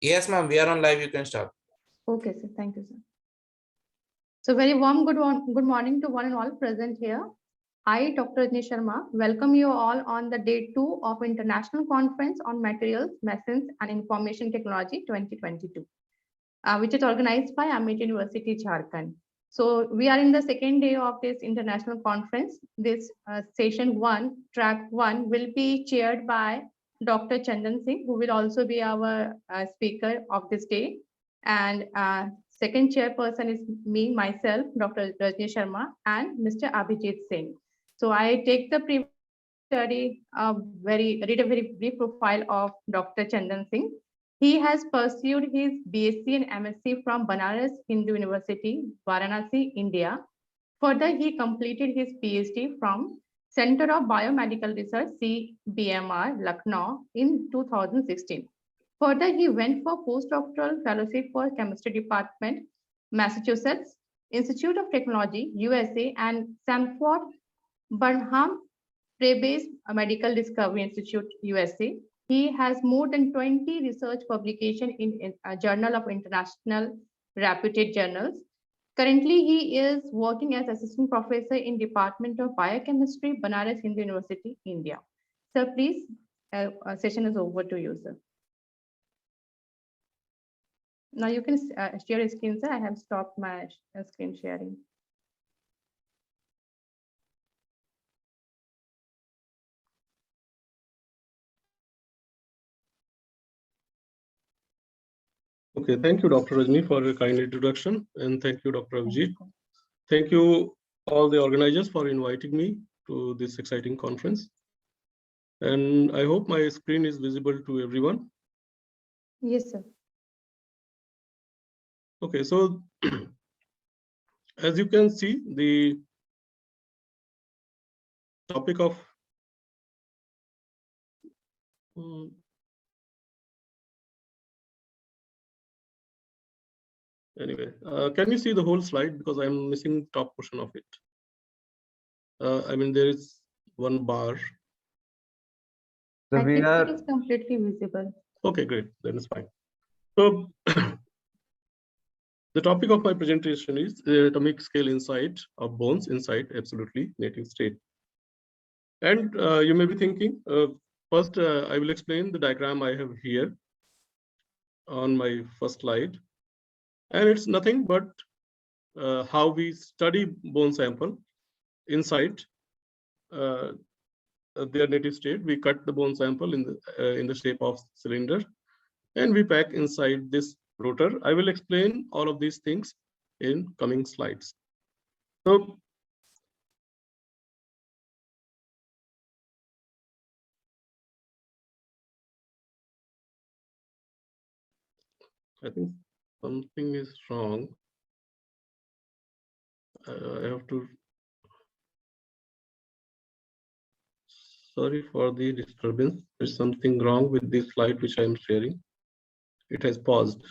Yes, ma'am, we are on live. You can start. Okay, sir. Thank you, sir. So very warm good morning to one and all present here. I, Dr. Rajni Sharma, welcome you all on the day 2 of International Conference on Materials, Machines and Information Technology 2022, which is organized by ICMMIT University, Jharkhand. So we are in the second day of this international conference. This session 1, track 1 will be chaired by Dr. Chandan Singh, who will also be our speaker of this day. And second chairperson is me, myself, Dr. Rajni Sharma, and Mr. Abhijit Singh. So I take the privilege to read a very brief profile of Dr. Chandan Singh. He has pursued his BSc and MSc from Banaras Hindu University, Varanasi, India. Further, he completed his PhD from Center of Biomedical Research, CBMR, Lucknow in 2016. Further, he went for postdoctoral fellowship for Chemistry Department, Massachusetts, Institute of Technology, USA, and Sanford Burnham Prebase Medical Discovery Institute, USA. He has more than 20 research publications in a Journal of International Reputed Journals. Currently, he is working as assistant professor in Department of Biochemistry, Banaras Hindu University, India. Sir, please, session is over to you, sir. Now you can share your screen, sir. I have stopped my screen sharing. Okay, thank you, Dr. Rajni, for a kind introduction, and thank you, Dr. Abhijit. Thank you, all the organizers, for inviting me to this exciting conference. And I hope my screen is visible to everyone. Yes, sir. Okay, so as you can see, the topic of anyway, can you see the whole slide, because I'm missing top portion of it? I mean, there is one bar. So I think it is completely visible. Okay, great, then it's fine. So the topic of my presentation is the atomic scale insight of bones inside absolutely native state. And you may be thinking, first I will explain the diagram I have here on my first slide. And it's nothing but how we study bone sample inside their native state. We cut the bone sample in the shape of cylinder, and we pack inside this rotor. I will explain all of these things in coming slides. So I think something is wrong. I have to. Sorry for the disturbance. There's something wrong with this slide which I am sharing. It has paused.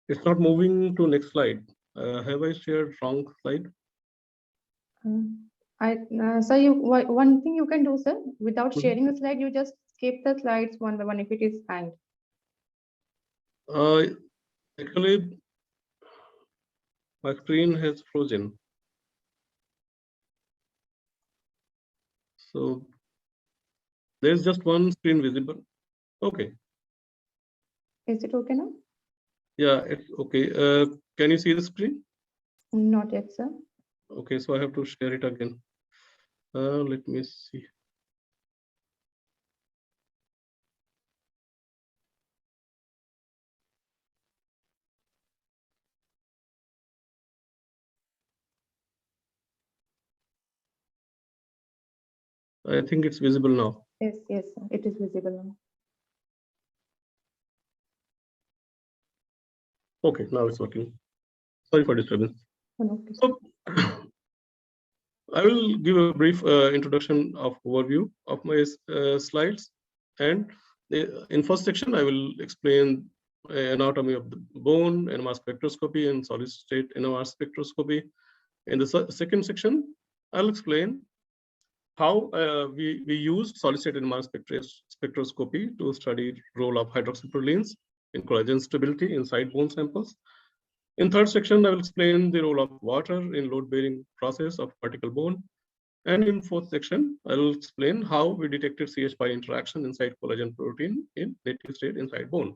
It's not moving to next slide. Have I shared wrong slide? So one thing you can do, sir, without sharing the slide, you just skip the slides one by one if it is hanged. Actually, my screen has frozen. So there's just one screen visible. Okay. Is it okay now? Yeah, it's okay. Can you see the screen? Not yet, sir. Okay, so I have to share it again. Let me see. I think it's visible now. Yes, sir. It is visible now. Okay, now it's working. Sorry for disturbance. Okay. So I will give a brief introduction of overview of my slides, and in first section I will explain anatomy of the bone, NMR spectroscopy, and solid state NMR spectroscopy. In the second section, I'll explain how we used solid-state NMR spectroscopy to study role of hydroxyprolines in collagen stability inside bone samples. In third section, I will explain the role of water in load-bearing process of particle bone. And in fourth section, I will explain how we detected CH-pi interaction inside collagen protein in native state inside bone.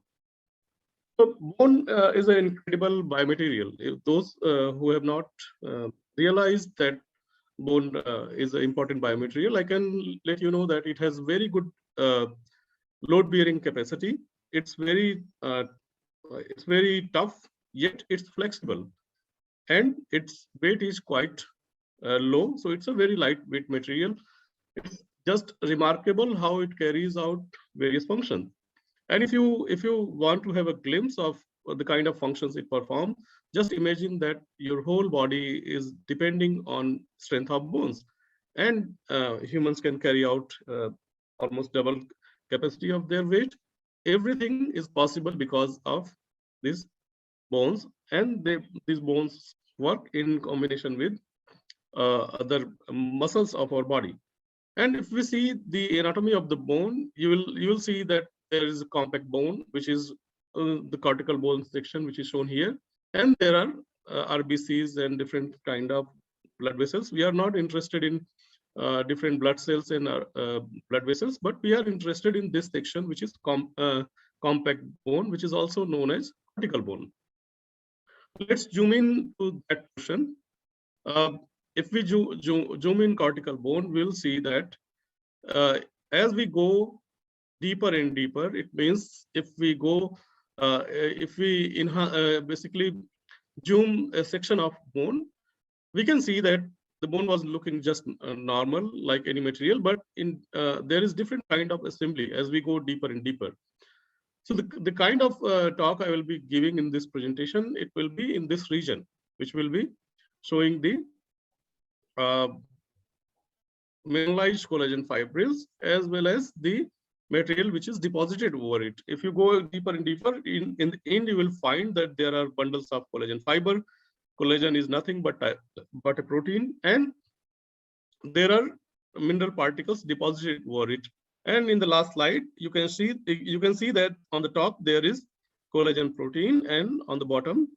So bone is an incredible biomaterial. If those who have not realized that bone is an important biomaterial, I can let you know that it has very good load-bearing capacity. It's very tough, yet it's flexible, and its weight is quite low. So it's a very lightweight material. It's just remarkable how it carries out various functions. And if you want to have a glimpse of the kind of functions it performs, just imagine that your whole body is depending on strength of bones, and humans can carry out almost double capacity of their weight. Everything is possible because of these bones, and these bones work in combination with other muscles of our body. And if we see the anatomy of the bone, you will see that there is a compact bone, which is the cortical bone section, which is shown here, and there are RBCs and different kind of blood vessels. We are not interested in different blood cells and blood vessels, but we are interested in this section, which is compact bone, which is also known as cortical bone. Let's zoom in to that portion. If we zoom in cortical bone, we'll see that as we go deeper and deeper, it means if we go, if we basically zoom a section of bone, we can see that the bone was looking just normal like any material, but there is different kind of assembly as we go deeper and deeper. So the kind of talk I will be giving in this presentation, it will be in this region, which will be showing the mineralized collagen fibrils as well as the material which is deposited over it. If you go deeper and deeper, in the end, you will find that there are bundles of collagen fiber. Collagen is nothing but a protein, and there are mineral particles deposited over it. And in the last slide, you can see that on the top there is collagen protein, and on the bottom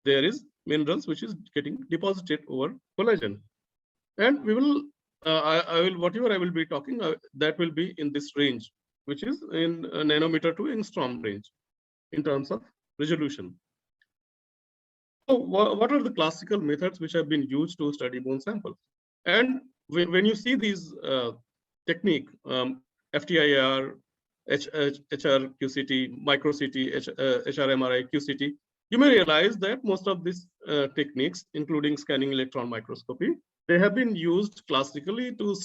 there is minerals which is getting deposited over collagen. And we will I will whatever I will be talking that will be in this range, which is in nanometer to angstrom range in terms of resolution. So what are the classical methods which have been used to study bone samples? And when you see these technique, FTIR, HRQCT, microCT, HRMRI, QCT, you may realize that most of these techniques, including scanning electron microscopy, they have been used classically to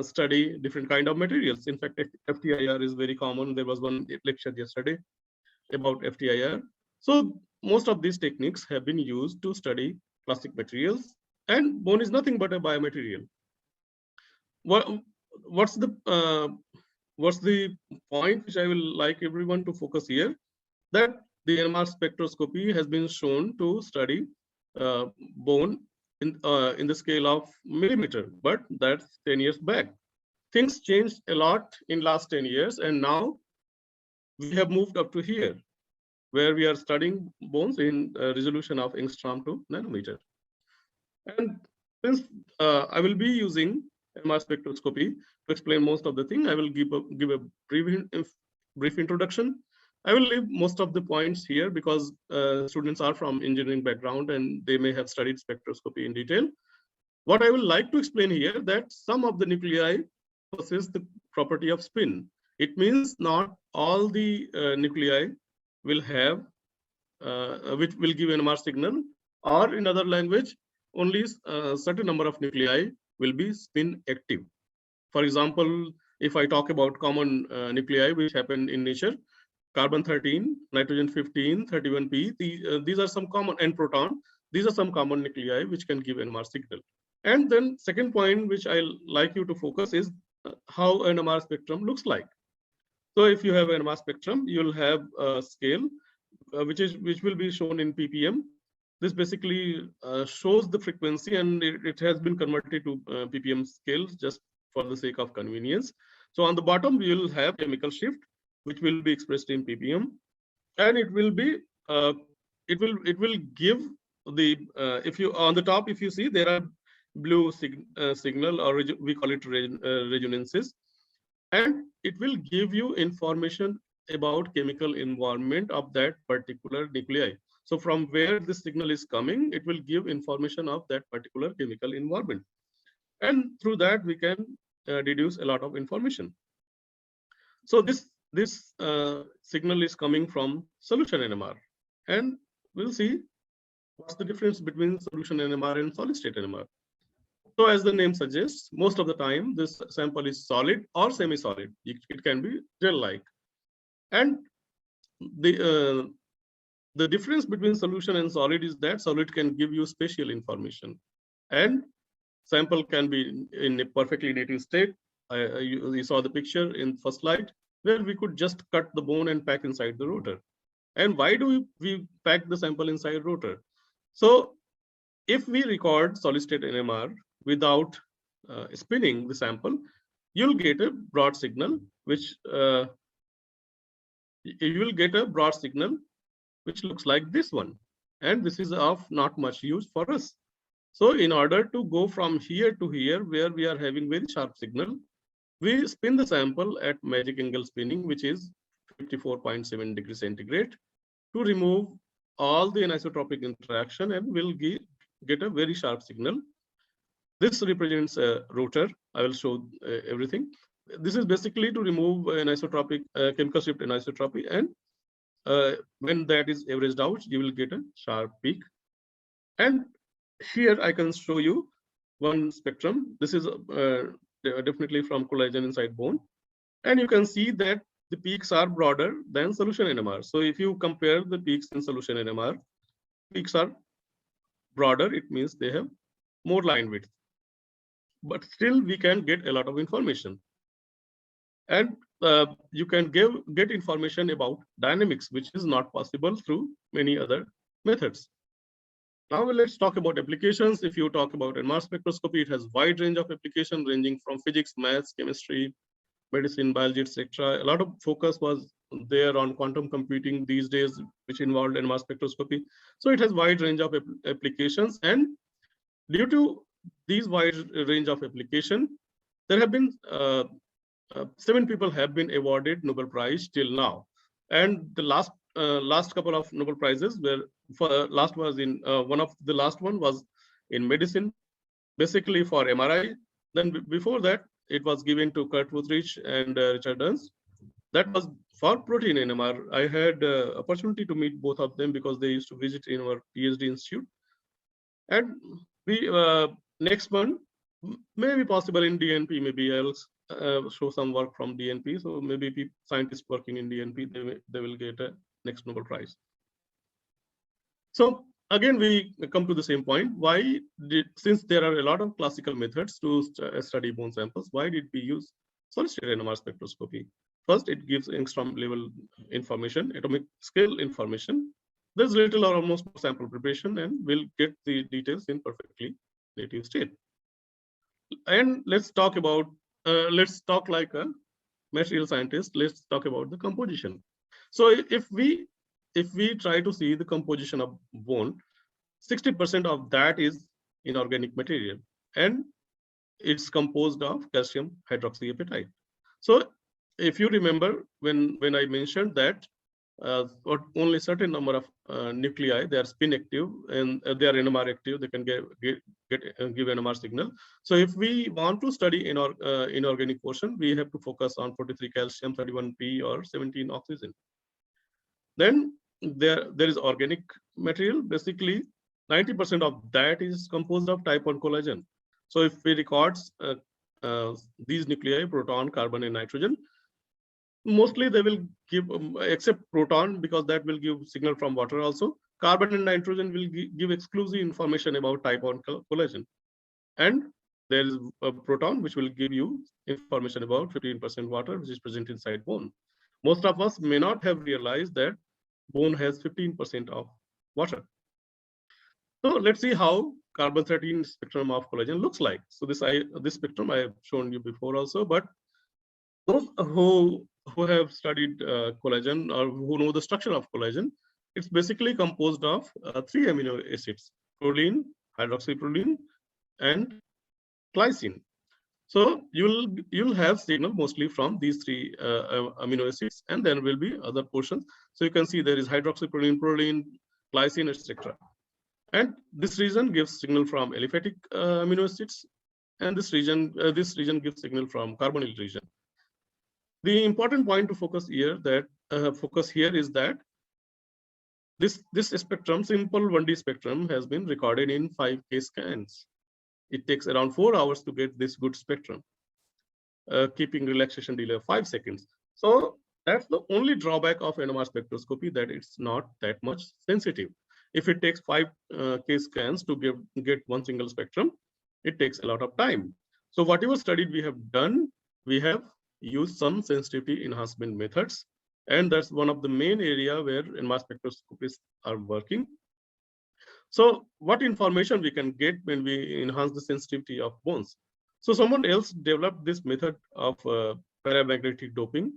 study different kind of materials. In fact, FTIR is very common. There was one lecture yesterday about FTIR. So most of these techniques have been used to study plastic materials, and bone is nothing but a biomaterial. What's the point which I will like everyone to focus here? That the NMR spectroscopy has been shown to study bone in the scale of millimeter, but that's 10 years back. Things changed a lot in last 10 years, and now we have moved up to here, where we are studying bones in resolution of angstrom to nanometer. And since I will be using NMR spectroscopy to explain most of the thing, I will give a brief introduction. I will leave most of the points here because students are from engineering background and they may have studied spectroscopy in detail. What I would like to explain here, that some of the nuclei possess the property of spin. It means not all the nuclei will have, which will give NMR signal, or in other language, only a certain number of nuclei will be spin active. For example, if I talk about common nuclei which happen in nature, carbon 13, nitrogen 15, 31p, these are some common, and proton, these are some common nuclei which can give NMR signal. And then second point which I like you to focus is how an NMR spectrum looks like. So if you have an NMR spectrum, you'll have a scale which will be shown in ppm. This basically shows the frequency, and it has been converted to ppm scales just for the sake of convenience. So on the bottom, we will have chemical shift, which will be expressed in ppm, and it will be it will give the if you on the top, if you see, there are blue signal, or we call it resonances, and it will give you information about chemical environment of that particular nuclei. So from where this signal is coming, it will give information of that particular chemical environment, and through that we can deduce a lot of information. So this signal is coming from solution NMR, and we'll see what's the difference between solution NMR and solid state NMR. So as the name suggests, most of the time this sample is solid or semi-solid. It can be gel-like, and the difference between solution and solid is that solid can give you spatial information, and sample can be in a perfectly native state. You saw the picture in first slide where we could just cut the bone and pack inside the rotor. And why do we pack the sample inside rotor? So if we record solid state NMR without spinning the sample, you'll get a broad signal, which looks like this one, and this is of not much use for us. So in order to go from here to here, where we are having very sharp signal, we spin the sample at magic angle spinning, which is 54.7 degrees centigrade, to remove all the anisotropic interaction, and we'll get a very sharp signal. This represents a rotor. I will show everything. This is basically to remove anisotropic chemical shift anisotropy, and when that is averaged out, you will get a sharp peak. And here I can show you one spectrum. This is definitely from collagen inside bone, and you can see that the peaks are broader than solution NMR. So if you compare the peaks in solution NMR, peaks are broader. It means they have more line width, but still we can get a lot of information, and you can get information about dynamics, which is not possible through many other methods. Now let's talk about applications. If you talk about NMR spectroscopy, it has wide range of application ranging from physics, maths, chemistry, medicine, biology, etc. A lot of focus was there on quantum computing these days, which involved NMR spectroscopy. So it has wide range of applications, and due to these wide range of application, there have been 7 people have been awarded Nobel Prize till now, and the last couple of Nobel Prizes were last one was in medicine, basically for MRI. Then before that, it was given to Kurt Wuthrich and Richard Ernst. That was for protein NMR. I had opportunity to meet both of them because they used to visit in our PhD institute. And we next one may be possible in DNP. Maybe I'll show some work from DNP. So maybe scientists working in DNP, they will get a next Nobel Prize. So again, we come to the same point. Since there are a lot of classical methods to study bone samples, why did we use solid state NMR spectroscopy? First, it gives angstrom level information, atomic scale information. There's little or almost no sample preparation, and we'll get the details in perfectly native state. And let's talk like a material scientist. Let's talk about the composition. So if we try to see the composition of bone, 60% of that is inorganic material, and it's composed of calcium hydroxyapatite. So if you remember when I mentioned that only certain number of nuclei, they are spin active and they are NMR active, they can give NMR signal. So if we want to study inorganic portion, we have to focus on 43 calcium, 31P, or 17 oxygen. Then there is organic material. Basically 90% of that is composed of type 1 collagen. So if we record these nuclei, proton, carbon, and nitrogen, mostly they will give, except proton, because that will give signal from water also. Carbon and nitrogen will give exclusive information about type 1 collagen. And there is a proton which will give you information about 15% water, which is present inside bone. Most of us may not have realized that bone has 15% of water. So let's see how carbon-13 spectrum of collagen looks like. So this spectrum I have shown you before also, but those who have studied collagen or who know the structure of collagen, it's basically composed of 3 amino acids: proline, hydroxyproline, and glycine. So you'll have signal mostly from these 3 amino acids, and then will be other portions. So you can see there is hydroxyproline, proline, glycine, etc. And this region gives signal from aliphatic amino acids, and this region gives signal from carbonyl region. The important point to focus here is that this spectrum, simple 1D spectrum, has been recorded in 5K scans. It takes around 4 hours to get this good spectrum, keeping relaxation delay of 5 seconds. So that's the only drawback of NMR spectroscopy, that it's not that much sensitive. If it takes 5K scans to get one single spectrum, it takes a lot of time. So whatever study we have done, we have used some sensitivity enhancement methods, and that's one of the main area where NMR spectroscopists are working. So what information we can get when we enhance the sensitivity of bones? So someone else developed this method of paramagnetic doping.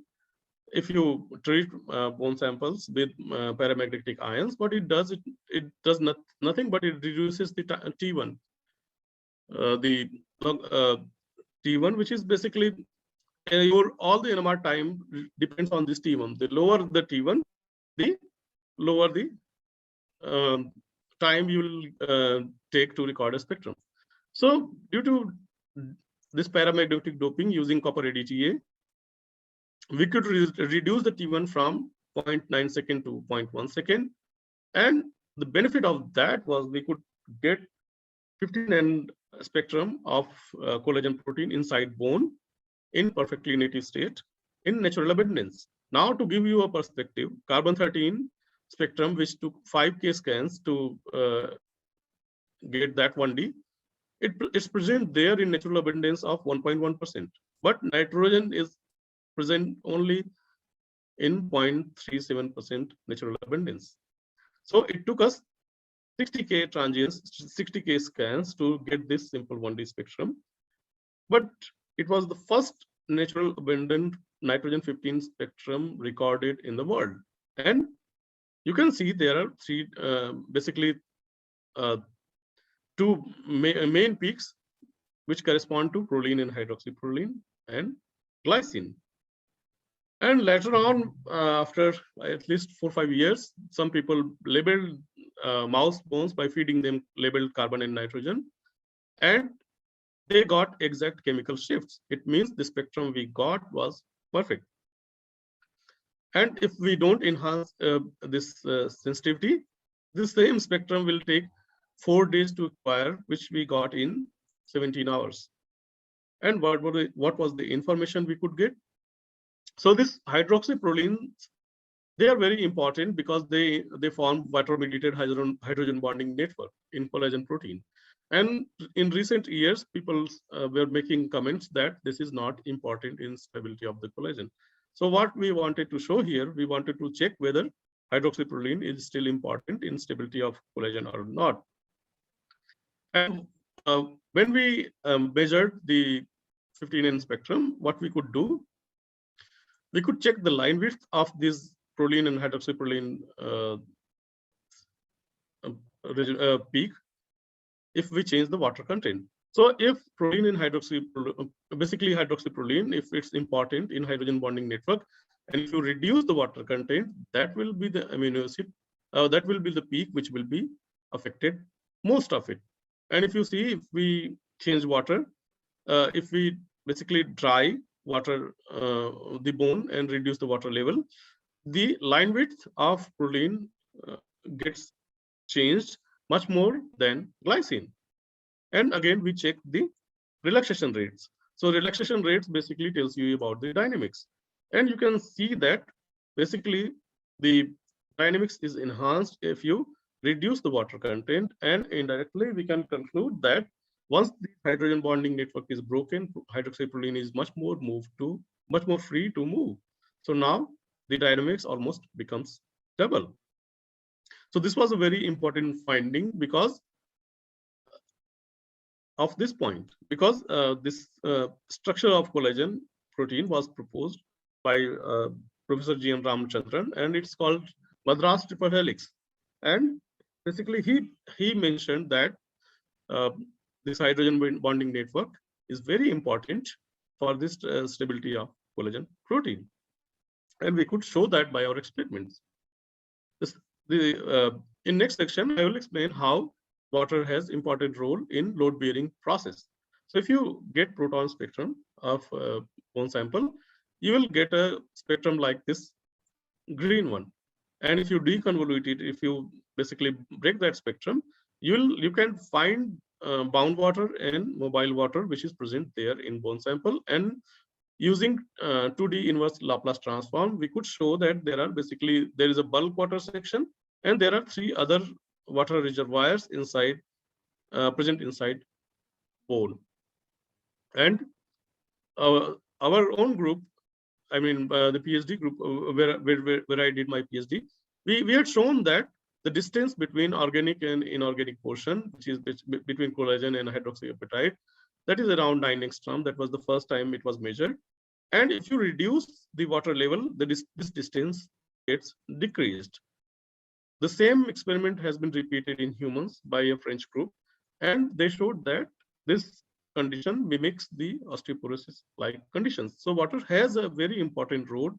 If you treat bone samples with paramagnetic ions, what it does nothing but it reduces the T1. T1, which is basically all the NMR time depends on this T1. The lower the T1, the lower the time you will take to record a spectrum. So due to this paramagnetic doping using copper ADTA, we could reduce the T1 from 0.9 second to 0.1 second. And the benefit of that was we could get 15N spectrum of collagen protein inside bone in perfectly native state in natural abundance. Now, to give you a perspective, carbon-13 spectrum, which took 5K scans to get that 1D, it's present there in natural abundance of 1.1%, but nitrogen is present only in 0.37% natural abundance. So it took us 60K transients, 60K scans to get this simple 1D spectrum, but it was the first natural abundant nitrogen 15 spectrum recorded in the world. And you can see there are basically two main peaks, which correspond to proline and hydroxyproline and glycine. And later on, after at least 4 or 5 years, some people labeled mouse bones by feeding them labeled carbon and nitrogen, and they got exact chemical shifts. It means the spectrum we got was perfect. And if we don't enhance this sensitivity, the same spectrum will take 4 days to acquire, which we got in 17 hours. And what was the information we could get? So this hydroxyprolines, they are very important because they form water-mediated hydrogen bonding network in collagen protein. And in recent years, people were making comments that this is not important in stability of the collagen. So what we wanted to show here, we wanted to check whether hydroxyproline is still important in stability of collagen or not. And when we measured the 15N spectrum, what we could do, we could check the line width of this proline and hydroxyproline peak if we change the water content. So if proline and hydroxyproline, basically hydroxyproline, if it's important in hydrogen bonding network, and if you reduce the water content, that will be the amino acid, that will be the peak which will be affected, most of it. And if you see, if we change water, if we basically dry water, the bone and reduce the water level, the line width of proline gets changed much more than glycine. And again, we check the relaxation rates. So relaxation rates basically tells you about the dynamics. And you can see that basically the dynamics is enhanced if you reduce the water content, and indirectly we can conclude that once the hydrogen bonding network is broken, hydroxyproline is much more free to move. So now the dynamics almost becomes double. So this was a very important finding because of this point, because this structure of collagen protein was proposed by Professor G.M. Ramachandran, and it's called Madras triple helix. And basically, he mentioned that this hydrogen bonding network is very important for this stability of collagen protein, and we could show that by our experiments. In next section, I will explain how water has important role in load-bearing process. So if you get proton spectrum of bone sample, you will get a spectrum like this green one. And if you deconvolute it, if you basically break that spectrum, you can find bound water and mobile water, which is present there in bone sample. And using 2D inverse Laplace transform, we could show that there is a bulk water section, and there are 3 other water reservoirs inside, present inside bone. And our own group, I mean the PhD group where I did my PhD, we had shown that the distance between organic and inorganic portion, which is between collagen and hydroxyapatite, that is around 9 angstrom. That was the first time it was measured. And if you reduce the water level, this distance gets decreased. The same experiment has been repeated in humans by a French group, and they showed that this condition mimics the osteoporosis-like conditions. So water has a very important role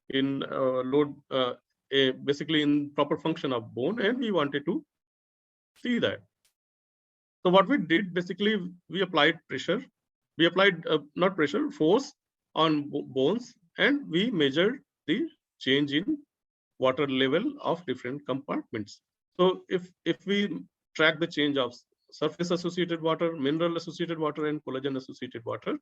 in basically in proper function of bone, and we wanted to see that. So what we did, basically, we applied pressure. We applied not pressure, force on bones, and we measured the change in water level of different compartments. So if we track the change of surface associated water, mineral associated water, and collagen associated water,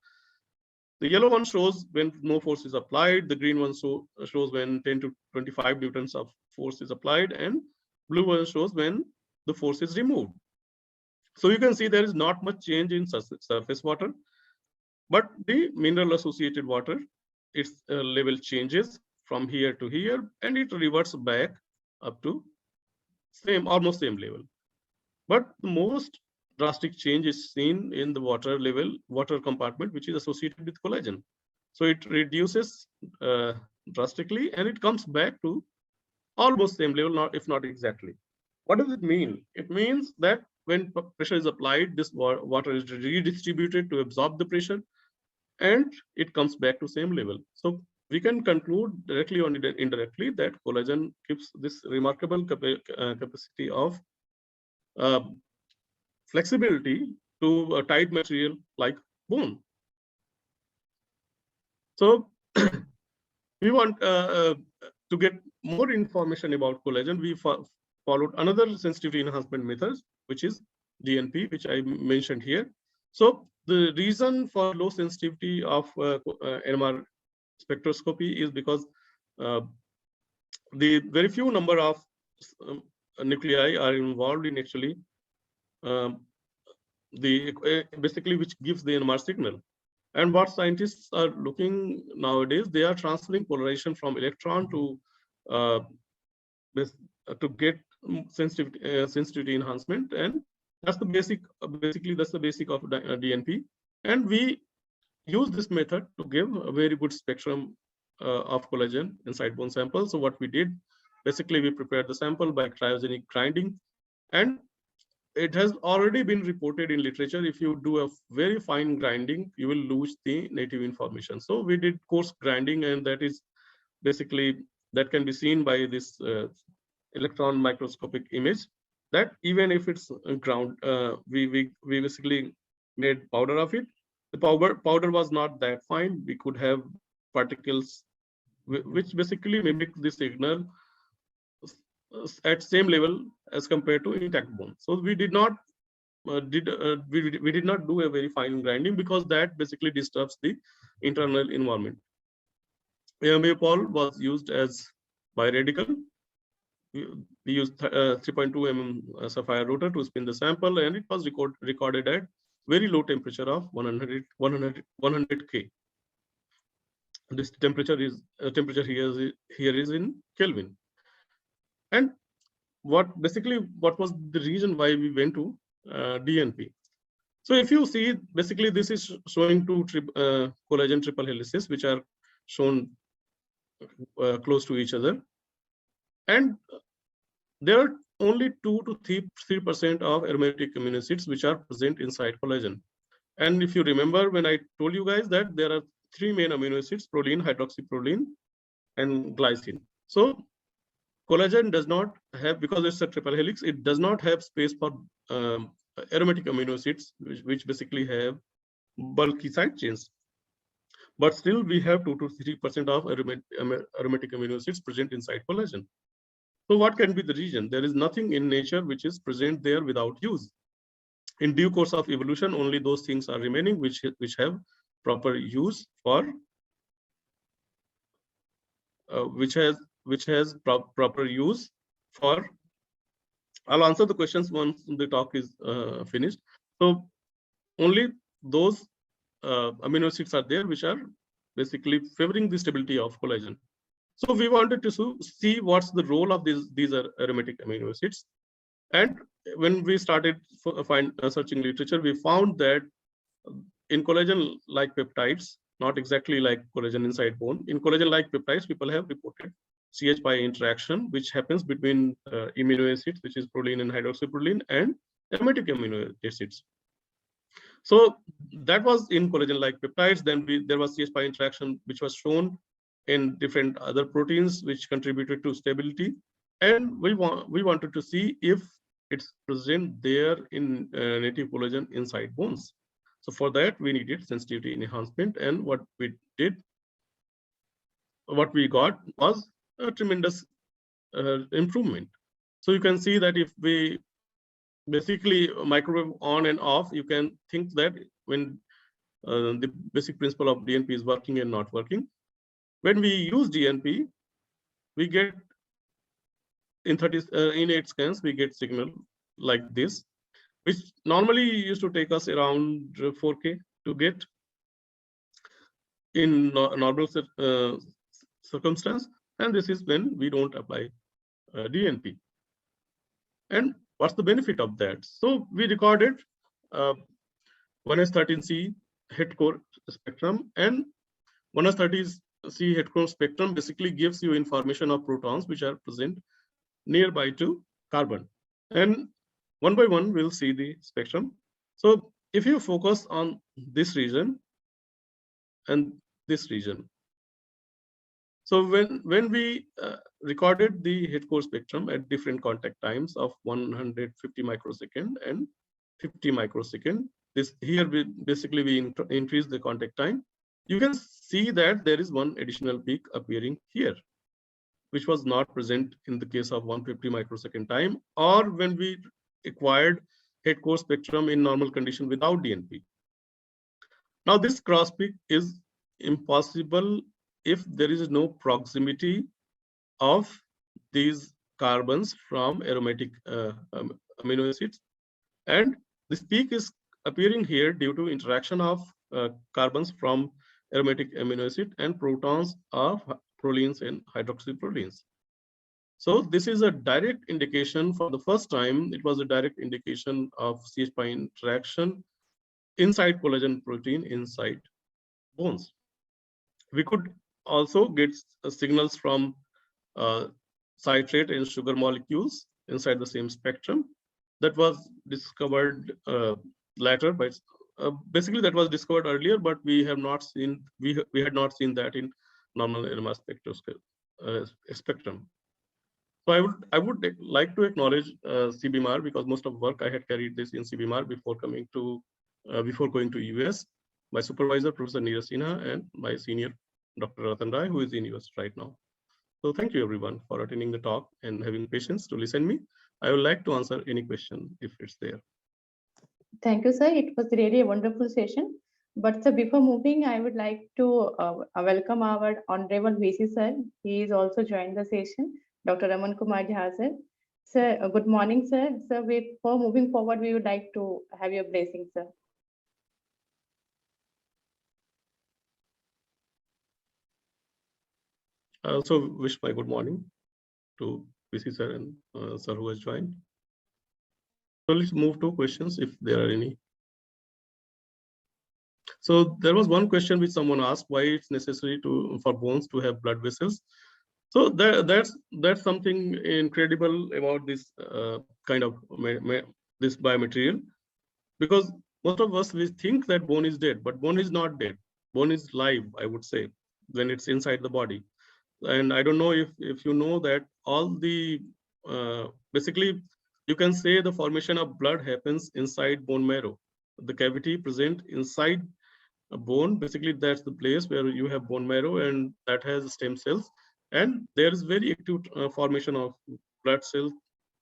the yellow one shows when no force is applied, the green one shows when 10 to 25 newtons of force is applied, and blue one shows when the force is removed. So you can see there is not much change in surface water, but the mineral associated water, its level changes from here to here, and it reverts back up to almost same level. But the most drastic change is seen in the water compartment, which is associated with collagen. So it reduces drastically, and it comes back to almost same level, if not exactly. What does it mean? It means that when pressure is applied, this water is redistributed to absorb the pressure, and it comes back to same level. So we can conclude directly or indirectly that collagen keeps this remarkable capacity of flexibility to a tight material like bone. So we want to get more information about collagen. We followed another sensitivity enhancement method, which is DNP, which I mentioned here. So the reason for low sensitivity of NMR spectroscopy is because the very few number of nuclei are involved in actually basically which gives the NMR signal. And what scientists are looking nowadays, they are transferring polarization from electron to get sensitivity enhancement, and that's the basic. Basically, that's the basic of DNP. And we use this method to give a very good spectrum of collagen inside bone sample. So what we did, basically, we prepared the sample by cryogenic grinding, and it has already been reported in literature. If you do a very fine grinding, you will lose the native information. So we did coarse grinding, and that is basically that can be seen by this electron microscopic image. That even if it's ground, we basically made powder of it. The powder was not that fine. We could have particles which basically mimic the signal at same level as compared to intact bone. So we did not we did not do a very fine grinding, because that basically disturbs the internal environment. Maypol was used as biradical. We used 3.2 mm sapphire rotor to spin the sample, and it was recorded at very low temperature of 100 K. This temperature here is in Kelvin. And what was the reason why we went to DNP? So if you see, basically this is showing two collagen triple helices, which are shown close to each other. And there are only 2 to 3% of aromatic amino acids which are present inside collagen. And if you remember, when I told you guys that there are 3 main amino acids, proline, hydroxyproline, and glycine. So collagen does not have, because it's a triple helix, it does not have space for aromatic amino acids, which basically have bulky side chains. But still, we have 2 to 3% of aromatic amino acids present inside collagen. So what can be the reason? There is nothing in nature which is present there without use. In due course of evolution, only those things are remaining which have proper use for proper use for. I'll answer the questions once the talk is finished. So only those amino acids are there which are basically favoring the stability of collagen. So we wanted to see what's the role of these aromatic amino acids. And when we started searching literature, we found that in collagen-like peptides, not exactly like collagen inside bone, in collagen-like peptides, people have reported CH-pi interaction, which happens between amino acids, which is proline and hydroxyproline, and aromatic amino acids. So that was in collagen-like peptides. Then there was CH-pi interaction, which was shown in different other proteins, which contributed to stability. And we wanted to see if it's present there in native collagen inside bones. So for that, we needed sensitivity enhancement. And what we got was a tremendous improvement. So you can see that if we basically microwave on and off, you can think that when the basic principle of DNP is working and not working. When we use DNP, we get in 8 scans, we get signal like this, which normally used to take us around 4K to get in normal circumstance. And this is when we don't apply DNP. And what's the benefit of that? So we recorded 1s13C head core spectrum, and 1s30C head core spectrum basically gives you information of protons which are present nearby to carbon. And one by one, we'll see the spectrum. So if you focus on this region and this region, so when we recorded the head core spectrum at different contact times of 150 microsecond and 50 microsecond, we increase the contact time. You can see that there is one additional peak appearing here, which was not present in the case of 150 microsecond time, or when we acquired head core spectrum in normal condition without DNP. Now this cross peak is impossible if there is no proximity of these carbons from aromatic amino acids. And this peak is appearing here due to interaction of carbons from aromatic amino acid and protons of prolines and hydroxyprolines. So this is a direct indication. For the first time, it was a direct indication of CH-pi interaction inside collagen protein inside bones. We could also get signals from citrate and sugar molecules inside the same spectrum. That was discovered later, but basically that was discovered earlier, but we have not seen, we had not seen that in normal NMR spectrum. So I would like to acknowledge CBMR, because most of the work I had carried this in CBMR before going to US. My supervisor, Professor Neeraj Sinha, and my senior, Dr. Ratan Rai, who is in US right now. So thank you everyone for attending the talk and having patience to listen me. I would like to answer any question if it's there. Thank you, sir. It was really a wonderful session. But sir, before moving, I would like to welcome our Honorable VC sir. He is also joined the session, Dr. Raman Kumar Jha sir. Sir, good morning, sir. Sir, before moving forward, we would like to have your blessing, sir. I also wish my good morning to VC sir and sir who has joined. So let's move to questions if there are any. So there was one question which someone asked, why it's necessary for bones to have blood vessels. So that's something incredible about this kind of this biomaterial, because most of us we think that bone is dead, but bone is not dead. Bone is live, I would say, when it's inside the body. And I don't know if you know that all the basically you can say the formation of blood happens inside bone marrow. The cavity present inside a bone, basically that's the place where you have bone marrow, and that has stem cells, and there is very acute formation of blood cells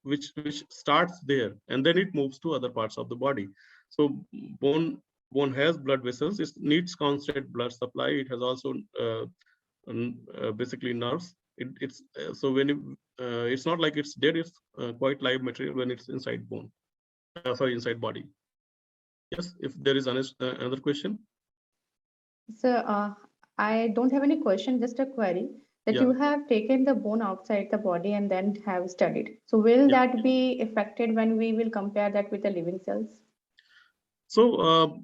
which starts there, and then it moves to other parts of the body. So bone has blood vessels, it needs constant blood supply. It has also basically nerves. It's so when it's not like it's dead, it's quite live material when it's inside bone, sorry, inside body. Yes, if there is another question. So I don't have any question, just a query that Yeah. you have taken the bone outside the body and then have studied. So will Yeah. that be affected when we will compare that with the living cells? So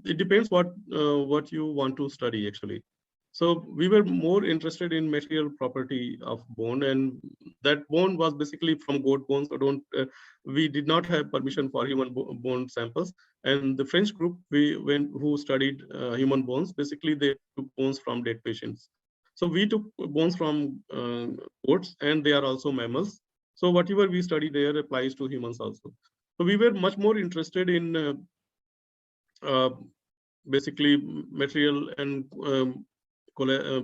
it depends what you want to study actually. So we were more interested in material property of bone, and that bone was basically from goat bones. So don't we did not have permission for human bone samples. And the French group who studied human bones, basically they took bones from dead patients. So we took bones from goats, and they are also mammals. So whatever we study there applies to humans also. So we were much more interested in uh, basically material and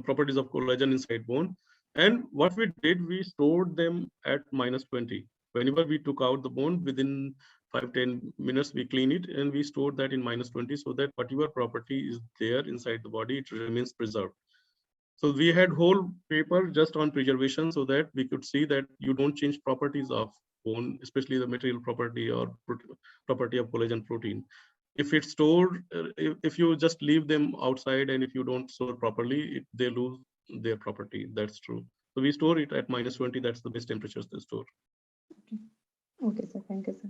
properties of collagen inside bone. And what we did, we stored them at -20. Whenever we took out the bone, within 5-10 minutes, we clean it and we stored that in -20, so that whatever property is there inside the body, it remains preserved. So we had whole paper just on preservation, so that we could see that you don't change properties of bone, especially the material property or property of collagen protein. If it's stored, if you just leave them outside and if you don't store properly, they lose their property. That's true. So we store it at -20. That's the best temperatures to store. Okay, sir. Thank you, sir.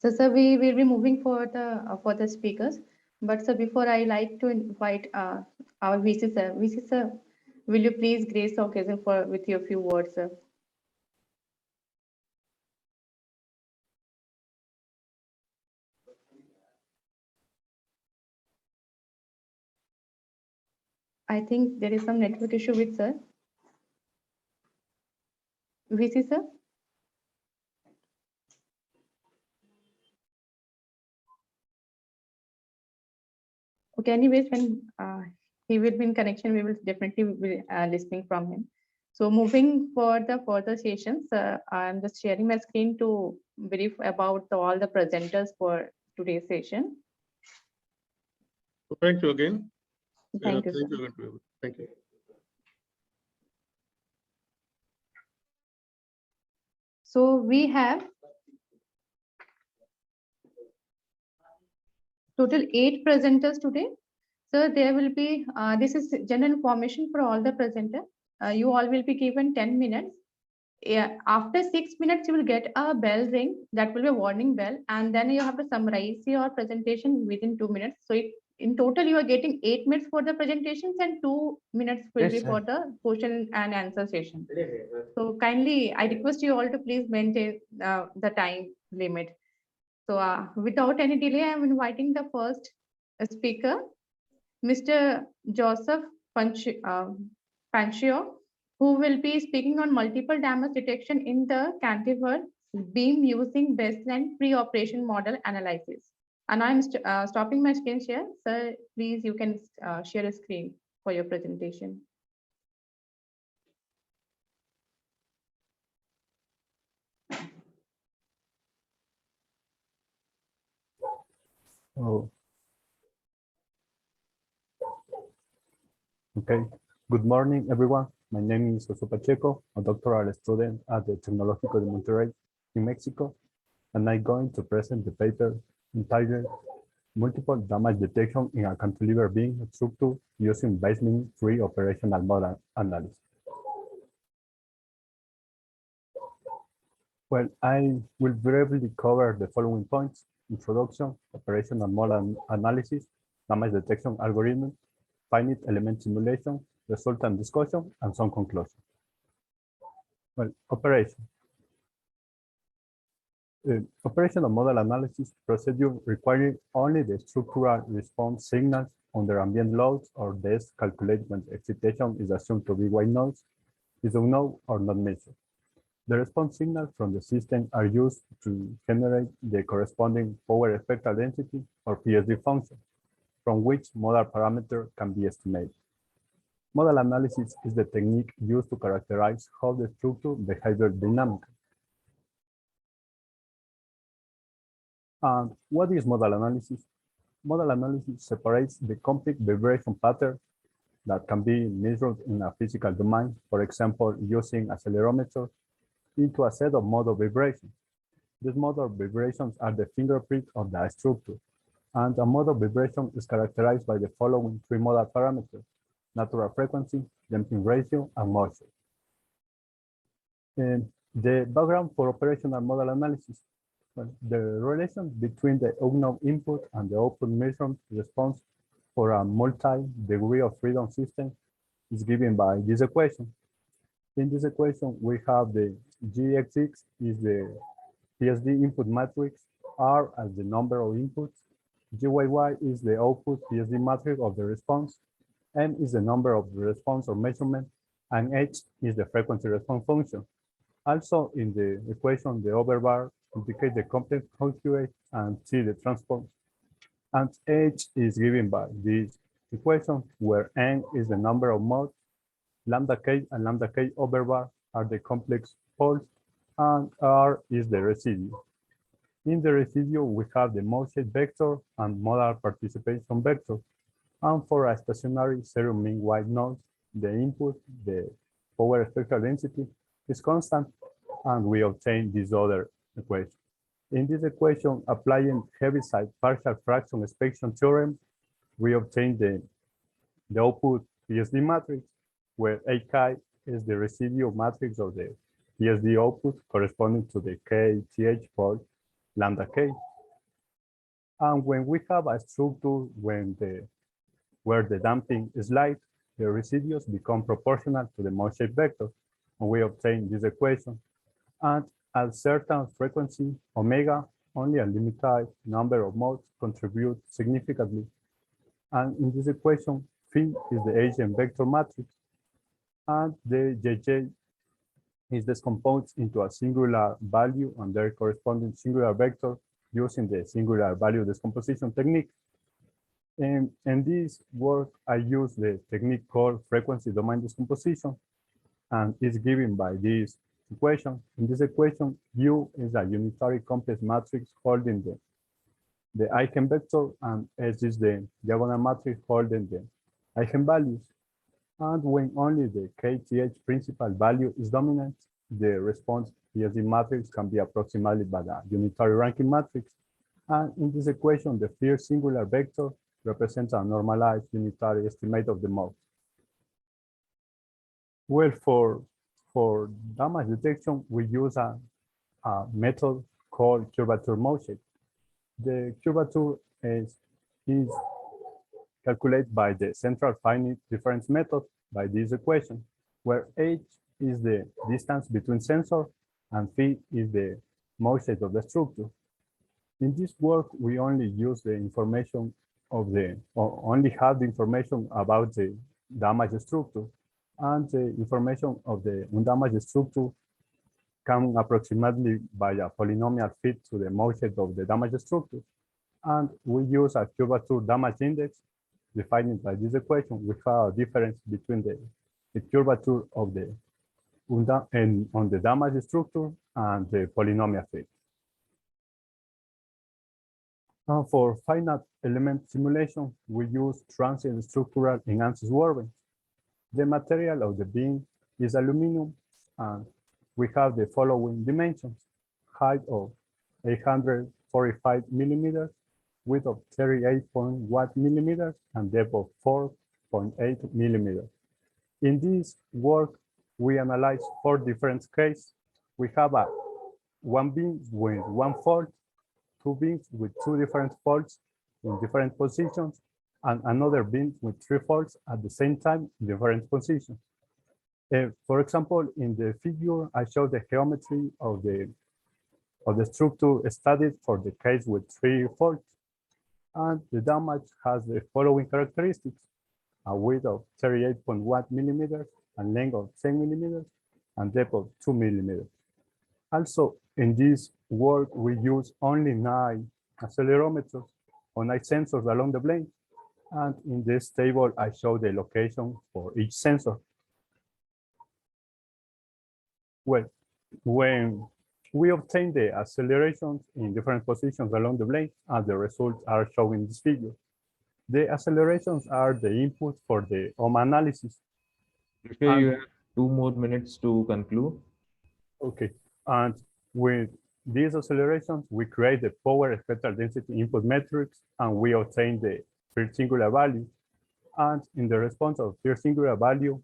So, sir, we will be moving for the speakers. But, sir, before I like to invite our VC sir. VC sir, will you please grace the occasion with your few words, sir? I think there is some network issue with sir. VC sir. Okay, anyways, when he will be in connection, we will definitely be listening from him. So moving for the further sessions, I'm just sharing my screen to brief about all the presenters for today's session. So thank you again. Thank you, Thank sir. you. Thank you. So we have total 8 presenters today. So there will be, this is general information for all the presenters. You all will be given 10 minutes. Yeah, after 6 minutes, you will get a bell ring. That will be a warning bell. And then you have to summarize your presentation within 2 minutes. So in total, you are getting 8 minutes for the presentations and 2 minutes will be for the question and answer session. So kindly, I request you all to please maintain the time limit. So without any delay, I am inviting the first speaker, Mr. Joseph Pancio, who will be speaking on multiple damage detection in the cantilever beam using baseline pre-operation model analysis. And I'm stopping my screen share. Sir, please, you can share a screen for your presentation. Oh. Okay. Good morning, everyone. My name is José Pacheco, a doctoral student at the Tecnológico de Monterrey in Mexico, and I'm going to present the paper entitled Multiple Damage Detection in a Cantilever Beam Structure using Baseline Free Operational Model Analysis. Well, I will briefly cover the following points: introduction, operational model analysis, damage detection algorithm, finite element simulation, resultant discussion, and some conclusion. Well, operation. Operational model analysis procedure requiring only the structural response signals under ambient loads or this calculated when excitation is assumed to be white noise is unknown or not measured. The response signals from the system are used to generate the corresponding power spectral density or PSD function, from which model parameter can be estimated. Model analysis is the technique used to characterize how the structure behaves dynamically. And what is model analysis? Model analysis separates the complete vibration pattern that can be measured in a physical domain, for example, using accelerometer, into a set of model vibrations. These model vibrations are the fingerprint of the structure, and a model vibration is characterized by the following three model parameters: natural frequency, damping ratio, and motion. And the background for operational model analysis. Well, the relation between the unknown input and the output measured response for a multi-degree of freedom system is given by this equation. In this equation, we have the Gx is the PSD input matrix, R as the number of inputs, Gyy is the output PSD matrix of the response, M is the number of the response or measurement, and H is the frequency response function. Also in the equation, the overbar indicates the complex conjugate and C the transpose. And H is given by this equation where N is the number of modes, lambda K and lambda K overbar are the complex poles, and R is the residue. In the residue, we have the mode shape vector and modal participation vector. And for a stationary zero mean white noise, the input, the power spectral density is constant, and we obtain this other equation. In this equation, applying Heaviside partial fraction inspection theorem, we obtain the output PSD matrix, where AK is the residual matrix of the PSD output corresponding to the KTH pole lambda K. And when we have a structure where the damping is light, the residues become proportional to the mode shape vector, and we obtain this equation. And at certain frequency, omega, only a limited number of modes contribute significantly. And in this equation, phi is the agent vector matrix, and the JJ is decomposed into a singular value and their corresponding singular vector using the singular value decomposition technique. And in this work, I use the technique called frequency domain decomposition, and it's given by this equation. In this equation, U is a unitary complex matrix holding the eigenvector, and S is the diagonal matrix holding the eigenvalues. And when only the KTH principal value is dominant, the response PSD matrix can be approximated by the unitary ranking matrix. And in this equation, the first singular vector represents a normalized unitary estimate of the mode. Well, for damage detection, we use a method called curvature mode shape. The curvature is calculated by the central finite difference method by this equation, where H is the distance between sensor and phi is the mode shape of the structure. In this work, we only use the information of only have the information about the damaged structure, and the information of the undamaged structure come approximately by a polynomial fit to the mode shape of the damaged structure. And we use a curvature damage index defined by this equation. We have a difference between the curvature of on the damaged structure and the polynomial fit. For finite element simulation, we use transient structural enhanced swerving. The material of the beam is aluminum, and we have the following dimensions: height of 845 millimeters, width of 38.1 millimeters, and depth of 4.8 millimeters. In this work, we analyze 4 different cases. We have one beam with one fault, 2 beams with 2 different faults in different positions, and another beam with 3 faults at the same time in different positions. For example, in the figure, I show the geometry of the structure studied for the case with 3 faults. And the damage has the following characteristics: a width of 38.1 millimeters, and length of 10 millimeters, and depth of 2 millimeters. Also, in this work, we use only 9 accelerometers or 9 sensors along the blade. And in this table, I show the location for each sensor. Well, when we obtain the accelerations in different positions along the blade, and the results are shown in this figure. The accelerations are the input for the Ohm analysis. Okay, you have 2 more minutes to conclude. Okay, and with these accelerations, we create the power spectral density input metrics, and we obtain the first singular value. And in the response of first singular value,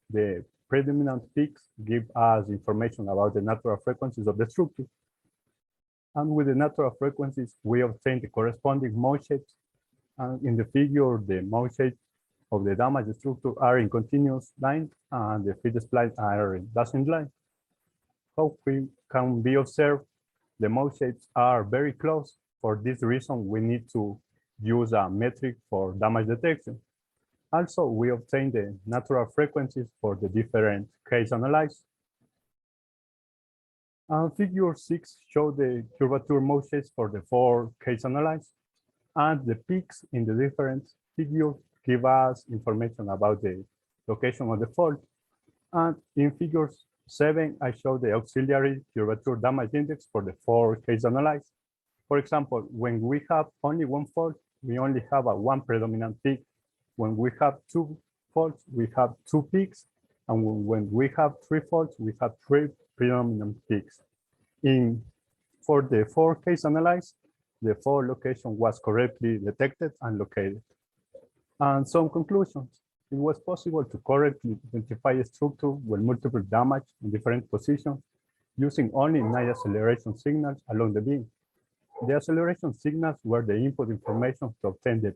the predominant peaks give us information about the natural frequencies of the structure. And with the natural frequencies, we obtain the corresponding mode shapes. And in the figure, the mode shapes of the damaged structure are in continuous line, and the feed splines are in dashed line. How can be observed, the mode shapes are very close. For this reason, we need to use a metric for damage detection. Also, we obtain the natural frequencies for the different case analyzed. Figure 6 shows the curvature mode shapes for the 4 case analyzed, and the peaks in the different figures give us information about the location of the fault. And in figures 7, I show the auxiliary curvature damage index for the 4 case analyzed. For example, when we have only 1 fault, we only have a 1 predominant peak. When we have 2 faults, we have 2 peaks. And when we have 3 faults, we have 3 predominant peaks. For the 4 case analyzed, the fault location was correctly detected and located. And some conclusions. It was possible to correctly identify a structure with multiple damage in different positions using only 9 acceleration signals along the beam. The acceleration signals were the input information to obtain the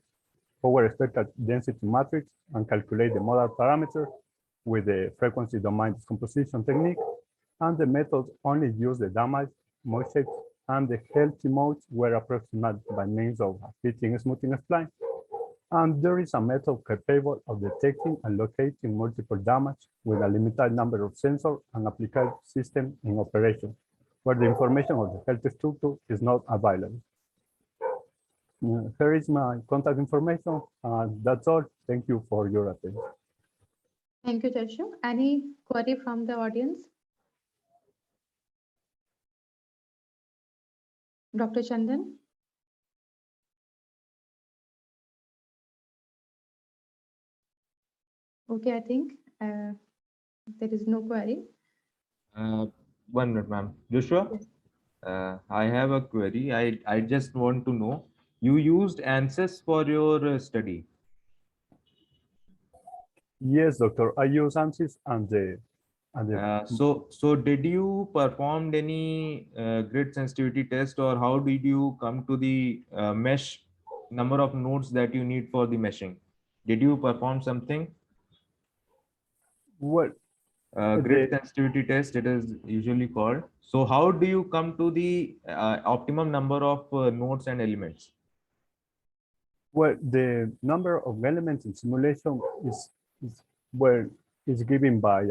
power spectral density matrix and calculate the modal parameters with the frequency domain decomposition technique. And the methods only use the damage mode shapes, and the healthy modes were approximated by means of a fitting smoothing spline. And there is a method capable of detecting and locating multiple damage with a limited number of sensors and applied system in operation, where the information of the healthy structure is not available. Here is my contact information. That's all. Thank you for your attention. Thank you, Teshu. Any query from the audience? Dr. Chandan? Okay, I think there is no query. 1 minute, ma'am. Joshua, Yes. I have a query. I just want to know, you used ANSYS for your study. Yes, doctor. I use ANSYS and the So did you perform any grid sensitivity test, or how did you come to the mesh number of nodes that you need for the meshing? Did you perform something? well, Grid the- sensitivity test, it is usually called. So how do you come to the optimum number of nodes and elements? well, the number of elements in simulation is given by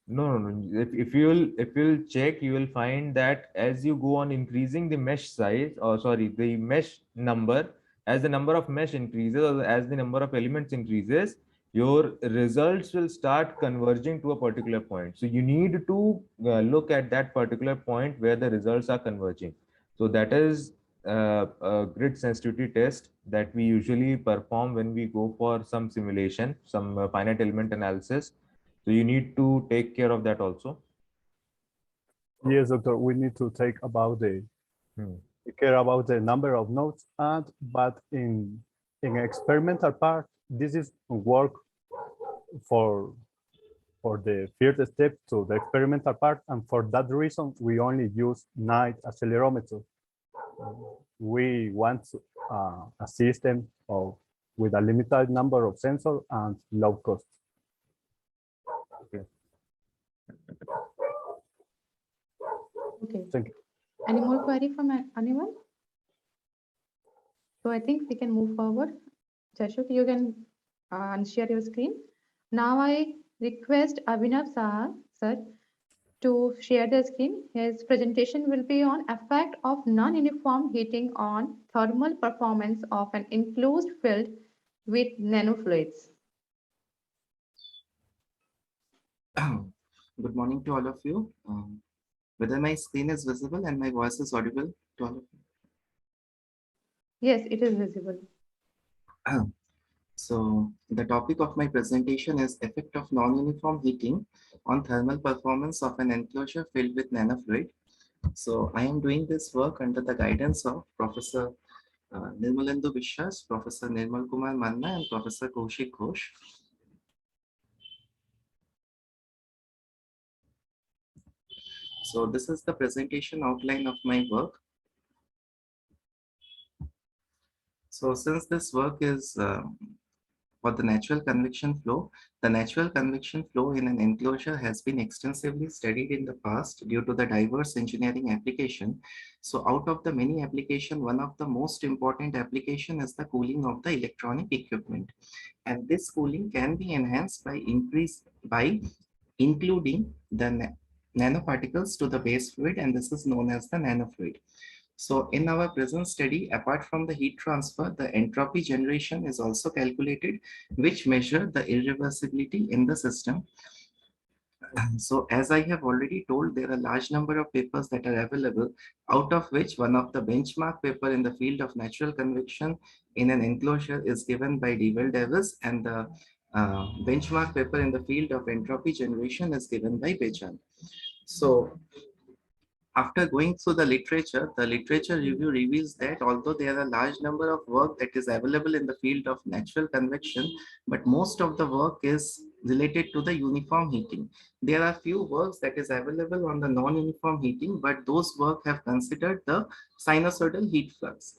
No. If you'll check, you will find that as you go on increasing the mesh size, or sorry, the mesh number, as the number of mesh increases, or as the number of elements increases, your results will start converging to a particular point. So you need to look at that particular point where the results are converging. So that is a grid sensitivity test that we usually perform when we go for some simulation, some finite element analysis. So you need to take care of that also. yes, doctor. We need to take about care about the number of nodes, but in experimental part, this is work for the first step to the experimental part, and for that reason, we only use 9 accelerometers. We want a system of with a limited number of sensors and low cost. Okay. Thank you. Any more query from anyone? So I think we can move forward. Jashuk, you can unshare your screen. Now I request Abhinav Saha, sir, to share the screen. His presentation will be on effect of non-uniform heating on thermal performance of an enclosed field with nanofluids. Good morning to all of you. Whether my screen is visible and my voice is audible to all of Yes, it is visible. you. So the topic of my presentation is effect of non-uniform heating on thermal performance of an enclosure filled with nanofluid. So I am doing this work under the guidance of Professor Nirmalendu Vishwas, Professor Nirmal Kumar Manna, and Professor Kaushik Ghosh. So this is the presentation outline of my work. So since this work is for the natural convection flow, the natural convection flow in an enclosure has been extensively studied in the past due to the diverse engineering application. So out of the many application, one of the most important application is the cooling of the electronic equipment. And this cooling can be enhanced by including the nanoparticles to the base fluid, and this is known as the nanofluid. So in our present study, apart from the heat transfer, the entropy generation is also calculated, which measure the irreversibility in the system. So as I have already told, there are a large number of papers that are available, out of which one of the benchmark paper in the field of natural convection in an enclosure is given by Dewell Davis, and the benchmark paper in the field of entropy generation is given by Bechan. So after going through the literature review reveals that although there are a large number of work that is available in the field of natural convection, but most of the work is related to the uniform heating. There are few works that is available on the non-uniform heating, but those work have considered the sinusoidal heat flux.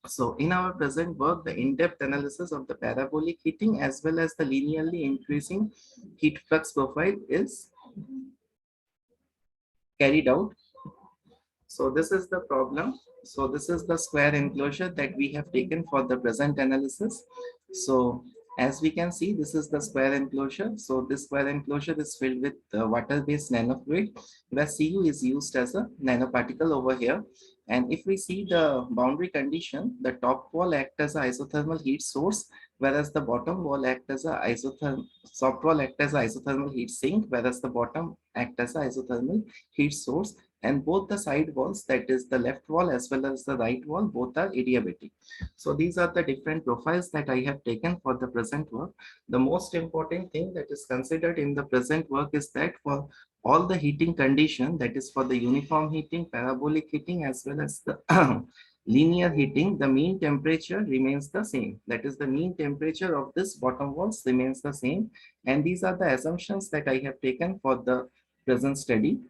So in our present work, the in-depth analysis of the parabolic heating as well as the linearly increasing heat flux profile is carried out. So this is the problem. So this is the square enclosure that we have taken for the present analysis. So as we can see, this is the square enclosure. So this square enclosure is filled with water-based nanofluid, where Cu is used as a nanoparticle over here. And if we see the boundary condition, the top wall acts as an isothermal heat source, whereas the bottom wall acts as a soft wall acts as an isothermal heat sink, whereas the bottom acts as an isothermal heat source. And both the side walls, that is the left wall as well as the right wall, both are adiabatic. So these are the different profiles that I have taken for the present work. The most important thing that is considered in the present work is that for all the heating condition, that is for the uniform heating, parabolic heating, as well as the linear heating, the mean temperature remains the same. That is the mean temperature of this bottom walls remains the same. And these are the assumptions that I have taken for the present study.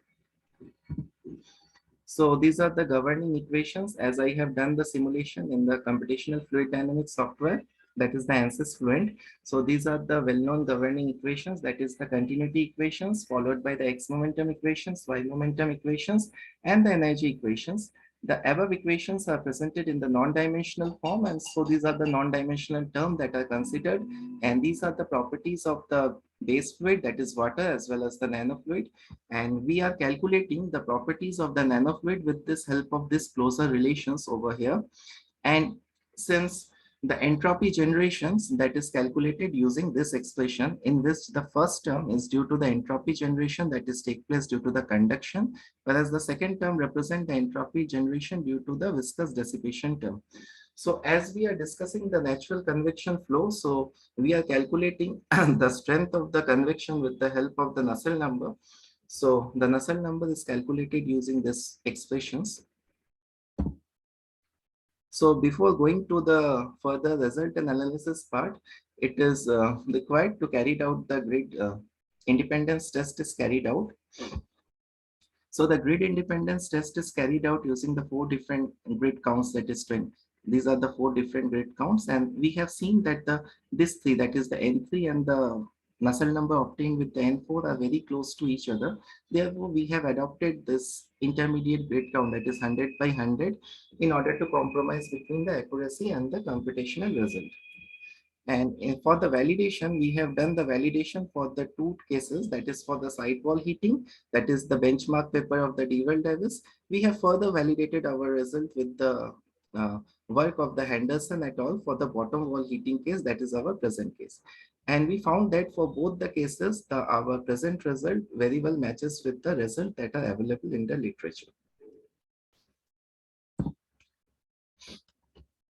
So these are the governing equations as I have done the simulation in the computational fluid dynamics software, that is the ANSYS Fluent. So these are the well-known governing equations, that is the continuity equations followed by the x momentum equations, y momentum equations, and the energy equations. The above equations are presented in the non-dimensional form, and so these are the non-dimensional terms that are considered, and these are the properties of the base fluid, that is water, as well as the nanofluid. And we are calculating the properties of the nanofluid with this help of this closure relations over here. And since the entropy generations, that is calculated using this expression, in which the first term is due to the entropy generation that is take place due to the conduction, whereas the second term represent the entropy generation due to the viscous dissipation term. So as we are discussing the natural convection flow, so we are calculating the strength of the convection with the help of the Nusselt number. So the Nusselt number is calculated using this expressions. So before going to the further result and analysis part, it is required to carry out the grid independence test is carried out. So the grid independence test is carried out using the 4 different grid counts, that is These are the 4 different grid counts, and we have seen that this 3, that is the N3 and the Nusselt number obtained with the N4 are very close to each other. Therefore, we have adopted this intermediate grid count, that is 100 by 100, in order to compromise between the accuracy and the computational result. And for the validation, we have done the validation for the 2 cases, that is for the sidewall heating, that is the benchmark paper of the Dewey Davis. We have further validated our result with the work of the Henderson et al. For the bottom wall heating case, that is our present case. And we found that for both the cases, our present result very well matches with the result that are available in the literature.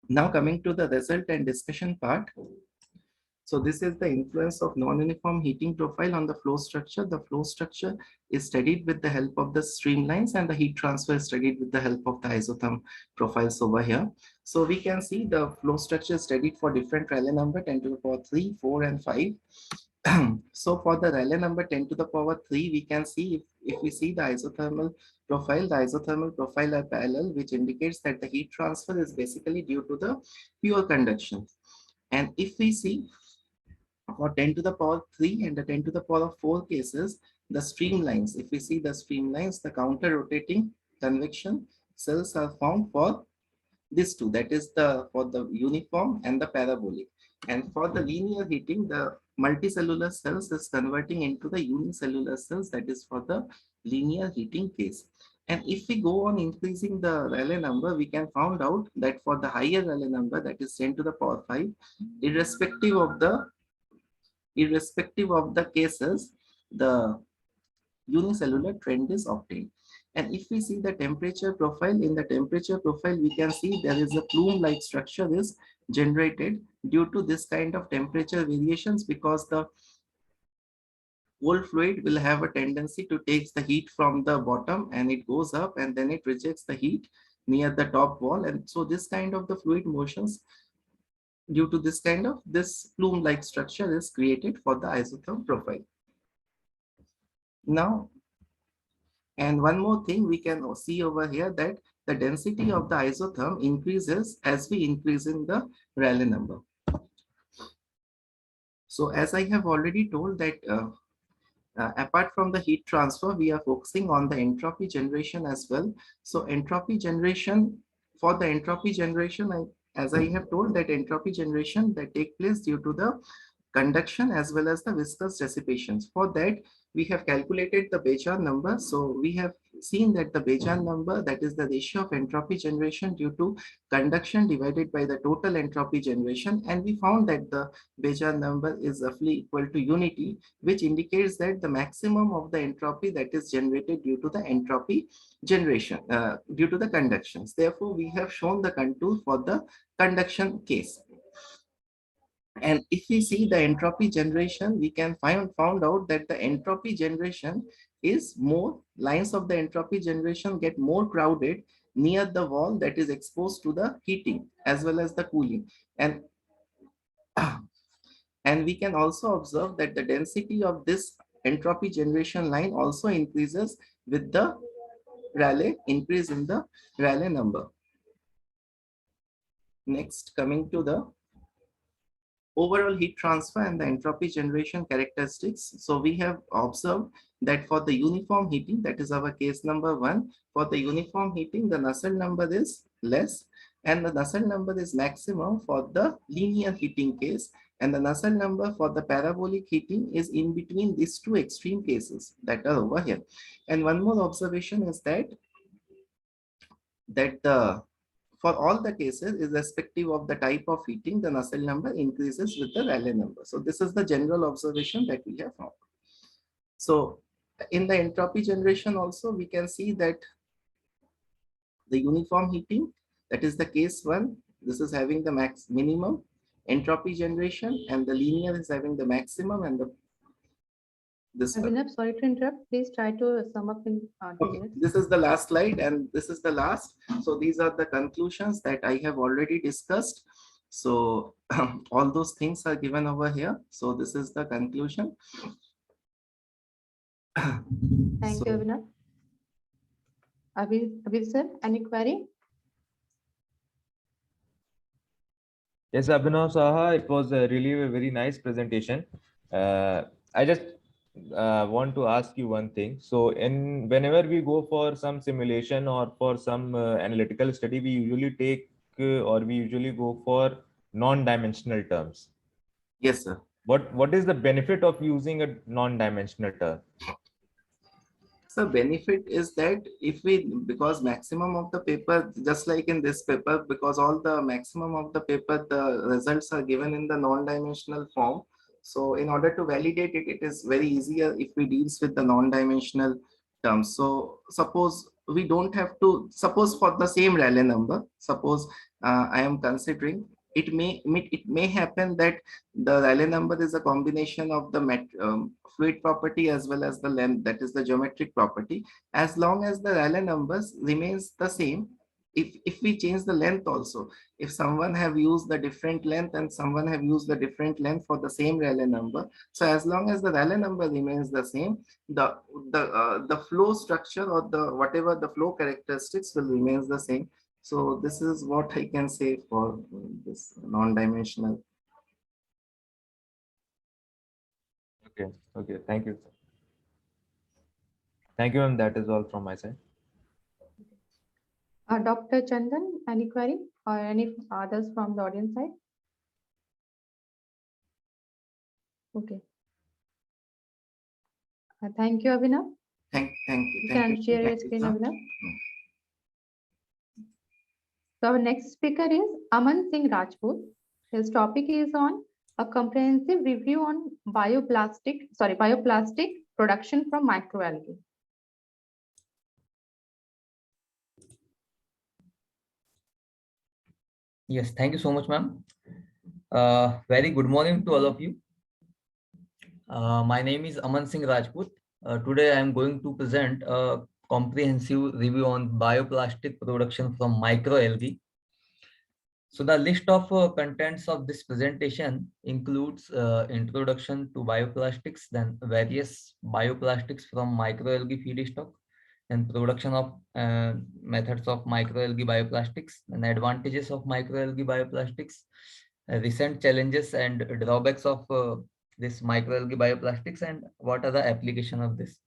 Now coming to the result and discussion part. So this is the influence of non-uniform heating profile on the flow structure. The flow structure is studied with the help of the streamlines, and the heat transfer is studied with the help of the isotherm profiles over here. So we can see the flow structure studied for different Rayleigh number 10 to the power 3, 4, and 5. So for the Rayleigh number 10 to the power 3, we can see if we see the isothermal profile are parallel, which indicates that the heat transfer is basically due to the pure conduction. And if we see for 10 to the power 3 and the 10 to the power 4 cases, the streamlines, if we see the streamlines, the counter rotating convection cells are found for these two, that is for the uniform and the parabolic. And for the linear heating, the multicellular cells is converting into the unicellular cells, that is for the linear heating case. And if we go on increasing the Rayleigh number, we can find out that for the higher Rayleigh number, that is 10 to the power 5, irrespective of the cases, the unicellular trend is obtained. And if we see the temperature profile, in the temperature profile, we can see there is a plume-like structure is generated due to this kind of temperature variations, because the cold fluid will have a tendency to take the heat from the bottom and it goes up and then it rejects the heat near the top wall. And so this kind of the fluid motions, due to this kind of this plume-like structure is created for the isotherm profile. Now, and one more thing we can see over here, that the density of the isotherm increases as we increase in the Rayleigh number. So as I have already told that apart from the heat transfer, we are focusing on the entropy generation as well. So entropy generation, for the entropy generation, as I have told, that entropy generation that take place due to the conduction as well as the viscous dissipations. For that, we have calculated the Béjan number. So we have seen that the Béjan number, that is the ratio of entropy generation due to conduction divided by the total entropy generation. And we found that the Béjan number is roughly equal to unity, which indicates that the maximum of the entropy that is generated due to the entropy generation, due to the conductions. Therefore, we have shown the contour for the conduction case. And if we see the entropy generation, we can found out that the entropy generation is more, lines of the entropy generation get more crowded near the wall that is exposed to the heating as well as the cooling. And we can also observe that the density of this entropy generation line also increases with the Rayleigh increase in the Rayleigh number. Next, coming to the overall heat transfer and the entropy generation characteristics. So we have observed that for the uniform heating, that is our case number 1, for the uniform heating, the Nusselt number is less and the Nusselt number is maximum for the linear heating case, and the Nusselt number for the parabolic heating is in between these two extreme cases that are over here. And one more observation is that for all the cases, irrespective of the type of heating, the Nusselt number increases with the Rayleigh number. So this is the general observation that we have found. So in the entropy generation also, we can see that the uniform heating, that is the case 1, this is having the minimum entropy generation, and the linear is having the maximum, and this one. Sorry to interrupt. Please try to sum up in 2 minutes. This is the last slide and this is the last. So these are the conclusions that I have already discussed. So all those things are given over here. So this is the conclusion. Thank you, Abhinav. Abhi sir, any query? Yes, Abhinav Saha, it was really a very nice presentation. I just want to ask you one thing. So, whenever we go for some simulation or for some analytical study, we usually take or we usually go for non-dimensional terms. Yes, sir. What is the benefit of using a non-dimensional term? So benefit is that if we, because maximum of the paper, just like in this paper, because all the maximum of the paper, the results are given in the non-dimensional form. So in order to validate it, it is very easier if we deals with the non-dimensional terms. So suppose we don't have to, suppose for the same Rayleigh number, suppose I am considering, it may happen that the Rayleigh number is a combination of the fluid property as well as the length, that is the geometric property. As long as the Rayleigh numbers remains the same, if we change the length also, if someone have used the different length and someone have used the different length for the same Rayleigh number, so as long as the Rayleigh number remains the same, the flow structure or the whatever the flow characteristics will remains the same. So this is what I can say for this non-dimensional. Okay, okay, thank you. Thank you, and that is all from my side. Dr. Chandan, any query or any others from the audience side? Okay. Thank you, Abhinav. Thank you. You Thank can you. share your Thank you, screen, sir. Abhinav. So our next speaker is Aman Singh Rajput. His topic is on a comprehensive review on bioplastic production from microalgae. Yes, thank you so much, ma'am. Very good morning to all of you. My name is Aman Singh Rajput. Today I am going to present a comprehensive review on bioplastic production from microalgae. So the list of contents of this presentation includes introduction to bioplastics, then various bioplastics from microalgae feedstock, and production of methods of microalgae bioplastics, and advantages of microalgae bioplastics, recent challenges and drawbacks of this microalgae bioplastics, and what are the application of this.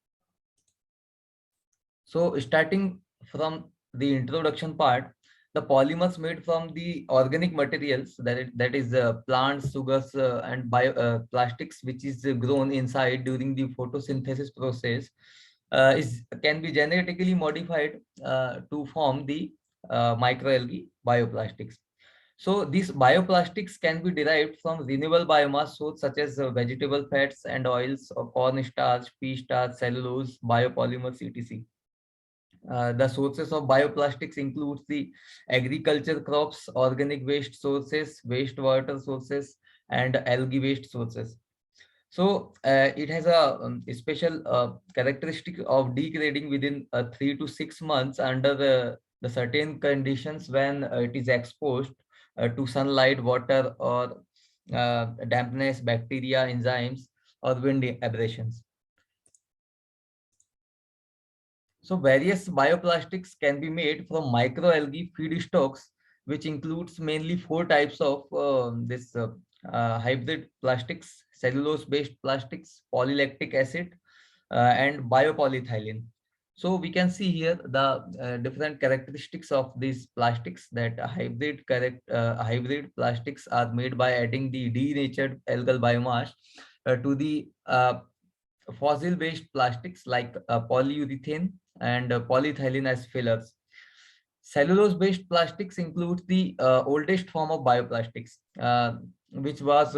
So starting from the introduction part, the polymers made from the organic materials, that is plants, sugars, and bioplastics, which is grown inside during the photosynthesis process, can be genetically modified to form the microalgae bioplastics. So these bioplastics can be derived from renewable biomass sources such as vegetable fats and oils, or corn starch, pea starch, cellulose, biopolymers, etc. The sources of bioplastics includes the agriculture crops, organic waste sources, wastewater sources, and algae waste sources. So it has a special characteristic of degrading within 3 to 6 months under the certain conditions when it is exposed to sunlight, water, or dampness, bacteria, enzymes, or wind aberrations. So various bioplastics can be made from microalgae feedstocks, which includes mainly 4 types of this hybrid plastics: cellulose-based plastics, polylactic acid, and biopolyethylene. So we can see here the different characteristics of these plastics, that hybrid plastics are made by adding the denatured algal biomass to the fossil-based plastics like polyurethane and polyethylene as fillers. Cellulose-based plastics include the oldest form of bioplastics, which was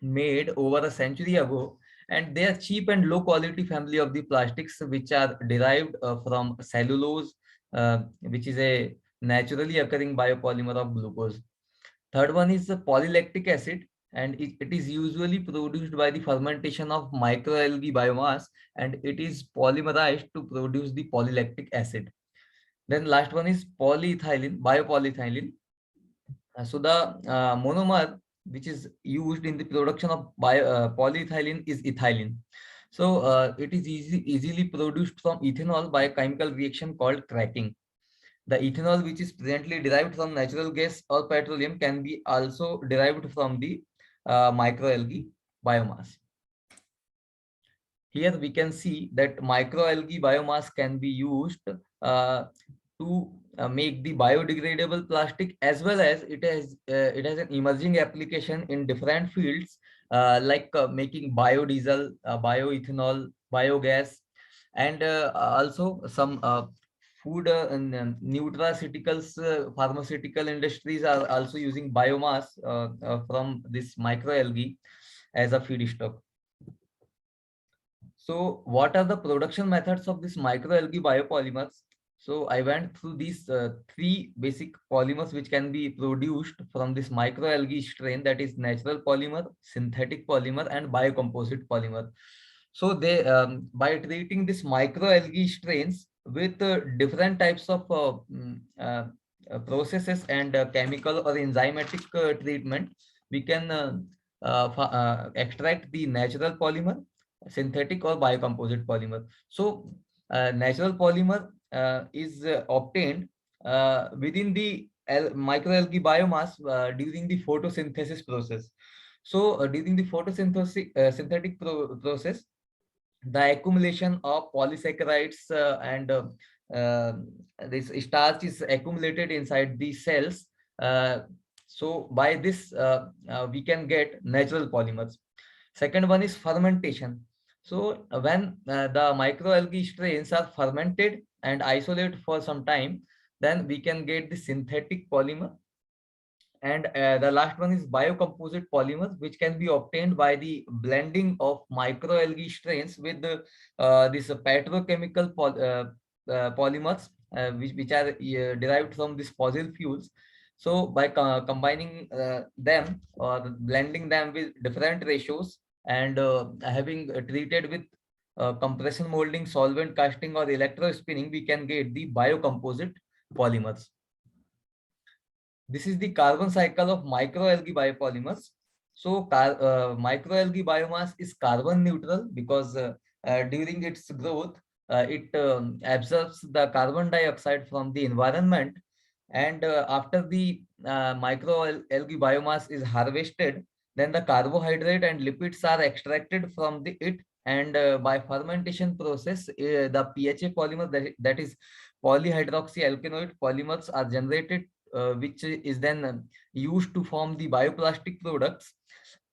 made over a century ago, and they are cheap and low quality family of the plastics which are derived from cellulose, which is a naturally occurring biopolymer of glucose. Third one is the polylactic acid, and it is usually produced by the fermentation of microalgae biomass, and it is polymerized to produce the polylactic acid. Then last one is polyethylene, biopolyethylene. So the monomer which is used in the production of polyethylene is ethylene. So it is easily produced from ethanol by a chemical reaction called cracking. The ethanol, which is presently derived from natural gas or petroleum, can be also derived from the microalgae biomass. Here we can see that microalgae biomass can be used to make the biodegradable plastic, as well as it has an emerging application in different fields, like making biodiesel, bioethanol, biogas, and also some food and nutraceuticals, pharmaceutical industries are also using biomass from this microalgae as a feedstock. So what are the production methods of this microalgae biopolymers? So I went through these three basic polymers which can be produced from this microalgae strain, that is natural polymer, synthetic polymer, and biocomposite polymer. So they by treating this microalgae strains with different types of processes and chemical or enzymatic treatment, we can extract the natural polymer, synthetic or biocomposite polymer. So natural polymer is obtained within the microalgae biomass during the photosynthesis process. So during the photosynthesis synthetic process, the accumulation of polysaccharides and this starch is accumulated inside the cells. So by this we can get natural polymers. Second one is fermentation. So when the microalgae strains are fermented and isolated for some time, then we can get the synthetic polymer. And the last one is biocomposite polymers, which can be obtained by the blending of microalgae strains with this petrochemical polymers, which are derived from these fossil fuels. So by combining them or blending them with different ratios and having treated with compression molding, solvent casting, or electrospinning, we can get the biocomposite polymers. This is the carbon cycle of microalgae biopolymers. So microalgae biomass is carbon neutral because during its growth, it absorbs the carbon dioxide from the environment. And after the microalgae biomass is harvested, then the carbohydrate and lipids are extracted from it. And by fermentation process, the PHA polymer, that is polyhydroxyalkanoate polymers, are generated, which is then used to form the bioplastic products.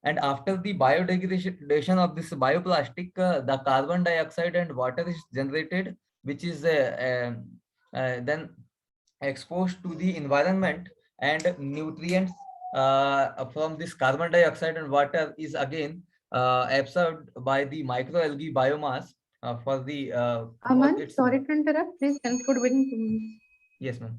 And after the biodegradation of this bioplastic, the carbon dioxide and water is generated, which is then exposed to the environment, and nutrients from this carbon dioxide and water is again absorbed by the microalgae biomass for the Aman, sorry to interrupt. Please conclude within 2 minutes. Yes, ma'am.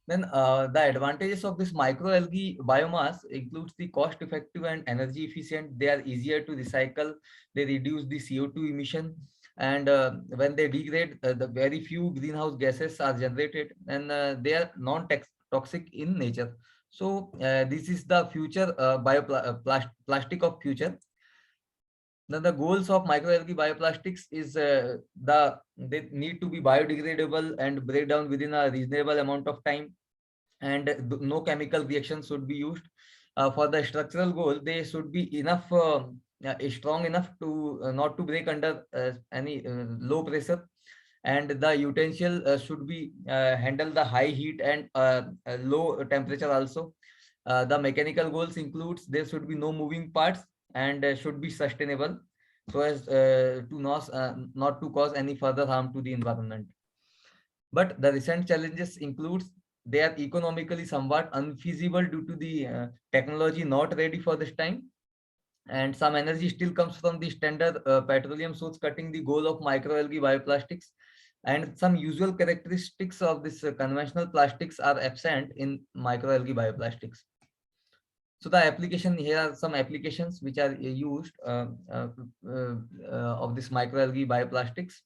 Then the advantages of this microalgae biomass includes the cost effective and energy efficient. They are easier to recycle. They reduce the CO2 emission. And when they degrade, the very few greenhouse gases are generated, and they are non-toxic in nature. So this is the future plastic of future. Now the goals of microalgae bioplastics is they need to be biodegradable and break down within a reasonable amount of time, and no chemical reaction should be used. For the structural goal, they should be enough strong enough to not to break under any low pressure, and the utensil should be handle the high heat and low temperature also. The mechanical goals includes there should be no moving parts, and should be sustainable, so as to not to cause any further harm to the environment. But the recent challenges includes they are economically somewhat unfeasible due to the technology not ready for this time, and some energy still comes from the standard petroleum source, cutting the goal of microalgae bioplastics, and some usual characteristics of this conventional plastics are absent in microalgae bioplastics. So the application, here are some applications which are used of this microalgae bioplastics.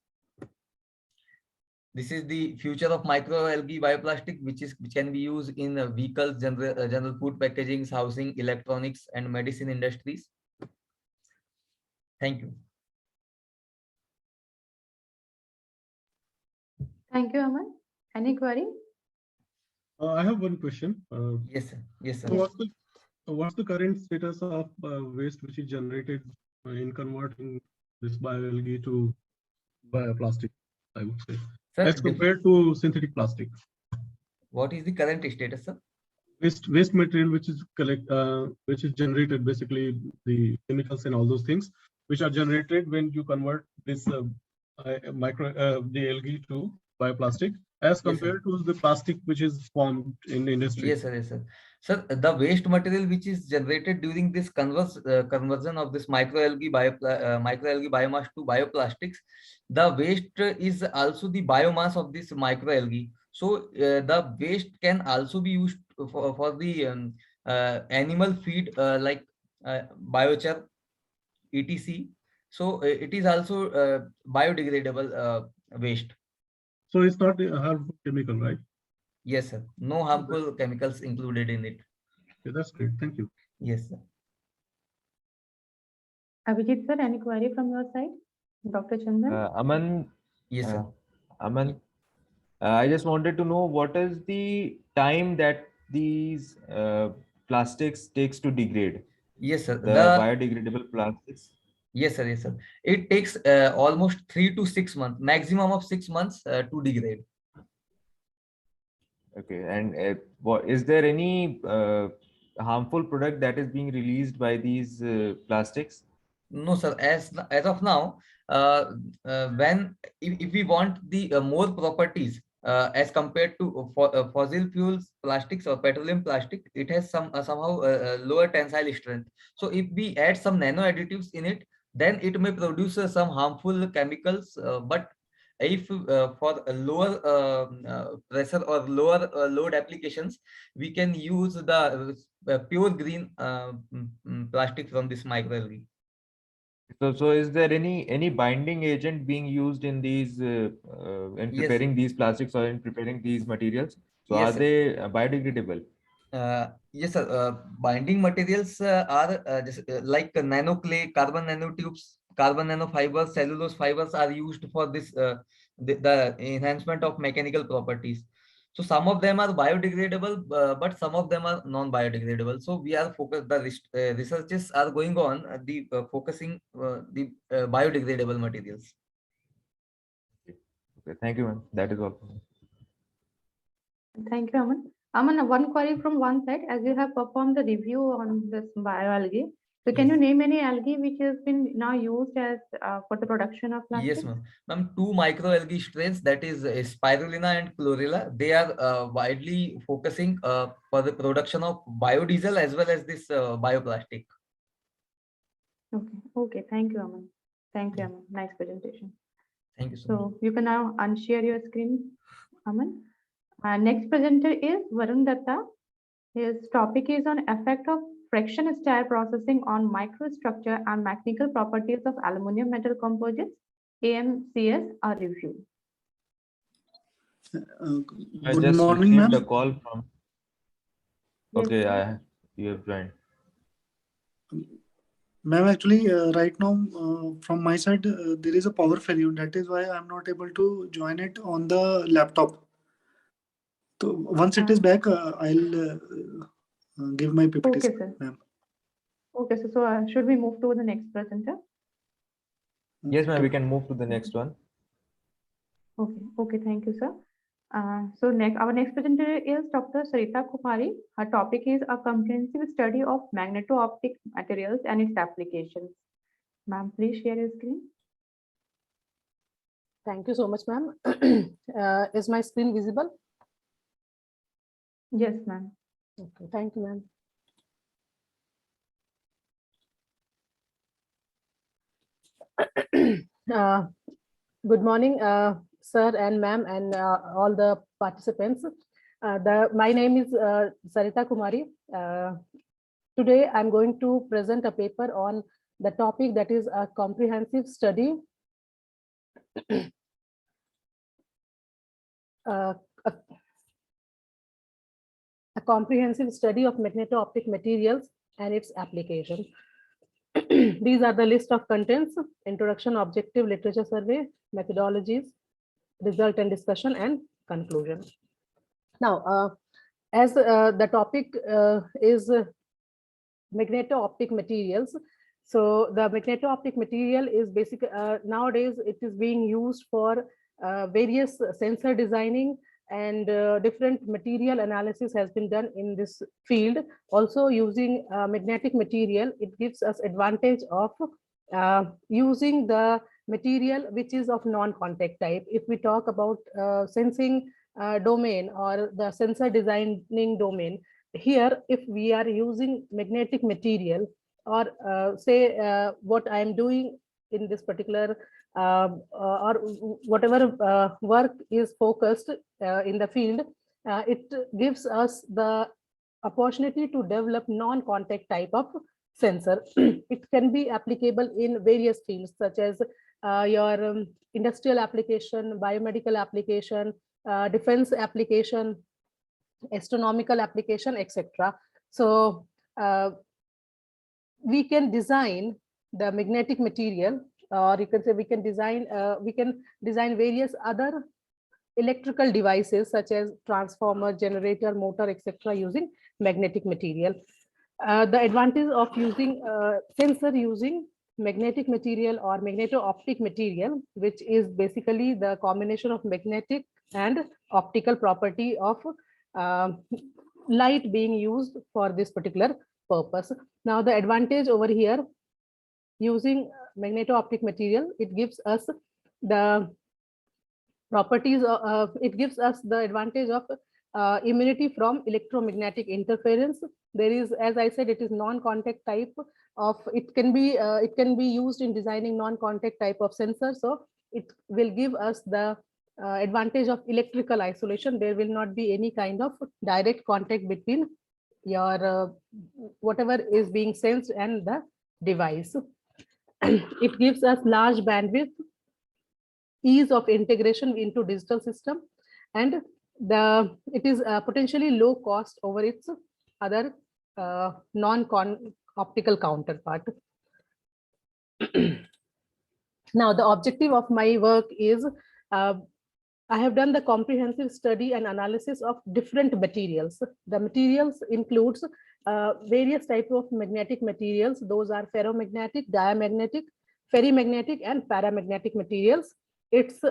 This is the future of microalgae bioplastic, which can be used in vehicles, general food packaging, housing, electronics, and medicine industries. Thank you. Thank you, Aman. Any query? I have one question. Yes, sir. Yes, sir. So what's the current status of waste which is generated in converting this bioalgae to bioplastic, I would say, Sir, as compared to synthetic plastic? what is the current status, sir? Waste material which is which is generated, basically the chemicals and all those things which are generated when you convert this the algae to bioplastic, as Yes, sir. compared to the plastic which is formed in the industry. Yes, sir. Yes, sir. Sir, the waste material which is generated during this conversion of this microalgae biomass to bioplastics, the waste is also the biomass of this microalgae. So the waste can also be used for the animal feed like biochar, etc. So it is also biodegradable waste. So it's not a harmful chemical, right? Yes, sir. No harmful chemicals included in it. Okay, that's great. Thank you. Yes, sir. Abhijit sir, any query from your side? Dr. Chandan? Aman, Yes, sir. Aman, I just wanted to know what is the time that these plastics takes to degrade, Yes, sir. the biodegradable plastics. Yes, sir. Yes, sir. It takes almost 3 to 6 months, maximum of 6 months to degrade. Okay, and what is there any harmful product that is being released by these plastics? No, sir. As of now, when if we want the more properties as compared to fossil fuels plastics or petroleum plastic, it has somehow lower tensile strength. So if we add some nano additives in it, then it may produce some harmful chemicals. But if for a lower pressure or lower load applications, we can use the pure green plastic from this microalgae. So is there any binding agent being used in these in Yes. preparing these plastics or in preparing these materials? So Yes, are they biodegradable? Yes, sir. Binding materials are just, like nano clay, carbon nanotubes, carbon nanofibers, cellulose fibers are used for this the enhancement of mechanical properties. So some of them are biodegradable, but some of them are non-biodegradable. So we are focused. The researches are going on the focusing the biodegradable materials. Okay, thank you, ma'am. That is all. Thank you, Aman. Aman, one query from one side, as you have performed the review on this bioalgae. So can Yes. you name any algae which has been now used as for the production of plastic? Yes, ma'am. Ma'am, two microalgae strains, that is spirulina and chlorella, they are widely focusing for the production of biodiesel as well as this bioplastic. Okay, okay. Thank you, Aman. Thank you, Aman. Nice presentation. Thank you so much. So you can now unshare your screen, Aman. Next presenter is Varun Datta. His topic is on effect of friction stir processing on microstructure and mechanical properties of aluminum metal composites, AMCS, a review. I Good just morning, received a ma'am. call from. Yes, Okay, sir. you have joined. Ma'am, actually, right now, from my side, there is a power failure. That is why I'm not able to join it on the laptop. So once it is back, I'll give my PPT. Okay, sir. Ma'am. Okay, so should we move to the next presenter? Yes, ma'am. We can move to the next one. Okay, okay, thank you, sir. So our next presenter is Dr. Sarita Kumari. Her topic is a comprehensive study of magneto-optic materials and its applications. Ma'am, please share your screen. Thank you so much, ma'am. Is my screen visible? Yes, ma'am. Okay, thank you, ma'am. Good morning, sir and ma'am, and all the participants. My name is Sarita Kumari. Today, I'm going to present a paper on the topic that is a comprehensive study. A comprehensive study of magneto-optic materials and its application. These are the list of contents: introduction, objective, literature survey, methodologies, result and discussion, and conclusion. Now, as the topic is magneto-optic materials. So the magneto-optic material is basically nowadays it is being used for various sensor designing, and different material analysis has been done in this field. Also using magnetic material, it gives us advantage of using the material which is of non-contact type. If we talk about sensing domain or the sensor designing domain, here if we are using magnetic material, or say what I am doing in this particular or whatever work is focused in the field, it gives us the opportunity to develop non-contact type of sensor. It can be applicable in various fields such as your industrial application, biomedical application, defense application, astronomical application, etc. So we can design the magnetic material, or you can say we can design various other electrical devices such as transformer, generator, motor, etc. using magnetic material. The advantage of using sensor using magnetic material or magneto-optic material, which is basically the combination of magnetic and optical property of light being used for this particular purpose. Now the advantage over here, using magneto-optic material, it gives us the properties, it gives us the advantage of immunity from electromagnetic interference. There is, as I said, it is non-contact type of, it can be used in designing non-contact type of sensor. So it will give us the advantage of electrical isolation. There will not be any kind of direct contact between your whatever is being sensed and the device. It gives us large bandwidth, ease of integration into digital system, and it is potentially low cost over its other non-optical counterpart. Now the objective of my work is I have done the comprehensive study and analysis of different materials. The materials includes various types of magnetic materials. Those are ferromagnetic, diamagnetic, ferrimagnetic, and paramagnetic materials. Its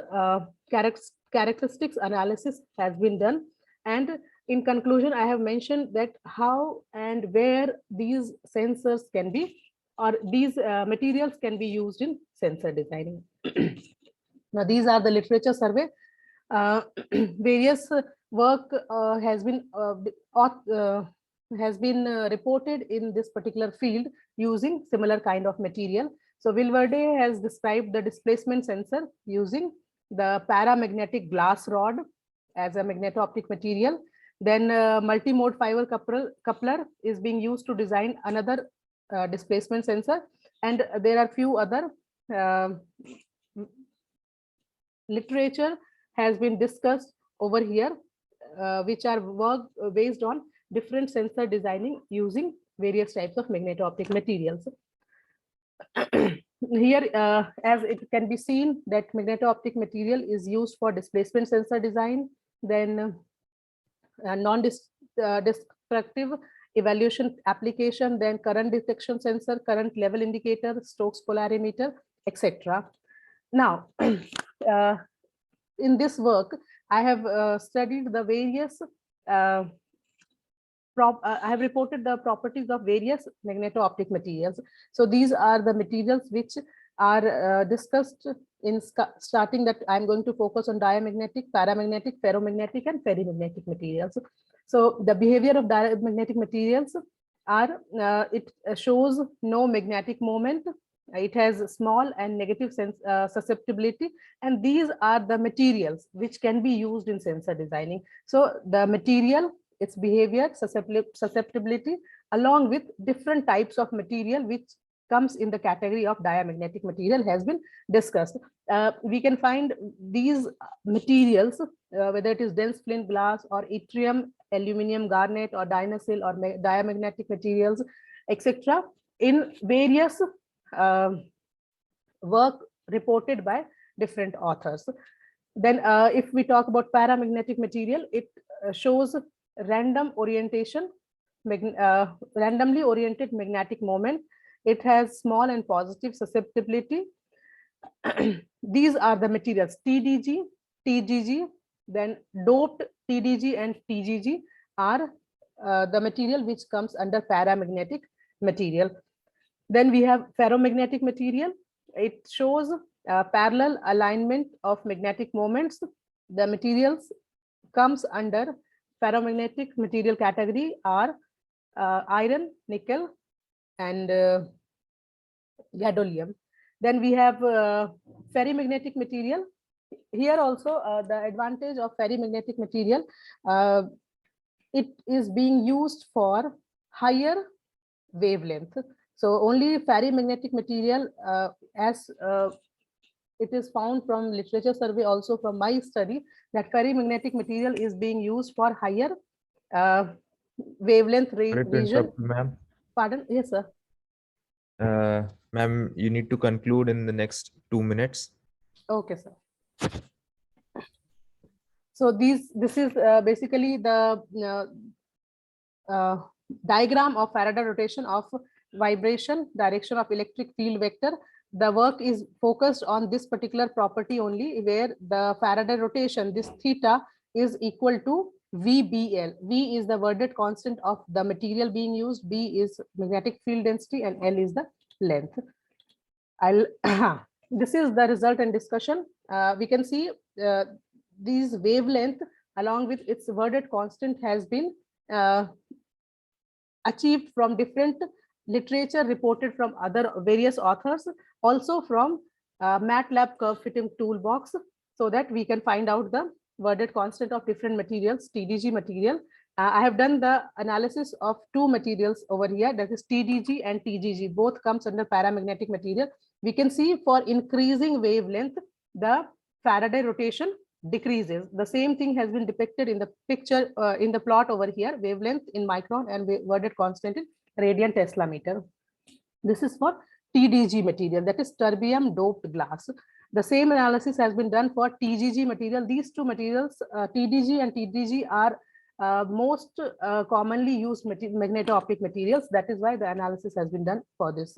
characteristics analysis has been done. And in conclusion, I have mentioned that how and where these sensors can be, or these materials can be used in sensor designing. Now, these are the literature survey. Various work has been reported in this particular field using similar kind of material. So Vilverde has described the displacement sensor using the paramagnetic glass rod as a magneto-optic material. Then multi-mode fiber coupler is being used to design another displacement sensor. And there are few other literature has been discussed over here, which are work based on different sensor designing using various types of magneto-optic materials. Here, as it can be seen, that magneto-optic material is used for displacement sensor design, then non-destructive evaluation application, then current detection sensor, current level indicator, Stokes polarimeter, etc. Now, in this work, I have studied the various I have reported the properties of various magneto-optic materials. So these are the materials which are discussed in starting, that I'm going to focus on diamagnetic, paramagnetic, ferromagnetic, and ferrimagnetic materials. So the behavior of diamagnetic materials are, it shows no magnetic moment. It has small and negative susceptibility, and these are the materials which can be used in sensor designing. So the material, its behavior, susceptibility, along with different types of material which comes in the category of diamagnetic material has been discussed. We can find these materials, whether it is dense flint glass or yttrium, aluminum, garnet, or dinosile, or diamagnetic materials, etc., in various work reported by different authors. Then if we talk about paramagnetic material, it shows random orientation, randomly oriented magnetic moment. It has small and positive susceptibility. These are the materials TDG, TGG, then doped TDG and TGG are the material which comes under paramagnetic material. Then we have ferromagnetic material. It shows parallel alignment of magnetic moments. The materials comes under ferromagnetic material category are iron, nickel, and gadolinium. Then we have ferrimagnetic material. Here also the advantage of ferrimagnetic material, it is being used for higher wavelength. So only ferrimagnetic material, as it is found from literature survey, also from my study, that ferrimagnetic material is being used for higher wavelength region. Ma'am. Pardon? Yes, sir. Ma'am, you need to conclude in the next 2 minutes. Okay, sir. So this is basically the diagram of Faraday rotation of vibration direction of electric field vector. The work is focused on this particular property only, where the Faraday rotation, this theta, is equal to VBL. V is the Wordet constant of the material being used, B is magnetic field density, and L is the length. This is the result and discussion. We can see these wavelength along with its Wordet constant has been achieved from different literature reported from other various authors, also from MATLAB curve fitting toolbox, so that we can find out the Wordet constant of different materials, TDG material. I have done the analysis of two materials over here, that is TDG and TGG, both comes under paramagnetic material. We can see for increasing wavelength, the Faraday rotation decreases. The same thing has been depicted in the picture, in the plot over here, wavelength in micron and Wordet constant in radian Tesla meter. This is for TDG material, that is terbium doped glass. The same analysis has been done for TGG material. These two materials, TDG and TGG, are most commonly used magneto-optic materials. That is why the analysis has been done for this.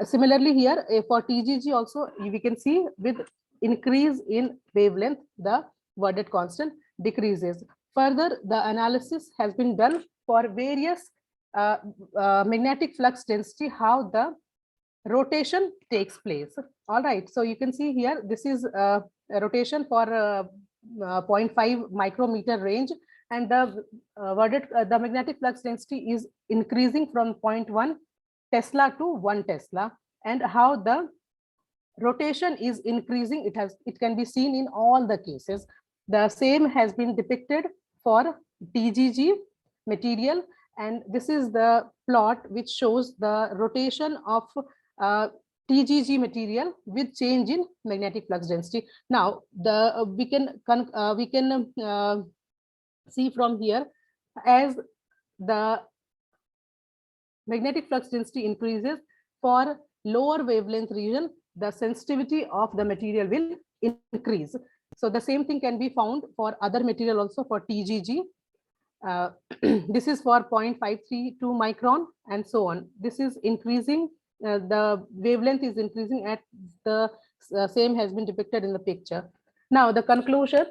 Similarly here for TGG also, we can see with increase in wavelength, the Wordet constant decreases. Further, the analysis has been done for various magnetic flux density, how the rotation takes place. All right, so you can see here, this is a rotation for 0.5 micrometer range, and the the magnetic flux density is increasing from 0.1 Tesla to 1 Tesla, and how the rotation is increasing, it can be seen in all the cases. The same has been depicted for TGG material, and this is the plot which shows the rotation of TGG material with change in magnetic flux density. Now we can see from here, as the magnetic flux density increases for lower wavelength region, the sensitivity of the material will increase. So the same thing can be found for other material also for TGG. This is for 0.532 micron and so on. This is increasing, the wavelength is increasing at the same has been depicted in the picture. Now the conclusion,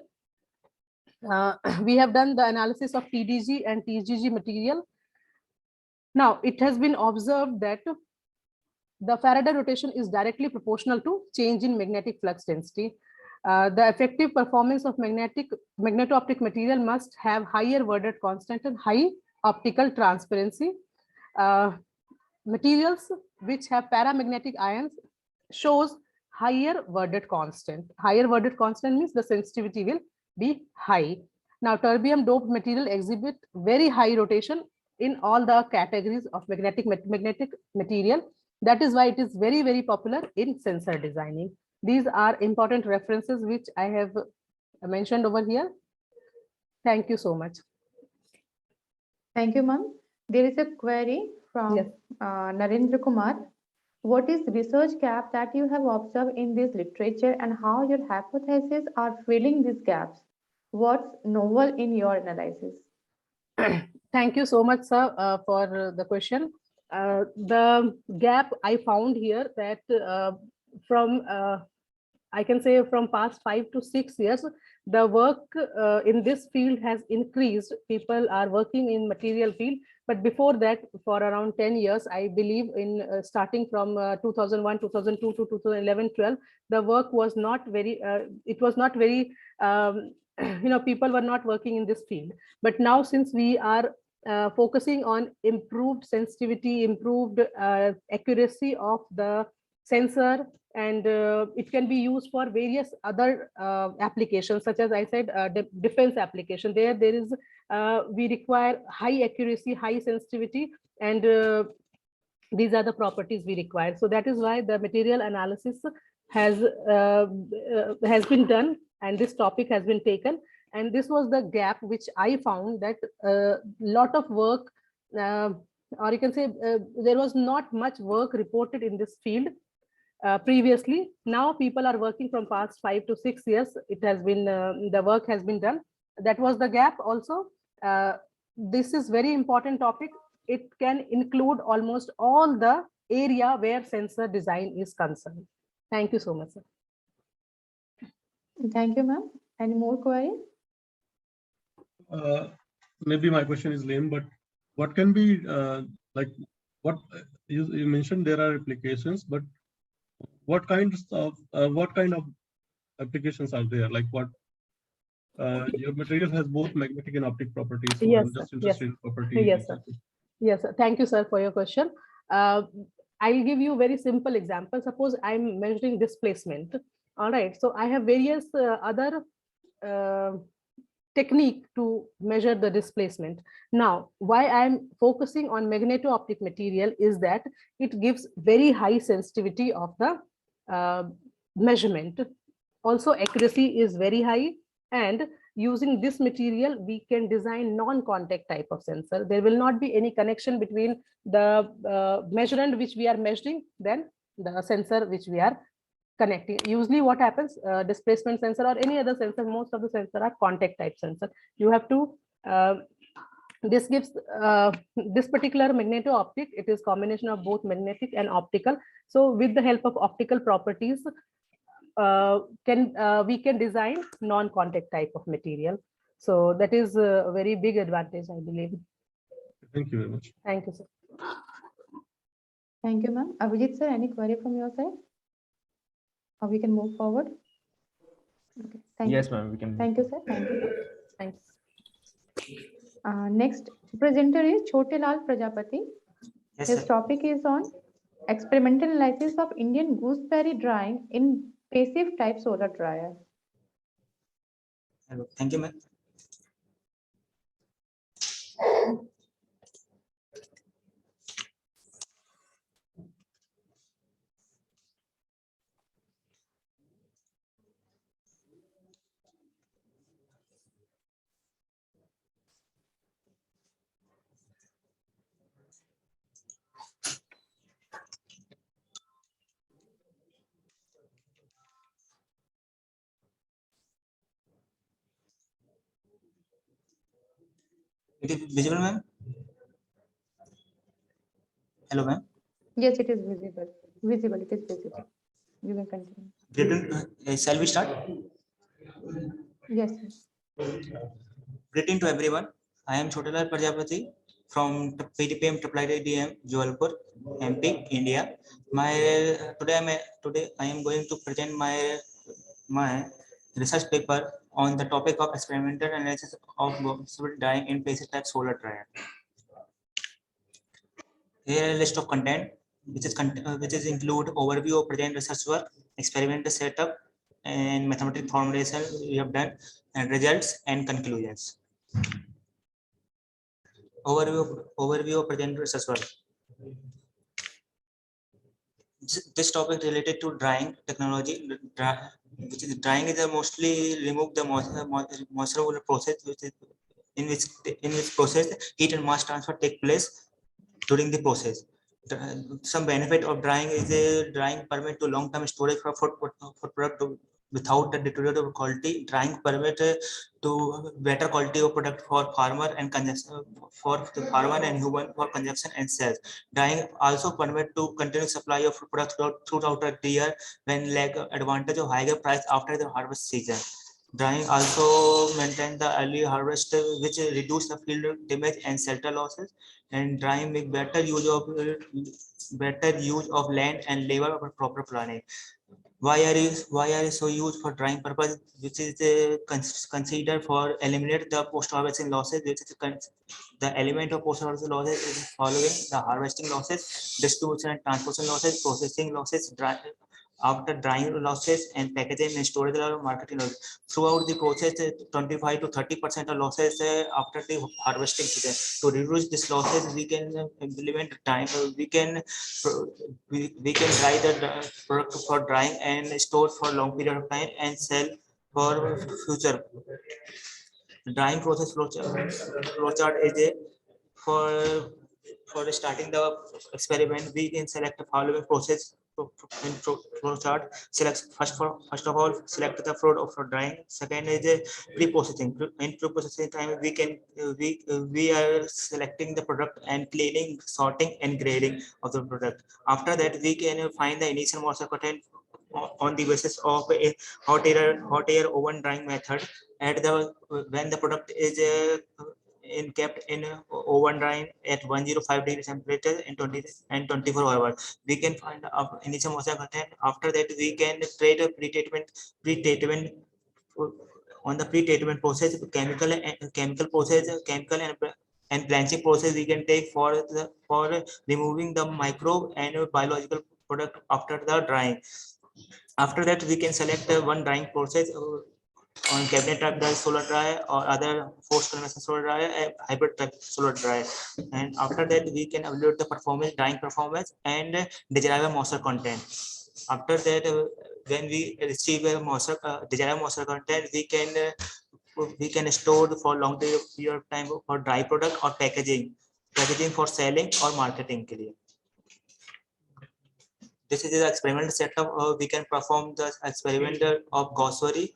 we have done the analysis of TDG and TGG material. Now it has been observed that the Faraday rotation is directly proportional to change in magnetic flux density. The effective performance of magneto-optic material must have higher Wordet constant and high optical transparency. Materials which have paramagnetic ions shows higher Wordet constant. Higher Wordet constant means the sensitivity will be high. Now terbium doped material exhibit very high rotation in all the categories of magnetic material. That is why it is very, very popular in sensor designing. These are important references which I have mentioned over here. Thank you so much. Thank you, ma'am. There is a query from Yes. Narendra Kumar. What is research gap that you have observed in this literature and how your hypotheses are filling these gaps? What's novel in your analysis? Thank you so much, sir, for the question. The gap I found here that from I can say from past 5 to 6 years, the work in this field has increased. People are working in material field, but before that, for around 10 years, I believe in starting from 2001, 2002 to 2011, 12, the work was not very, it was not very, people were not working in this field. But now, since we are focusing on improved sensitivity, improved accuracy of the sensor, and it can be used for various other applications, such as I said, defense application. There is, we require high accuracy, high sensitivity, and these are the properties we require. So that is why the material analysis has been done, and this topic has been taken. And this was the gap which I found, that a lot of work, or you can say there was not much work reported in this field previously. Now people are working from past 5 to 6 years. It has been, the work has been done. That was the gap also. This is very important topic. It can include almost all the area where sensor design is concerned. Thank you so much, sir. Thank you, ma'am. Any more queries? Maybe my question is lame, but what can be like what you mentioned there are applications, but what kind of applications are there? Like what your material has both magnetic and optic properties. So Yes, I'm just sir. interested Yes. in property. Yes, sir. Yes, sir. Thank you, sir, for your question. I'll give you a very simple example. Suppose I'm measuring displacement. All right. So I have various other technique to measure the displacement. Now, why I'm focusing on magneto-optic material is that it gives very high sensitivity of the measurement. Also, accuracy is very high, and using this material, we can design non-contact type of sensor. There will not be any connection between the measurement which we are measuring, then the sensor which we are connecting. Usually what happens, displacement sensor or any other sensor, most of the sensor are contact type sensor. You have to, this gives, this particular magneto-optic, it is combination of both magnetic and optical. So with the help of optical properties, we can design non-contact type of material. So that is a very big advantage, I believe. Thank you very much. Thank you, sir. Thank you, ma'am. Abhijit, sir, any query from your side? Or we can move forward? Okay. Thank Yes, you. ma'am, we can. Thank you, sir. Thank you. Thanks. Next presenter is Chotelal Prajapati. Yes, His sir. topic is on experimental analysis of Indian gooseberry drying in passive type solar dryer. Hello. Thank you, ma'am. It is visible, ma'am? Hello, ma'am. Yes, it is visible. Visible, it is visible. You can continue. Shall we start? Yes, sir. Greeting to everyone. I am Chotelal Prajapati from PDPM DM, Jabalpur, MP, India. Today I am going to present my research paper on the topic of experimental analysis of gooseberry drying in passive type solar dryer. Here is a list of content, which is include overview of present research work, experimental setup, and mathematical formulation we have done, and results and conclusions. Overview of present research work. This topic related to drying technology. Which is drying is a mostly remove the moisture process, which is in which process heat and mass transfer take place during the process. some benefit of drying is a drying permit to long-term storage for food product without the deteriorative quality. Drying permit to better quality of product for farmer and consumption for the farmer and human for consumption and sales. Drying also permit to continue supply of products throughout the year when lack advantage of higher price after the harvest season. Drying also maintain the early harvest, which reduce the field damage and shelter losses. And drying make better use of land and labor for proper planning. Why are so used for drying purpose, which is considered for eliminate the post harvesting losses, which is the element of post harvesting losses is following the harvesting losses, distribution and transportation losses, processing losses, after drying losses, and packaging and storage or marketing losses. Throughout the process, 25 to 30% of losses after the harvesting season. To reduce these losses, we can implement time. We can dry the product for drying and store for long period of time and sell for future. The drying process flowchart is a for starting the experiment. We can select the following process in flowchart. First of all, select the fruit for drying. Second is a pre-processing. In pre-processing time, we are selecting the product and cleaning, sorting, and grading of the product. After that, we can find the initial moisture content on the basis of a hot air oven drying method. At the when the product is kept in oven drying at 105 degrees temperature in 24 hours, we can find initial moisture content. After that, we can create a pre-treatment on the pre-treatment process, chemical process, chemical and blanching process we can take for removing the microbe and biological product after the drying. After that, we can select one drying process on cabinet type dry, solar dry, or other forced convection solar dry, hybrid type solar dry. And after that, we can evaluate the performance, drying performance, and desirable moisture content. After that, when we receive a desirable moisture content, we can store for long period of time for dry product or packaging for selling or marketing. This is the experimental setup. We can perform the experiment of Goswari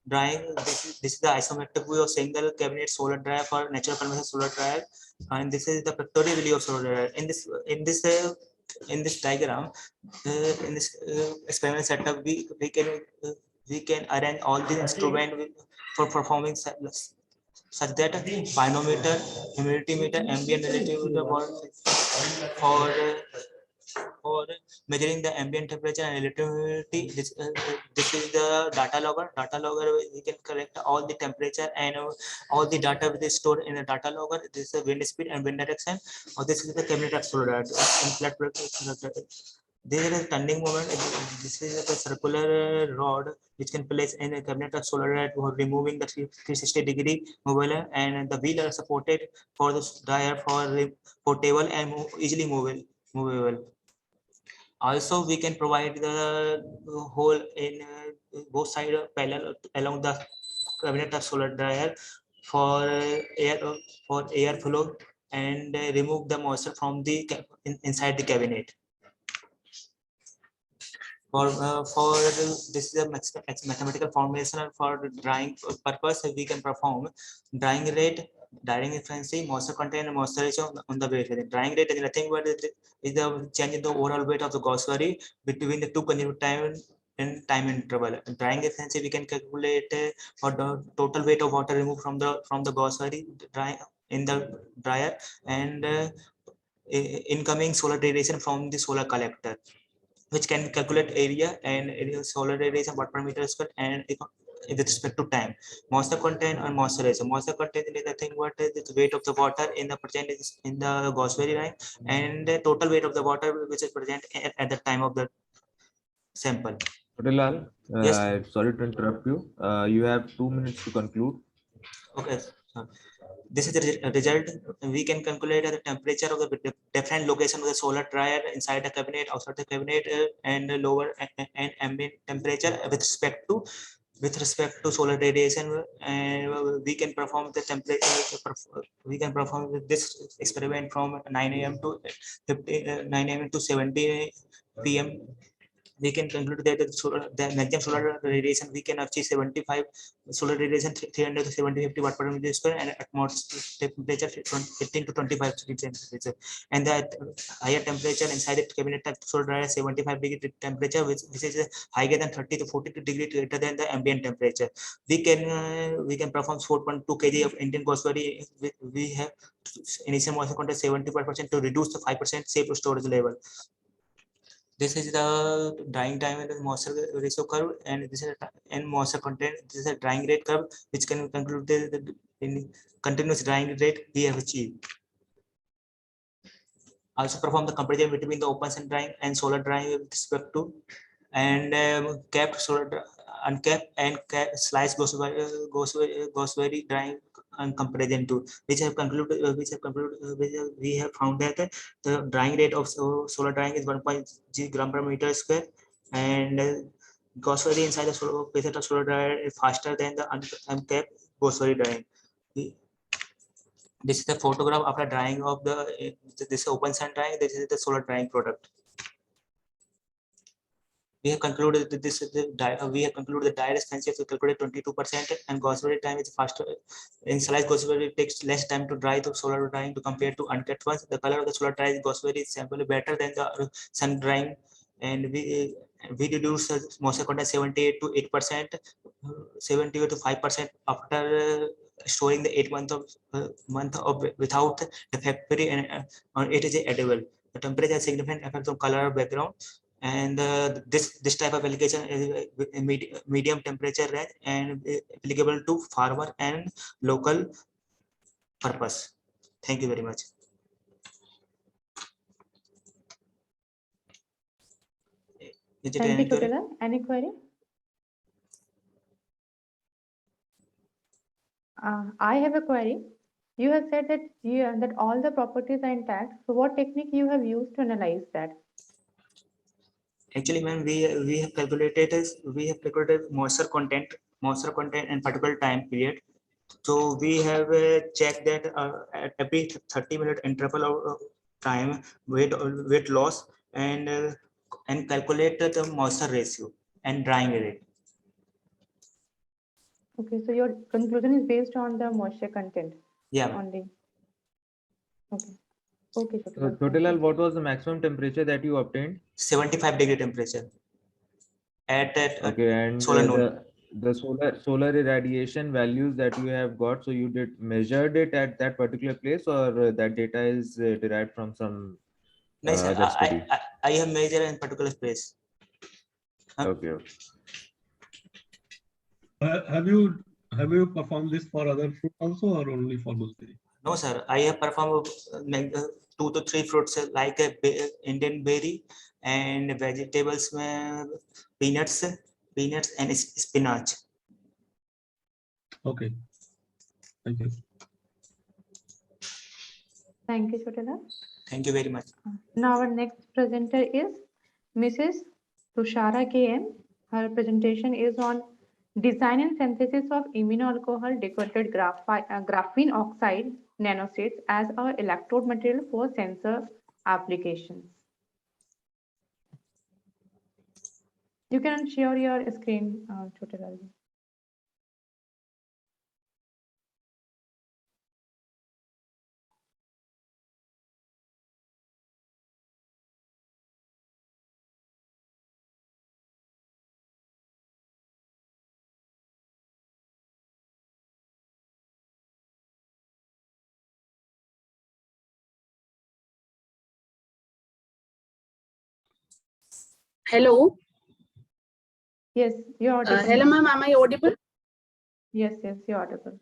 drying. This is the isometric view of single cabinet solar dryer for natural convection solar dryer, and this is the pictorial video of solar dryer. In this diagram, in this experimental setup, we can arrange all the instrument for performing such that pinometer, humidity meter, ambient relativity for measuring the ambient temperature and relative humidity. This is the data logger. Data logger, we can collect all the temperature and all the data which is stored in the data logger. This is the wind speed and wind direction. Or this is the cabinet of solar. There is a turning moment. This is a circular rod which can place in a cabinet of solar rod for removing the 360-degree movable, and the wheel are supported for the dryer for table and easily movable. Also, we can provide the hole in both sides parallel along the cabinet of solar dryer for air flow and remove the moisture from the inside the cabinet. For this is a mathematical formulation for the drying purpose. We can perform drying rate, drying efficiency, moisture content, and moisture ratio on the weight. The drying rate is nothing but is the change in the overall weight of the Goswari between the two consecutive time interval. Drying efficiency we can calculate for the total weight of water removed from the Goswari dry in the dryer, and incoming solar radiation from the solar collector, which can calculate area and solar radiation watt per meter square, and with respect to time. Moisture content and moisture ratio. Moisture content is nothing but the weight of the water in the present in the Goswari line, and the total weight of the water which is present at the time of the sample. Lal, Yes. sorry to interrupt you. You have 2 minutes to conclude. Okay. This is the result. We can calculate the temperature of the different location of the solar dryer inside the cabinet, outside the cabinet, and lower and ambient temperature with respect to with respect to solar radiation, and we can perform the temperature. We can perform this experiment from 9 a.m. to 9 a.m. to 70 p.m. We can conclude that the maximum solar radiation we can achieve 75 solar radiation 300 to 750 watt per meter square, and atmospheric temperature 15 to 25 degree temperature, and that higher temperature inside the cabinet type solar dryer 75 degree temperature, which is higher than 30 to 40 degree greater than the ambient temperature. We can perform 4.2 kg of Indian gooseberry. We have initial moisture content 75% to reduce the 5% safe storage level. This is the drying time and the moisture ratio curve, and this is and moisture content. This is a drying rate curve, which can conclude the in continuous drying rate we have achieved. Also perform the comparison between the open sun drying and solar drying with respect to, and capped solar uncapped and sliced gooseberry drying and comparison to, which have concluded we have found that the drying rate of solar drying is 1.0 gram per meter square, and gooseberry inside the solar dryer is faster than the uncapped gooseberry drying. This is the photograph after drying of this open sun drying. This is the solar drying product. We have concluded that we have concluded the dye expensive to calculate 22%, and gooseberry time is faster. In sliced gooseberry, it takes less time to dry the solar drying to compare to uncut ones. The color of the solar dry gooseberry is simply better than the sun drying, and we reduce the moisture content 78 to 8%, 70 to 5% after storing the 8 month of without the factory, and it is edible. The temperature has significant effect on color background, and this type of application is medium temperature range and applicable to farmer and local purpose. Thank you very much. Thank you, Chotilaal. Any query? I have a query. You have said that that all the properties are intact. So what technique you have used to analyze that? Actually, ma'am, we have calculated moisture content and particular time period. So we have checked that at every 30-minute interval of time weight loss, and calculated the moisture ratio and drying rate. Okay, so your conclusion is based on the moisture content. Yeah. Only. Okay. Okay. So Chotilaal, what was the maximum temperature that you obtained? 75-degree temperature. Okay, and the solar irradiation values that you have got, so you measured it at that particular place, or that data is derived from some other study? I have measured in particular place. Okay. Have you performed this for other fruit also, or only for gooseberry? No, sir. I have performed 2 to 3 fruits like Indian berry and vegetables, peanuts and spinach. Okay. Thank you. Thank you, Chotilaal. Thank you very much. Now our next presenter is Mrs. Tushara KM. Her presentation is on design and synthesis of iminoalcohol decorated graphene oxide nanostates as our electrode material for sensor applications. You can share your screen, Chotilaal. Hello. Yes, you're audible. Hello, ma'am. Am I audible? Yes, you're audible.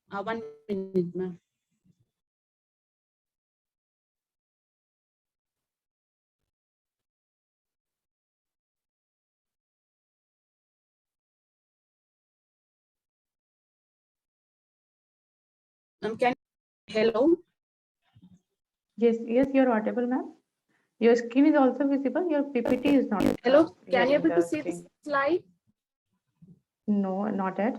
1 minute, ma'am. Hello. Yes, you're audible, ma'am. Your screen is also visible. Your PPT is not. Hello. Can you able to see the slide? No, not yet.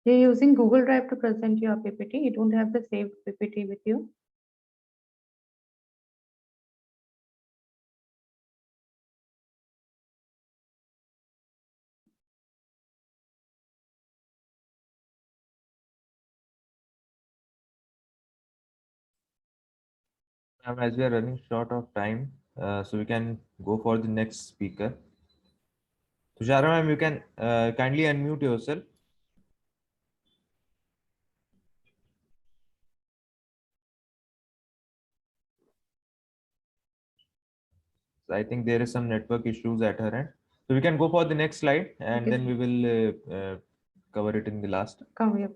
You're using Google Drive to present your PPT. You don't have the saved PPT with you. As we are running short of time, so we can go for the next speaker. Tushara ma'am, you can kindly unmute yourself. So I think there is some network issues at her end. So we can go for the next slide, and Okay, then we will cover it in the last. Come here.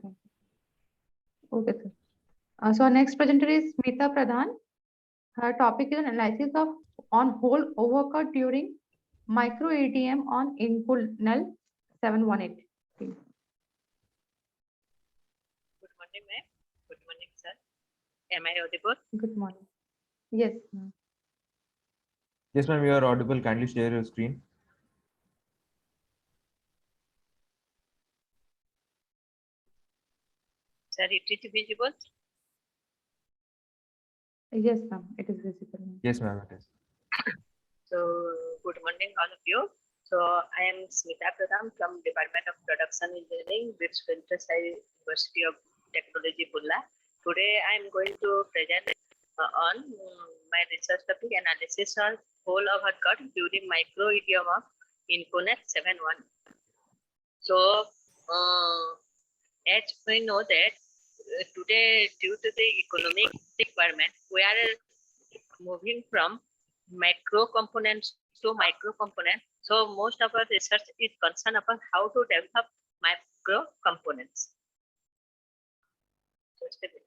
Okay, sir. So our next presenter is Smita Pradhan. Her topic is an analysis of on hole overcut during micro ATM on Input-NL 718. Good morning, ma'am. Good morning, sir. Am I audible? Good morning. Yes, ma'am. Yes, ma'am, you are audible. Kindly share your screen. Sir, it is visible? Yes, ma'am. It is visible. Ma'am. Yes, ma'am, it is. So, good morning, all of you. So, I am Smita Pradhan from Department of Production Engineering, BITS University of Technology, Bulla. Today, I am going to present on my research topic analysis on hole overcut during micro ETM of Inconet 7.1. So, as we know that today, due to the economic requirement, we are moving from macro components to micro components. So most of our research is concerned about how to develop micro components. Just a minute.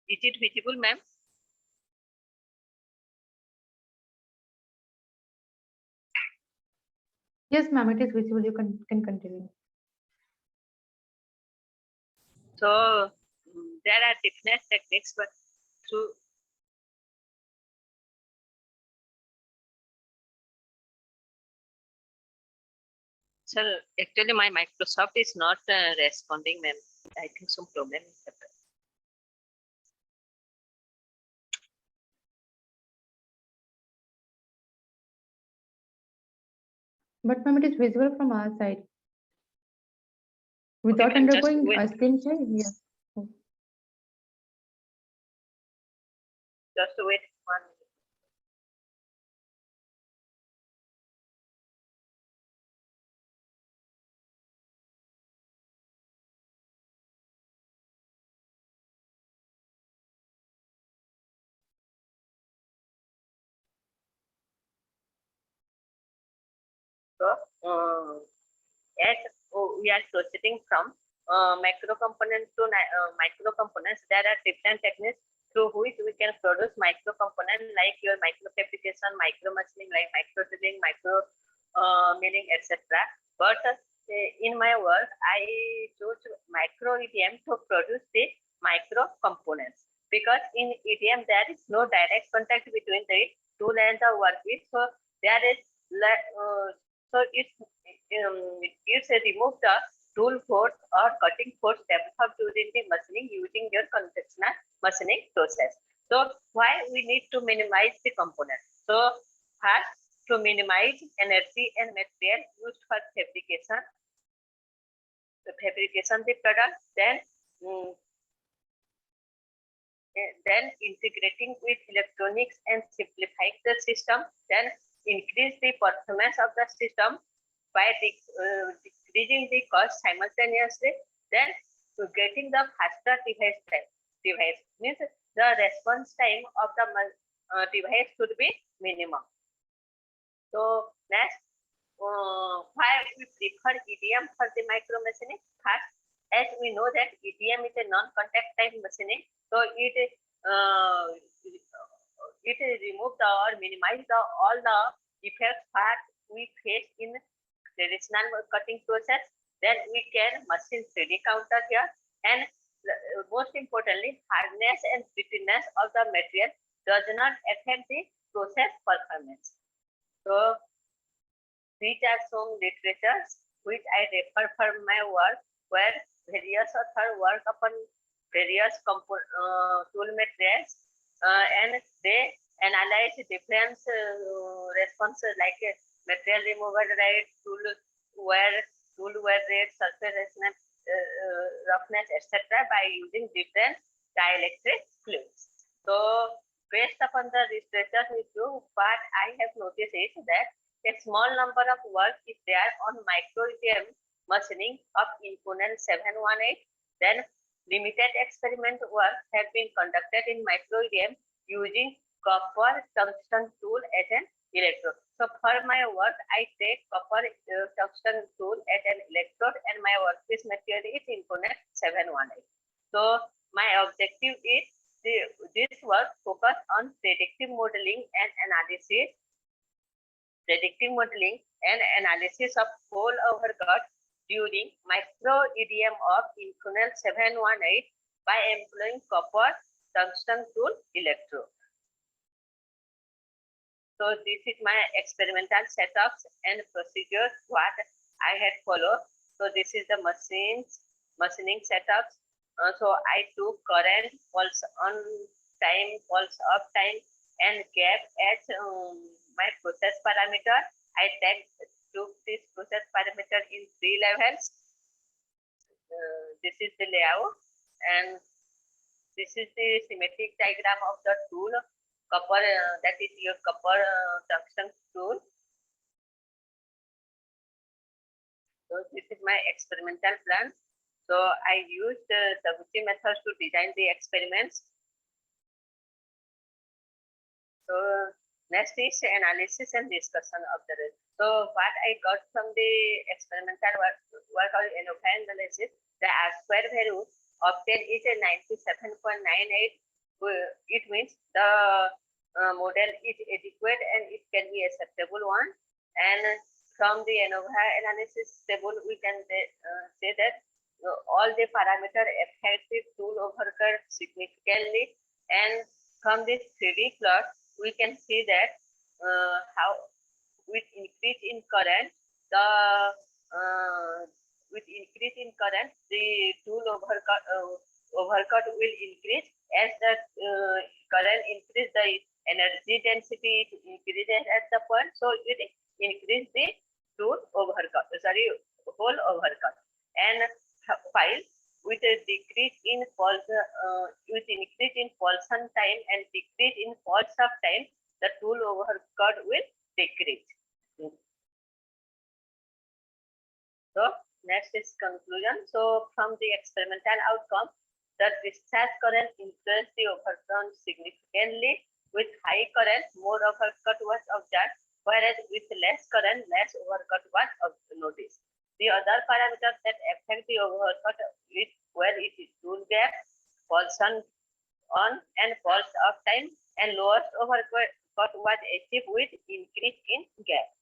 Is it visible, ma'am? Yes, ma'am. It is visible. You can continue. So there are different techniques, but through sir, actually my Microsoft is not responding, ma'am. I think some problem is happening. But ma'am, it is visible from our side. Without ma'am, just undergoing wait. a screen share, yes. Just wait 1 minute. So, as we are proceeding from macro component to micro components, there are different techniques through which we can produce micro component like your micro fabrication, micro machining, like micro drilling, micro milling, etc. But in my work, I chose micro EDM to produce the micro components because in EDM there is no direct contact between the tool and the work with. So there is so it's remove the tool force or cutting force developed during the machining using your conventional machining process. So why we need to minimize the component? So first, to minimize energy and material used for fabrication the product, then integrating with electronics and simplifying the system, then increase the performance of the system by decreasing the cost simultaneously, then getting the faster device time. Device means the response time of the device should be minimum. So next, why we prefer EDM for the micro machining? First, as we know that EDM is a non-contact type machining, so it remove or minimize all the effects we face in traditional cutting process. Then we can machine 3D counter here, and most importantly, hardness and brittleness of the material does not affect the process performance. So these are some literatures which I refer for my work, where various authors work upon various tool materials, and they analyze different responses like material removal rate, tool wear rate, surface roughness, etc. by using different dielectric fluids. So based upon the researchers we do, what I have noticed is that a small number of work is there on micro-EDM machining of Inconel 718. Then limited experiment work have been conducted in micro-EDM using copper tungsten tool as an electrode. So for my work, I take copper tungsten tool as an electrode, and my workpiece material is Inconel 718. So my objective is this work focus on predictive modeling and analysis of hole overcut during micro-EDM of Inconel 718 by employing copper tungsten tool electrode. So this is my experimental setups and procedures what I had followed. So this is the machining setups. So I took current, pulse on time, pulse off time, and gap as my process parameter. I took this process parameter in 3 levels. This is the layout, and this is the schematic diagram of the tool. Copper, that is your copper tungsten tool. So this is my experimental plan. So I used the Gucci methods to design the experiments. So next is analysis and discussion of the result. So what I got from the experimental work of NOFA analysis, the R-square value obtained is a 97.98. It means the model is adequate and it can be acceptable one. And from the ANOVA analysis table, we can say that all the parameters affect the tool overcut significantly. And from this 3D plot, we can see that how with increase in current, the tool overcut will increase. As the current increase, the energy density increases at the point, so it increase the tool overcut, hole overcut. And while with a decrease in with increase in pulsion time and decrease in pulse of time, the tool overcut will decrease. So next is conclusion. So from the experimental outcome, the discharge current influenced the overcut significantly. With high current, more overcut was observed, whereas with less current, less overcut was noticed. The other parameters that affect the overcut is where it is tool gap, pulsion on and pulse off time, and lowest overcut was achieved with increase in gap.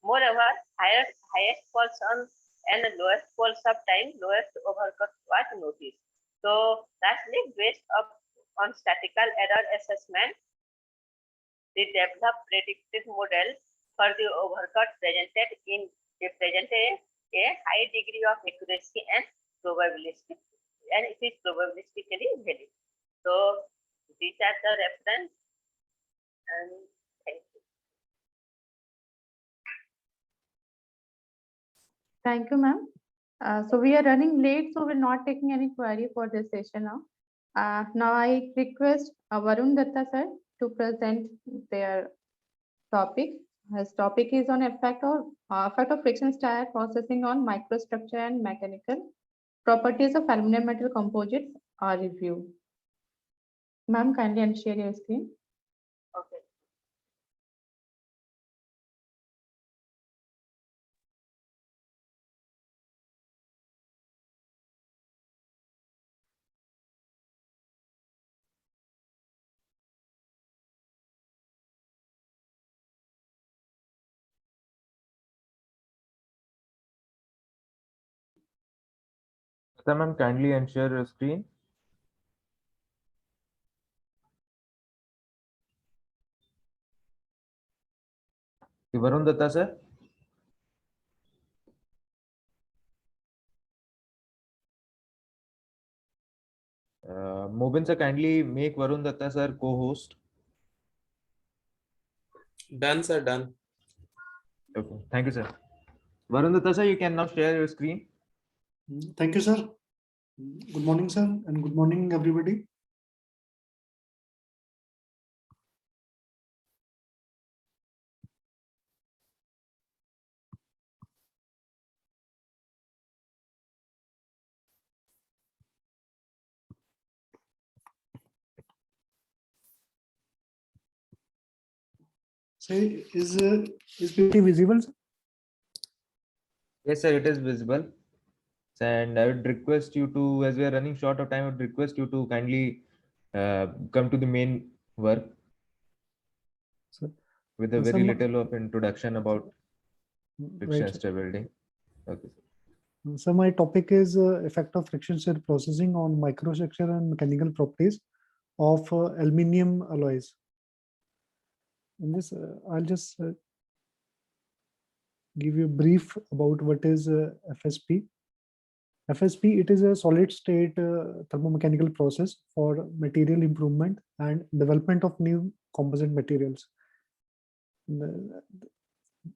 Moreover, highest pulse on and lowest pulse off time, lowest overcut was noticed. So lastly, based on statistical error assessment, the developed predictive model for the overcut presented a high degree of accuracy and probabilistic, and it is probabilistically valid. So these are the reference, and thank you. Thank you, ma'am. So we are running late, so we're not taking any query for this session now. Now I request Varun Datta sir to present their topic. His topic is on effect of friction stir processing on microstructure and mechanical properties of aluminum metal composites are reviewed. Ma'am, kindly unshare your screen. Okay. Sir, ma'am, kindly ensure your screen. Varun Datta, sir. Mobin, sir, kindly make Varun Datta, sir, co-host. Done, sir, done. Okay, thank you, sir. Varun Datta, sir, you can now share your screen. Thank you, sir. Good morning, sir, and good morning, everybody. Say, is PPT visible, sir? Yes, sir, it is visible. And I would request you to, as we are running short of time, I would request you to kindly come to the main work Sir, with a sir, very little of introduction about friction right, sir. stir welding. Okay. So my topic is effect of friction stir processing on microstructure and mechanical properties of aluminium alloys. In this, I'll just give you a brief about what is FSP. FSP, it is a solid state thermomechanical process for material improvement and development of new composite materials.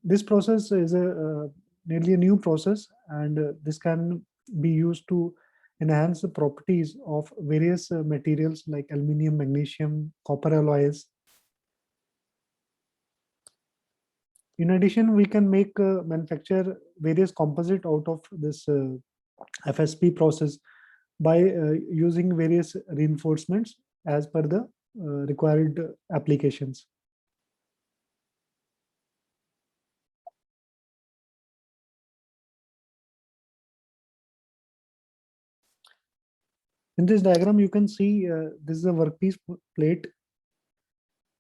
This process is a nearly a new process, and this can be used to enhance the properties of various materials like aluminium, magnesium, copper alloys. In addition, we can make manufacture various composite out of this FSP process by using various reinforcements as per the required applications. In this diagram, you can see this is a workpiece plate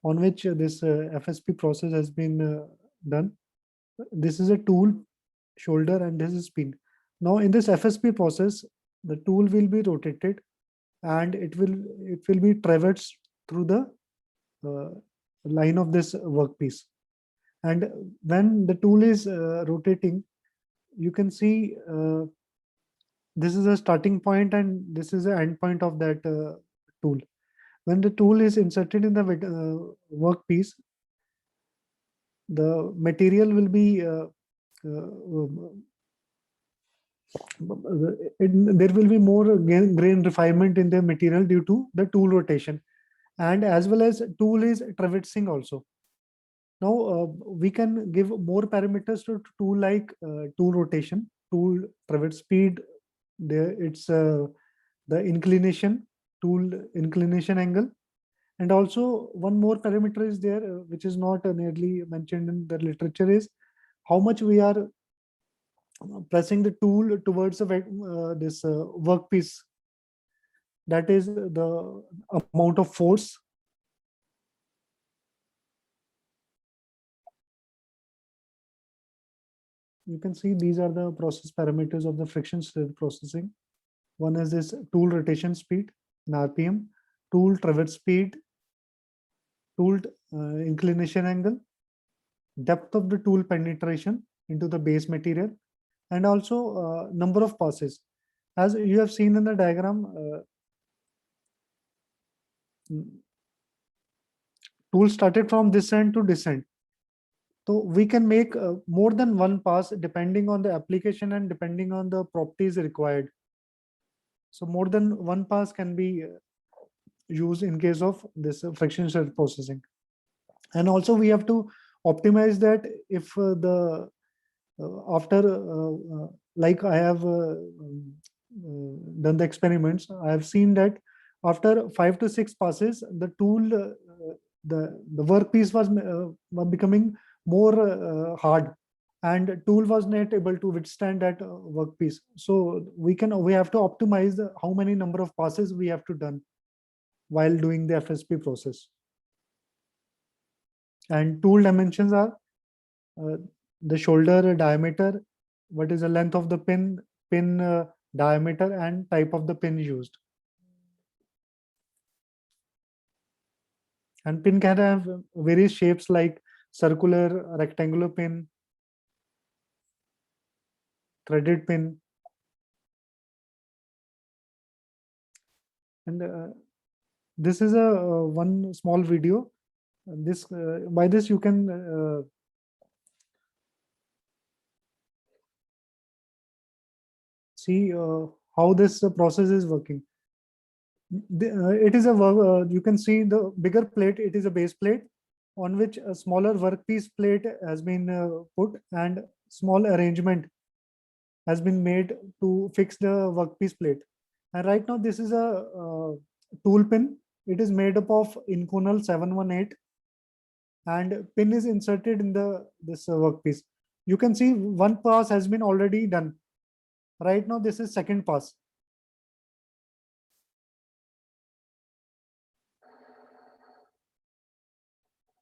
on which this FSP process has been done. This is a tool shoulder and this is pin. Now in this FSP process, the tool will be rotated and it will be traversed through the line of this workpiece. And when the tool is rotating, you can see this is a starting point and this is the end point of that tool. When the tool is inserted in the workpiece, the material will be there will be more grain refinement in the material due to the tool rotation, and as well as tool is traversing also. Now we can give more parameters to tool like tool rotation, tool traverse speed, it's the inclination, tool inclination angle, and also one more parameter is there which is not nearly mentioned in the literature is how much we are pressing the tool towards this workpiece. That is the amount of force. You can see these are the process parameters of the friction stir processing. One is this tool rotation speed in RPM, tool traverse speed, tool inclination angle, depth of the tool penetration into the base material, and also number of passes. As you have seen in the diagram, tool started from this end to this end. So we can make more than one pass depending on the application and depending on the properties required. So more than one pass can be used in case of this friction stir processing. And also we have to optimize that if the after like I have done the experiments, I have seen that after 5 to 6 passes, the tool, the workpiece was becoming more hard, and tool was not able to withstand that workpiece. So we have to optimize how many number of passes we have to done while doing the FSP process. And tool dimensions are the shoulder diameter, what is the length of the pin diameter, and type of the pin used. And pin can have various shapes like circular, rectangular pin, threaded pin. And this is a one small video. This by this you can see how this process is working. It is a you can see the bigger plate. It is a base plate on which a smaller workpiece plate has been put, and small arrangement has been made to fix the workpiece plate. And right now this is a tool pin. It is made up of inconel 718, and pin is inserted in this workpiece. You can see one pass has been already done. Right now this is second pass.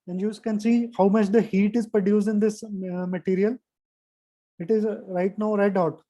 And you can see how much the heat is produced in this material. It is right now red hot.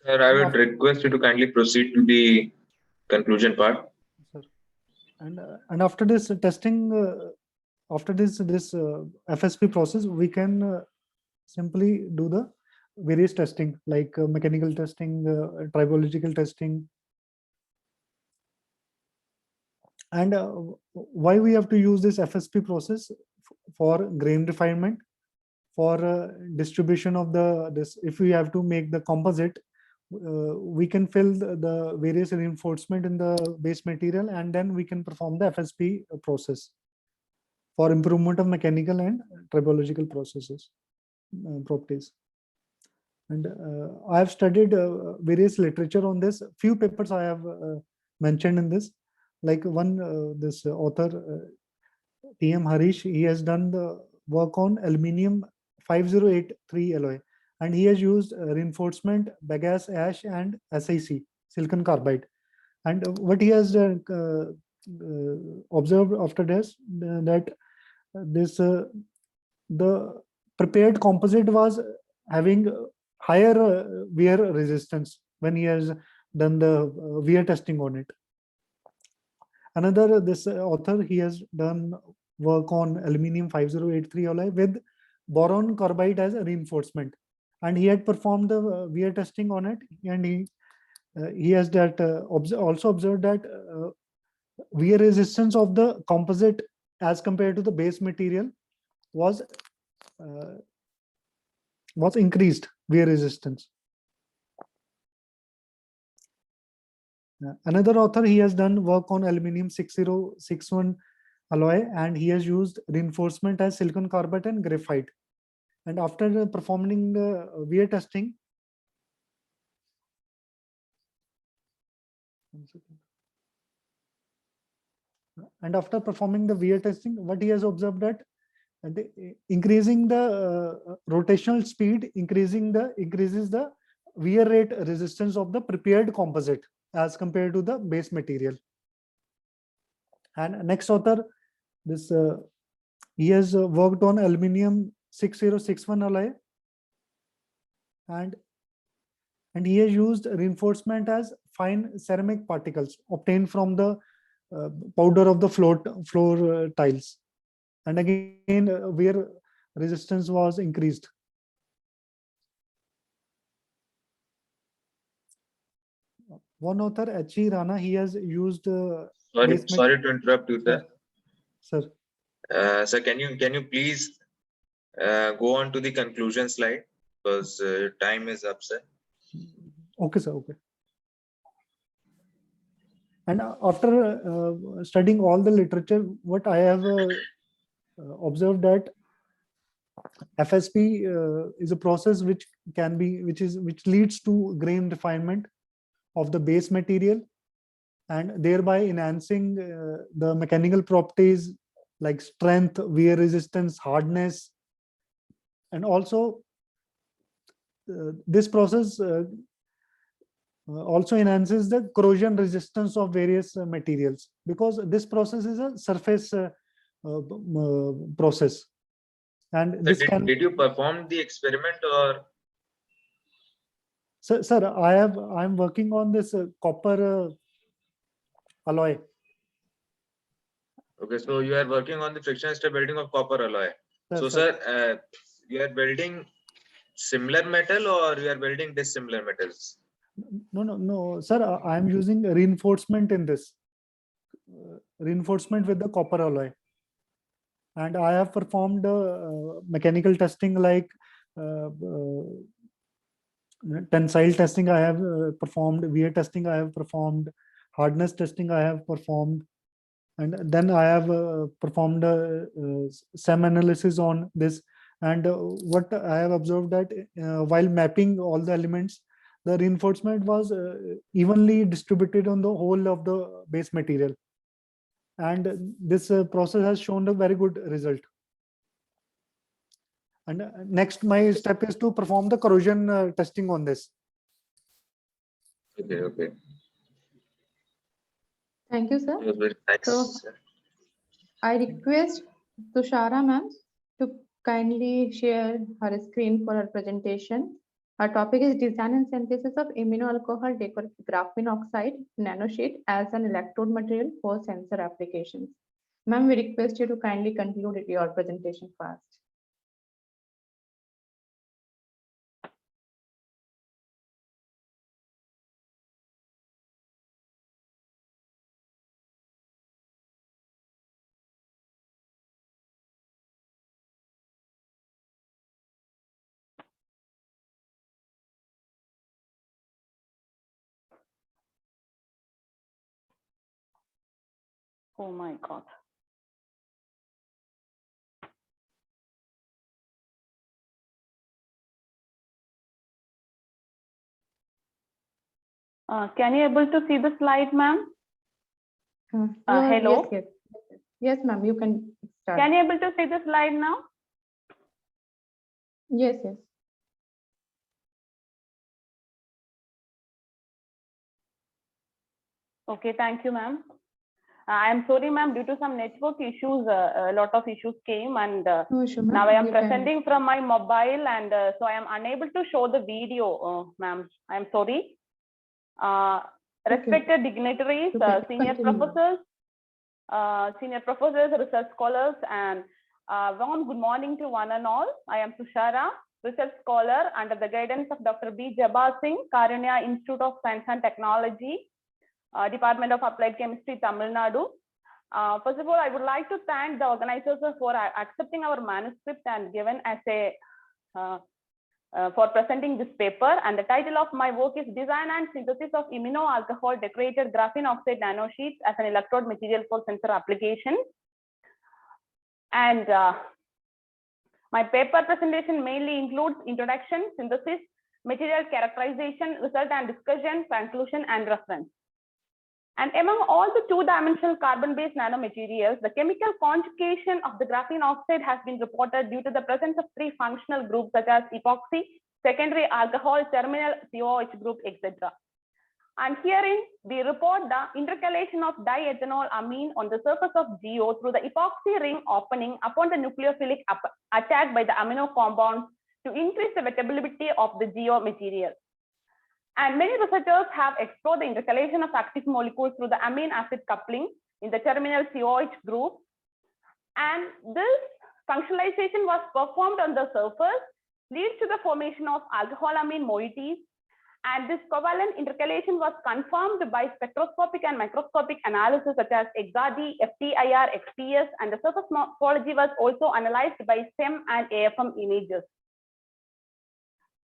Sir, I would request you to kindly proceed to the conclusion part. Sir. And after this testing, after this FSP process, we can simply do the various testing like mechanical testing, tribological testing. And why we have to use this FSP process for grain refinement, for distribution of this. If we have to make the composite, we can fill the various reinforcement in the base material, and then we can perform the FSP process for improvement of mechanical and tribological processes properties. And I have studied various literature on this. Few papers I have mentioned in this, like one this author T.M. Harish, he has done the work on aluminium 5083 alloy, and he has used reinforcement, bagasse ash, and SiC, silicon carbide. And what he has observed after this, that this the prepared composite was having higher wear resistance when he has done the wear testing on it. Another this author, he has done work on aluminium 5083 alloy with boron carbide as a reinforcement, and he had performed the wear testing on it, and he has that also observed that wear resistance of the composite as compared to the base material was increased wear resistance. Another author, he has done work on aluminium 6061 alloy, and he has used reinforcement as silicon carbide and graphite. And after performing the wear testing, what he has observed that increasing the rotational speed increases the wear rate resistance of the prepared composite as compared to the base material. And next author, this he has worked on aluminium 6061 alloy, and he has used reinforcement as fine ceramic particles obtained from the powder of the floor tiles, and again wear resistance was increased. One author, H.E. Rana, he has used sorry to interrupt you there. Sir. Sir, can you please go on to the conclusion slide, because time is up, sir. Okay, sir. Okay. And after studying all the literature, what I have observed that FSP is a process which leads to grain refinement of the base material, and thereby enhancing the mechanical properties like strength, wear resistance, hardness, and also this process also enhances the corrosion resistance of various materials, because this process is a surface process, and So this did you perform the experiment, or? Sir, I'm working on this copper alloy. Okay, so you are working on the friction stress welding of copper alloy. So sir, you are welding similar metal, or you are welding dissimilar metals? No, sir. I'm using reinforcement in this. Reinforcement with the copper alloy. And I have performed mechanical testing like tensile testing I have performed, wear testing I have performed, hardness testing I have performed, and then I have performed SEM analysis on this. And what I have observed that while mapping all the elements, the reinforcement was evenly distributed on the whole of the base material. And this process has shown a very good result. And next, my step is to perform the corrosion testing on this. Okay. Thank you, sir. It was very nice, So, sir. I request Tushara ma'am to kindly share her screen for her presentation. Our topic is design and synthesis of iminoalcohol decorative graphene oxide nanosheet as an electrode material for sensor applications. Ma'am, we request you to kindly conclude your presentation fast. Oh my God. Can you able to see the slide, ma'am? Hello? Yes, ma'am, you can start. Can you able to see the slide now? Yes. Okay, thank you, ma'am. I am sorry, ma'am, due to some network issues, a lot of issues came, and No issue, ma'am. now I am presenting from my mobile, and so I am unable to show the video, ma'am. I am sorry. Respected dignitaries, senior professors, research scholars, and warm good morning to one and all. I am Tushara, research scholar under the guidance of Dr. B. Jabbar Singh, Karunya Institute of Science and Technology, Department of Applied Chemistry, Tamil Nadu. First of all, I would like to thank the organizers for accepting our manuscript and given as a for presenting this paper. And the title of my work is Design and Synthesis of Iminoalcohol Decorated Graphene Oxide Nanosheets as an Electrode Material for Sensor Application. And my paper presentation mainly includes introduction, synthesis, material characterization, result and discussion, conclusion, and reference. And among all the two-dimensional carbon-based nanomaterials, the chemical conjugation of the graphene oxide has been reported due to the presence of three functional groups such as epoxy, secondary alcohol, terminal COH group, etc. And herein, we report the intercalation of diethanol amine on the surface of GO through the epoxy ring opening upon the nucleophilic attack by the amino compounds to increase the wettability of the GO material. And many researchers have explored the intercalation of active molecules through the amine acid coupling in the terminal COH group. And this functionalization was performed on the surface, leads to the formation of alcoholamine moieties. And this covalent intercalation was confirmed by spectroscopic and microscopic analysis such as XRD, FTIR, XPS, and the surface morphology was also analyzed by SEM and AFM images.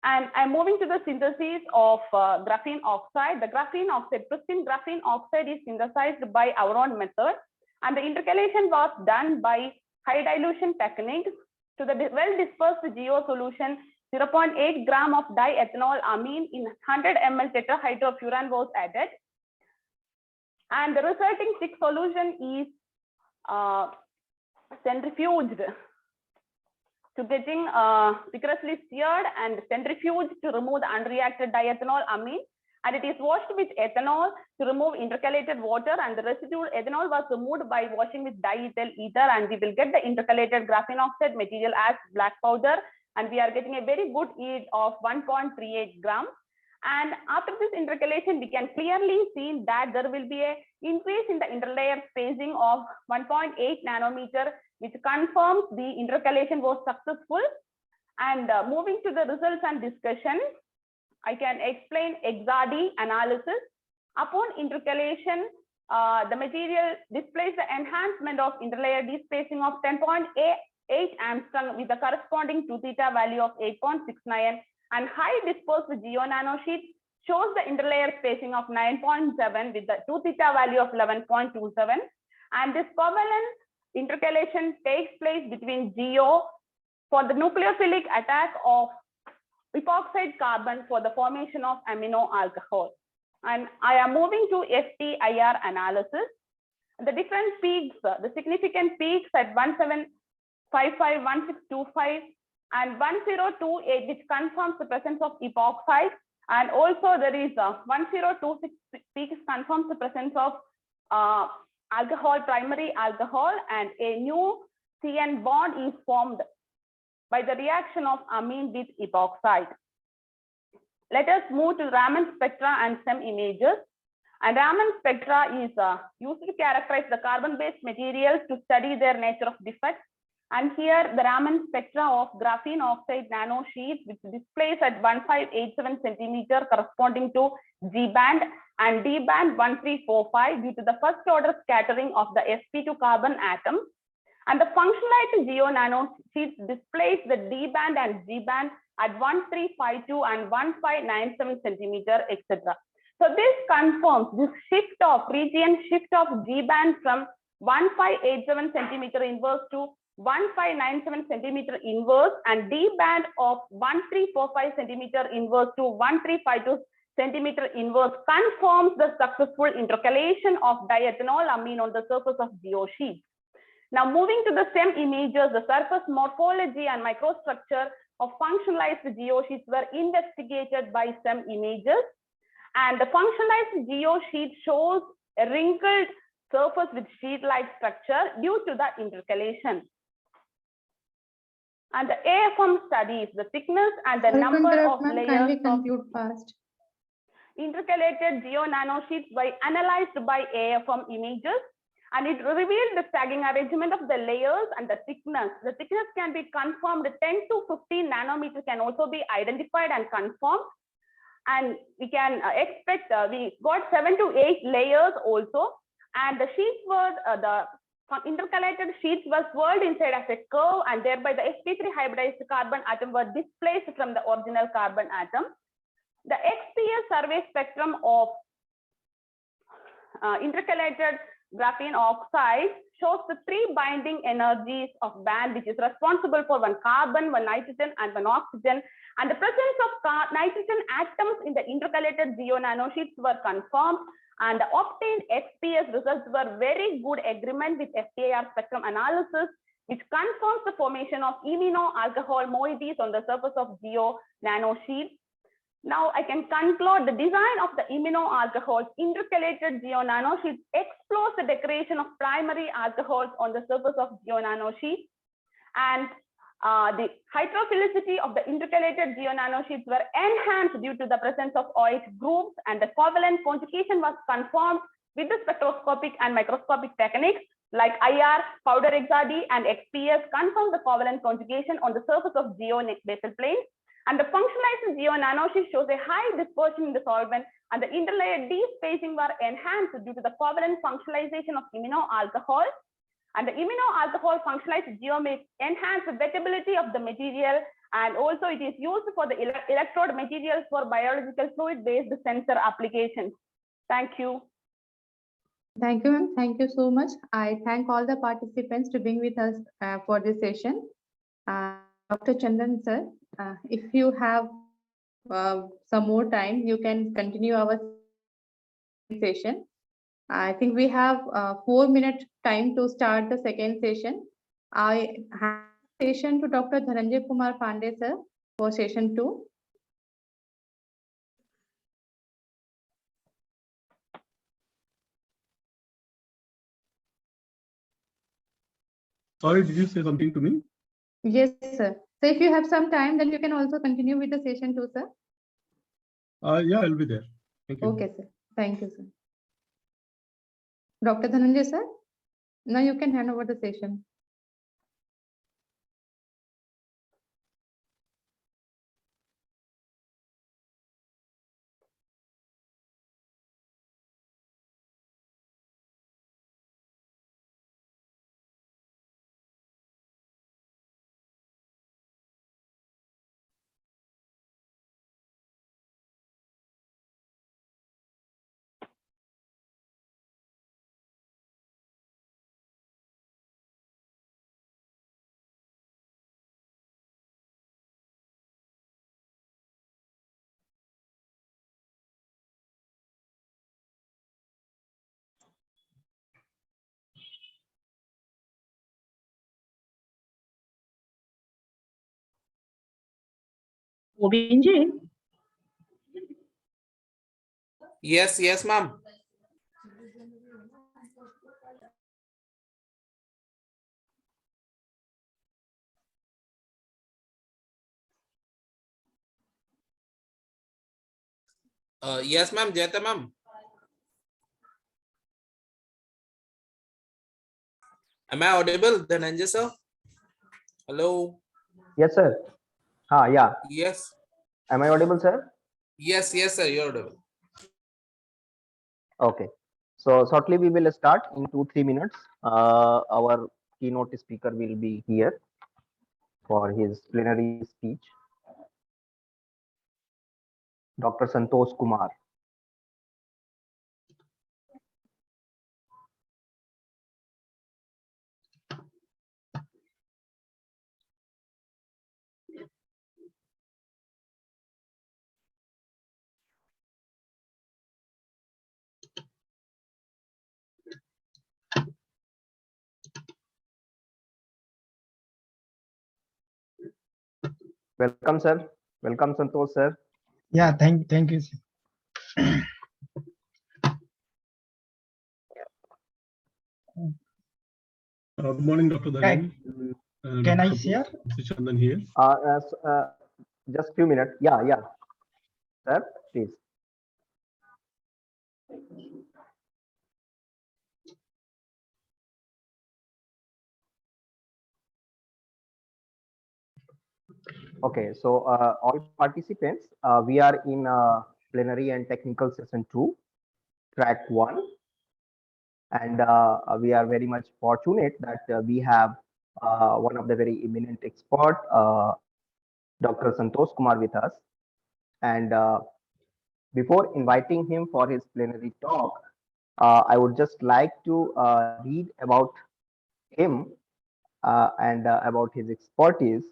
And I'm moving to the synthesis of graphene oxide. The graphene oxide, pristine graphene oxide is synthesized by our own method. And the intercalation was done by high dilution techniques. To the well dispersed GO solution, 0.8 gram of diethanol amine in 100 ml tetrahydrofuran was added. And the resulting thick solution is centrifuged to getting vigorously stirred and centrifuged to remove the unreacted diethanol amine, and it is washed with ethanol to remove intercalated water, and the residual ethanol was removed by washing with diethyl ether, and we will get the intercalated graphene oxide material as black powder, and we are getting a very good yield of 1.38 gram. And after this intercalation, we can clearly see that there will be an increase in the interlayer spacing of 1.8 nanometer, which confirms the intercalation was successful. And moving to the results and discussion, I can explain EXAD analysis. Upon intercalation, the material displays the enhancement of interlayer despacing of 10.8 angstrom with the corresponding 2 theta value of 8.69, and high dispersed GO nanosheet shows the interlayer spacing of 9.7 with the 2 theta value of 11.27, and this covalent intercalation takes place between GO for the nucleophilic attack of epoxide carbon for the formation of amino alcohol. And I am moving to FTIR analysis. The different peaks, the significant peaks at 1755, 1625, and 1028, which confirms the presence of epoxide. And also there is 1026 peaks confirms the presence of alcohol, primary alcohol, and a new CN bond is formed by the reaction of amine with epoxide. Let us move to Raman spectra and SEM images. And Raman spectra is used to characterize the carbon-based materials to study their nature of defects. And here the Raman spectra of graphene oxide nanosheets, which displays at 1587 centimeter corresponding to G band, and D band 1345 due to the first order scattering of the sp2 carbon atom. And the functionalized GO nanosheets displays the D band and G band at 1352 and 1597 centimeter, etc. So this confirms this shift of region shift of G band from 1587 centimeter inverse to 1597 centimeter inverse, and D band of 1345 centimeter inverse to 1352 centimeter inverse confirms the successful intercalation of diethanol amine on the surface of GO sheets. Now moving to the SEM images, the surface morphology and microstructure of functionalized GO sheets were investigated by SEM images, and the functionalized GO sheet shows a wrinkled surface with sheet-like structure due to the intercalation. And the AFM studies the thickness and the number of layers of fast. intercalated GO nanosheets by analyzed by AFM images, and it revealed the sagging arrangement of the layers and the thickness. The thickness can be confirmed. 10 to 15 nanometers can also be identified and confirmed, and we can expect we got 7 to 8 layers also, and the sheets were the intercalated sheets were swirled inside as a curve, and thereby the sp3 hybridized carbon atom were displaced from the original carbon atom. The XPS survey spectrum of intercalated graphene oxide shows the 3 binding energies of band, which is responsible for 1 carbon, 1 nitrogen, and 1 oxygen. And the presence of nitrogen atoms in the intercalated GO nanosheets were confirmed, and the obtained XPS results were very good agreement with FTIR spectrum analysis, which confirms the formation of imino alcohol moieties on the surface of GO nanosheets. Now I can conclude the design of the imino alcohols intercalated GO nanosheets explores the decoration of primary alcohols on the surface of GO nanosheets, and the hydrophilicity of the intercalated GO nanosheets were enhanced due to the presence of OH groups, and the covalent conjugation was confirmed with the spectroscopic and microscopic techniques like IR, powder EXAD, and XPS confirm the covalent conjugation on the surface of GO basal plane. And the functionalized GO nanosheet shows a high dispersion in the solvent, and the interlayer D-spacing were enhanced due to the covalent functionalization of imino alcohol. And the imino alcohol functionalized GO may enhance the wettability of the material And also it is used for the electrode materials for biological fluid-based sensor applications. Thank you. Thank you, ma'am. Thank you so much. I thank all the participants to being with us for this session. Dr. Chandan, sir, if you have some more time, you can continue our session. I think we have 4 minute time to start the second session. I hand the session to Dr. Dhananjay Kumar Pandey, sir, for session 2. Sorry, did you say something to me? Yes, sir. So if you have some time, then you can also continue with the session 2, sir. Yeah, I'll be there. Thank you. Okay, sir. Thank you, sir. Dr. Dhananjay, sir, now you can hand over the session. Yes, ma'am. Yes, ma'am. Jeta, ma'am. Am I audible, Dhananjay, sir? Hello. Yes, sir. Yeah. Yes. Am I audible, sir? Yes, sir. You're audible. Okay. So shortly we will start in 2-3 minutes. Our keynote speaker will be here for his plenary speech. Dr. Santosh Kumar. Welcome, sir. Welcome, Santosh, sir. Yeah, thank you, sir. Good morning, Dr. Dharan. Can I share? Chandan here. Just few minutes. Yeah. Sir, please. Okay, so all participants, we are in plenary and technical session 2, track 1. And we are very much fortunate that we have one of the very eminent expert, Dr. Santosh Kumar with us. And before inviting him for his plenary talk, I would just like to read about him and about his expertise.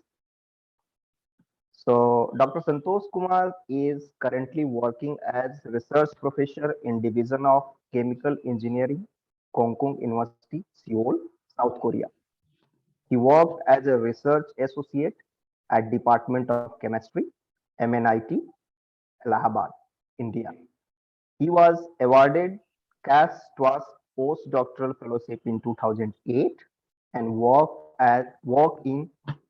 So Dr. Santosh Kumar is currently working as research professor in Division of Chemical Engineering, Konkuk University, Seoul, South Korea. He worked as a research associate at Department of Chemistry, MNIT, Allahabad, India. He was awarded CAS TWAS postdoctoral fellowship in 2008 and worked in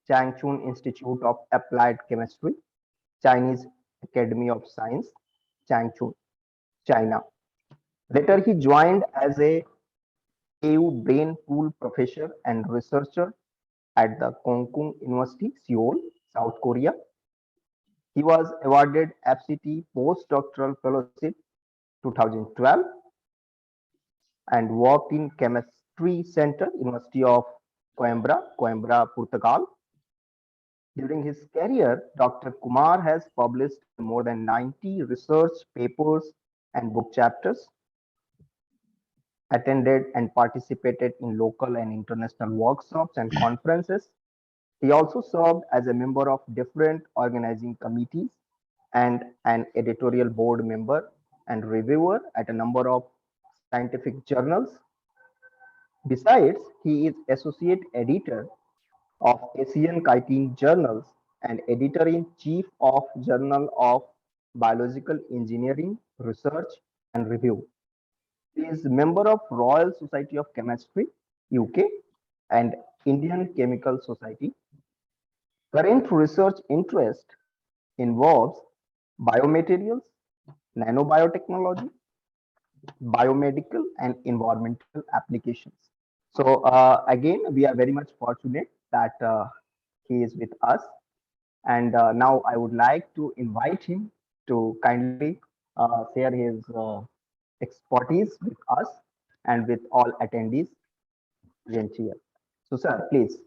Changchun Institute of Applied Chemistry, Chinese Academy of Science, Changchun, China. Later, he joined as a KU Brain Pool professor and researcher at the Konkuk University, Seoul, South Korea. He was awarded FCT postdoctoral fellowship 2012 and worked in Chemistry Center, University of Coimbra, Portugal. During his career, Dr. Kumar has published more than 90 research papers and book chapters, attended and participated in local and international workshops and conferences. He also served as a member of different organizing committees and an editorial board member and reviewer at a number of scientific journals. Besides, he is associate editor of Asian Kiting Journals and editor-in-chief of Journal of Biological Engineering Research and Review. He is member of Royal Society of Chemistry, UK, and Indian Chemical Society. Current research interest involves biomaterials, nanobiotechnology, biomedical, and environmental applications. So again, we are very much fortunate that he is with us. And now I would like to invite him to kindly share his expertise with us and with all attendees present here. So sir, please.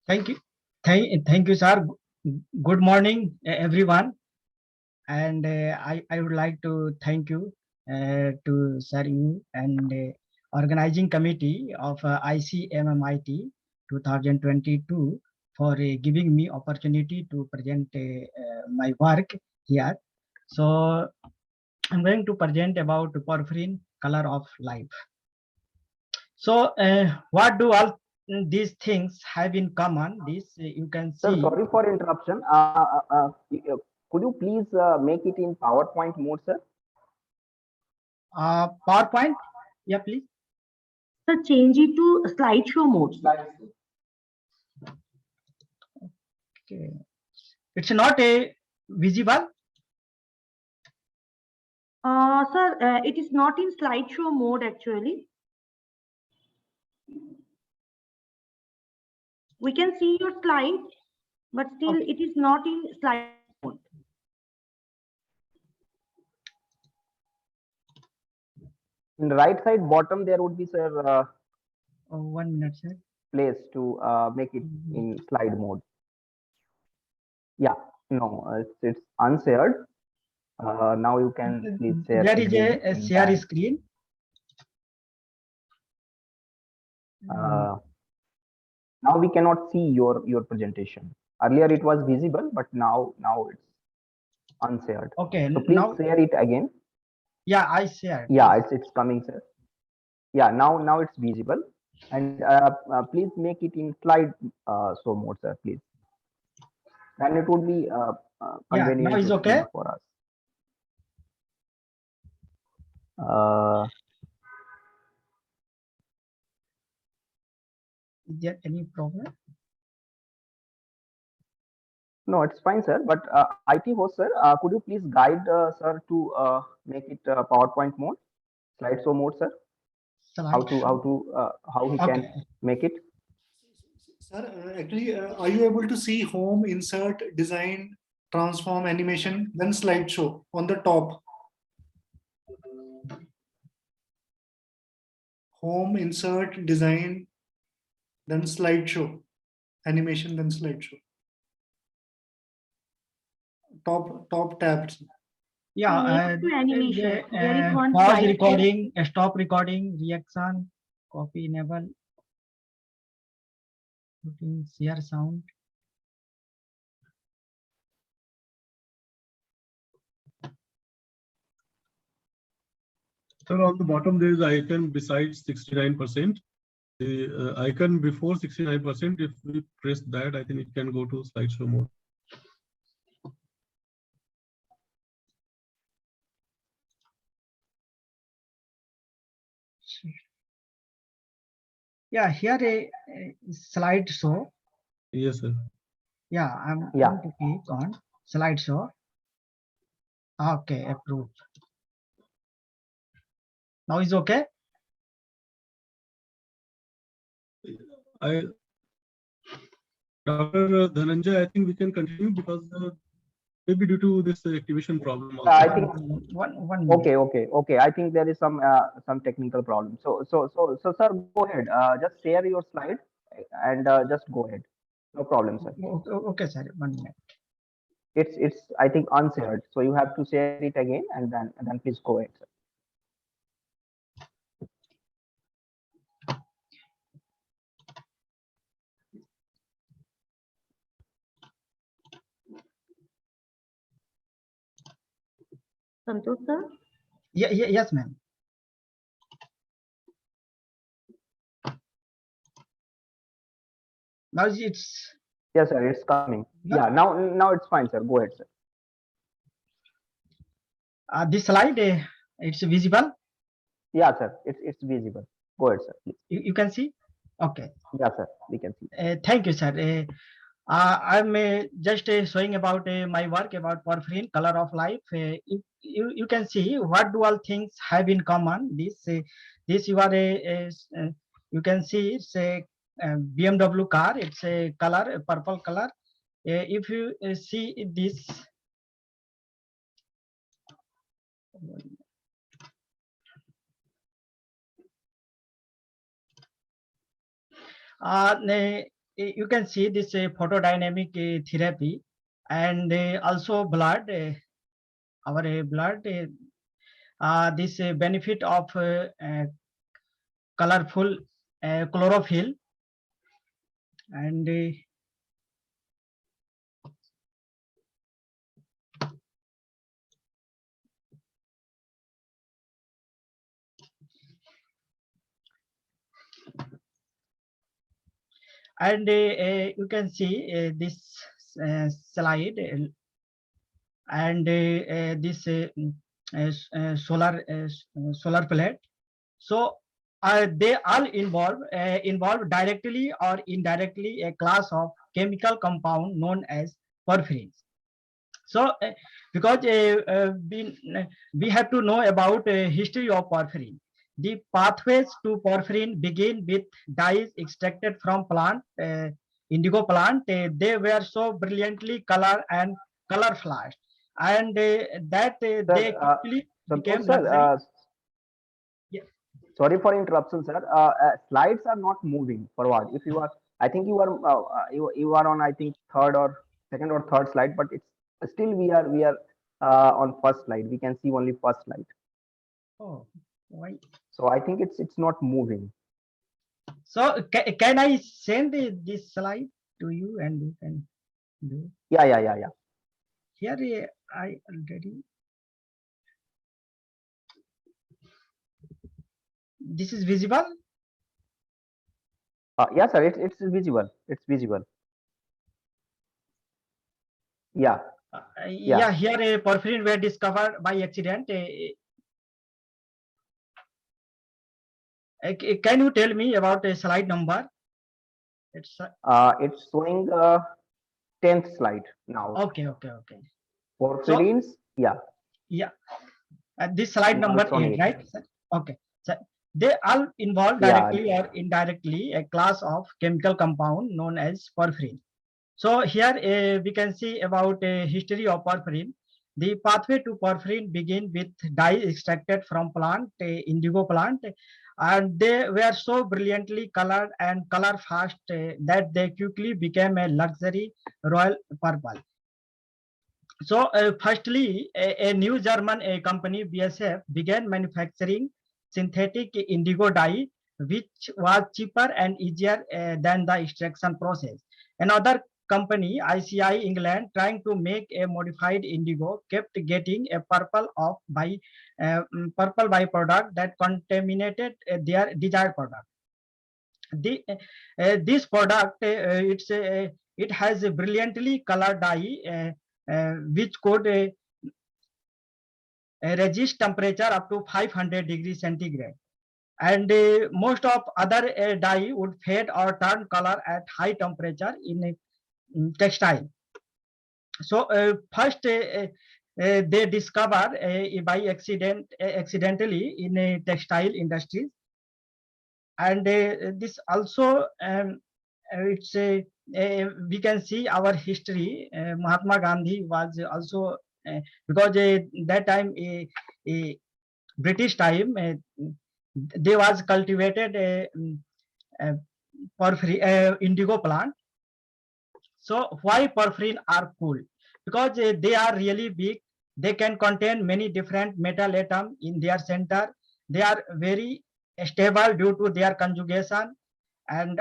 Thank you. Thank you, sir. Good morning, everyone. And I would like to thank you to sir you and organizing committee of ICMMIT 2022 for giving me opportunity to present my work here. So I'm going to present about porphyrin color of life. So what do all these things have in common? This you can see. Sir, sorry for interruption. Could you please make it in PowerPoint mode, sir? PowerPoint? Yeah, please. So change it to slideshow mode. Okay. It's not a visible. Sir, it is not in slideshow mode actually. We can see your slide, but still it is not in slide mode. In the right side bottom, there would be, sir, 1 minute, sir. Place to make it in slide mode. Yeah, no, it's unshared. Now you can please share. There is a share screen. Now we cannot see your presentation. Earlier it was visible, but now it's unshared. Okay, so please now share it again. Yeah, I shared. Yeah, it's coming, sir. Yeah, now it's visible, and please make it in slide show mode, sir, please. Then it would be convenient. Yeah, now is okay for us. Is there any problem? No, it's fine, sir. But IT host, sir, could you please guide sir to make it PowerPoint mode, slideshow mode, sir? How he can make it? Sir, actually, are you able to see home, insert, design, transform, animation, then slideshow on the top? Home, insert, design, then slideshow, animation, then slideshow. Top tabs. Yeah, animation. There is one pause slideshow. recording, stop recording, reaction, copy enable, share sound. So on the bottom there is icon besides 69%. The icon before 69%, if we press that, I think it can go to slideshow mode. Yeah, here a slideshow. Yes, sir. Yeah, I'm going to click on slideshow. Okay, approved. Now is okay. Dr. Dhananjay, I think we can continue because maybe due to this activation problem. Also. I think one okay. I think there is some technical problem. So sir, go ahead. Just share your slide and just go ahead. No problem, sir. Okay, sir. 1 minute. It's I think unshared, so you have to share it again, and then please go ahead, sir. Santosh sir? Yes, ma'am. Now it's Yes, sir. It's coming. Yeah. Now it's fine, sir. Go ahead, sir. this slide. It's visible. Yeah, sir. It's visible. Go ahead, sir. Please. You can see. Okay. Yeah, sir. We can see. Thank you, sir. I'm just showing about my work about porphyrin, color of life. You can see what do all things have in common. This you are you can see it's a BMW car. It's a color, a purple color. If you see this. You can see this photodynamic therapy and also blood, our blood, this benefit of colorful chlorophyll and you can see this slide and this solar plate. So they all involve directly or indirectly a class of chemical compound known as porphyrins. So because we have to know about history of porphyrin. The pathways to porphyrin begin with dyes extracted from plant, indigo plant. They were so brilliantly colored and color flashed, and that they quickly became luxury. Sorry for interruption, sir. Slides are not moving forward. If you are, I think you are you are on, I think, second or third slide, but it's still we are on first slide. We can see only first slide. Oh, why? So I think it's not moving. So can I send this slide to you and you can do? Yeah. Here I already. This is visible. Yeah, sir. It's visible. It's visible. Yeah. Yeah. Here a porphyrin were discovered by accident. Can you tell me about a slide number? It's showing 10th slide now. Okay. Porphyrins. So, yeah. This slide number 8, right? Okay. So they all involve directly or indirectly a class of chemical compound known as porphyrin. So here we can see about a history of porphyrin. The pathway to porphyrin begin with dye extracted from plant, indigo plant, and they were so brilliantly colored and color fast that they quickly became a luxury royal purple. So firstly, a new German company, BSF, began manufacturing synthetic indigo dye, which was cheaper and easier than the extraction process. Another company, ICI England, trying to make a modified indigo, kept getting a purple byproduct that contaminated their desired product. This product, it has a brilliantly colored dye which could resist temperature up to 500 degrees centigrade. And most of other dye would fade or turn color at high temperature in textile. So first they discover by accidentally in a textile industries, and this also it's we can see our history. Mahatma Gandhi was also because that time a British time they was cultivated porphyry indigo plant, So why porphyrin are cool? Because they are really big. They can contain many different metal atoms in their center. They are very stable due to their conjugation, and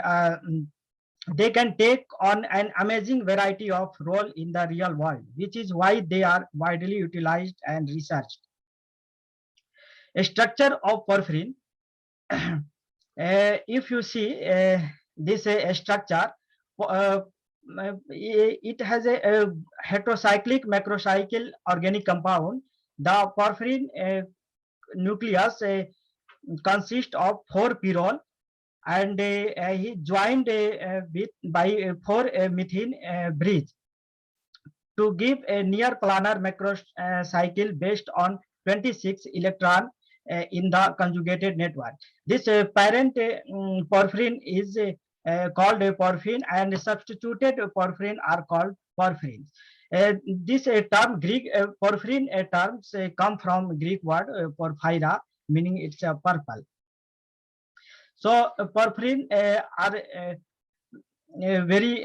they can take on an amazing variety of role in the real world, which is why they are widely utilized and researched. A structure of porphyrin, if you see this structure, it has a heterocyclic macrocycle organic compound. The porphyrin nucleus consists of 4 pyrrole, and he joined by 4 methane bridge to give a near planar macrocycle based on 26 electron in the conjugated network. This parent porphyrin is called a porphyrin, and substituted porphyrin are called porphyrins. This term Greek porphyrin terms come from Greek word porphyra, meaning it's purple. So porphyrin are very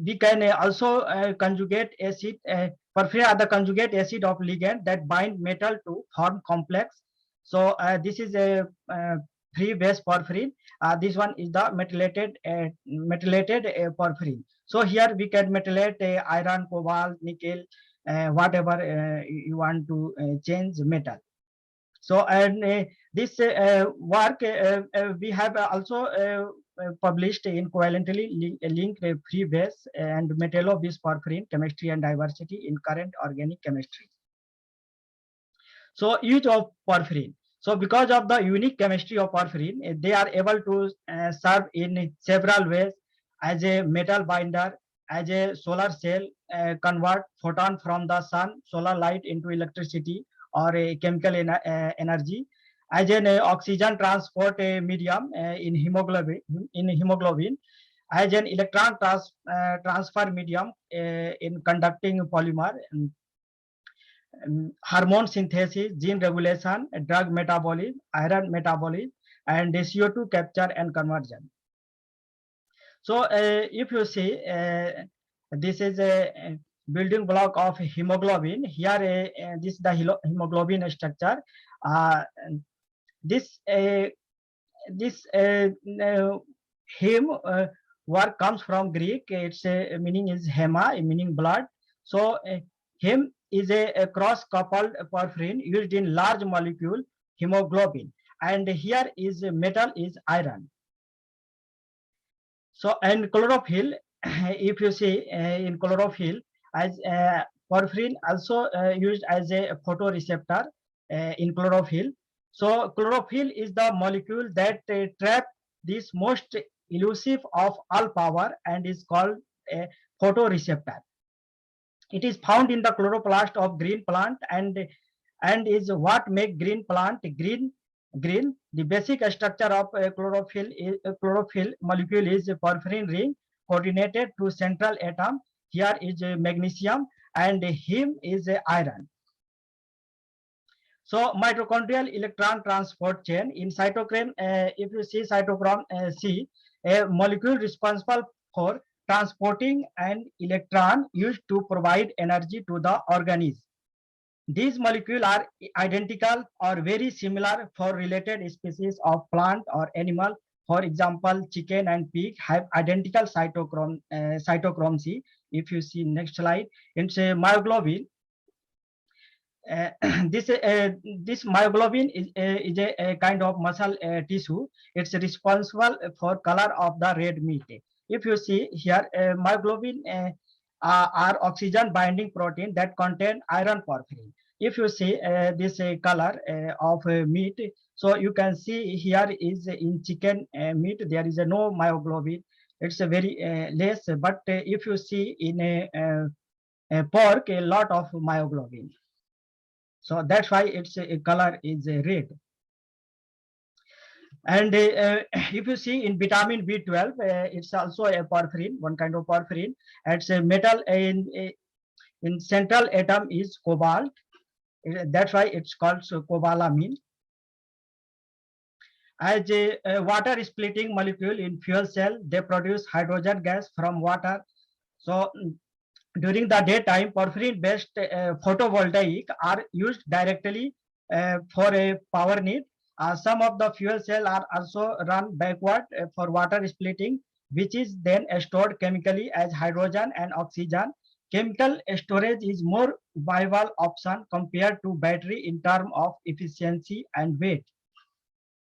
we can also conjugate acid. Porphyrin are the conjugate acid of ligand that bind metal to form complex. So this is a 3-base porphyrin. This one is the methylated porphyrin. So here we can metallate iron, cobalt, nickel, whatever you want to change metal. So and this work we have also published in covalently linked 3-base and metallo-base porphyrin chemistry and diversity in current organic chemistry. So use of porphyrin. So because of the unique chemistry of porphyrin, they are able to serve in several ways: as a metal binder, as a solar cell, convert photon from the sun, solar light into electricity or a chemical energy, as an oxygen transport medium in hemoglobin, as an electron transfer medium in conducting polymer, hormone synthesis, gene regulation, drug metabolism, iron metabolism, and CO2 capture and conversion. So if you see, this is a building block of hemoglobin. Here this is the hemoglobin structure. This hem word comes from Greek. Its meaning is hema, meaning blood. So hem is a cross-coupled porphyrin used in large molecule hemoglobin, and here is metal is iron. So and chlorophyll, if you see in chlorophyll, as porphyrin also used as a photoreceptor in chlorophyll. So chlorophyll is the molecule that trap this most elusive of all power and is called a photoreceptor. It is found in the chloroplast of green plant and is what make green plant green. The basic structure of chlorophyll molecule is a porphyrin ring coordinated to central atom. Here is magnesium, and heme is iron. So mitochondrial electron transport chain in cytochrome, if you see cytochrome C, a molecule responsible for transporting an electron used to provide energy to the organism. These molecules are identical or very similar for related species of plant or animal. For example, chicken and pig have identical cytochrome C. If you see next slide, it's a myoglobin. This myoglobin is a kind of muscle tissue. It's responsible for color of the red meat. If you see here, myoglobin are oxygen binding protein that contain iron porphyrin. If you see this color of meat, so you can see here is in chicken meat there is no myoglobin. It's a very less, but if you see in a pork, a lot of myoglobin. So that's why its color is red. And if you see in vitamin B12, it's also a porphyrin, one kind of porphyrin. It's a metal in central atom is cobalt. That's why it's called cobalamin. As a water splitting molecule in fuel cell, they produce hydrogen gas from water. So during the daytime, porphyrin-based photovoltaic are used directly for a power need. Some of the fuel cell are also run backward for water splitting, which is then stored chemically as hydrogen and oxygen. Chemical storage is more viable option compared to battery in terms of efficiency and weight.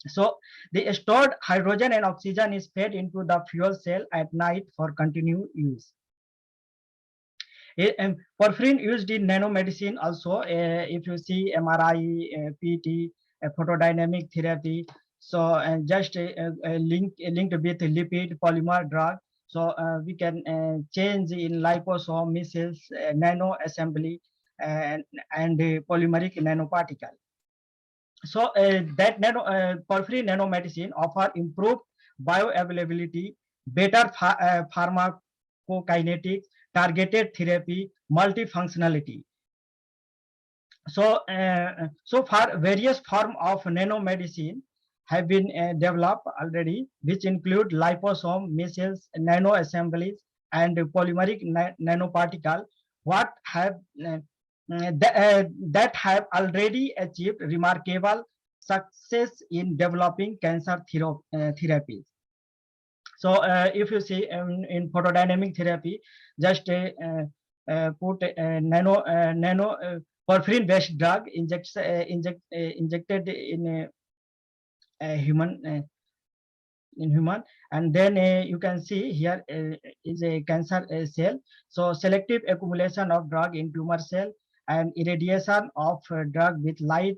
So the stored hydrogen and oxygen is fed into the fuel cell at night for continued use. Porphyrin used in nanomedicine also, if you see MRI, PT, photodynamic therapy. So just linked with lipid polymer drug. So we can change in liposome, missions, nano assembly, and polymeric nanoparticle. So that porphyrin nanomedicine offer improved bioavailability, better pharmacokinetics, targeted therapy, multifunctionality. So, so far, various forms of nanomedicine have been developed already, which include liposome, missions, nano assemblies, and polymeric nanoparticle. What have that have already achieved remarkable success in developing cancer therapies. So if you see in photodynamic therapy, just put nano porphyrin based drug injected in a human in human, and then you can see here is a cancer cell. So selective accumulation of drug in tumor cell and irradiation of drug with light,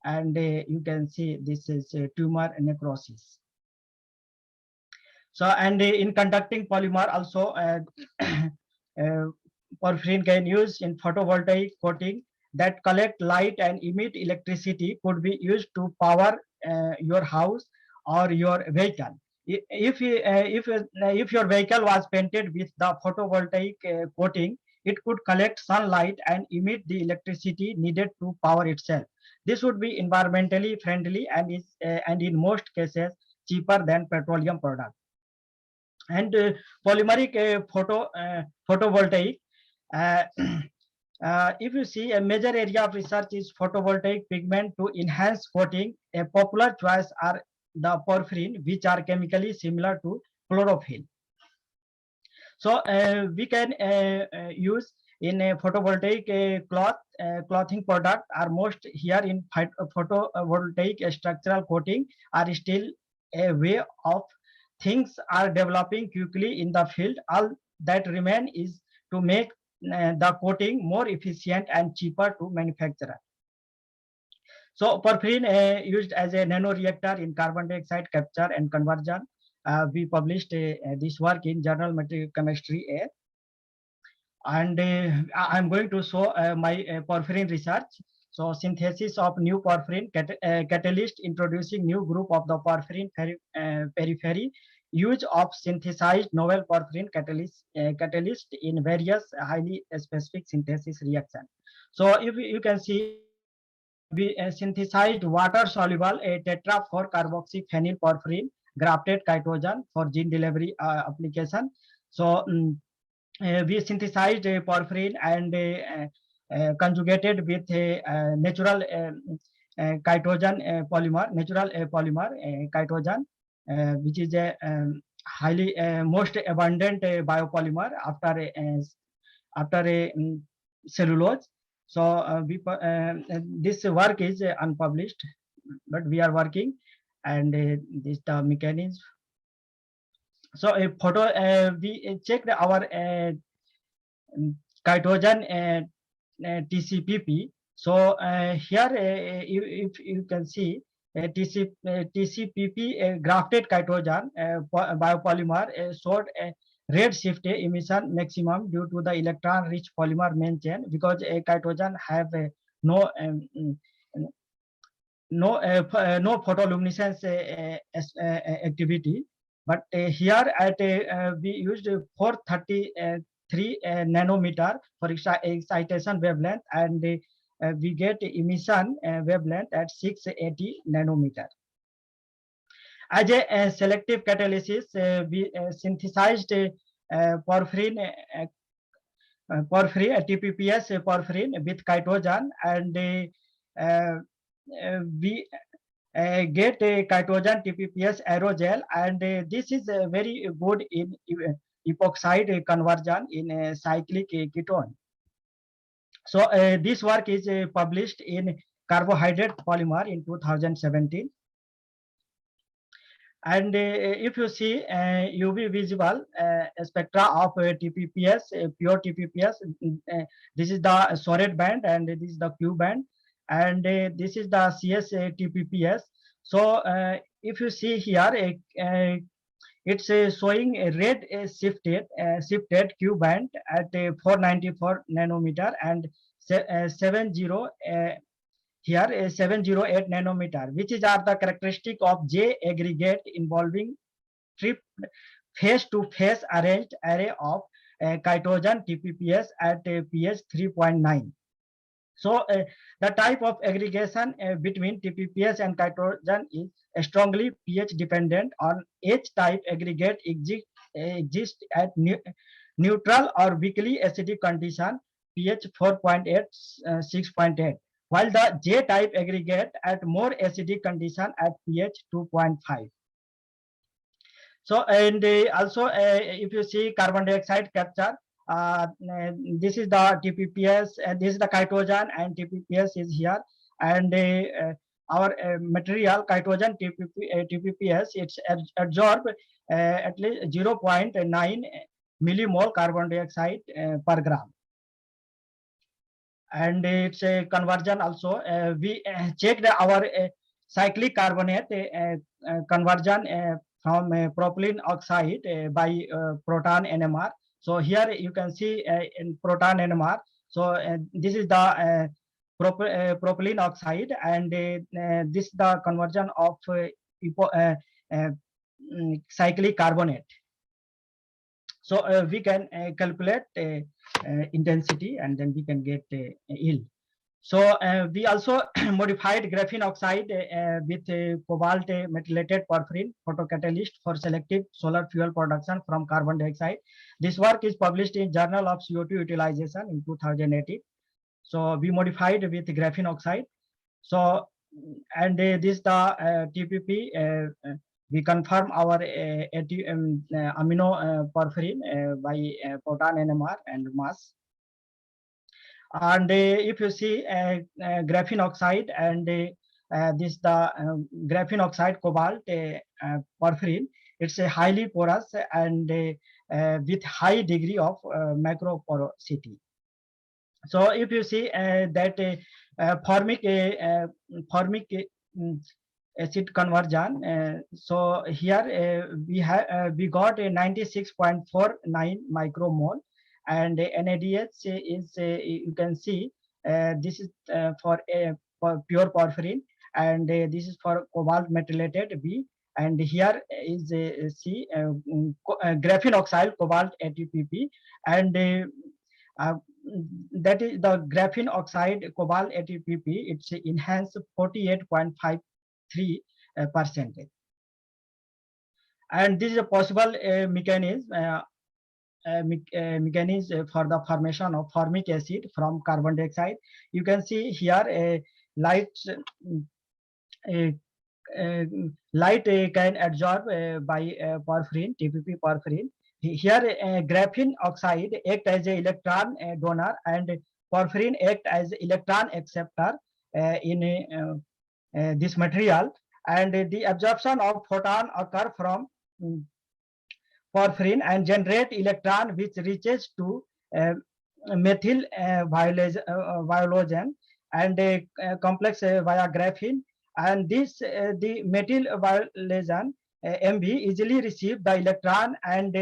and you can see this is tumor necrosis. So and in conducting polymer also porphyrin can use in photovoltaic coating that collect light and emit electricity, could be used to power your house or your vehicle. If your vehicle was painted with the photovoltaic coating, it could collect sunlight and emit the electricity needed to power itself. This would be environmentally friendly and is and in most cases cheaper than petroleum product. And polymeric photovoltaic. If you see, a major area of research is photovoltaic pigment to enhance coating. A popular choice are the porphyrin, which are chemically similar to chlorophyll. So we can use in a photovoltaic clothing product are most here in photovoltaic structural coating are still a way of things are developing quickly in the field. All that remain is to make the coating more efficient and cheaper to manufacture. So porphyrin used as a nanoreactor in carbon dioxide capture and conversion. We published this work in Journal Material Chemistry A. And I'm going to show my porphyrin research. So synthesis of new porphyrin catalyst, introducing new group of the porphyrin periphery, use of synthesized novel porphyrin catalyst in various highly specific synthesis reaction. So if you can see, we synthesized water soluble a tetra 4 carboxyphenyl porphyrin grafted chitogen for gene delivery application. So we synthesized a porphyrin and conjugated with a natural chitogen polymer, natural polymer chitogen, which is a highly most abundant biopolymer after a cellulose. So this work is unpublished, but we are working, and this the mechanism. So a photo we checked our chitogen TCPP. So here if you can see TCPP grafted chitogen biopolymer showed a redshift emission maximum due to the electron rich polymer main chain, because a chitogen have no no photoluminescence activity. But here at we used 433 nanometer for excitation wavelength, and we get emission wavelength at 680 nanometer. As a selective catalysis, we synthesized porphyrin, TPPS porphyrin with chitogen, and we get a chitogen TPPS aerogel, and this is very good in epoxide conversion in a cyclic ketone. So this work is published in Carbohydrate Polymer in 2017. And if you see UV visible spectra of TPPS, pure TPPS, this is the solid band and this is the Q band, and this is the CS TPPS. So if you see here, it's showing a red shifted Q band at 494 nanometer and 70 here is 708 nanometer, which is are the characteristic of J aggregate involving trip face-to-face arranged array of chitogen TPPS at pH 3.9. So the type of aggregation between TPPS and chitogen is strongly pH dependent. On H type aggregate exists at neutral or weakly acidic condition, pH 4.8, 6.8, while the J type aggregate at more acidic condition at pH 2.5. So, and also if you see carbon dioxide capture, this is the TPPS, and this is the chitogen, and TPPS is here, and our material chitogen TPPS, it's absorbed at least 0.9 millimole carbon dioxide per gram. And it's a conversion also. We checked our cyclic carbonate conversion from propylene oxide by proton NMR. So here you can see in proton NMR. So this is the propylene oxide, and this is the conversion of cyclic carbonate. So we can calculate intensity, and then we can get yield. So we also modified graphene oxide with cobalt methylated porphyrin photocatalyst for selective solar fuel production from carbon dioxide. This work is published in Journal of CO2 Utilization in 2018. So we modified with graphene oxide. So, and this the TPP. We confirm our amino porphyrin by proton NMR and mass. And if you see graphene oxide, and this the graphene oxide cobalt porphyrin, it's a highly porous and with high degree of macroporosity. So if you see that formic acid conversion, so here we got a 96.49 micromole, and NADH is you can see this is for pure porphyrin, and this is for cobalt methylated B, and here is C graphene oxide cobalt ATPP, and that is the graphene oxide cobalt ATPP. It's enhanced 48.53%. And this is a possible mechanism for the formation of formic acid from carbon dioxide. You can see here a light can absorb by porphyrin, TPP porphyrin. Here graphene oxide act as an electron donor, and porphyrin act as electron acceptor in this material, and the absorption of photon occur from porphyrin and generate electron which reaches to methyl viologen and complex via graphene, and this the methyl viologen MV easily receive the electron and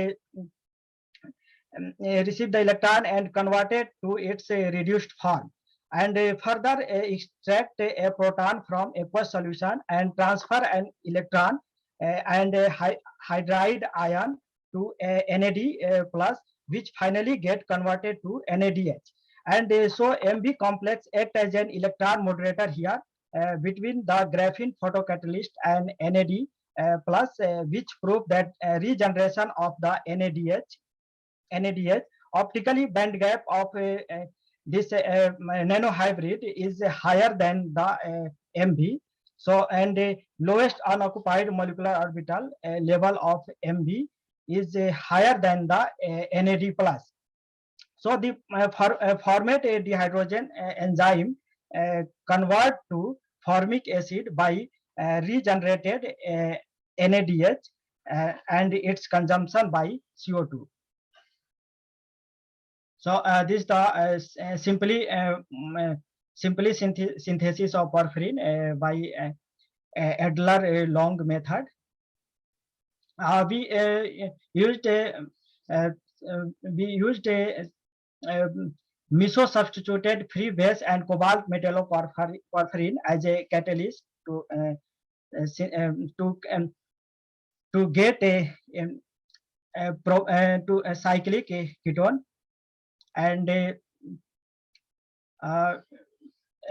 converted to its reduced form, and further extract a proton from aqueous solution and transfer an electron and hydride ion to NAD plus, which finally get converted to NADH. And so MB complex act as an electron moderator here between the graphene photocatalyst and NAD, plus, which prove that regeneration of the NADH optically band gap of this nano hybrid is higher than the MV. So, and lowest unoccupied molecular orbital level of MV is higher than the NAD plus. So the format dehydrogen enzyme convert to formic acid by regenerated NADH and its consumption by CO2. So this is the simply synthesis of porphyrin by Adler-Long method. We used meso substituted free base and cobalt metalloporphyrin as a catalyst to get a cyclic ketone, and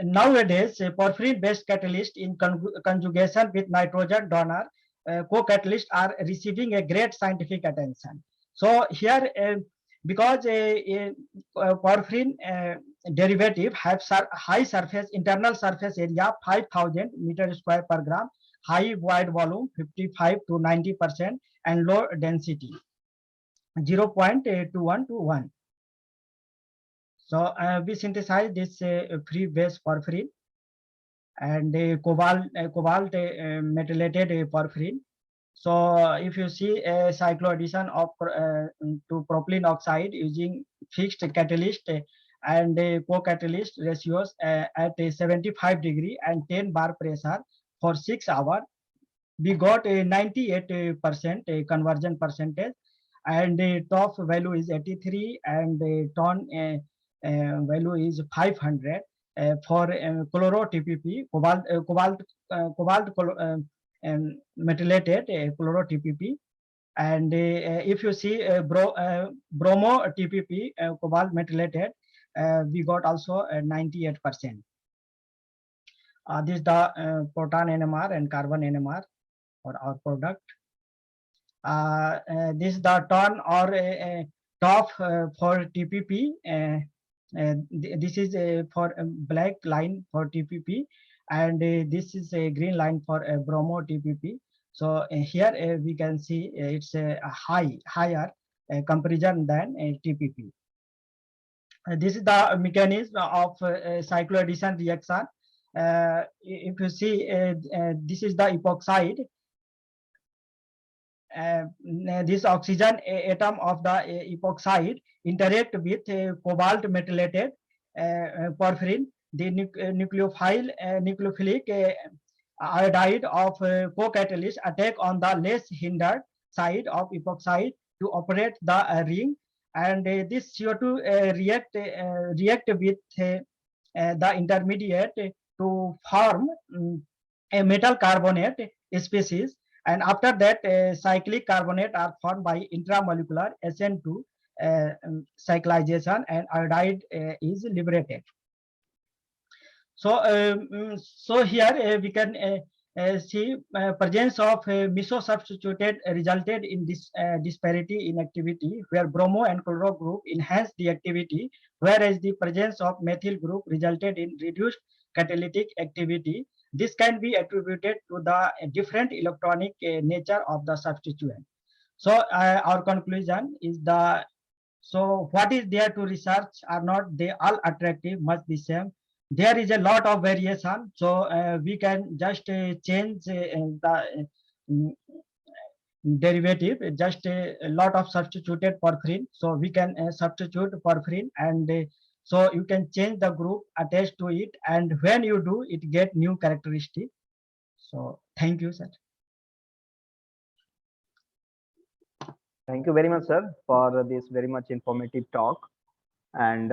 nowadays porphyrin based catalyst in conjugation with nitrogen donor co-catalysts are receiving a great scientific attention. So here because porphyrin derivative have high surface internal surface area 5,000 meter square per gram, high wide volume 55 to 90%, and low density 0.21 to 1. So we synthesize this free base porphyrin and cobalt metallated porphyrin. So if you see a cycloaddition of to propylene oxide using fixed catalyst and co-catalyst ratios at a 75 degree and 10 bar pressure for 6 hours, we got a 98% conversion percentage, and the top value is 83 and the ton value is 500 for chloro TPP, cobalt methylated chloro TPP. And if you see bromo TPP, cobalt methylated, we got also 98%. This is the proton NMR and carbon NMR for our product. This is the ton or top for TPP. This is for black line for TPP, and this is a green line for bromo TPP. So here we can see it's a higher comparison than TPP. This is the mechanism of cycloaddition reaction. If you see, this is the epoxide. This oxygen atom of the epoxide interact with cobalt methylated porphyrin. The nucleophilic iodide of co-catalyst attack on the less hindered side of epoxide to operate the ring, and this CO2 react with the intermediate to form a metal carbonate species, and after that cyclic carbonate are formed by intramolecular SN2 cyclization, and iodide is liberated. So so here we can see presence of meso substituted resulted in this disparity in activity, where bromo and chloro group enhanced the activity, whereas the presence of methyl group resulted in reduced catalytic activity. This can be attributed to the different electronic nature of the substituent. So our conclusion is so what is there to research? Are not they all attractive, much the same? There is a lot of variation, so we can just change the derivative, just a lot of substituted porphyrin. So we can substitute porphyrin, and so you can change the group attached to it, and when you do, it get new characteristic. So thank you, sir. Thank you very much, sir, for this very much informative talk. And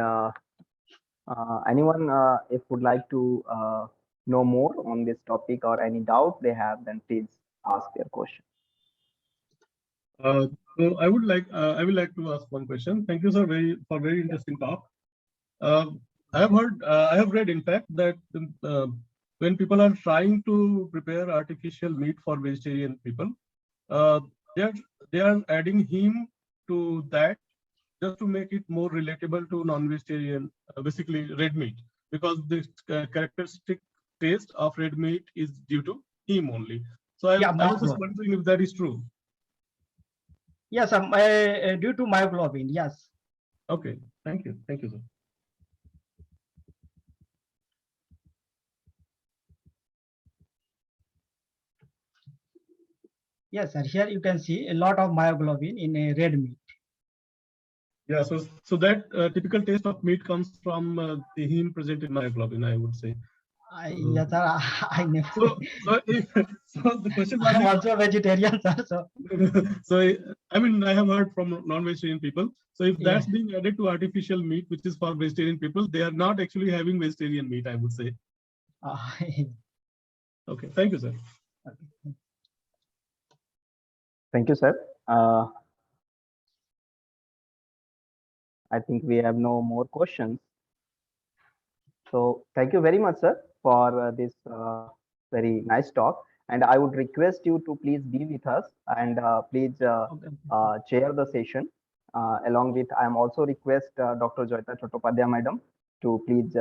anyone if would like to know more on this topic or any doubt they have, then please ask their question. So I would like to ask one question. Thank you, sir, for very interesting talk. I have read, in fact, that when people are trying to prepare artificial meat for vegetarian people, they are adding heme to that just to make it more relatable to non-vegetarian, basically red meat, because the characteristic taste of red meat is due to heme only. So I was just wondering if that is true. Yes, due to myoglobin, yes. Okay, thank you, sir. Yes, sir. Here you can see a lot of myoglobin in a red meat. Yeah, so that typical taste of meat comes from the heme present in myoglobin, I would say. Yes, sir. I never. So the question was, I'm also a vegetarian, sir. So I mean, I have heard from non-vegetarian people. So if that's being added to artificial meat, which is for vegetarian people, they are not actually having vegetarian meat, I would say. Okay, thank you, sir. Thank you, sir. I think we have no more questions. So thank you very much, sir, for this very nice talk. And I would request you to please be with us and please chair the session. Along with, I am also request Dr. Joyita Chattopadhyay madam to please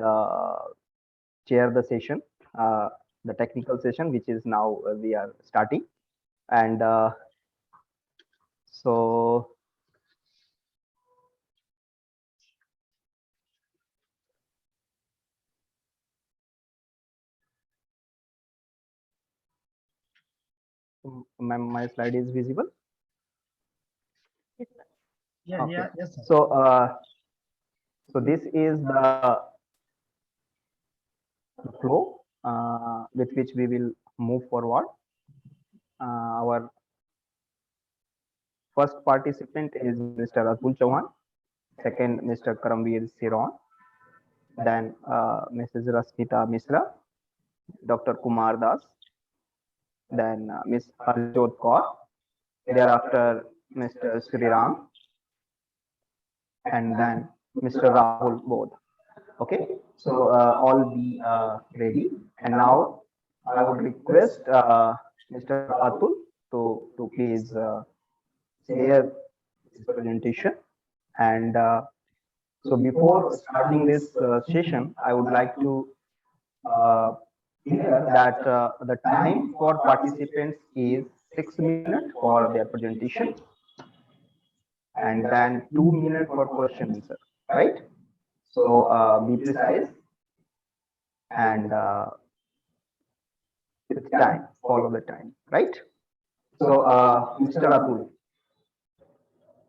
chair the session, the technical session, which is now we are starting. And so my slide is visible. Yeah, okay. yes, sir. So this is the flow with which we will move forward. Our first participant is Mr. Atul Chauhan, second Mr. Karamveer Siron, then Mrs. Rasmita Misra, Dr. Kumar Das, then Ms. Harjot Kaur, thereafter Mr. Sriram, and then Mr. Rahul Bodh. Okay, so all be ready. And now I would request Mr. Atul to please share his presentation. And so before starting this session, I would like to clear that the time for participants is 6 minutes for their presentation, and then 2 minutes for question answer, right? So be precise and it's time, follow the time, right? So Mr. Atul,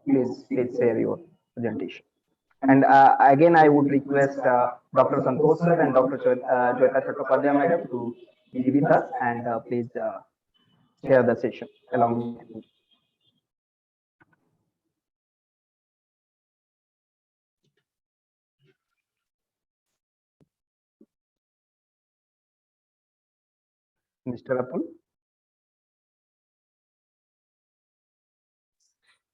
please share your presentation. And again, I would request Dr. Santosh sir and Dr. Joyita Chattopadhyay madam to be with us and please share the session along with me. Mr. Atul.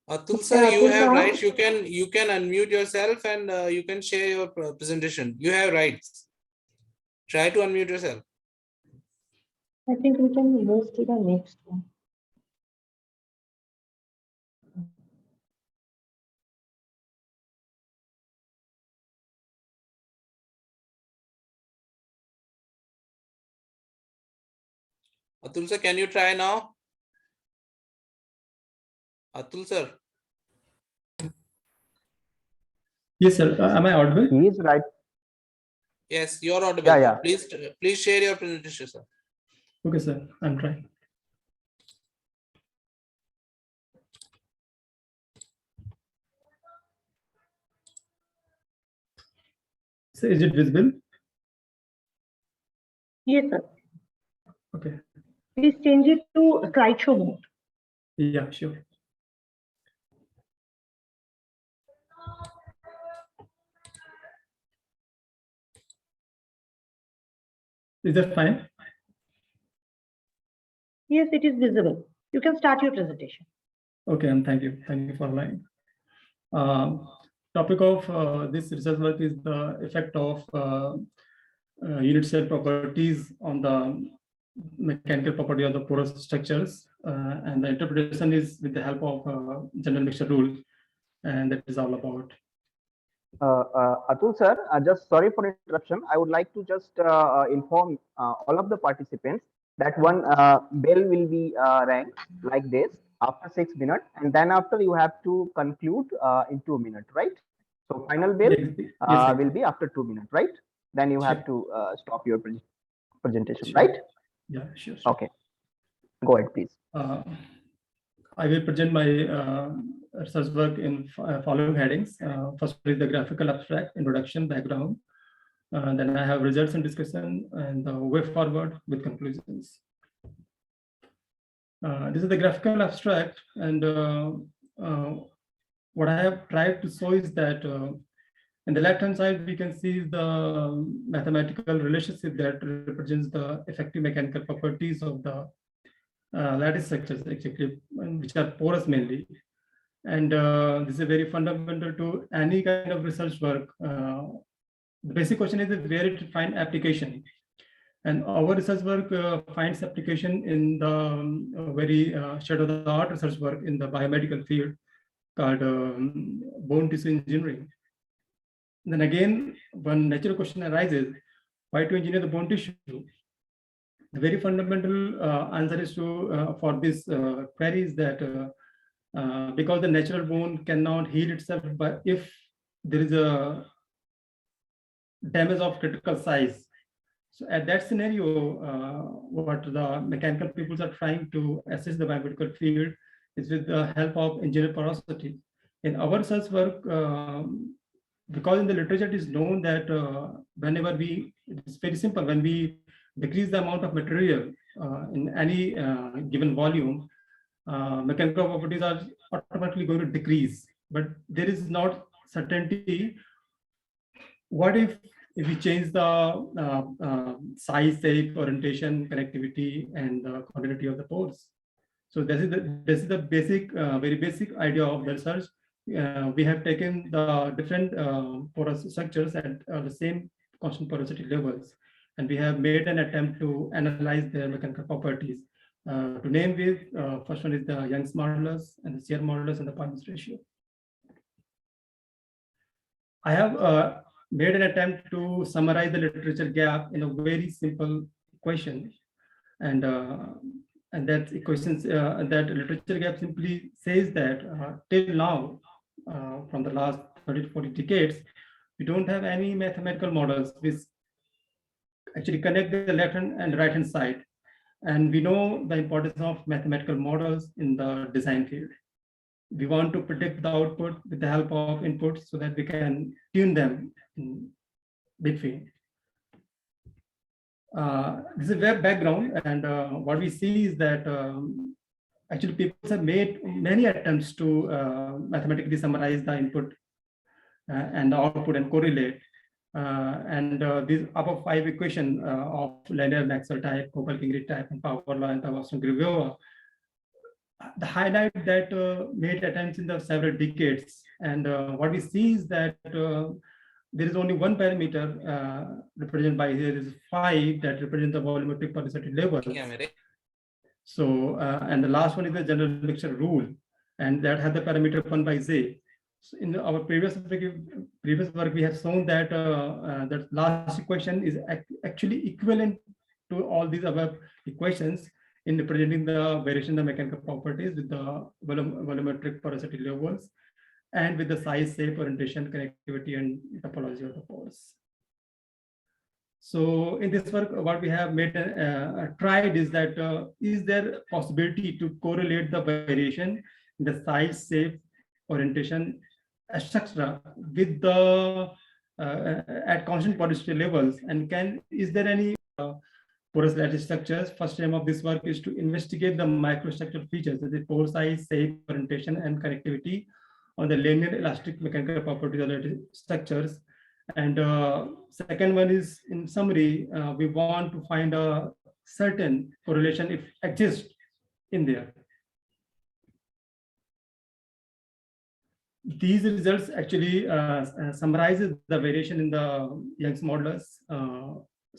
Atul sir, you have rights. You can unmute yourself and you can share your presentation. You have rights. Try to unmute yourself. I think we can move to the next one. Atul sir, can you try now? Atul sir. Yes, sir. Am I audible? He is right. Yes, you're audible. Yeah. Please share your presentation, sir. Okay, sir. I'm trying. So is it visible? Yes, sir. Okay. Please change it to slideshow mode. Yeah, sure. Is that fine? Yes, it is visible. You can start your presentation. Okay, and thank you. Thank you for allowing. Topic of this research work is the effect of unit cell properties on the mechanical property of the porous structures, and the interpretation is with the help of general mixture rule, and that is all about. Atul sir, just sorry for interruption. I would like to just inform all of the participants that one bell will be rang like this after 6 minutes, and then after you have to conclude in 2 minutes, right? So final bell will be after 2 minutes, right? Then you have to stop your presentation, right? Yeah, sure. Okay, go ahead, please. I will present my research work in following headings. First is the graphical abstract, introduction, background. Then I have results and discussion, and the way forward with conclusions. This is the graphical abstract, and what I have tried to show is that in the left-hand side, we can see the mathematical relationship that represents the effective mechanical properties of the lattice structures, actually, which are porous mainly. And this is very fundamental to any kind of research work. The basic question is where it find application. And our research work finds application in the very state-of-the-art research work in the biomedical field called bone tissue engineering. Then again, one natural question arises, why to engineer the bone tissue? The very fundamental answer is to for this query is that because the natural bone cannot heal itself, but if there is a damage of critical size. So at that scenario, what the mechanical people are trying to assess the biomedical field is with the help of engineered porosity. In our research work, because in the literature it is known that whenever it's very simple, when we decrease the amount of material in any given volume, mechanical properties are automatically going to decrease. But there is not certainty. What if we change the size, shape, orientation, connectivity, and the continuity of the pores? So this is the basic, very basic idea of the research. We have taken the different porous structures at the same constant porosity levels, and we have made an attempt to analyze their mechanical properties. To name with, first one is the Young's modulus, and the shear modulus, and the Poisson's ratio. I have made an attempt to summarize the literature gap in a very simple equation, and that equations that literature gap simply says that till now, from the last 30 to 40 decades, we don't have any mathematical models which actually connect the left hand and right hand side, and we know the importance of mathematical models in the design field. We want to predict the output with the help of inputs so that we can tune them in between. This is a web background, and what we see is that actually people have made many attempts to mathematically summarize the input and the output and correlate. These above 5 equations of linear Maxwell type, Koppel-Kingery type, and power law and Gaussian-Grigorova, the highlight that made attempts in the several decades. And what we see is that there is only one parameter represented by here is 5 that represents the volumetric porosity level. So, and the last one is the general mixture rule, and that has the parameter 1 by Z. So in our previous work, we have shown that that last equation is actually equivalent to all these above equations in representing the variation in the mechanical properties with the volumetric porosity levels and with the size, shape, orientation, connectivity, and topology of the pores. So in this work, what we have made tried is that is there possibility to correlate the variation in the size, shape, orientation, etc. with the at constant porosity levels, and is there any porous lattice structures? First aim of this work is to investigate the microstructural features, that is pore size, shape, orientation, and connectivity on the linear elastic mechanical properties of lattice structures. And second one is, in summary, we want to find a certain correlation if exists in there. These results actually summarizes the variation in the Young's modulus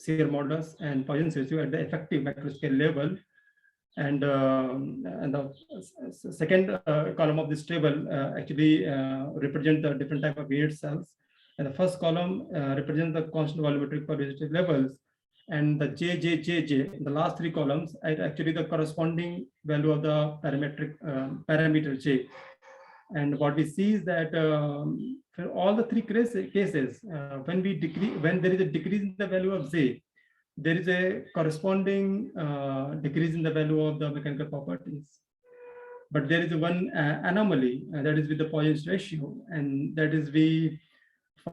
shear modulus and Poisson's ratio at the effective macroscale level. And the second column of this table actually represents the different type of weird cells. And the first column represents the constant volumetric porosity levels. And the JJJJ, the last three columns, are actually the corresponding value of the parameter J. And what we see is that for all the three cases, when there is a decrease in the value of J, there is a corresponding decrease in the value of the mechanical properties. But there is one anomaly, that is with the Poisson's ratio, and that is we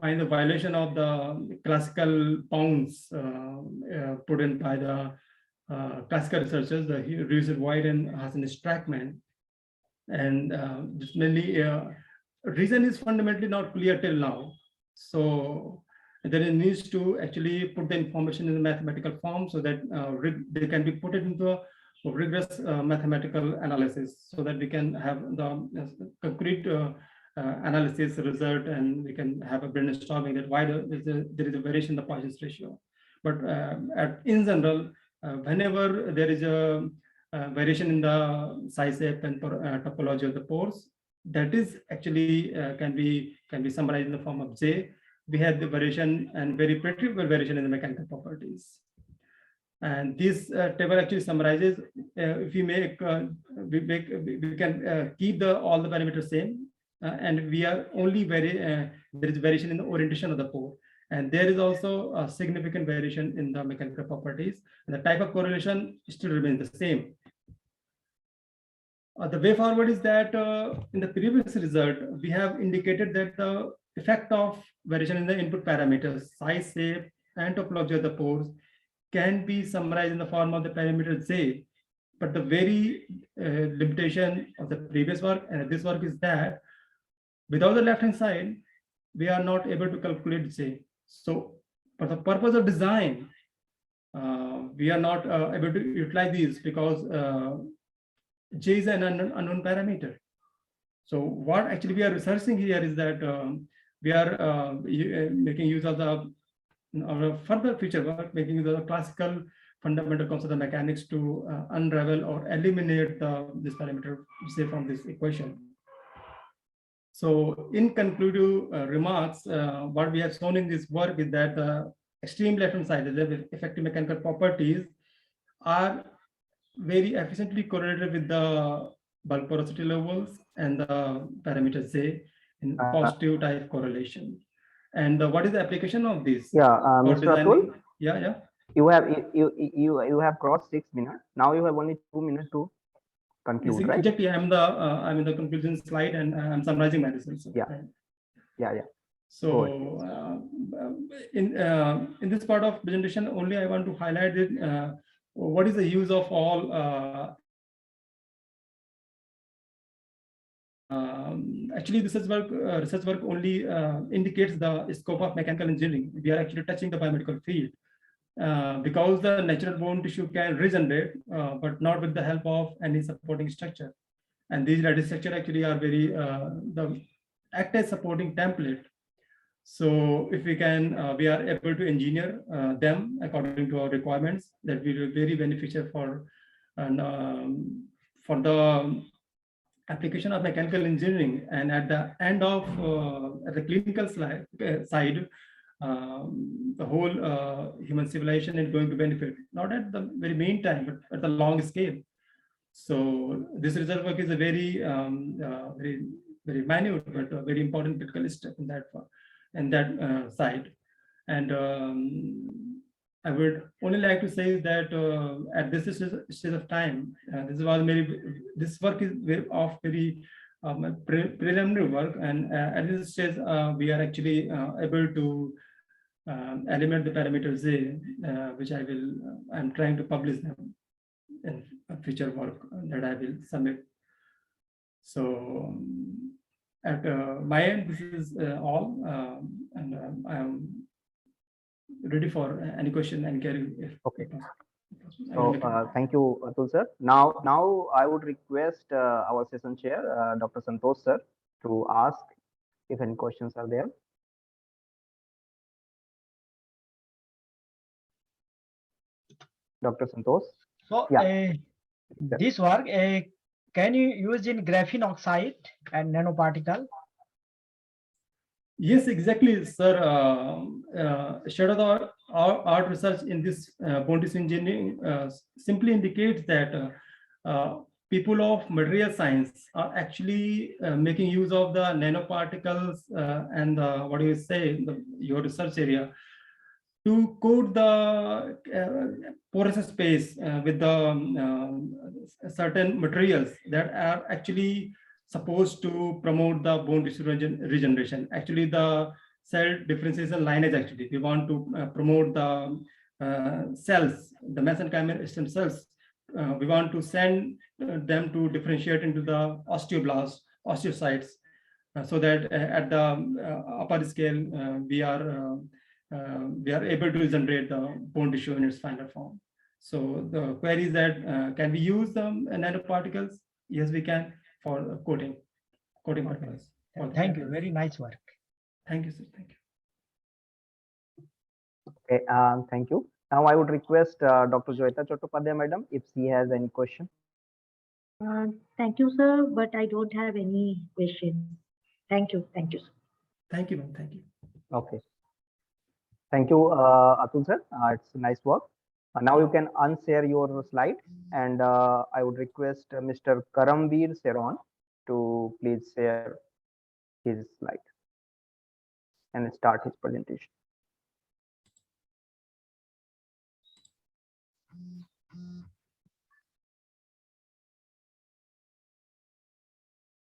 find the violation of the classical bounds put in by the classical researchers, the Reuser-White and Hassan-Strackman. And this mainly reason is fundamentally not clear till now. So there is needs to actually put the information in the mathematical form so that they can be put into a rigorous mathematical analysis, so that we can have the concrete analysis result, and we can have a brainstorming that why there is a variation in the Poisson's ratio. But in general, whenever there is a variation in the size, shape, and topology of the pores, that is actually can be summarized in the form of J. We have the variation and very predictable variation in the mechanical properties. And this table actually summarizes if we make we can keep all the parameters same, and we are only there is variation in the orientation of the pore, and there is also a significant variation in the mechanical properties, and the type of correlation still remains the same. The way forward is that in the previous result, we have indicated that the effect of variation in the input parameters, size, shape, and topology of the pores can be summarized in the form of the parameter J. But the very limitation of the previous work and this work is that without the left-hand side, we are not able to calculate J. So for the purpose of design, we are not able to utilize these because J is an unknown parameter. So what actually we are researching here is that we are making use of the further future work, making use of the classical fundamental concepts of mechanics to unravel or eliminate this parameter, say, from this equation. So in conclusive remarks, what we have shown in this work is that the extreme left-hand side, the effective mechanical properties, are very efficiently correlated with the bulk porosity levels and the parameter J in positive type correlation. And what is the application of this? Yeah, Mr. Atul. Yeah. You have crossed 6 minutes. Now you have only 2 minutes to conclude, right? Exactly. I'm in the conclusion slide, and I'm summarizing my results. Yeah. Right? Yeah. So in this part of presentation, only I want to highlight it. What is the use of all? Actually, this is research work only indicates the scope of mechanical engineering. We are actually touching the biomedical field because the natural bone tissue can regenerate, but not with the help of any supporting structure. And these lattice structure actually are very act as supporting template. So if we can, we are able to engineer them according to our requirements, that will be very beneficial for the application of mechanical engineering. And at the end of the clinical side, the whole human civilization is going to benefit, not at the very main time, but at the long scale. So this research work is a very, very minute, but a very important critical step in that side. And I would only like to say that at this stage of time, this work is of very preliminary work, and at this stage we are actually able to eliminate the parameters Z, which I'm trying to publish them in future work that I will submit. So at my end, this is all, and I am ready for any question and carry. Okay. So thank you, Atul sir. Now I would request our session chair, Dr. Santosh sir, to ask if any questions are there. Dr. Santosh. So Yeah. this work can you use in graphene oxide and nanoparticle? Yes, exactly, sir. Shadow the art research in this bone tissue engineering simply indicates that people of material science are actually making use of the nanoparticles and what do you say, your research area to coat the porous space with the certain materials that are actually supposed to promote the bone tissue regeneration. Actually, the cell differentiation lineage, actually, we want to promote the cells, the mesenchymal stem cells. We want to send them to differentiate into the osteoblasts, osteocytes, so that at the upper scale, we are able to generate the bone tissue in its final form. So the query is that can we use the nanoparticles? Yes, we can for coating purpose. Thank you. Very nice work. Thank you, sir. Thank you. Okay, thank you. Now I would request Dr. Joyita Chattopadhyay, madam, if she has any question. Thank you, sir, but I don't have any question. Thank you. Thank you, sir. Thank you, ma'am. Thank you. Okay. Thank you, Atul sir. It's nice work. Now you can unshare your slide, and I would request Mr. Karamveer Seron to please share his slide and start his presentation.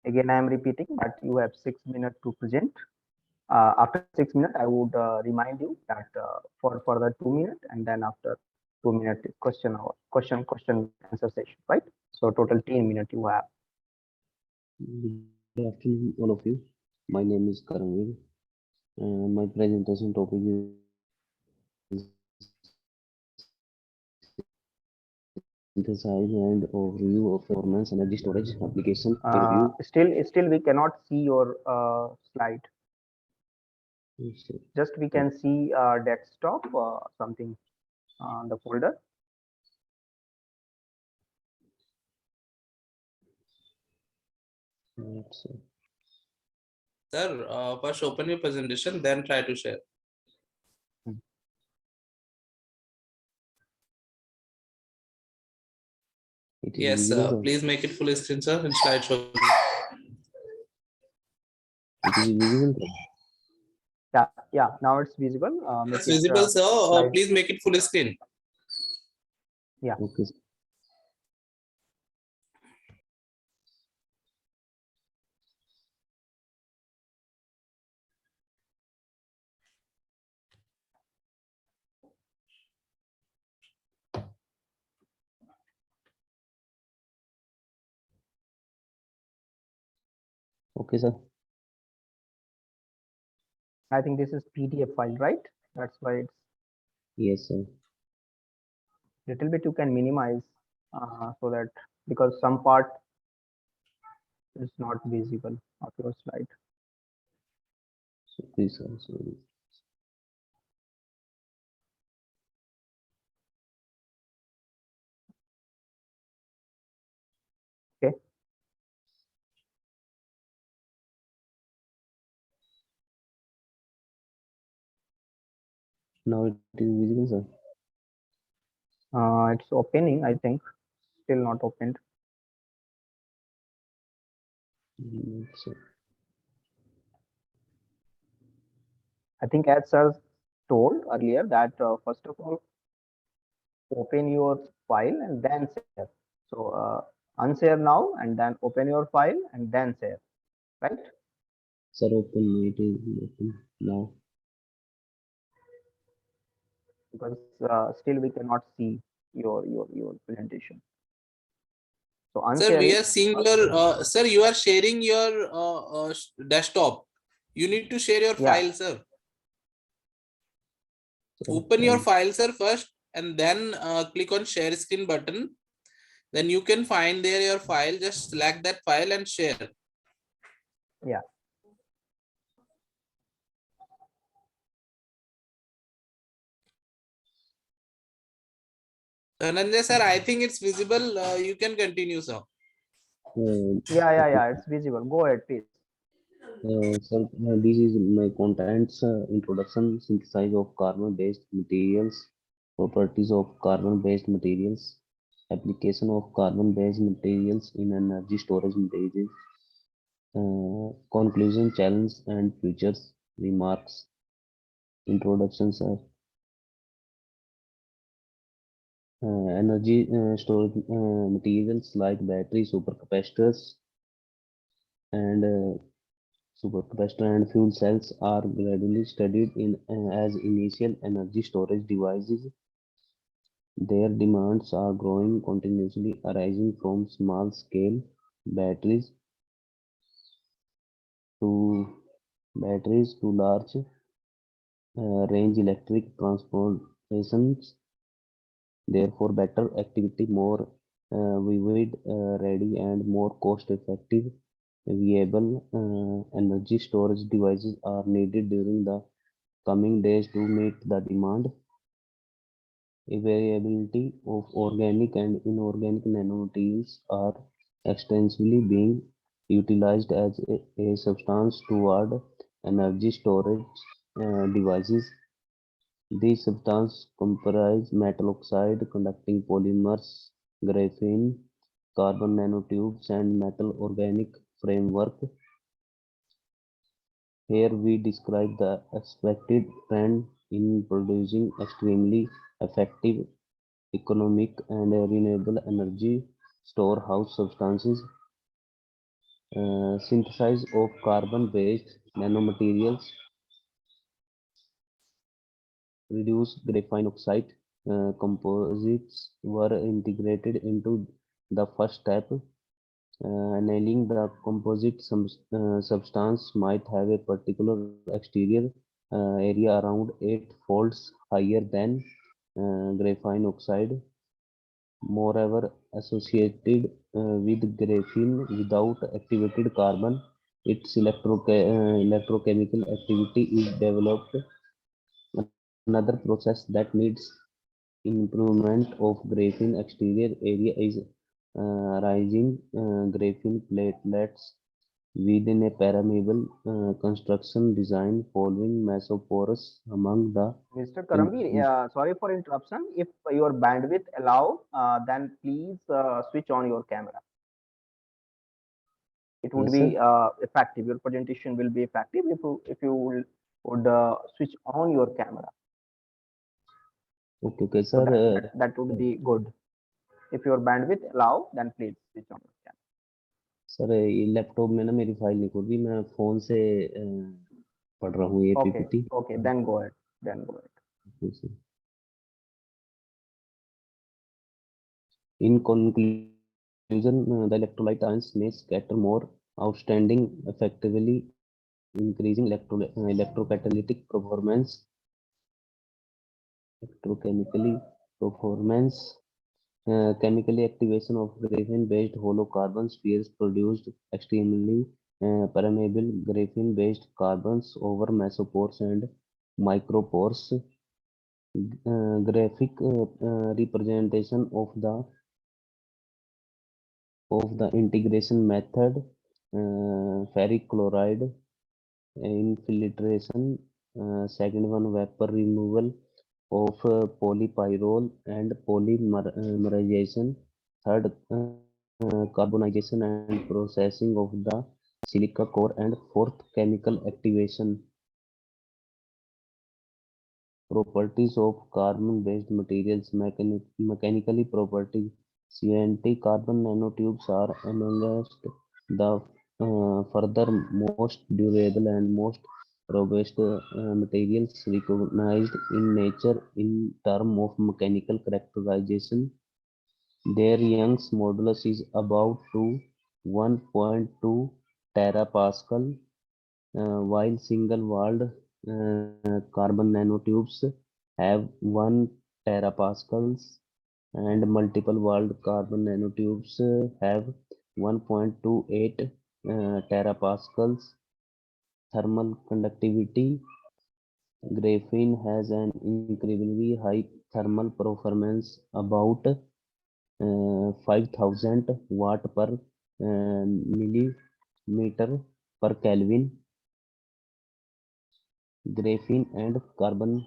Again, I am repeating, but you have 6 minutes to present. After 6 minutes, I would remind you that for further 2 minutes, and then after 2 minutes is question answer session, right? So total 10 minutes you have. Good afternoon, all of you. My name is Karanveer. My presentation topic is synthesize and overview of performance energy storage application. Still we cannot see your slide. Just we can see desktop something on the folder. Sir, first open your presentation, then try to share. Yes, please make it full screen, sir, and slideshow. It is visible. Yeah. Now it's visible. It's visible, sir. Please make it full screen. Yeah. Okay. Okay, sir. I think this is PDF file, right? That's why it's. Yes, sir. Little bit you can minimize so that because some part is not visible of your slide. So please, sir. Sorry. Okay. Now it is visible, sir. It's opening, I think. Still not opened. Sir. I think as sir told earlier that first of all, open your file and then share. So unshare now and then open your file and then share, right? Sir, open. It is open now. Because still we cannot see your presentation. So sir, we are seeing your sir, you are sharing your desktop. You need to share your file, sir. Open your file, sir, first, and then click on share screen button. Then you can find there your file. Just select that file and share. Yeah. Dhananjay sir, I think it's visible. You can continue, sir. Yeah, it's visible. Go ahead, please. This is my contents introduction, synthesis of carbon-based materials, properties of carbon-based materials, application of carbon-based materials in energy storage materials, conclusion, challenge, and futures remarks. Introduction, sir. Energy storage materials like battery, supercapacitors, and supercapacitor and fuel cells are gradually studied in as initial energy storage devices. Their demands are growing continuously, arising from small-scale batteries to large range electric transportations. Therefore, better activity, more vivid, ready, and more cost-effective viable energy storage devices are needed during the coming days to meet the demand. Variability of organic and inorganic nanomaterials are extensively being utilized as a substance toward energy storage devices. These substances comprise metal oxide, conducting polymers, graphene, carbon nanotubes, and metal organic framework. Here we describe the expected trend in producing extremely effective, economic, and renewable energy storehouse substances. Synthesis of carbon-based nanomaterials reduce graphene oxide composites were integrated into the first step. Nailing the composite substance might have a particular exterior area around 8 folds higher than graphene oxide. Moreover, associated with graphene without activated carbon, its electrochemical activity is developed. Another process that needs improvement of graphene exterior area is rising graphene platelets within a permeable construction design following mesoporous among the Mr. Karamveer, sorry for interruption. If your bandwidth allow, then please switch on your camera. It would Yes, be sir. effective. Your presentation will be effective if you would switch on your camera. Okay, So sir. that would be good. If your bandwidth allow, then please switch on your camera. Sir ये laptop में ना मेरी file नहीं खुल रही, मैं phone से पढ़ रहा हूँ ये PPT. Okay, then go ahead. In conclusion, the electrolyte ions may scatter more outstanding, effectively increasing electrocatalytic performance, chemically activation of graphene-based hollow carbon spheres produced extremely permeable graphene-based carbons over mesopores and micropores. Graphic representation of the integration method, ferric chloride infiltration, second one vapor removal of polypyrrole and polymerization, third carbonization and processing of the silica core, and fourth chemical activation. Properties of carbon-based materials, mechanically properties. CNT carbon nanotubes are amongst the further most durable and most robust materials recognized in nature in terms of mechanical characterization. Their Young's modulus is about 1.2 terapascal, while single-walled carbon nanotubes have 1 terapascals and multiple-walled carbon nanotubes have 1.28 terapascals. Thermal conductivity. Graphene has an incredibly high thermal performance about 5000 watt per millimeter per Kelvin. Graphene and carbon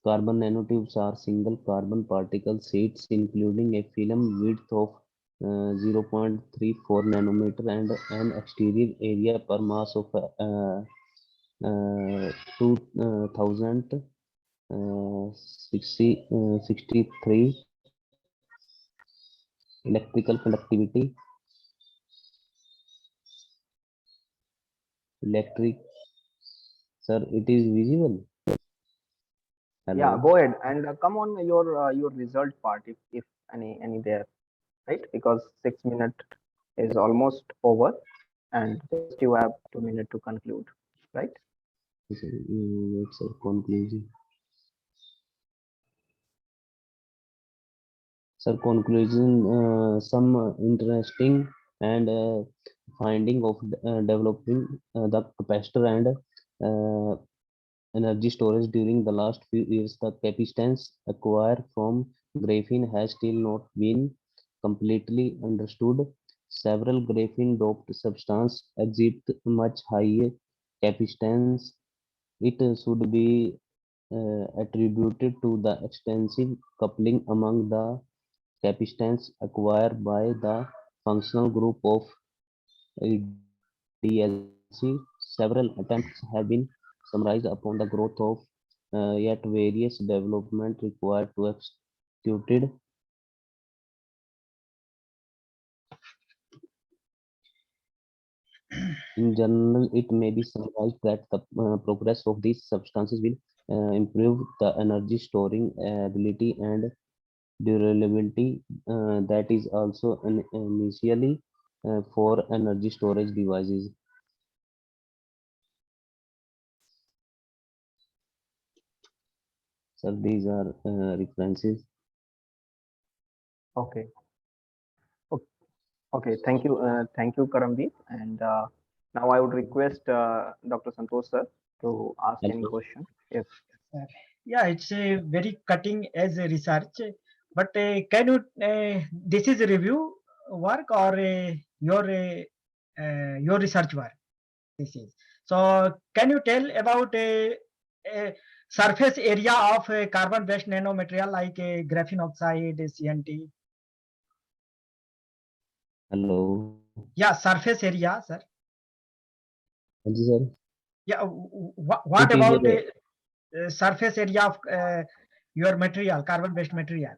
nanotubes are single carbon particle sheets including a film width of 0.34 nanometer and an exterior area per mass of 2063 electrical conductivity. Electric, sir, it is visible. Hello. Yeah, go ahead and come on your result part if any there, right? Because 6 minutes is almost over, and just you have 2 minutes to conclude, right? It's a conclusion. Sir, conclusion, some interesting and finding of developing the capacitor and energy storage during the last few years. The capacitance acquired from graphene has still not been completely understood. Several graphene doped substances exhibit much higher capacitance. It should be attributed to the extensive coupling among the capacitance acquired by the functional group of DLC. Several attempts have been summarized upon the growth of yet various development required to execute. In general, it may be summarized that the progress of these substances will improve the energy storing ability and durability. That is also initially for energy storage devices. So these are references. Okay. Okay. Thank you, Karamveer. And now I would request Dr. Santosh sir to ask any question. Yes. Yeah, it's a very cutting edge research. But can you? This is a review work or your research work? This is. So can you tell about a surface area of a carbon-based nanomaterial like a graphene oxide, CNT? Hello. Yeah, surface area, sir. Yes, sir. Yeah, what It is about surface area of your material, carbon-based material?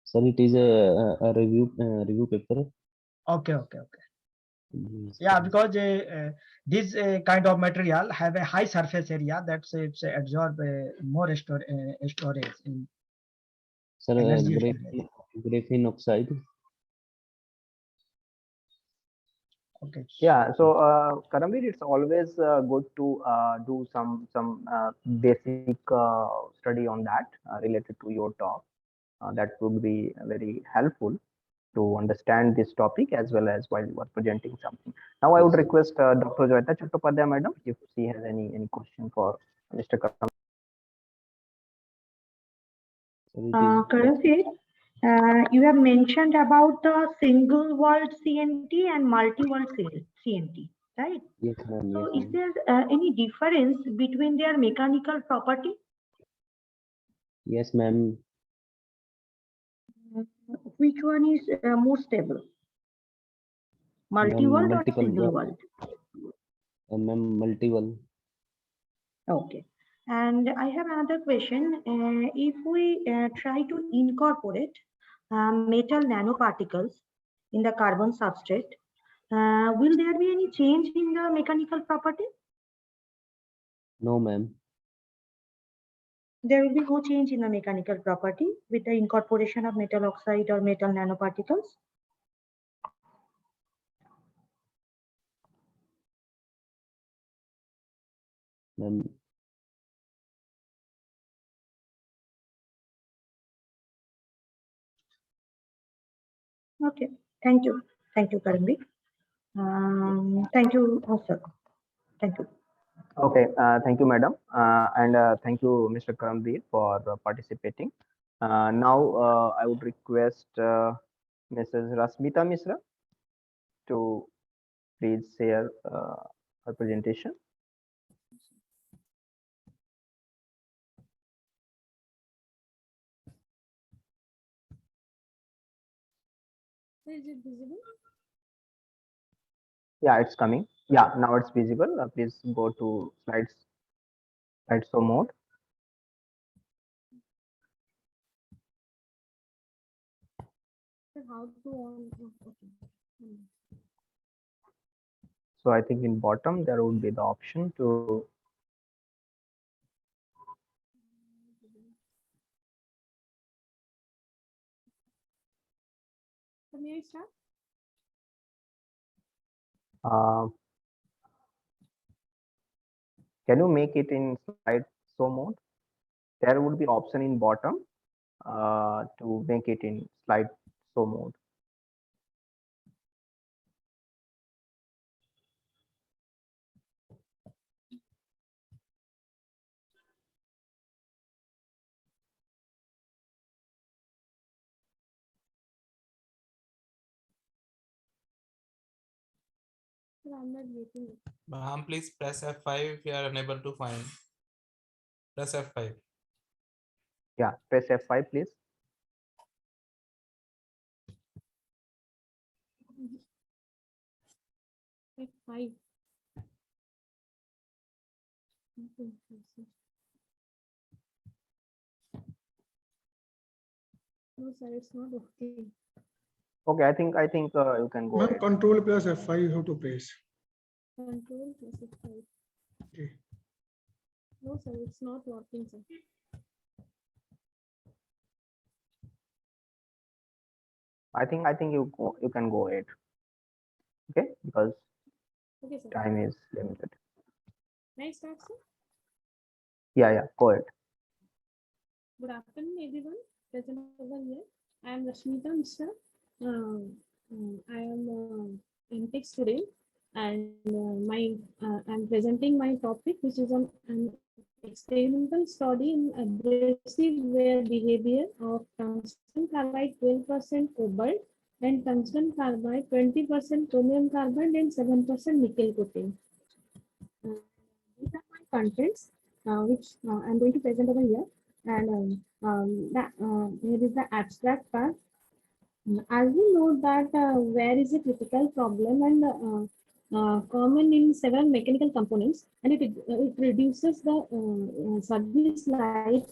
Sir, it is a review paper. Okay. Yeah, because this kind of material have a high surface area that's it's absorb more storage in Sir, energy storage. graphene oxide. Okay. Yeah. So, Karamveer, it's always good to do some basic study on that related to your talk. That would be very helpful to understand this topic as well as while you are presenting something. Now, I would request Dr. Joyita Chattopadhyay, madam, if she has any question for Mr. Karamveer. Karamveer, you have mentioned about the single world CNT and multi-world CNT, right? Yes, ma'am. So Yes, is there any difference between their mechanical property? yes, ma'am. Which one is more stable? Multi-world or Multiple. single world? Ma'am, multiple. Okay. And I have another question. If we try to incorporate metal nanoparticles in the carbon substrate, will there be any change in the mechanical property? No, ma'am. There will be no change in the mechanical property with the incorporation of metal oxide or metal nanoparticles. Ma'am. Okay. Thank you, Karamveer. Thank you, sir. Thank you. Okay, thank you, madam, and thank you, Mr. Karamveer, for participating. Now, I would request Mrs. Rasmita Misra to please share her presentation. Is it visible? Yeah, it's coming. Yeah, now it's visible. Please go to slideshow mode. How to on? Okay. So I think in bottom there would be the option to So may I start? uh, can you make it in slideshow mode? There would be option in bottom to make it in slideshow mode. I'm not getting it. Baham, please press F5 if you are unable to find. Press F5. Yeah, press F5, please. F5. No, sir, it's not okay. Okay, I think you can go ahead. Control plus F5 you have to press. Control plus F5. Okay. No, sir, it's not working, sir. I think you can go ahead. Okay, because Okay, sir. time is limited. May I start, sir? Yeah, go ahead. Good afternoon, everyone present over here. I am Rashmita Mishra. I am an MTech student, and I'm presenting my topic, which is on an experimental study in abrasive wear behavior of tungsten carbide 12% cobalt and tungsten carbide 20% chromium carbide and 7% nickel coating. These are my contents, which I'm going to present over here. And here is the abstract part. As we know that wear is a critical problem and common in several mechanical components, and it reduces the service life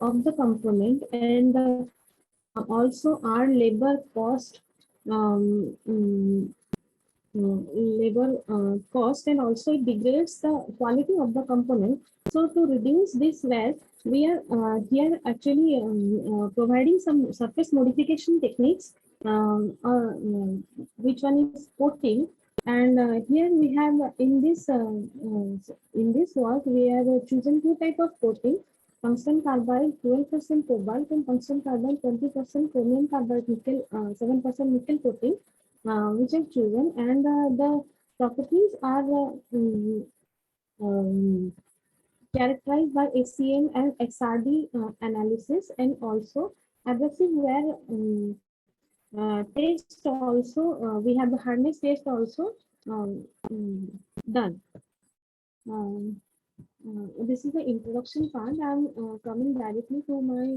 of the component, and also our labor cost um, um, labor cost, and also it degrades the quality of the component. So to reduce this wear, we are here actually providing some surface modification techniques, which one is coating. And here we have in this work we have chosen two type of coating: tungsten carbide 12% cobalt and tungsten carbide 20% chromium carbide nickel 7% nickel coating, which I've chosen, and the properties are characterized by ACM and XRD analysis, and also abrasive wear test. Also, we have the hardness test also done. This is the introduction part. I'm coming directly to my,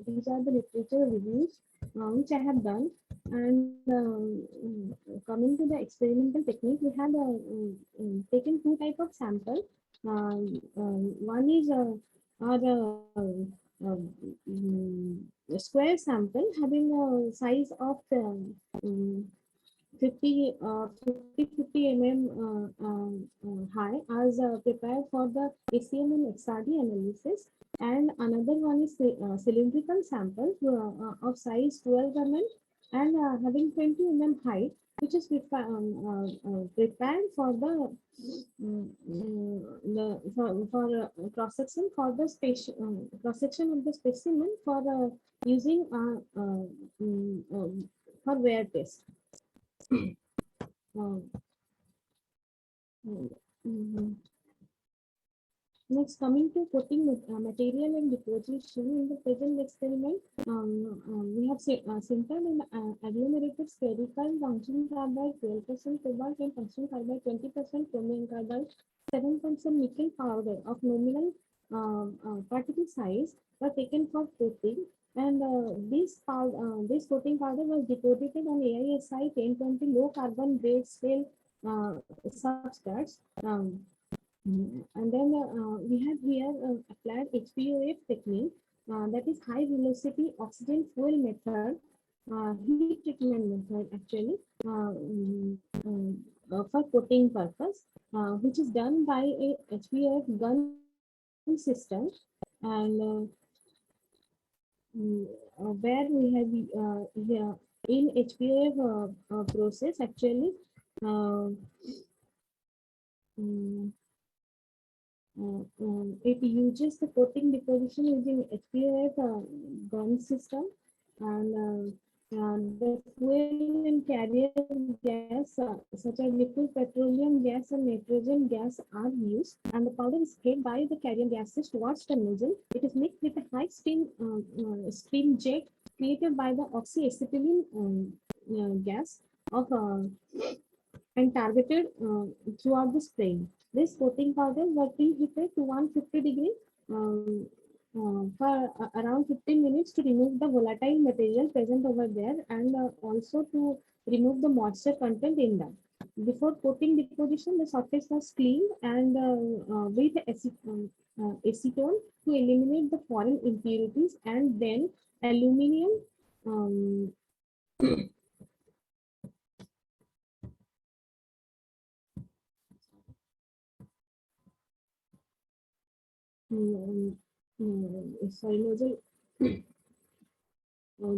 these are the literature reviews which I have done. And coming to the experimental technique, we have taken two type of sample. One is a square sample having a size of 50 mm high, as prepared for the ACM and XRD analysis, and another one is cylindrical sample of size 12 mm and having 20 mm height, which is prepared for the cross section for the space cross section of the specimen for using for wear test. Next, coming to coating material and deposition in the present experiment, we have sintered and agglomerated spherical tungsten carbide 12% cobalt and tungsten carbide 20% chromium carbide 7% nickel powder of nominal particle size were taken for coating, and this coating powder was deposited on AISI 1020 low carbon base scale substrates. And then we have here applied HPOF technique, that is high velocity oxygen fuel method, heat treatment method actually, for coating purpose, which is done by a HPOF gun system, and where we have here in HPOF process actually. It uses the coating deposition using HPOF gun system, and the fuel and carrier gas such as liquid petroleum gas and nitrogen gas are used, and the powder is sprayed by the carrier gases towards the nozzle. It is mixed with a high steam jet created by the oxyacetylene gas of and targeted throughout the spraying. This coating powder were preheated to 150 degrees for around 15 minutes to remove the volatile material present over there, and also to remove the moisture content in that. Before coating deposition, the surface was cleaned and with acetone to eliminate the foreign impurities, and then aluminum sorry, nozzle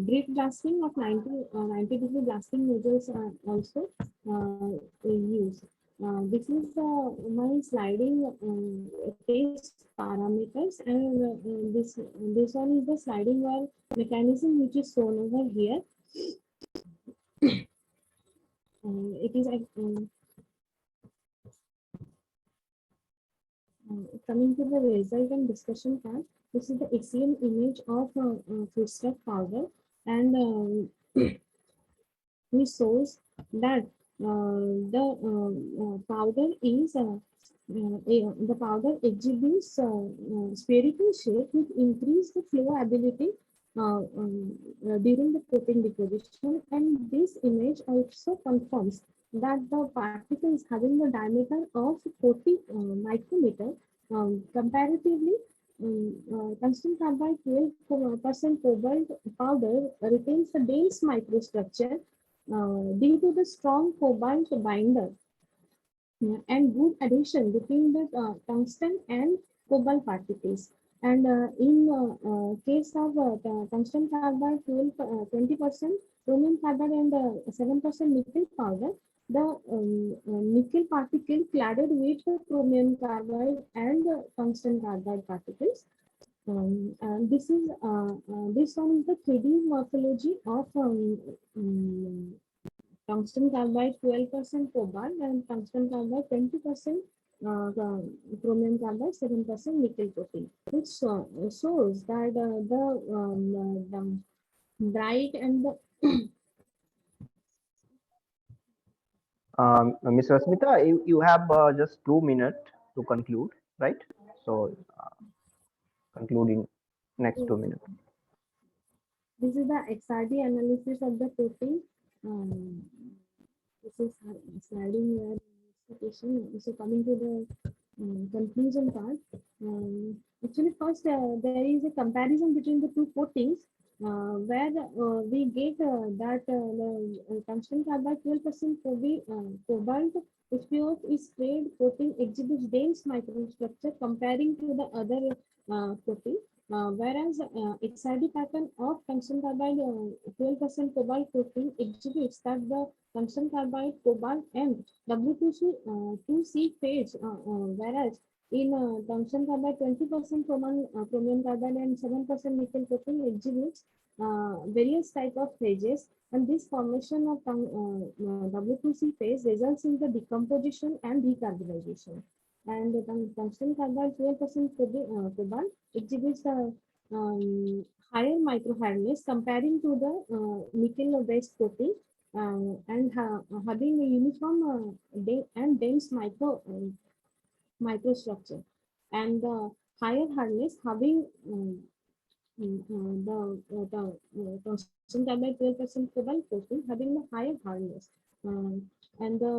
grit blasting of 90 degree blasting nozzles are also used. This is my sliding test parameters, and this one is the sliding wire mechanism which is shown over here. It is coming to the result and discussion part. This is the excellent image of foodstuff powder, and which shows that the powder is the powder exhibits spherical shape with increased flowability during the coating deposition, and this image also confirms that the particles having the diameter of 40 micrometer comparatively. Tungsten carbide 12% cobalt powder retains the dense microstructure due to the strong cobalt binder and good adhesion between the tungsten and cobalt particles. And in case of tungsten carbide 20%, chromium carbide and 7% nickel powder, the nickel particle cladded with chromium carbide and tungsten carbide particles. And this is this one is the 3D morphology of tungsten carbide 12% cobalt and tungsten carbide 20% chromium carbide 7% nickel coating, which shows that the bright and the Ms. Rasmita, you have just 2 minutes to conclude, right? So conclude in next 2 minutes. This is the XRD analysis of the coating. This is sliding where so coming to the conclusion part. Actually, first there is a comparison between the two coatings, where we get that the tungsten carbide 12% cobalt HPOF is sprayed coating exhibits dense microstructure comparing to the other coating. Whereas XRD pattern of tungsten carbide 12% cobalt coating exhibits that the tungsten carbide cobalt and W2C phase, whereas in tungsten carbide 20% chromium carbide and 7% nickel coating exhibits various type of phases, and this formation of W2C phase results in the decomposition and decarbonization. and the tungsten carbide 12% cobalt exhibits the higher micro hardness comparing to the nickel based coating and having a uniform and dense microstructure, and the higher hardness having the tungsten carbide 12% cobalt coating having the higher hardness, and the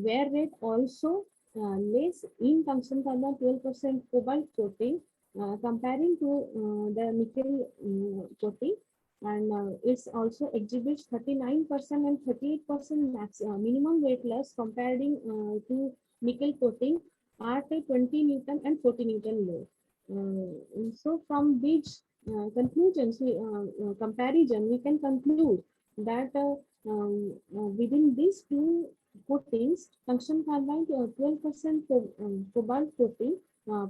wear rate also less in tungsten carbide 12% cobalt coating comparing to the nickel coating, and it's also exhibits 39% and 38% minimum weight loss comparing to nickel coating at a 20 Newton and 40 Newton load. So from these conclusions, comparison, we can conclude that within these two coatings, tungsten carbide 12% cobalt coating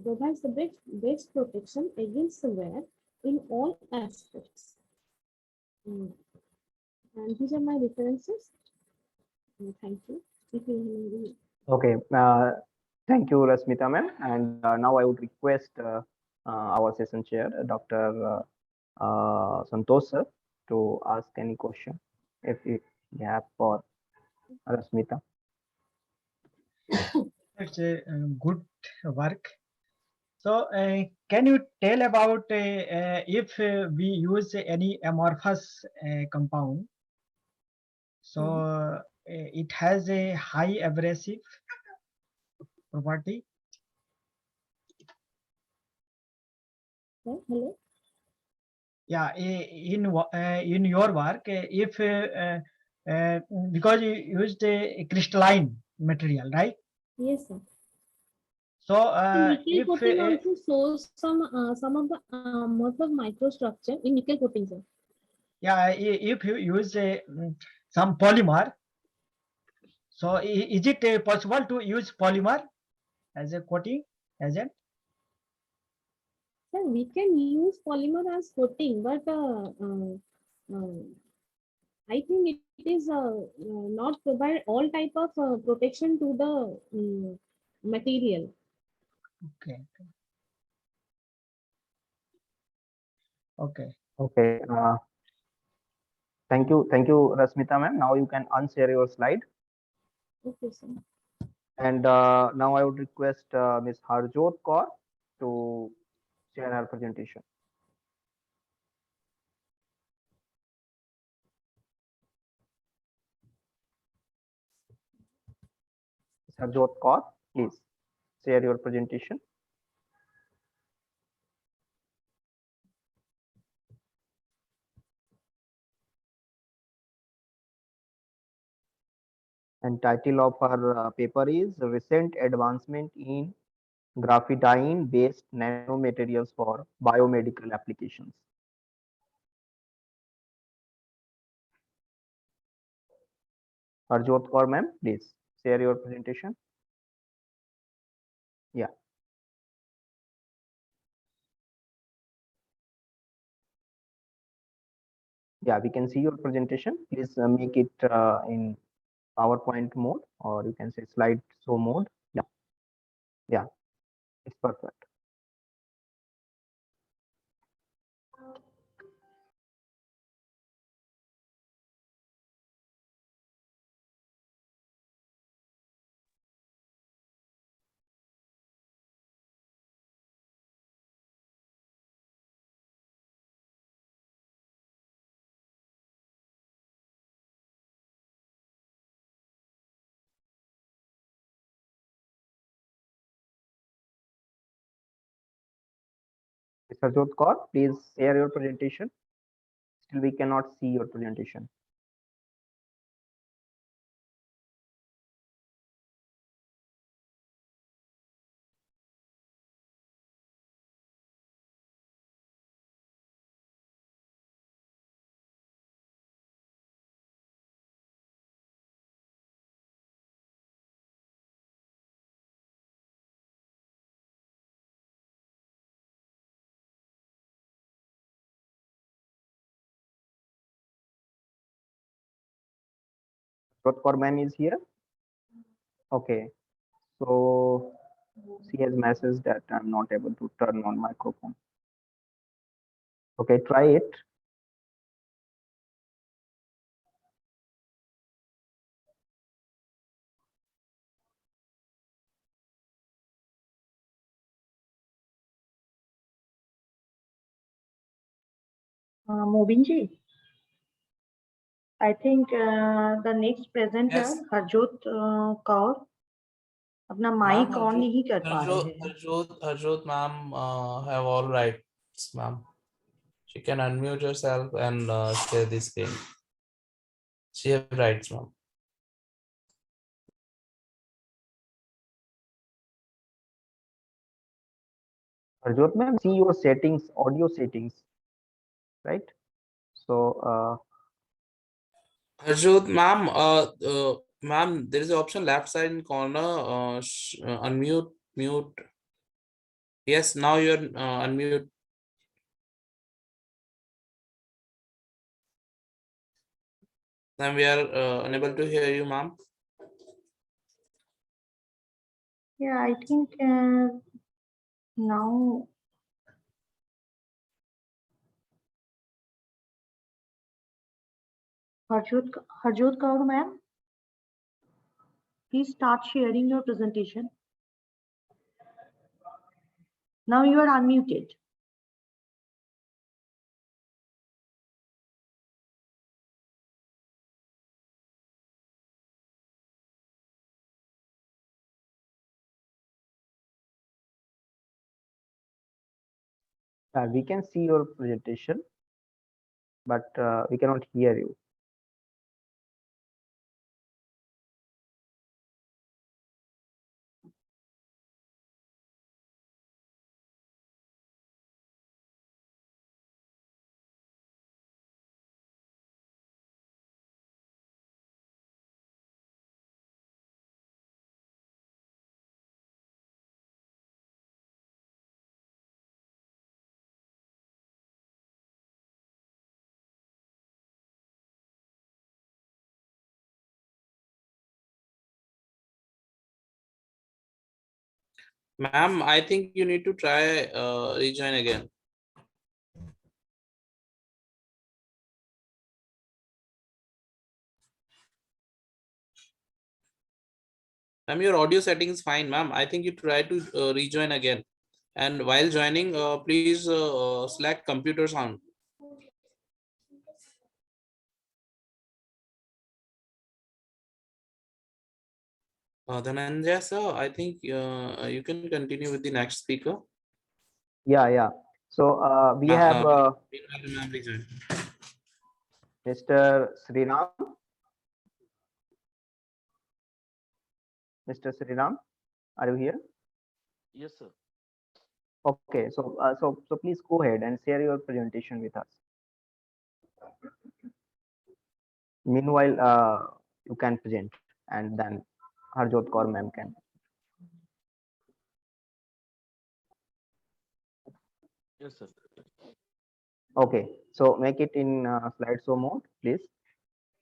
provides the best protection against the wear in all aspects. And these are my references. Thank you. Okay, thank you, Rasmita ma'am. And now I would request our session chair, Dr. Santosh sir, to ask any question if you have for Rasmita. It's a good work. So can you tell about if we use any amorphous compound? So it has a high abrasive property. Hello. Yeah, in your work, if because you used a crystalline material, right? Yes, sir. So nickel if coating also shows some of the amorphous microstructure in nickel coating, sir. yeah, if you use some polymer, so is it possible to use polymer as a coating agent? Sir, we can use polymer as coating, but I think it is not provide all type of protection to the material. Okay. Okay. Okay. Thank you, Rasmita ma'am. Now you can unshare your slide. Okay, sir. And now I would request Ms. Harjot Kaur to share her presentation. Ms. Harjot Kaur, please share your presentation. And title of her paper is Recent Advancement in Graphene-Based Nanomaterials for Biomedical Applications. Harjot Kaur ma'am, please share your presentation. Yeah. Yeah, we can see your presentation. Please make it in PowerPoint mode, or you can say slide show mode. Yeah. Yeah, it's perfect. Mr. Harjot Kaur, please share your presentation. Still, we cannot see your presentation. Harjot Kaur ma'am is here. Okay. So She has messaged that I'm not able to turn on microphone. Okay, try it. Mobinji, I think the next presenter Yes. Harjot Kaur अपना Ma'am, mic on नहीं कर पा रहे हैं. Harjot ma'am have all rights, ma'am. She can unmute herself and share the screen. She have rights, ma'am. Harjot ma'am, see your settings, audio settings, right? So Harjot ma'am, ma'am, there is an option left side in corner, unmute, mute. Yes, now you're unmute. Then we are unable to hear you, ma'am. Yeah, I think now Harjot Kaur ma'am, please start sharing your presentation. Now you are unmuted. we can see your presentation, but we cannot hear you. Ma'am, I think you need to try rejoin again. Ma'am, your audio setting is fine, ma'am. I think you try to rejoin again. And while joining, please select computer sound. Dhananjay sir, I think you can continue with the next speaker. Yeah. So we have Mr. Sriram. Mr. Sriram, are you here? Yes, sir. Okay, so please go ahead and share your presentation with us. Meanwhile, you can present, and then Harjot Kaur ma'am can. Yes, sir. Okay, so make it in slideshow mode, please.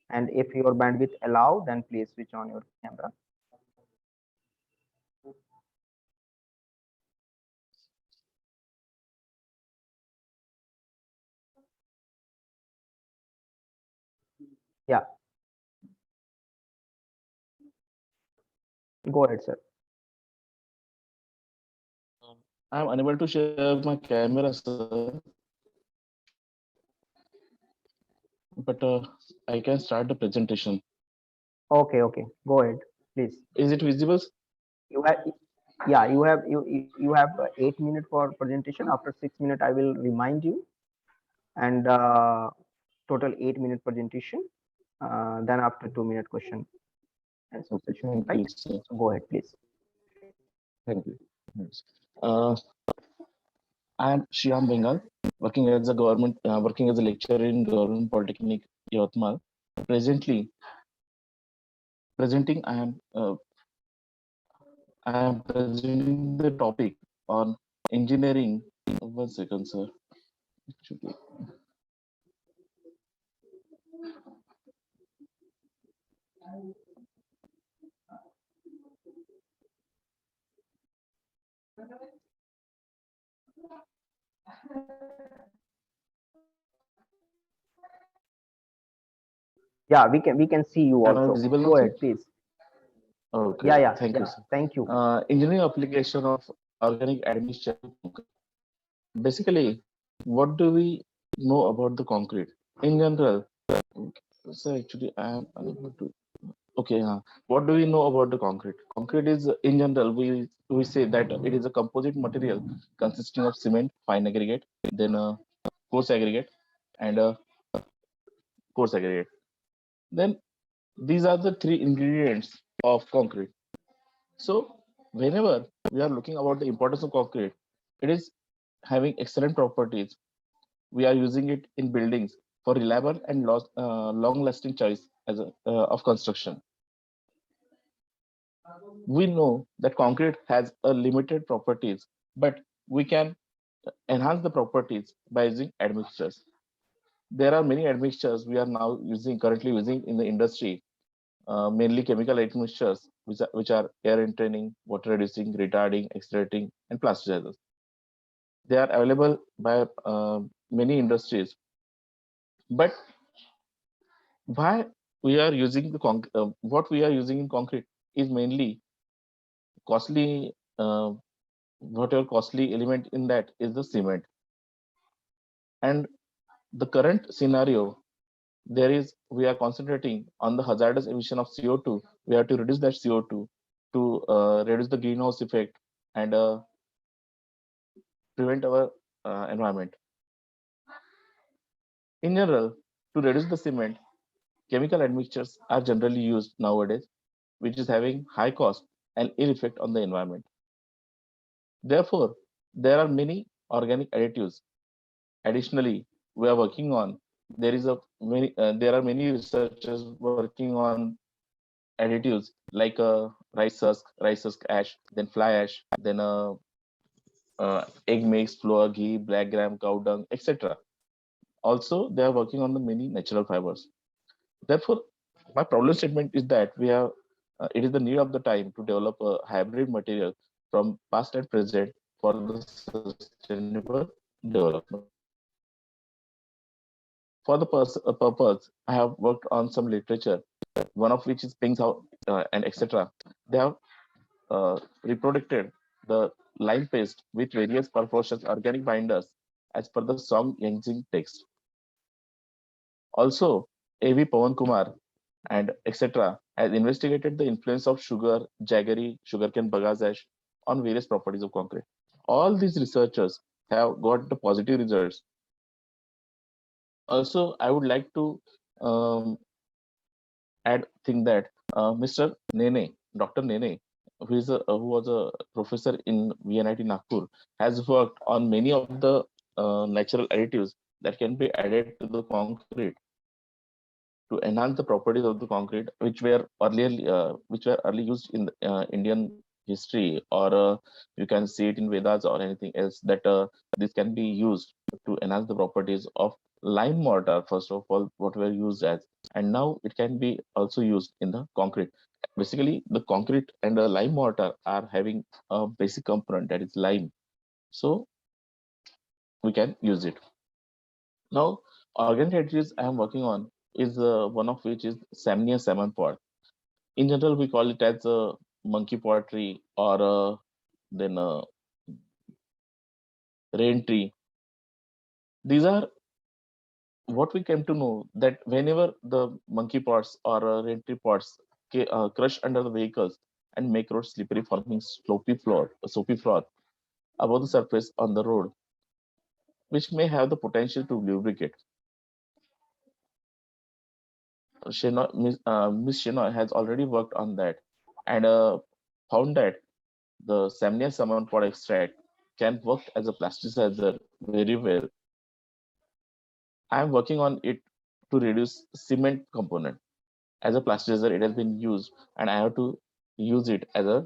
And if your bandwidth allow, then please switch on your camera. Yeah. Go ahead, sir. I'm unable to share my camera, sir. But I can start the presentation. Okay. Go ahead, please. Is it visible? You have, yeah, you have 8 minutes for presentation. After 6 minutes, I will remind you, and total 8-minute presentation. Then after 2-minute question and answer session, right? So go ahead, please. Thank you. I am Shyam Bengal, working as a lecturer in Government Polytechnic Yatmal. Presently, presenting, I am presenting the topic on engineering. 1 second, sir. Actually. Yeah, we can see you Am I also. visible now, Go sir? ahead, please. Okay, Yeah, yeah, thank you, yeah. sir. Thank you. Engineering application of organic admixture. Basically, what do we know about the concrete? In general, so actually I am unable to. Okay, what do we know about the concrete? Concrete is, in general, we say that it is a composite material consisting of cement, fine aggregate, then coarse aggregate, and coarse aggregate. Then these are the three ingredients of concrete. So whenever we are looking about the importance of concrete, it is having excellent properties. We are using it in buildings for reliable and long-lasting choice as of construction. We know that concrete has a limited properties, but we can enhance the properties by using admixtures. There are many admixtures we are now currently using in the industry, mainly chemical admixtures, which are air entraining, water reducing, retarding, accelerating, and plasticizers. They are available by many industries. But why we are using what we are using in concrete is mainly costly. Whatever costly element in that is the cement. And the current scenario, we are concentrating on the hazardous emission of CO2. We have to reduce that CO2 to reduce the greenhouse effect and prevent our environment. In general, to reduce the cement, chemical admixtures are generally used nowadays, which is having high cost and ill effect on the environment. Therefore, there are many organic additives. Additionally, we are working on there are many researchers working on additives like rice husk ash, then fly ash, then egg mix, flour, ghee, black gram, cow dung, etc. Also, they are working on the many natural fibers. Therefore, my problem statement is that it is the need of the time to develop a hybrid material from past and present for the sustainable development. For the purpose, I have worked on some literature, one of which is Ping's How and etc. They have reproduced the lime paste with various perforations organic binders as per the Song Yangzing text. Also, A.V. Pawan Kumar and etc. has investigated the influence of sugar, jaggery, sugarcane bagasse ash on various properties of concrete. All these researchers have got the positive results. Also, I would like to um, add thing that Mr. Nene, Dr. Nene, who was a professor in VNIT Nagpur, has worked on many of the natural additives that can be added to the concrete to enhance the properties of the concrete, which were early used in Indian history, or you can see it in Vedas or anything else, that this can be used to enhance the properties of lime mortar, first of all, what were used as, and now it can be also used in the concrete. Basically, the concrete and the lime mortar are having a basic component, that is lime, so we can use it. Now, organic additives I am working on is one of which is Samnia salmon pod. In general, we call it as a monkey pod tree, or then a rain tree. These are what we came to know, that whenever the monkey pods or rain tree pods crush under the vehicles and make roads slippery, forming soapy floor above the surface on the road, which may have the potential to lubricate. Miss Shenoy has already worked on that and found that the Samnia salmon pod extract can work as a plasticizer very well. I am working on it to reduce cement component. As a plasticizer, it has been used, and I have to use it as a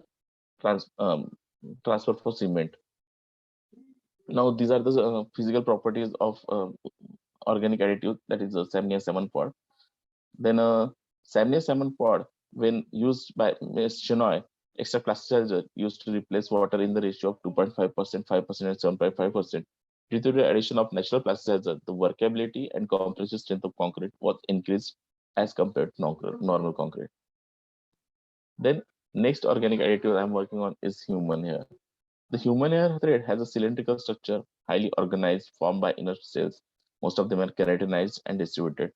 transfer for cement. Now, these are the physical properties of organic additive, that is the Samnia salmon pod. Then Samnia salmon pod, when used by Ms. Shenoy, extra plasticizer used to replace water in the ratio of 2.5%, 5%, and 7.5%. Due to the addition of natural plasticizer, the workability and compressive strength of concrete was increased as compared to normal concrete. Then next organic additive I'm working on is human hair. The human hair thread has a cylindrical structure, highly organized, formed by inner cells. Most of them are keratinized and distributed.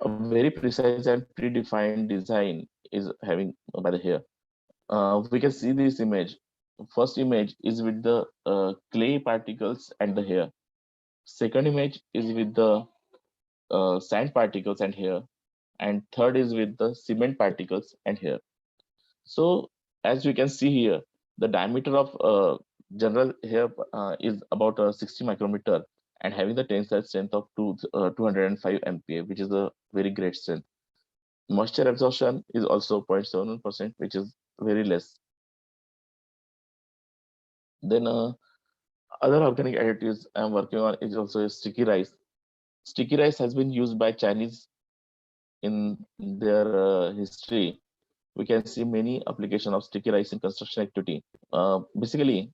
A very precise and predefined design is having by the hair. We can see this image. First image is with the clay particles and the hair. Second image is with the sand particles and hair. And third is with the cement particles and hair. So as you can see here, the diameter of general hair is about 60 micrometer and having the tensile strength of 205 MPa, which is a very great strength. Moisture absorption is also 0.7%, which is very less. Then other organic additives I'm working on is also sticky rice. Sticky rice has been used by Chinese in their history. We can see many application of sticky rice in construction activity. Basically,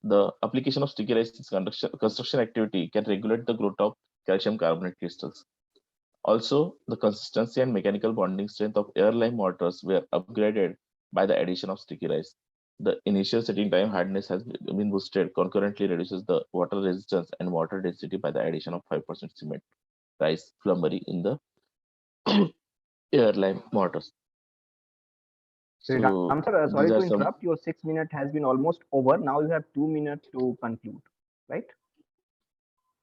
the application of sticky rice in construction activity can regulate the growth of calcium carbonate crystals. Also, the consistency and mechanical bonding strength of air-lime mortars were upgraded by the addition of sticky rice. The initial setting time hardness has been boosted, concurrently reduces the water resistance and water density by the addition of 5% cement rice flummery in the air-lime mortars. So, Ram sir, sorry to interrupt. Your 6 minutes has been almost over. Now you have 2 minutes to conclude, right?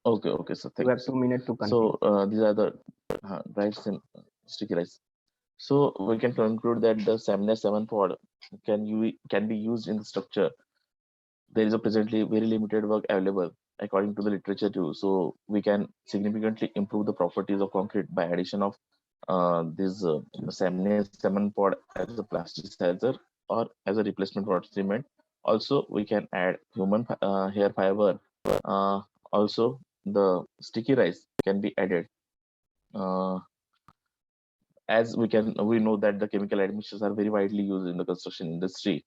Okay, so thank you. Have 2 minutes to conclude. So these are the rice and sticky rice. So we can conclude that the Samina 7 pod can be used in the structure. There is a presently very limited work available according to the literature too. So we can significantly improve the properties of concrete by addition of this Samina 7 pod as a plasticizer or as a replacement for cement. Also, we can add human hair fiber. Also, the sticky rice can be added. As we know that the chemical admixtures are very widely used in the construction industry,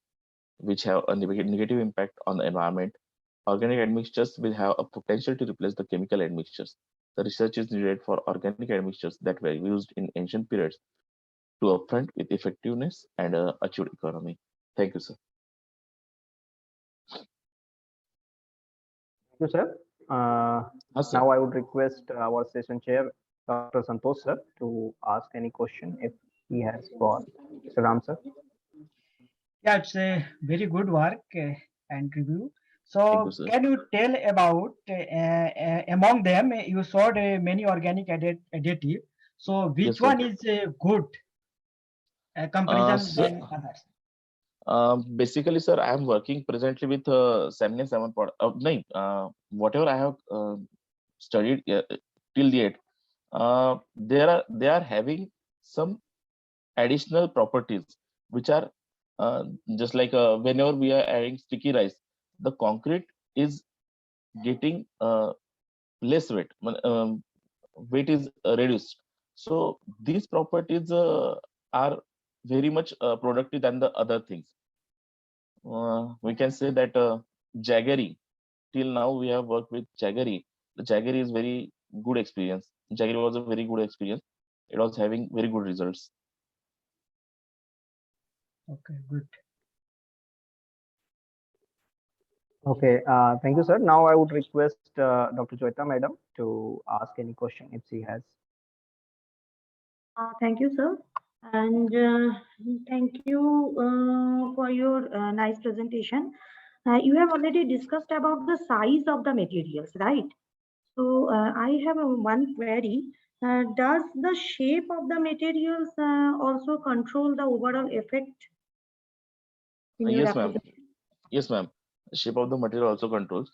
which have a negative impact on the environment. Organic admixtures will have a potential to replace the chemical admixtures. The research is needed for organic admixtures that were used in ancient periods to upfront with effectiveness and achieve economy. Thank you, sir. Thank you, sir. Now I would request our session chair, Dr. Santosh sir, to ask any question if he has for Mr. Ram sir. Yeah, it's a very good work and review. So can you tell about among them you showed many organic additive. So which one is good comparison than others? Basically, sir, I am working presently with Samina 7 pod. Whatever I have studied till date, they are having some additional properties which are just like whenever we are adding sticky rice, the concrete is getting less weight. Weight is reduced. So these properties are very much productive than the other things. We can say that jaggery, till now we have worked with jaggery. The jaggery is very good experience. Jaggery was a very good experience. It was having very good results. Okay, good. Okay, thank you, sir. Now I would request Dr. Joyita madam to ask any question if she has. Thank you, sir. And thank you for your nice presentation. You have already discussed about the size of the materials, right? So I have one query. Does the shape of the materials also control the overall effect? Yes, ma'am. Yes, ma'am. Shape of the material also controls.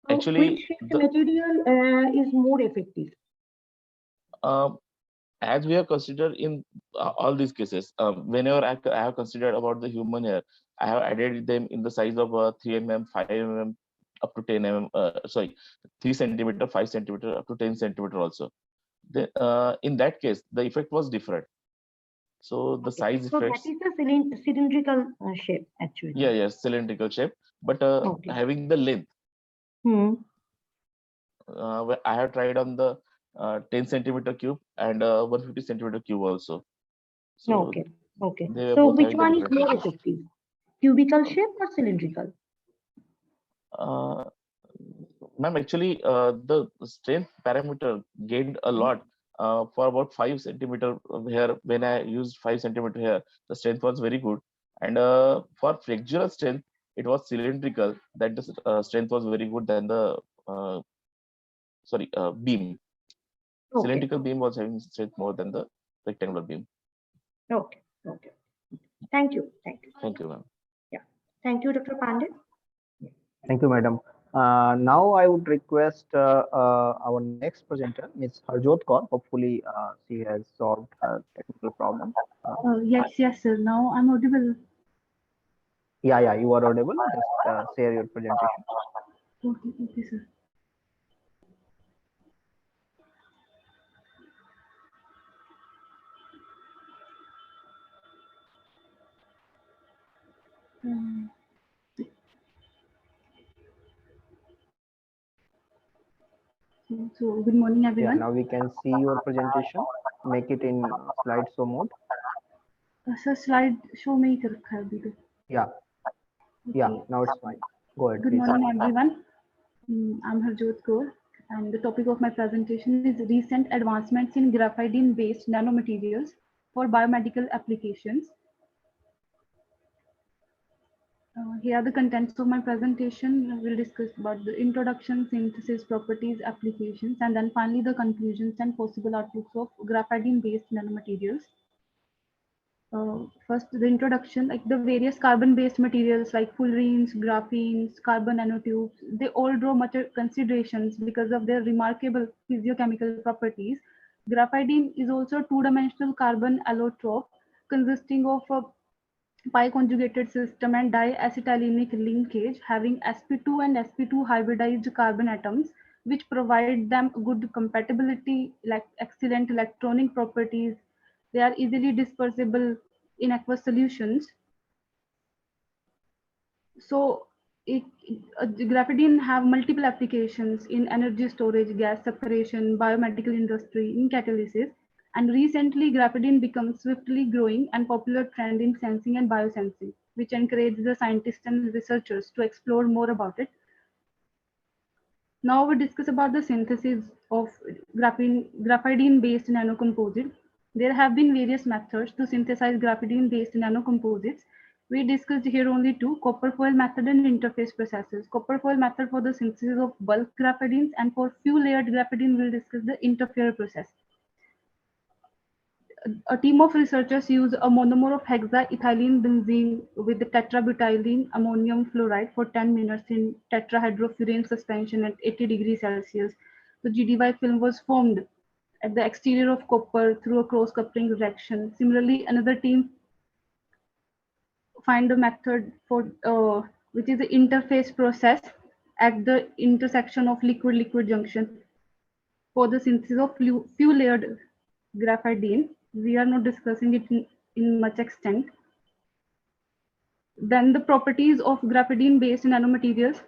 Actually, which material is more effective? As we have considered in all these cases, whenever I have considered about the human hair, I have added them in the size of 3 mm, 5 mm, up to 10 mm. Sorry, 3 centimeter, 5 centimeter, up to 10 centimeter also. In that case, the effect was different. So the size So that effects. is a cylindrical shape actually. Yeah, yes, cylindrical shape, but having the length. I have tried on the 10 centimeter cube and 150 centimeter cube also. So Okay. they were So both which having the one is different more features. effective? Cubical shape or cylindrical? Ma'am, actually, the strength parameter gained a lot for about 5 centimeter here. When I used 5 centimeter here, the strength was very good. And for flexural strength, it was cylindrical. That the strength was very good than the beam. Okay. Cylindrical beam was having strength more than the rectangular beam. Okay. Thank you. Thank you, ma'am. Yeah. Thank you, Dr. Pandey. Thank you, madam. Now I would request our next presenter, Ms. Harjot Kaur. Hopefully, she has solved her technical problem. Yes, sir. Now I'm audible. Yeah, you are audible. Just share your presentation. Okay, sir. So good morning, everyone. Yeah, now we can see your presentation. Make it in slideshow mode. Sir slide show में ही कर रखा है अभी तो. Yeah, now it's fine. Go ahead, Good please. morning, everyone. I'm Harjot Kaur, and the topic of my presentation is recent advancements in graphite-based nanomaterials for biomedical applications. Here are the contents of my presentation. We'll discuss about the introduction, synthesis, properties, applications, and then finally the conclusions and possible outlooks of graphite-based nanomaterials. First, the introduction, like the various carbon-based materials like fullerenes, graphenes, carbon nanotubes, they all draw much considerations because of their remarkable physiochemical properties. Graphite is also a two-dimensional carbon allotrope consisting of a pi-conjugated system and diacetylenic linkage having sp2 and sp2 hybridized carbon atoms, which provide them good compatibility, like excellent electronic properties. They are easily dispersible in aqueous solutions. So graphene have multiple applications in energy storage, gas separation, biomedical industry, in catalysis. And recently, graphene becomes swiftly growing and popular trend in sensing and biosensing, which encourages the scientists and researchers to explore more about it. Now we discuss about the synthesis of graphene-based nanocomposite. There have been various methods to synthesize graphene-based nanocomposites. We discussed here only two, copper foil method and interface processes. Copper foil method for the synthesis of bulk graphenes, and for few layered graphene, we'll discuss the interfere process. A team of researchers use a monomer of hexaethylene benzene with the tetrabutylene ammonium fluoride for 10 minutes in tetrahydrofurane suspension at 80 degrees Celsius. The GDY film was formed at the exterior of copper through a cross-coupling reaction. Similarly, another team find a method for which is the interface process at the intersection of liquid-liquid junction for the synthesis of few layered graphene. We are not discussing it in much extent. Then the properties of graphene-based nanomaterials.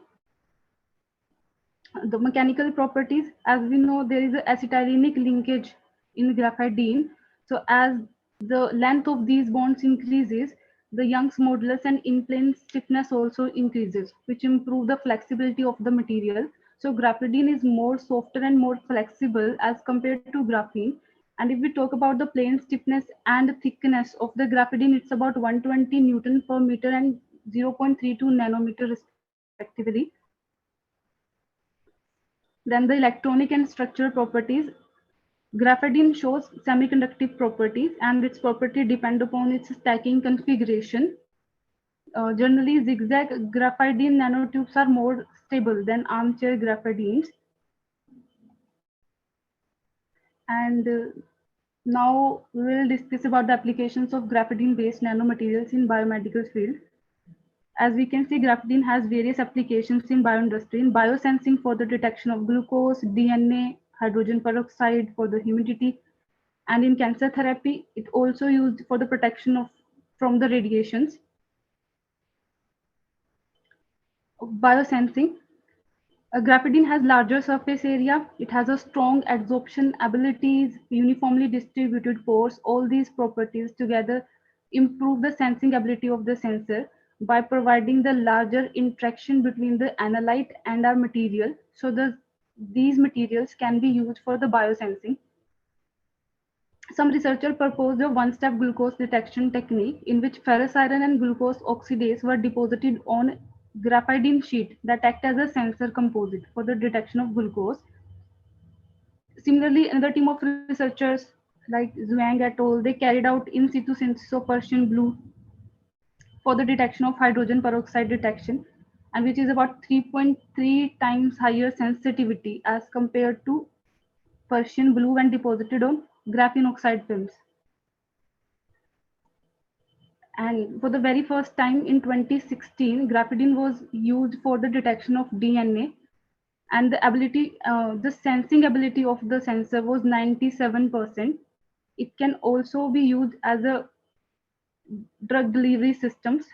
The mechanical properties, as we know, there is an acetylenic linkage in graphene. So as the length of these bonds increases, the Young's modulus and in-plane stiffness also increases, which improve the flexibility of the material. So graphene is more softer and more flexible as compared to graphene. And if we talk about the plane stiffness and thickness of the graphene, it's about 120 Newton per meter and 0.32 nanometer respectively. Then the electronic and structural properties. Graphene shows semiconductive properties, and its property depend upon its stacking configuration. Generally, zigzag graphene nanotubes are more stable than armchair graphenes. And now we will discuss about the applications of graphene-based nanomaterials in biomedical field. As we can see, graphene has various applications in bioindustry, in biosensing for the detection of glucose, DNA, hydrogen peroxide for the humidity, And in cancer therapy, it also used for the protection from the radiations. Biosensing. Graphene has larger surface area. It has a strong adsorption abilities, uniformly distributed pores. All these properties together improve the sensing ability of the sensor by providing the larger interaction between the analyte and our material. So these materials can be used for the biosensing. Some researchers proposed a one-step glucose detection technique in which ferrous iron and glucose oxidase were deposited on graphene sheet that act as a sensor composite for the detection of glucose. Similarly, another team of researchers like Zhuang et al., they carried out in situ synthesis of Persian blue for the detection of hydrogen peroxide detection, and which is about 3.3 times higher sensitivity as compared to Persian blue when deposited on graphene oxide films. And for the very first time in 2016, graphene was used for the detection of DNA, and the sensing ability of the sensor was 97%. It can also be used as a drug delivery systems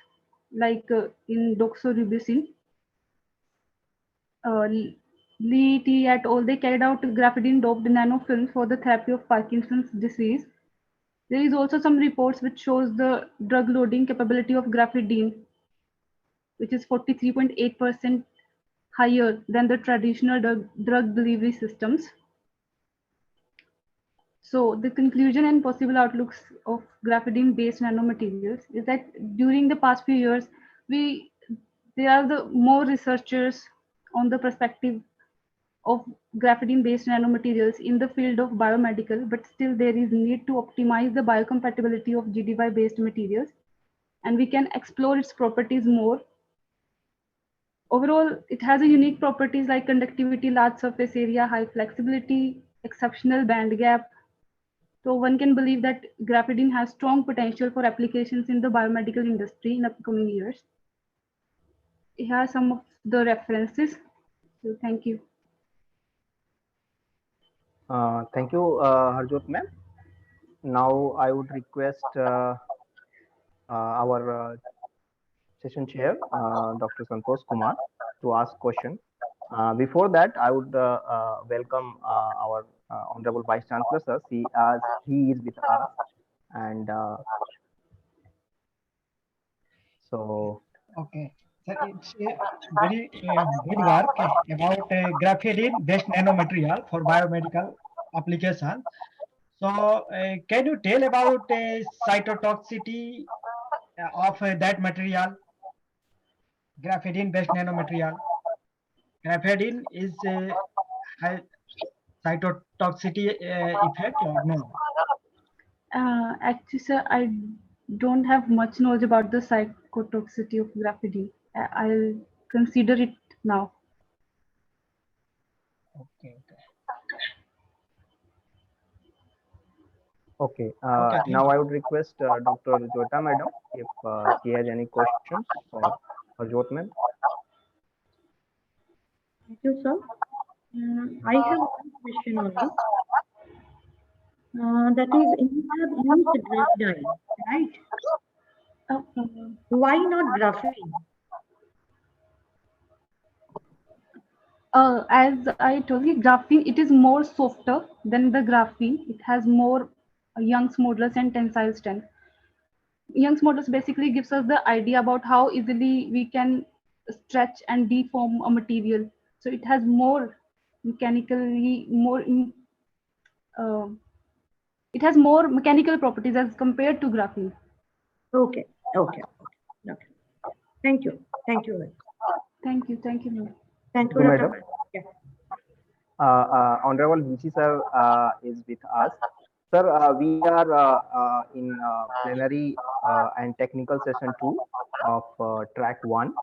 like in doxorubicin. Lee T et al. They carried out graphene doped nanofilms for the therapy of Parkinson's disease. There is also some reports which shows the drug loading capability of graphene, which is 43.8% higher than the traditional drug delivery systems. So the conclusion and possible outlooks of graphene-based nanomaterials is that during the past few years, there are more researchers on the perspective of graphene-based nanomaterials in the field of biomedical, but still there is need to optimize the biocompatibility of GDY-based materials, and we can explore its properties more. Overall, it has a unique properties like conductivity, large surface area, high flexibility, exceptional band gap. So one can believe that graphene has strong potential for applications in the biomedical industry in upcoming years. Here are some of the references. So thank you. Thank you, Harjot ma'am. Now I would request our session chair, Dr. Santosh Kumar, to ask question. Before that, I would welcome our Honorable Vice Chancellor, sir. He is with us, and so. Okay, so it's a very good work about graphene-based nanomaterial for biomedical application. So, can you tell about cytotoxicity of that material, graphene-based nanomaterial? Graphene is high cytotoxicity effect or no? Actually, sir, I don't have much knowledge about the psychotoxicity of graphene. I'll consider it now. Okay. Okay. Now I would request Dr. Jyota madam if she has any questions for Jyot ma'am. Thank you, sir. I have one question only. That is, you have used graphene, right? Why not graphene? As I told you, graphene, it is more softer than the graphene. It has more Young's modulus and tensile strength. Young's modulus basically gives us the idea about how easily we can stretch and deform a material. So it has more mechanically it has more mechanical properties as compared to graphene. Okay. Thank you. Thank you, ma'am. Thank you, Madam. Yeah. Honorable VC sir is with us. Sir, we are in plenary and technical session 2 of track 1,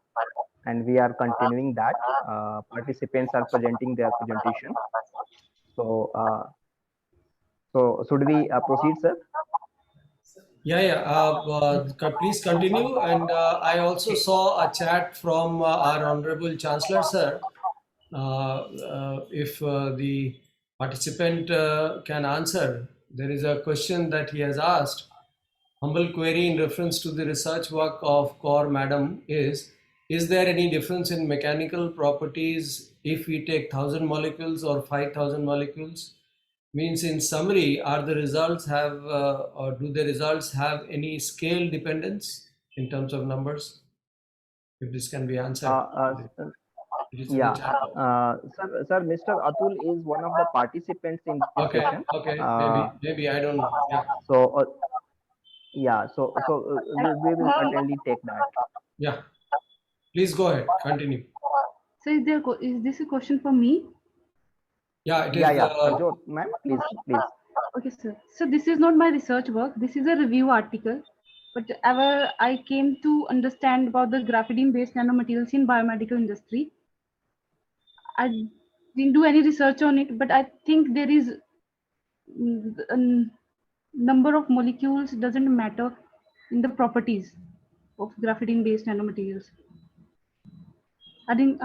and we are continuing that. Participants are presenting their presentation. So, so should we proceed, sir? Please continue. And I also saw a chat from our Honorable Chancellor, sir. If the participant can answer, there is a question that he has asked. Humble query in reference to the research work of Kaur Madam is there any difference in mechanical properties if we take 1000 molecules or 5000 molecules? Means in summary, are the results have or do the results have any scale dependence in terms of numbers? If this can be answered. It is in the chat box. Sir, Mr. Atul is one of the participants in this Okay, session. okay, maybe I don't know. Yeah. So, we will certainly take that. Yeah. Please go ahead. Continue. So is this a question for me? Yeah, it is. Ma'am, please. Okay, sir. So this is not my research work. This is a review article. But ever I came to understand about the graphene-based nanomaterials in biomedical industry. I didn't do any research on it, but I think there is a number of molecules doesn't matter in the properties of graphene-based nanomaterials. I think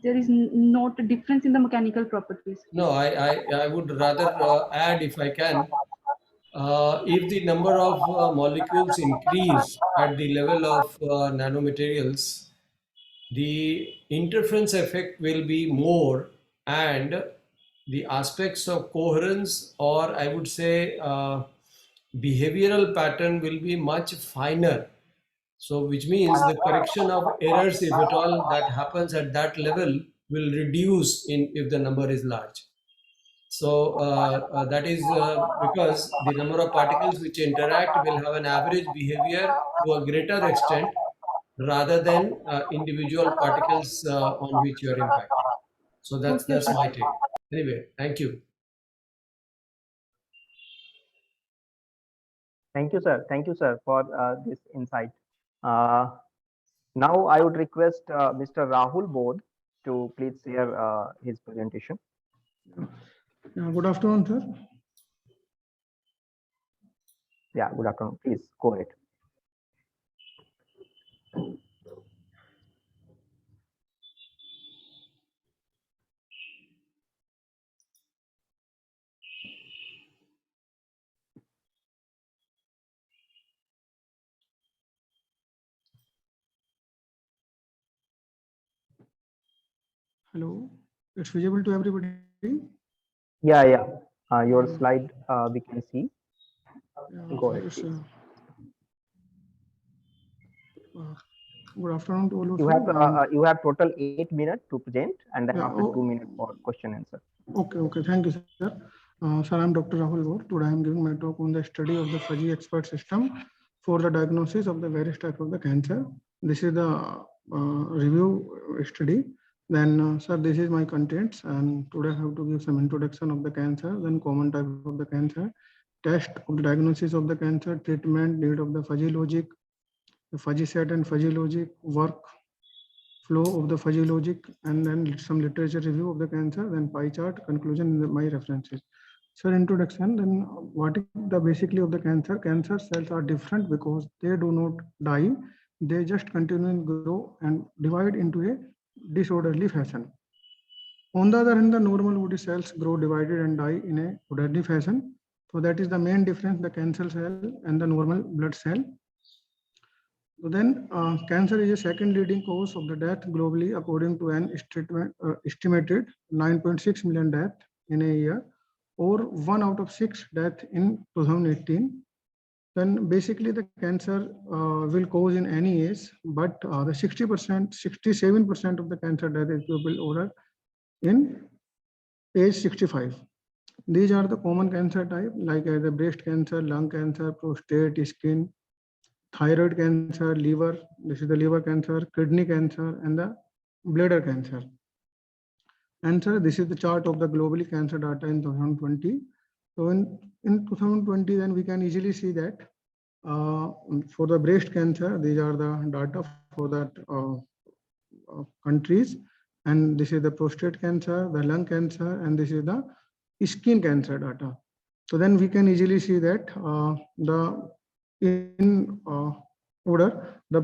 there is not a difference in the mechanical properties. No, I would rather add, if I can, if the number of molecules increase at the level of nanomaterials, the interference effect will be more, and the aspects of coherence, or I would say behavioral pattern, will be much finer. So which means the correction of errors, if at all that happens at that level, will reduce if the number is large. So that is because the number of particles which interact will have an average behavior to a greater extent rather than individual particles on which you are impacted. So that's my take. Anyway, thank you. Thank you, sir. Thank you, sir, for this insight. Now I would request Mr. Rahul Bodh to please share his presentation. Good afternoon, sir. Yeah, good afternoon. Please go ahead. Hello, it's visible to everybody? Yeah. Your slide we can see. Go ahead, please. Good afternoon to all of you. You have total 8 minutes to present, and then Yeah, after 2 minutes for question answer. Okay. Thank you, sir. Sir, I'm Dr. Rahul Bodh. Today I'm giving my talk on the study of the fuzzy expert system for the diagnosis of the various types of the cancer. This is the review study. Then, sir, this is my contents, and today I have to give some introduction of the cancer, then common type of the cancer, test of the diagnosis of the cancer, treatment, need of the fuzzy logic, the fuzzy set and fuzzy logic, work flow of the fuzzy logic, and then some literature review of the cancer, then pie chart, conclusion, and my references. So introduction, then what is the basically of the cancer? Cancer cells are different because they do not die. They just continue and grow and divide into a disorderly fashion. On the other hand, the normal body cells grow divided and die in a orderly fashion. So that is the main difference, the cancer cell and the normal blood cell. So then cancer is a second leading cause of the death globally according to an estimated 9.6 million deaths in a year, or 1 out of 6 deaths in 2018. Then basically the cancer will cause in any age, but the 67% of the cancer death is will occur in age 65. These are the common cancer type like the breast cancer, lung cancer, prostate, skin, thyroid cancer, liver, this is the liver cancer, kidney cancer, and the bladder cancer. And sir, this is the chart of the globally cancer data in 2020. So in 2020, then we can easily see that for the breast cancer, these are the data for that countries. And this is the prostate cancer, the lung cancer, and this is the skin cancer data. So then we can easily see that in order, the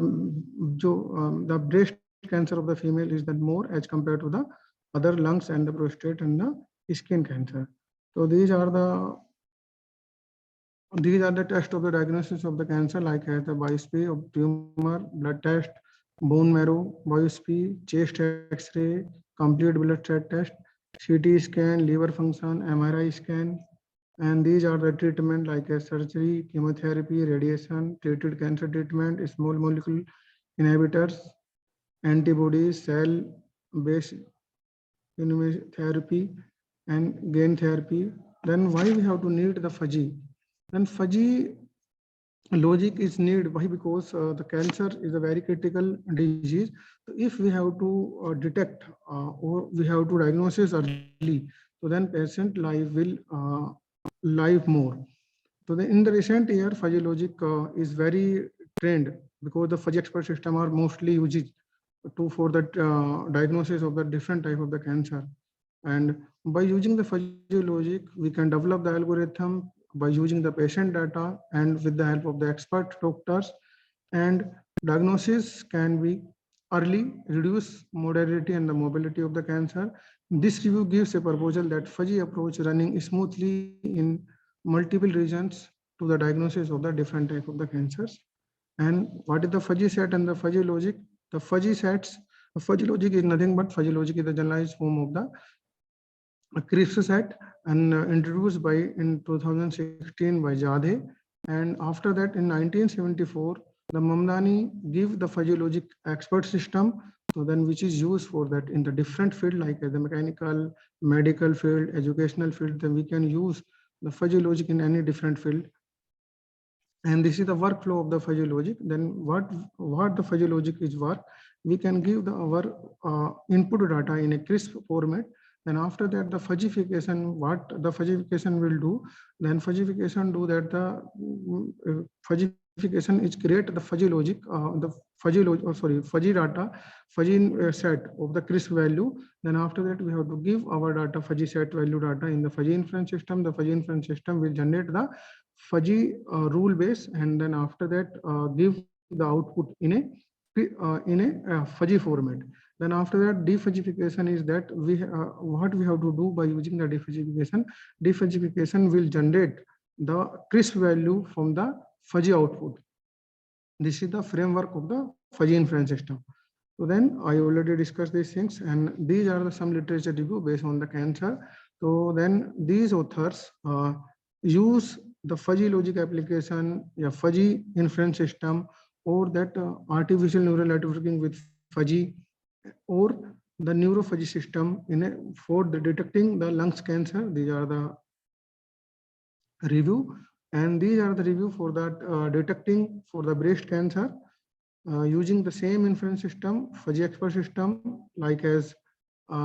breast cancer of the female is that more as compared to the other lungs and the prostate and the skin cancer. So these are the tests of the diagnosis of the cancer, like the biopsy of tumor, blood test, bone marrow biopsy, chest X-ray, complete blood test, CT scan, liver function, MRI scan, and these are the treatment like a surgery, chemotherapy, radiation, treated cancer treatment, small molecule inhibitors, antibodies, cell-based immunotherapy, and gain therapy. Then why we have to need the fuzzy? Then fuzzy logic is needed. Why? Because the cancer is a very critical disease. So if we have to detect or we have to diagnose early, so then patient life will live more. So in the recent year, fuzzy logic is very trend because the fuzzy expert system are mostly used for the diagnosis of the different type of the cancer. And by using the fuzzy logic, we can develop the algorithm by using the patient data and with the help of the expert doctors, and diagnosis can be early, reduce modality and the mobility of the cancer. This review gives a proposal that fuzzy approach running smoothly in multiple regions to the diagnosis of the different type of the cancers. And what is the fuzzy set and the fuzzy logic? The fuzzy sets, the fuzzy logic is nothing but fuzzy logic is the generalized form of the CRISP set, and introduced by in 2016 by Jadhe. And after that in 1974, the Mamdani give the fuzzy logic expert system, so then which is used for that in the different field like the mechanical, medical field, educational field, then we can use the fuzzy logic in any different field. And this is the workflow of the fuzzy logic. Then what the fuzzy logic is work, we can give our input data in a crisp format. Then after that, the fuzzification, what the fuzzification will do, then fuzzification do that the fuzzification is create the fuzzy logic, fuzzy data, fuzzy set of the crisp value. Then after that, we have to give our data fuzzy set value data in the fuzzy inference system. The fuzzy inference system will generate the fuzzy rule base, and then after that give the output in a fuzzy format. Then after that, defuzzification is that what we have to do by using the defuzzification. Defuzzification will generate the crisp value from the fuzzy output. This is the framework of the fuzzy inference system. So then I already discussed these things, and these are some literature review based on the cancer. So then these authors use the fuzzy logic application, fuzzy inference system, or that artificial neural networking with fuzzy, or the neurofuzzy system for the detecting the lungs cancer. These are the review, and these are the review for that detecting for the breast cancer using the same inference system, fuzzy expert system, like as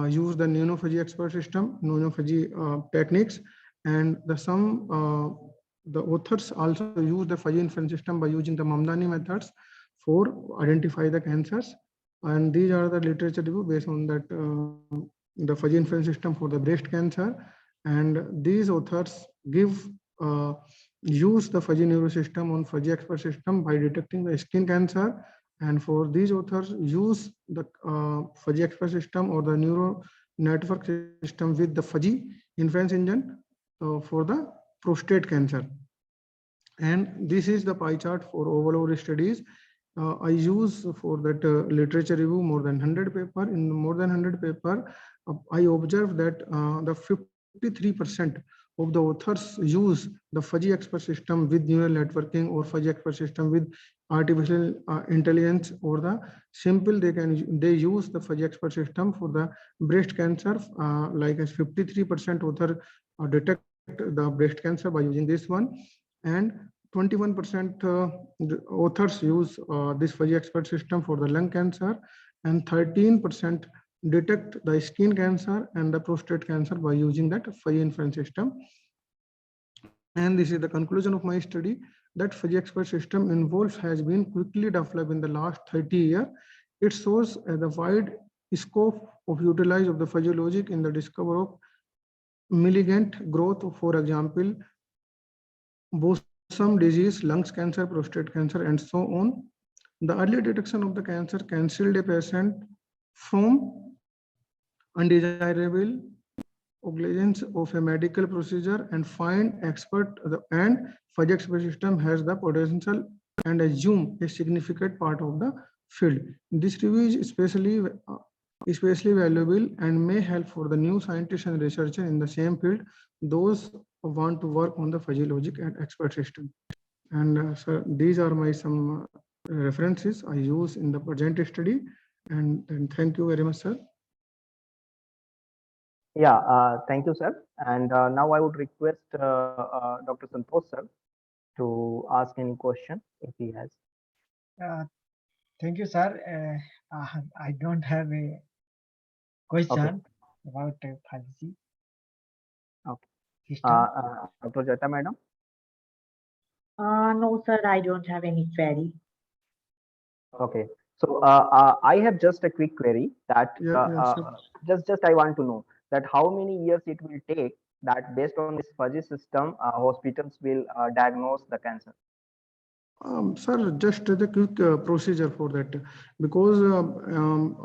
use the nano-fuzzy expert system, nano-fuzzy techniques, and the authors also use the fuzzy inference system by using the Mamdani methods for identify the cancers. And these are the literature review based on that the fuzzy inference system for the breast cancer. And these authors use the fuzzy neuro system on fuzzy expert system by detecting the skin cancer. And for these authors use the fuzzy expert system or the neuro network system with the fuzzy inference engine for the prostate cancer. And this is the pie chart for overall studies. I use for that literature review more than 100 paper. In more than 100 paper, I observed that the 53% of the authors use the fuzzy expert system with neural networking or fuzzy expert system with artificial intelligence, or the simple they use the fuzzy expert system for the breast cancer, like as 53% author detect the breast cancer by using this one, and 21% authors use this fuzzy expert system for the lung cancer, and 13% detect the skin cancer and the prostate cancer by using that fuzzy inference system. And this is the conclusion of my study, that fuzzy expert system involved has been quickly developed in the last 30 years. It shows the wide scope of utilize of the fuzzy logic in the discovery of malignant growth, for example, bosom disease, lungs cancer, prostate cancer, and so on. The early detection of the cancer can shield a patient from undesirable occlusions of a medical procedure and find and fuzzy expert system has the potential and assume a significant part of the field. This review is especially valuable and may help for the new scientists and researchers in the same field, those who want to work on the fuzzy logic and expert system. And so these are my some references I use in the present study. And thank you very much, sir. Yeah, thank you, sir. And now I would request Dr. Santosh, sir, to ask any question if he has. Thank you, sir. I don't have a question about 5G. Okay. System. Dr. Jata, madam? No, sir, I don't have any query. Okay. So I have just a quick query that sure. just I want to know that how many years it will take that based on this fuzzy system, hospitals will diagnose the cancer. Sir, just the quick procedure for that, because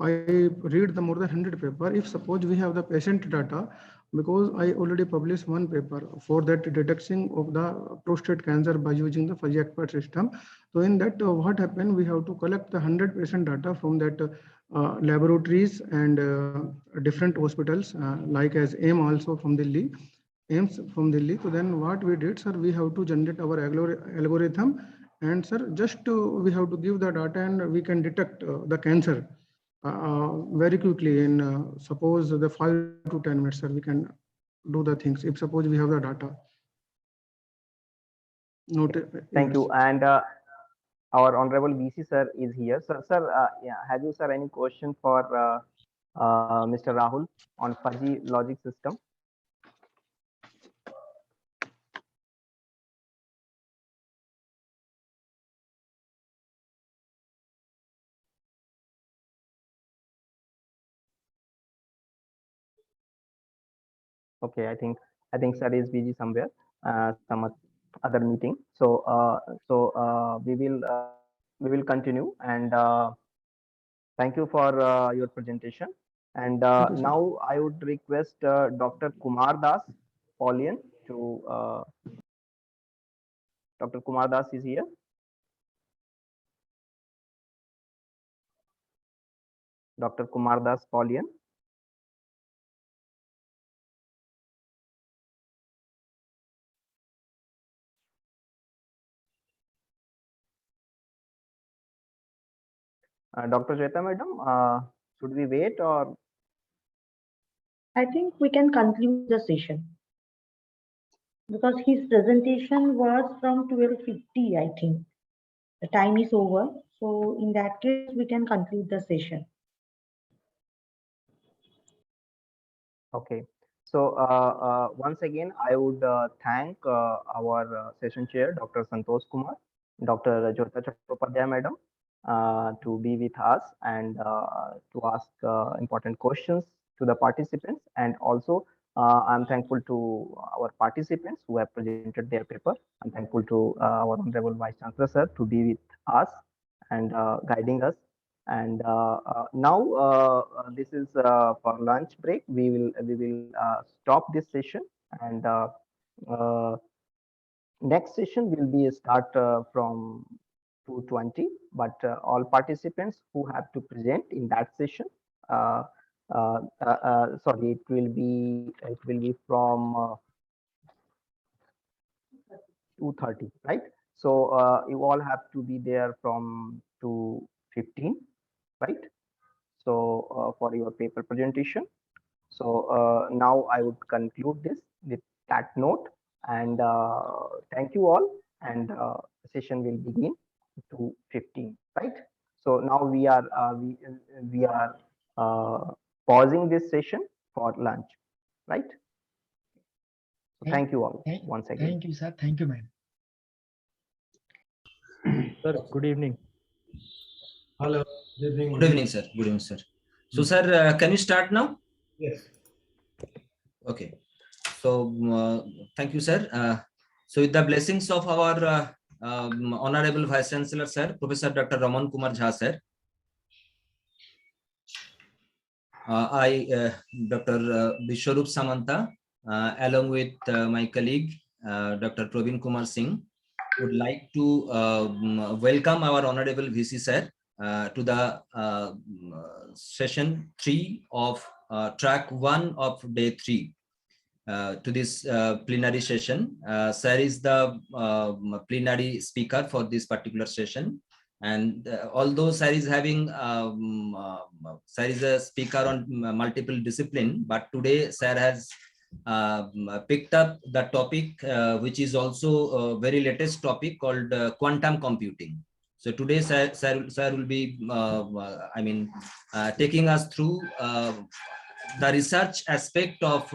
I read the more than 100 paper. If suppose we have the patient data, because I already published one paper for that detection of the prostate cancer by using the fuzzy expert system. So in that, what happened? We have to collect the 100 patient data from that laboratories and different hospitals, like as AIM also from Delhi. AIMS from Delhi. So then what we did, sir, we have to generate our algorithm, and sir, just we have to give the data and we can detect the cancer very quickly in suppose the 5 to 10 minutes, sir, we can do the things if suppose we have the data. Thank you. And our honorable VC sir is here. Sir, yeah, have you, sir, any question for Mr. Rahul on fuzzy logic system? Okay, I think sir is busy somewhere, some other meeting. So we will continue, and thank you for your presentation. And now I would request Dr. Kumar Das Paulian to Dr. Kumar Das is here. Dr. Kumar Das Paulian. Dr. Jeta, madam, should we wait or? I think we can conclude the session because his presentation was from 12:50, I think. The time is over. So in that case, we can conclude the session. Okay. So once again, I would thank our session chair, Dr. Santosh Kumar, Dr. Jyota Chattopadhyay, madam, to be with us and to ask important questions to the participants. And also, I'm thankful to our participants who have presented their paper. I'm thankful to our Honorable Vice Chancellor, sir, to be with us and guiding us. And now this is for lunch break. We will stop this session, and next session will be start from 2:20. But all participants who have to present in that session, sorry, it will be from 2:30, right? So you all have to be there from 2:15, right? So for your paper presentation. So now I would conclude this with that note, and thank you all, and the session will begin 2:15, right? So now we are pausing this session for lunch, right? So thank you all once again. Thank you, sir. Thank you, ma'am. Sir, good evening. Hello. Good evening. Good evening, sir. Good evening, sir. So, sir, can you start now? Yes. Okay. So, thank you, sir. So, with the blessings of our Honorable Vice Chancellor, sir, Professor Dr. Raman Kumar Jha, sir. Dr. Vishwarup Samanta, along with my colleague, Dr. Praveen Kumar Singh, would like to welcome our Honorable VC Sir to the session 3 of track 1 of day 3. To this plenary session. Sir is the plenary speaker for this particular session. And although Sir is having, Sir is a speaker on multiple discipline, but today Sir has picked up the topic, which is also a very latest topic called quantum computing. So today Sir will be, taking us through the research aspect of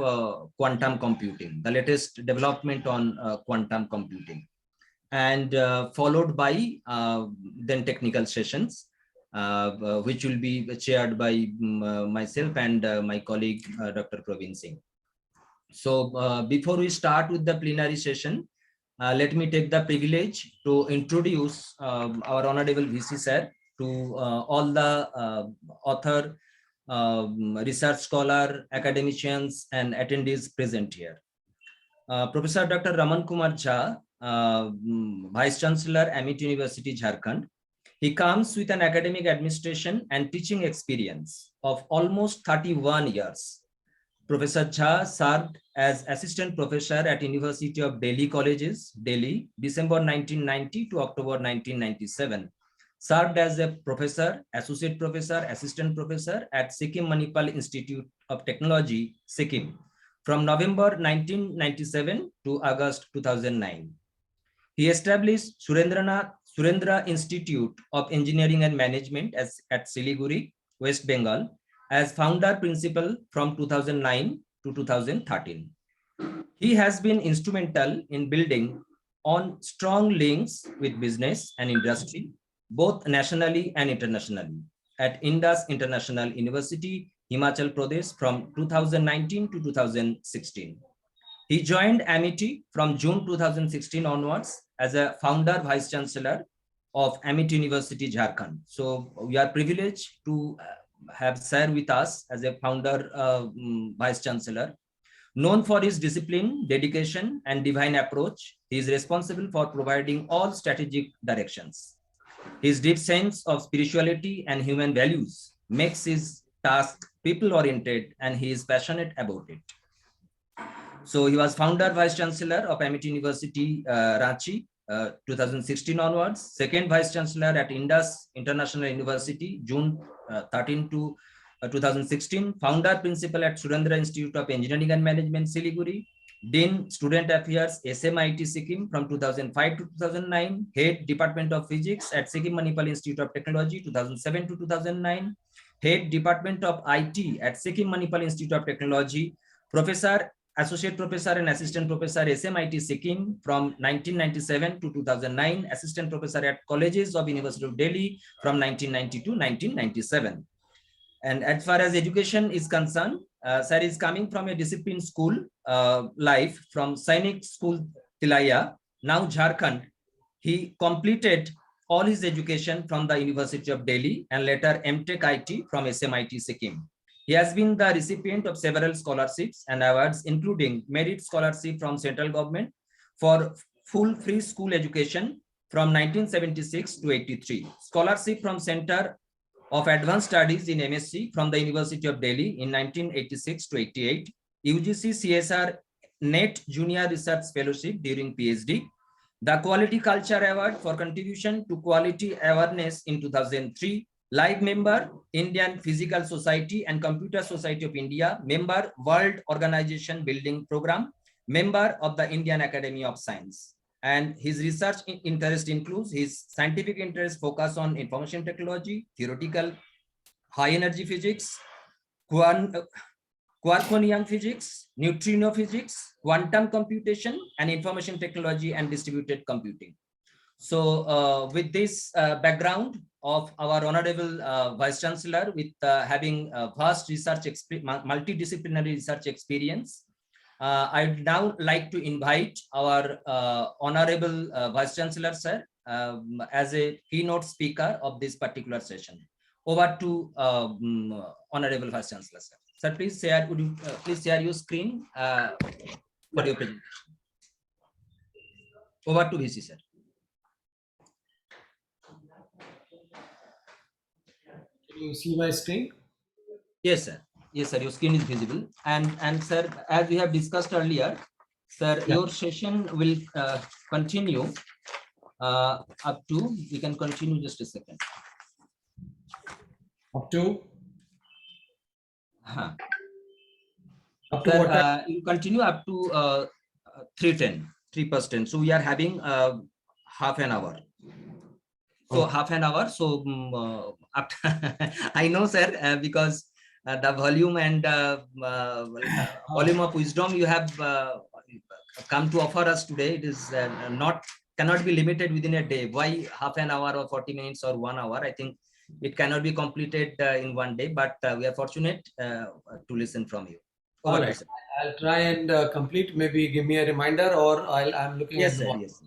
quantum computing, the latest development on quantum computing, and followed by then technical sessions, which will be chaired by myself and my colleague, Dr. Praveen Singh. So before we start with the plenary session, let me take the privilege to introduce our Honorable VC Sir to all the author, research scholar, academicians, and attendees present here. Professor Dr. Raman Kumar Jha, Vice Chancellor, ICMMIT University, Jharkhand. He comes with an academic administration and teaching experience of almost 31 years. Professor Jha served as assistant professor at University of Delhi Colleges, Delhi, December 1990 to October 1997. Served as a professor, associate professor, assistant professor at Sikkim Manipal Institute of Technology, Sikkim, from November 1997 to August 2009. He established Surendra Institute of Engineering and Management at Siliguri, West Bengal, as founder principal from 2009 to 2013. He has been instrumental in building on strong links with business and industry, both nationally and internationally, at Indus International University, Himachal Pradesh from 2019 to 2016. He joined ICMMIT from June 2016 onwards as a founder vice chancellor of ICMMIT University, Jharkhand. So we are privileged to have Sir with us as a founder vice chancellor. Known for his discipline, dedication, and divine approach, he is responsible for providing all strategic directions. His deep sense of spirituality and human values makes his task people-oriented, and he is passionate about it. So he was founder vice chancellor of ICMMIT University, Ranchi, 2016 onwards, second vice chancellor at Indus International University, June 13 to 2016, founder principal at Surendra Institute of Engineering and Management, Siliguri, Dean Student Affairs, ICMMIT Sikkim from 2005 to 2009, Head Department of Physics at Sikkim Manipal Institute of Technology 2007 to 2009, Head Department of IT at Sikkim Manipal Institute of Technology, Professor, Associate Professor and Assistant Professor ICMMIT Sikkim from 1997 to 2009, Assistant Professor at Colleges of University of Delhi from 1990 to 1997. And as far as education is concerned, Sir is coming from a discipline school life from Sainik School, Tilaya, now Jharkhand. He completed all his education from the University of Delhi and later MTech IT from ICMMIT Sikkim. He has been the recipient of several scholarships and awards, including Merit Scholarship from Central Government for full free school education from 1976 to 83, Scholarship from Center of Advanced Studies in MSc from the University of Delhi in 1986 to 88, UGC CSR NET Junior Research Fellowship during PhD, the Quality Culture Award for contribution to quality awareness in 2003, live member, Indian Physical Society and Computer Society of India, member, World Organization Building Program, member of the Indian Academy of Science. And his research interest includes his scientific interest focus on information technology, theoretical high energy physics, quarkonian physics, neutrino physics, quantum computation, and information technology and distributed computing. So with this background of our Honorable Vice Chancellor with having vast research, multidisciplinary research experience, I'd now like to invite our Honorable Vice Chancellor, Sir, as a keynote speaker of this particular session. Over to Honorable Vice Chancellor, sir. Sir, please share. Would you please share your screen for your presentation? Over to VC, sir. Can you see my screen? Yes, sir. Yes, sir. Your screen is visible. And sir, as we have discussed earlier, sir, your session will continue up to. We can continue just a second. Up to. Up to sir, you continue up to 3:10. So we are having half an hour. So half an hour. So I know, sir, because the volume and volume of wisdom you have come to offer us today, it is cannot be limited within a day. Why half an hour or 40 minutes or 1 hour? I think it cannot be completed in one day, but we are fortunate to listen from you. All right. I'll try and complete. Maybe give me a reminder, or I'm looking yes, at sir, the yes.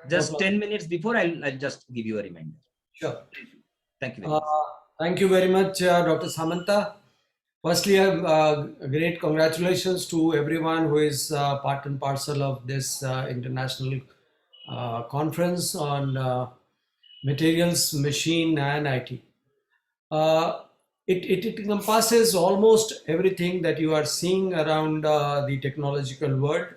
Just 10 minutes before, I'll just give you a reminder. Sure. Thank you very much. Thank you very much, Dr. Samanta. Firstly, a great congratulations to everyone who is part and parcel of this international conference on materials, machine, and IT. It encompasses almost everything that you are seeing around the technological world.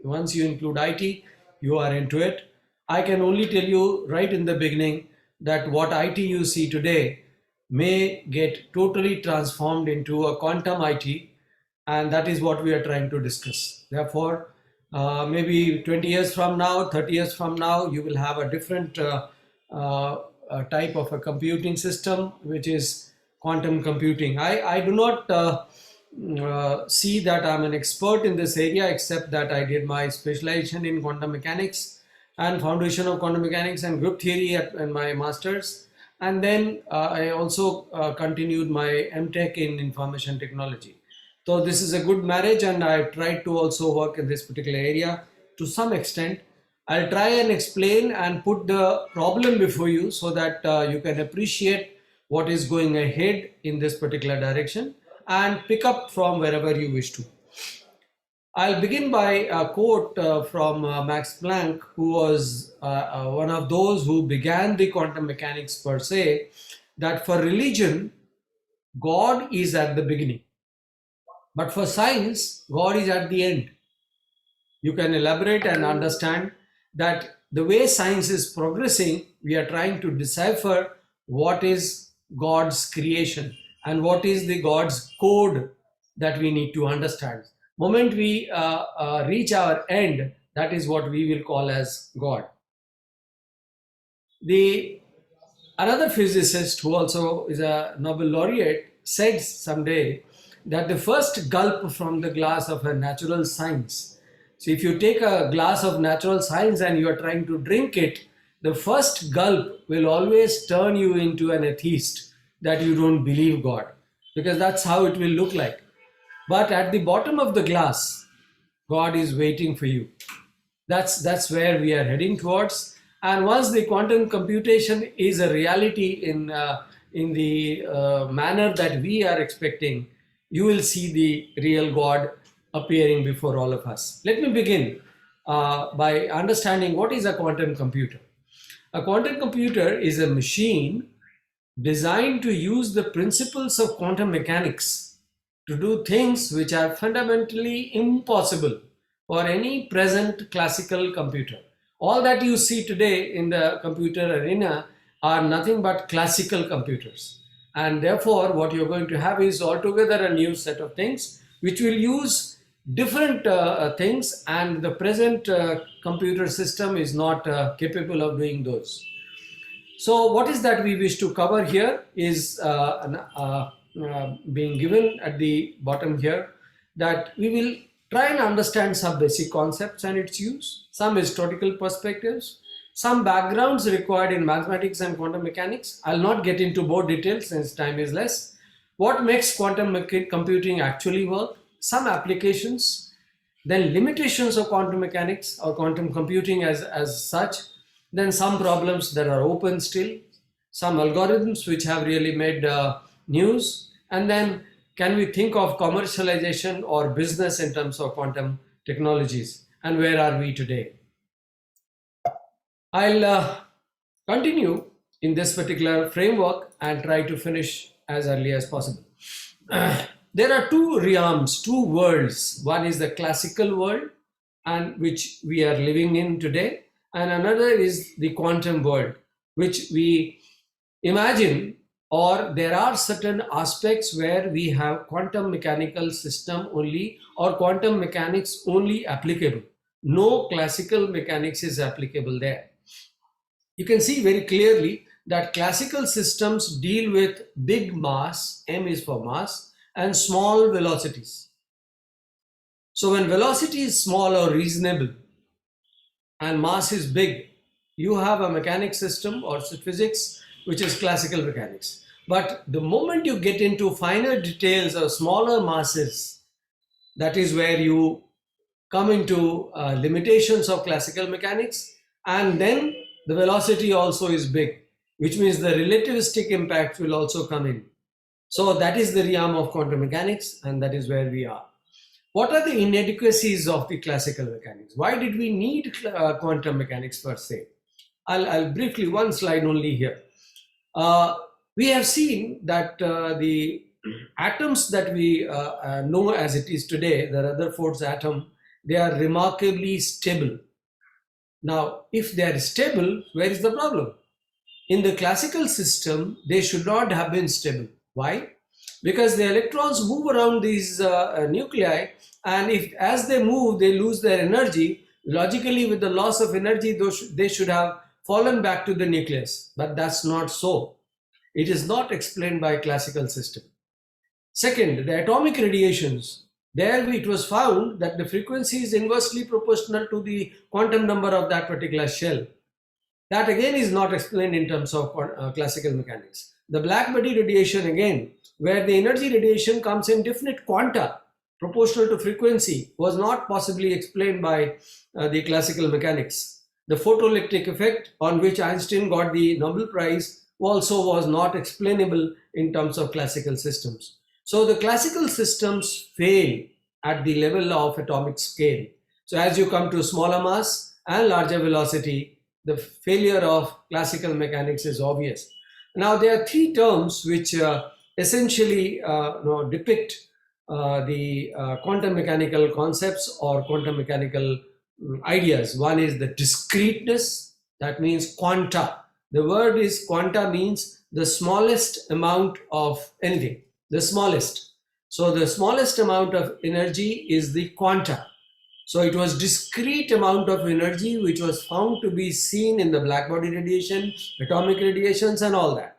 Once you include IT, you are into it. I can only tell you right in the beginning that what IT you see today may get totally transformed into a quantum IT, and that is what we are trying to discuss. Therefore, maybe 20 years from now, 30 years from now, you will have a different type of a computing system, which is quantum computing. I do not see that I'm an expert in this area, except that I did my specialization in quantum mechanics and foundation of quantum mechanics and group theory in my master's. And then I also continued my MTech in information technology. So this is a good marriage, and I tried to also work in this particular area to some extent. I'll try and explain and put the problem before you so that you can appreciate what is going ahead in this particular direction and pick up from wherever you wish to. I'll begin by a quote from Max Planck, who was one of those who began the quantum mechanics per se, that for religion, God is at the beginning. But for science, God is at the end. You can elaborate and understand that the way science is progressing, we are trying to decipher what is God's creation and what is the God's code that we need to understand. Moment we reach our end, that is what we will call as God. Another physicist who also is a Nobel laureate said someday that the first gulp from the glass of a natural science. So if you take a glass of natural science and you are trying to drink it, the first gulp will always turn you into an atheist, that you don't believe God, because that's how it will look like. But at the bottom of the glass, God is waiting for you. That's where we are heading towards. And once the quantum computation is a reality in the manner that we are expecting, you will see the real God appearing before all of us. Let me begin by understanding what is a quantum computer. A quantum computer is a machine designed to use the principles of quantum mechanics to do things which are fundamentally impossible for any present classical computer. All that you see today in the computer arena are nothing but classical computers. And therefore, what you're going to have is altogether a new set of things which will use different things, and the present computer system is not capable of doing those. So what is that we wish to cover here is being given at the bottom here, that we will try and understand some basic concepts and its use, some historical perspectives, some backgrounds required in mathematics and quantum mechanics. I'll not get into more details since time is less. What makes quantum computing actually work, some applications, then limitations of quantum mechanics or quantum computing as such, then some problems that are open still, some algorithms which have really made news, and then can we think of commercialization or business in terms of quantum technologies, and where are we today? I'll continue in this particular framework and try to finish as early as possible. There are two realms, two worlds. One is the classical world, and which we are living in today, and another is the quantum world, which we imagine, or there are certain aspects where we have quantum mechanical system only, or quantum mechanics only applicable. No classical mechanics is applicable there. You can see very clearly that classical systems deal with big mass, m is for mass, and small velocities. So when velocity is small or reasonable and mass is big, you have a mechanics system or physics which is classical mechanics. But the moment you get into finer details or smaller masses, that is where you come into limitations of classical mechanics, and then the velocity also is big, which means the relativistic impact will also come in. So that is the realm of quantum mechanics, and that is where we are. What are the inadequacies of the classical mechanics? Why did we need quantum mechanics per se? I'll briefly, one slide only here. We have seen that the atoms that we know as it is today, the Rutherford's atom, they are remarkably stable. Now, if they are stable, where is the problem? In the classical system, they should not have been stable. Why? Because the electrons move around these nuclei, and if as they move, they lose their energy. Logically, with the loss of energy, they should have fallen back to the nucleus, but that's not so. It is not explained by classical system. Second, the atomic radiations. There it was found that the frequency is inversely proportional to the quantum number of that particular shell. That again is not explained in terms of classical mechanics. The black body radiation again, where the energy radiation comes in definite quanta proportional to frequency, was not possibly explained by the classical mechanics. The photoelectric effect, on which Einstein got the Nobel Prize, also was not explainable in terms of classical systems. So the classical systems fail at the level of atomic scale. So as you come to smaller mass and larger velocity, the failure of classical mechanics is obvious. Now there are three terms which essentially depict the quantum mechanical concepts or quantum mechanical ideas. One is the discreteness, that means quanta. The word is quanta, means the smallest amount of anything, the smallest. So the smallest amount of energy is the quanta. So it was discrete amount of energy which was found to be seen in the black body radiation, atomic radiations and all that.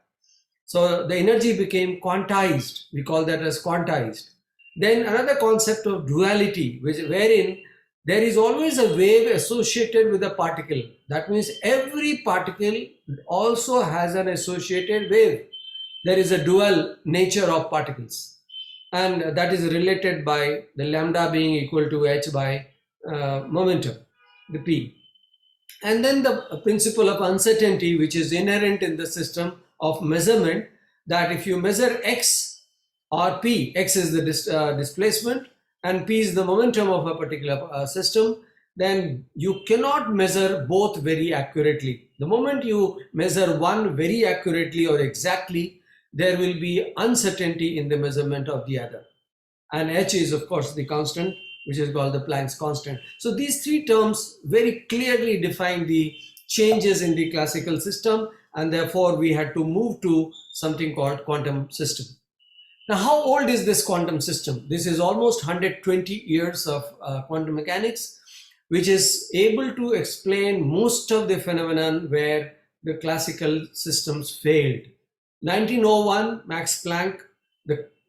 So the energy became quantized. We call that as quantized. Then another concept of duality, wherein there is always a wave associated with a particle. That means every particle also has an associated wave. There is a dual nature of particles, and that is related by the lambda being equal to h by momentum, the p. And then the principle of uncertainty, which is inherent in the system of measurement, that if you measure x or p, x is the displacement and p is the momentum of a particular system, then you cannot measure both very accurately. The moment you measure one very accurately or exactly, there will be uncertainty in the measurement of the other. And h is of course the constant, which is called the Planck's constant. So these three terms very clearly define the changes in the classical system, and therefore we had to move to something called quantum system. Now, how old is this quantum system? This is almost 120 years of quantum mechanics, which is able to explain most of the phenomenon where the classical systems failed. 1901, Max Planck,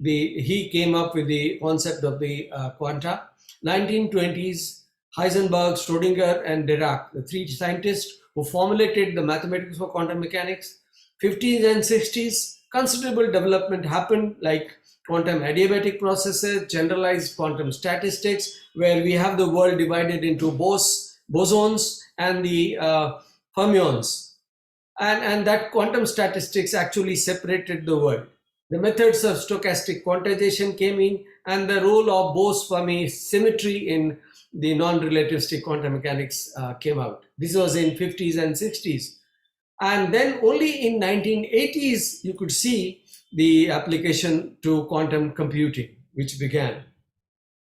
he came up with the concept of the quanta. 1920s, Heisenberg, Schrödinger, and Dirac, the three scientists who formulated the mathematics for quantum mechanics. 50s and 60s, considerable development happened, like quantum adiabatic processes, generalized quantum statistics, where we have the world divided into bosons and the fermions. And that quantum statistics actually separated the world. The methods of stochastic quantization came in, and the role of Bose-Fermi symmetry in the non-relativistic quantum mechanics came out. This was in 50s and 60s. And then only in 1980s, you could see the application to quantum computing, which began.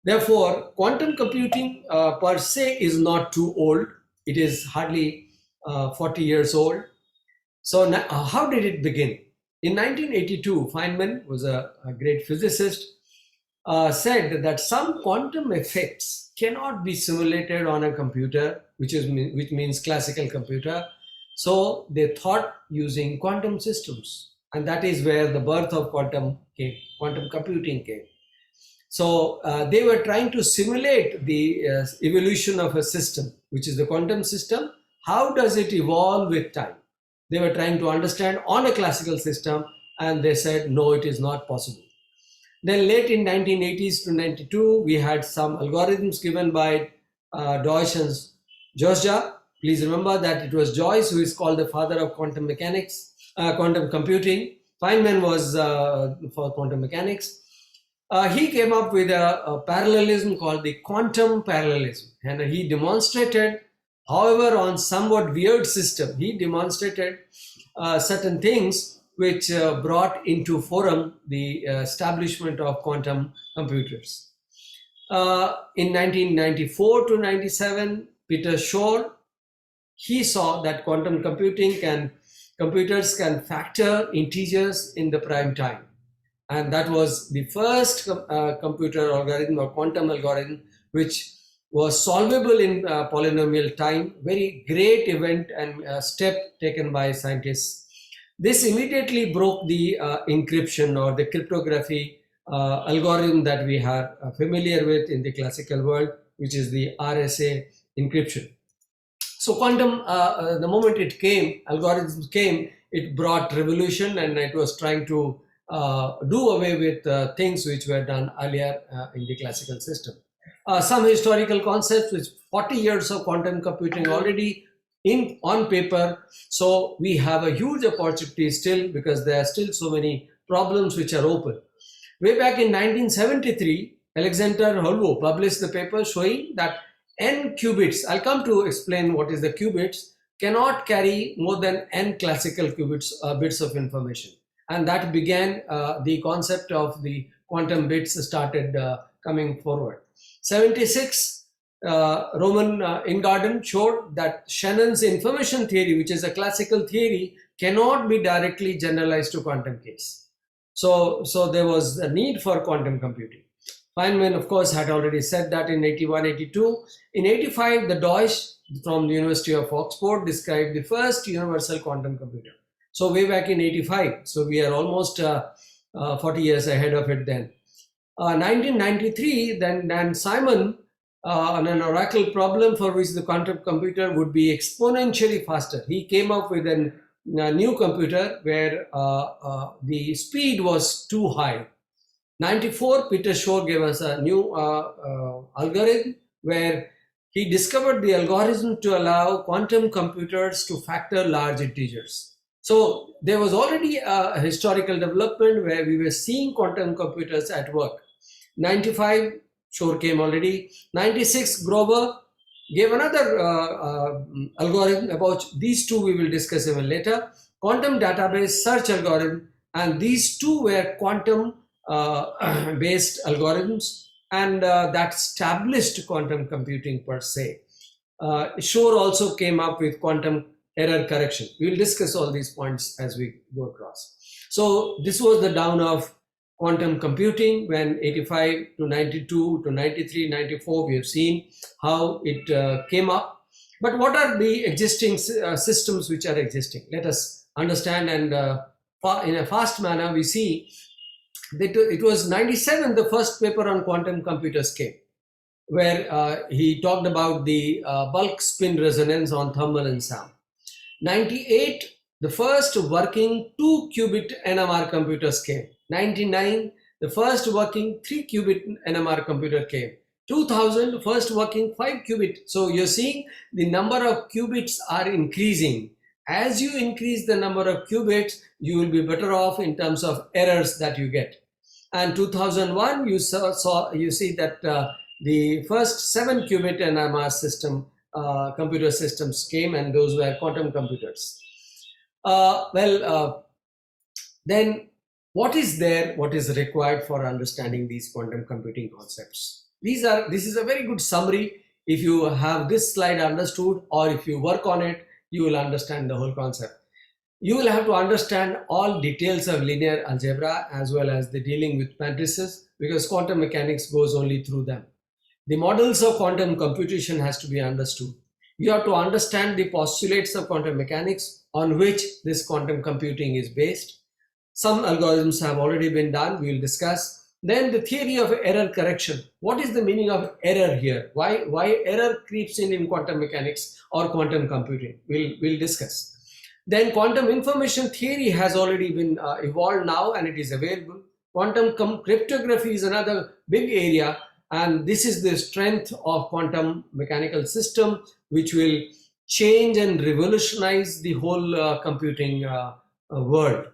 Therefore, quantum computing per se is not too old. It is hardly 40 years old. So now, how did it begin? In 1982, Feynman was a great physicist, said that some quantum effects cannot be simulated on a computer, which means classical computer. So they thought using quantum systems, and that is where the birth of quantum computing came. So they were trying to simulate the evolution of a system, which is the quantum system. How does it evolve with time? They were trying to understand on a classical system, and they said, no, it is not possible. Then late in 1980s to 92, we had some algorithms given by Deutsch and Georgia. Please remember that it was Joyce who is called the father of quantum mechanics, quantum computing. Feynman was for quantum mechanics. He came up with a parallelism called the quantum parallelism, and he demonstrated, however, on somewhat weird system, he demonstrated certain things which brought into forum the establishment of quantum computers. In 1994 to 97, Peter Shor, he saw that quantum computers can factor integers in the prime time. And that was the first computer algorithm or quantum algorithm which was solvable in polynomial time. Very great event and step taken by scientists. This immediately broke the encryption or the cryptography algorithm that we are familiar with in the classical world, which is the RSA encryption. So quantum, the moment it came, algorithms came, it brought revolution, and it was trying to do away with things which were done earlier in the classical system. Some historical concepts, which 40 years of quantum computing already on paper. So we have a huge opportunity still, because there are still so many problems which are open. Way back in 1973, Alexander Hollow published the paper showing that n qubits, I'll come to explain what is the qubits, cannot carry more than n classical qubits, bits of information. And that began the concept of the quantum bits started coming forward. 76, Roman Ingarden showed that Shannon's information theory, which is a classical theory, cannot be directly generalized to quantum case. So there was a need for quantum computing. Feynman, of course, had already said that in 81, 82. In 85, the Deutsch from the University of Oxford described the first universal quantum computer. So way back in 85. So we are almost 40 years ahead of it then. 1993, then Dan Simon on an oracle problem for which the quantum computer would be exponentially faster. He came up with a new computer where the speed was too high. 94, Peter Shor gave us a new algorithm where he discovered the algorithm to allow quantum computers to factor large integers. So there was already a historical development where we were seeing quantum computers at work. 95, Shor came already. 96, Grover gave another algorithm. About these two we will discuss even later. Quantum database search algorithm, and these two were quantum based algorithms, and that established quantum computing per se. Shor also came up with quantum error correction. We will discuss all these points as we go across. So this was the dawn of quantum computing when 85 to 92 to 93, 94, we have seen how it came up. But what are the existing systems which are existing? Let us understand, and in a fast manner we see that it was 97, the first paper on quantum computers came, where he talked about the bulk spin resonance on thermal and sound. 98, the first working 2-qubit NMR computers came. 99, the first working 3-qubit NMR computer came. 2000, the first working 5-qubit. So you're seeing the number of qubits are increasing. as you increase the number of qubits, you will be better off in terms of errors that you get. And 2001, you see that the first 7-qubit NMR system, computer systems came, and those were quantum computers. Then what is there, what is required for understanding these quantum computing concepts? This is a very good summary. If you have this slide understood, or if you work on it, you will understand the whole concept. You will have to understand all details of linear algebra as well as the dealing with matrices, because quantum mechanics goes only through them. The models of quantum computation has to be understood. You have to understand the postulates of quantum mechanics on which this quantum computing is based. Some algorithms have already been done, we will discuss. Then the theory of error correction. What is the meaning of error here? Why error creeps in quantum mechanics or quantum computing? We'll discuss. Then quantum information theory has already been evolved now, and it is available. Quantum cryptography is another big area, and this is the strength of quantum mechanical system, which will change and revolutionize the whole computing world.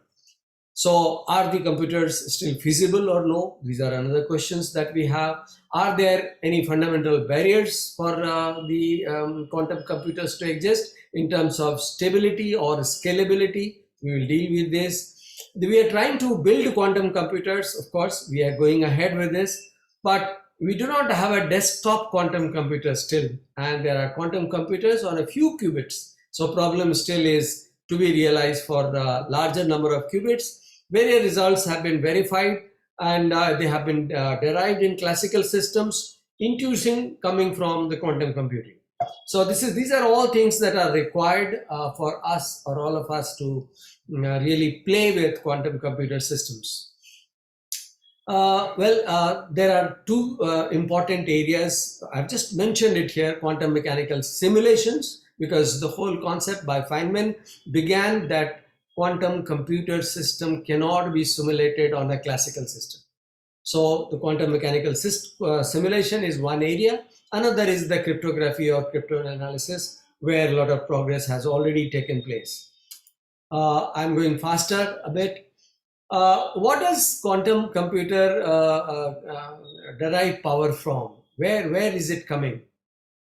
So are the computers still feasible or no? These are another questions that we have. Are there any fundamental barriers for the quantum computers to exist in terms of stability or scalability? We will deal with this. We are trying to build quantum computers. Of course, we are going ahead with this, but we do not have a desktop quantum computer still. And there are quantum computers on a few qubits. So problem still is to be realized for the larger number of qubits. Various results have been verified, and they have been derived in classical systems, intuition coming from the quantum computing. So these are all things that are required for us, or all of us, to really play with quantum computer systems. There are two important areas. I've just mentioned it here: quantum mechanical simulations, because the whole concept by Feynman began that quantum computer system cannot be simulated on a classical system. So the quantum mechanical simulation is one area. Another is the cryptography or cryptanalysis, where a lot of progress has already taken place. I'm going faster a bit. What does quantum computer derive power from? Where is it coming?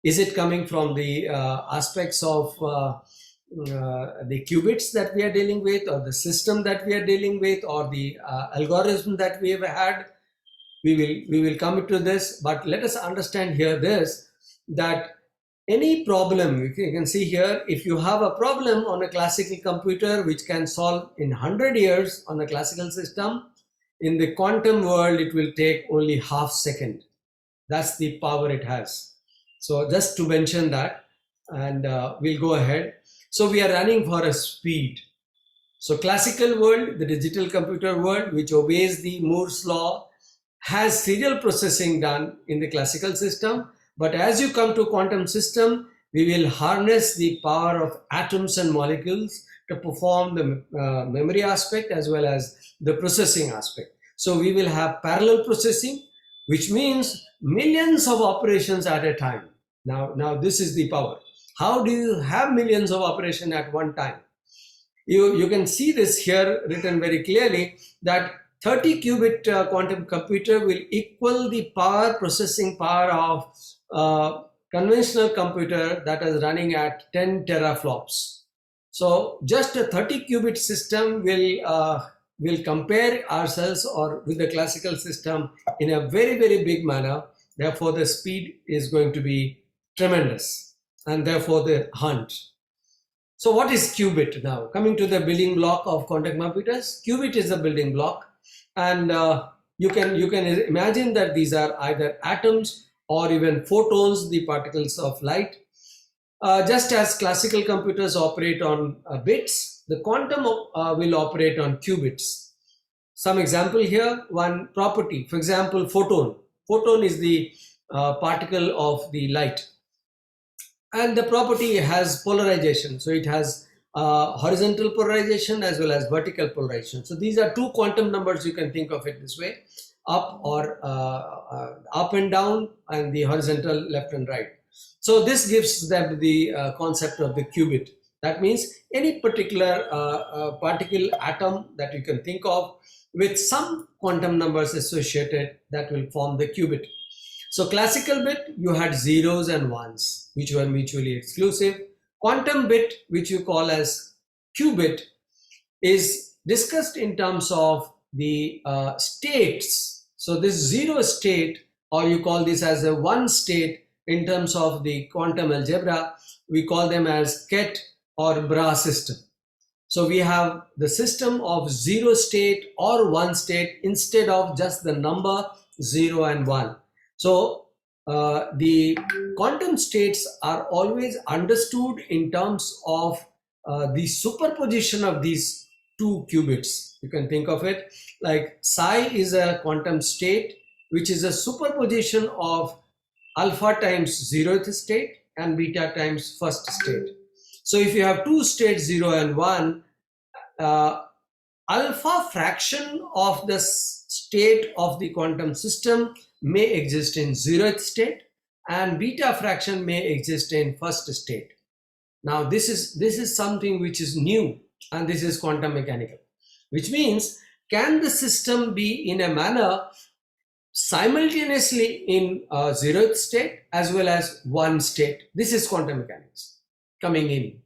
Is it coming from the aspects of the qubits that we are dealing with, or the system that we are dealing with, or the algorithm that we have had? We will come to this, but let us understand here this, that any problem, you can see here, if you have a problem on a classical computer which can solve in 100 years on a classical system, in the quantum world it will take only half second. That's the power it has. So just to mention that, and we'll go ahead. So we are running for a speed. So classical world, the digital computer world, which obeys the Moore's law, has serial processing done in the classical system. But as you come to quantum system, we will harness the power of atoms and molecules to perform the memory aspect as well as the processing aspect. So we will have parallel processing, which means millions of operations at a time. Now this is the power. How do you have millions of operations at one time? You can see this here written very clearly, that 30 qubit quantum computer will equal the processing power of conventional computer that is running at 10 teraflops. So just a 30 qubit system will compare ourselves or with the classical system in a very, very big manner. Therefore, the speed is going to be tremendous, and therefore the hunt. So what is qubit now? Coming to the building block of quantum computers, qubit is a building block, and you can imagine that these are either atoms or even photons, the particles of light. Just as classical computers operate on bits, the quantum will operate on qubits. Some example here, one property, for example, photon. Photon is the particle of the light, and the property has polarization. So it has horizontal polarization as well as vertical polarization. So these are two quantum numbers, you can think of it this way, up or up and down, and the horizontal left and right. So this gives them the concept of the qubit. That means any particular particle atom that you can think of with some quantum numbers associated that will form the qubit. So classical bit, you had zeros and ones, which were mutually exclusive. Quantum bit, which you call as qubit, is discussed in terms of the states. So this zero state, or you call this as a one state in terms of the quantum algebra, we call them as Ket or Bra system. So we have the system of zero state or one state instead of just the number 0 and 1. So the quantum states are always understood in terms of the superposition of these two qubits. You can think of it like psi is a quantum state, which is a superposition of alpha times 0th state and beta times first state. So if you have two states, 0 and 1, alpha fraction of the state of the quantum system may exist in 0th state and beta fraction may exist in first state. Now this is something which is new, and this is quantum mechanical, which means can the system be in a manner simultaneously in 0th state as well as one state? This is quantum mechanics coming in.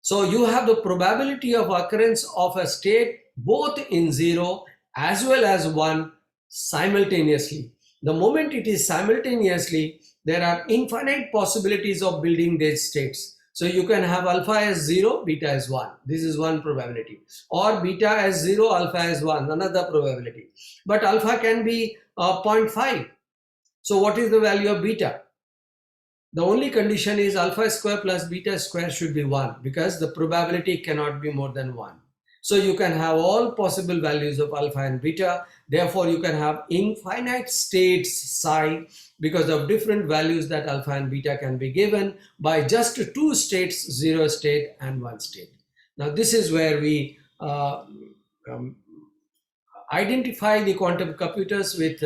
So you have the probability of occurrence of a state both in 0 as well as 1 simultaneously. The moment it is simultaneously, there are infinite possibilities of building these states. So you can have alpha as 0, beta as 1. This is one probability. Or beta as 0, alpha as 1, another probability. But alpha can be 0.5. So what is the value of beta? The only condition is alpha square plus beta square should be 1, because the probability cannot be more than 1. So you can have all possible values of alpha and beta. Therefore, you can have infinite states psi because of different values that alpha and beta can be given by just two states, 0 state and 1 state. Now, this is where we identify the quantum computers with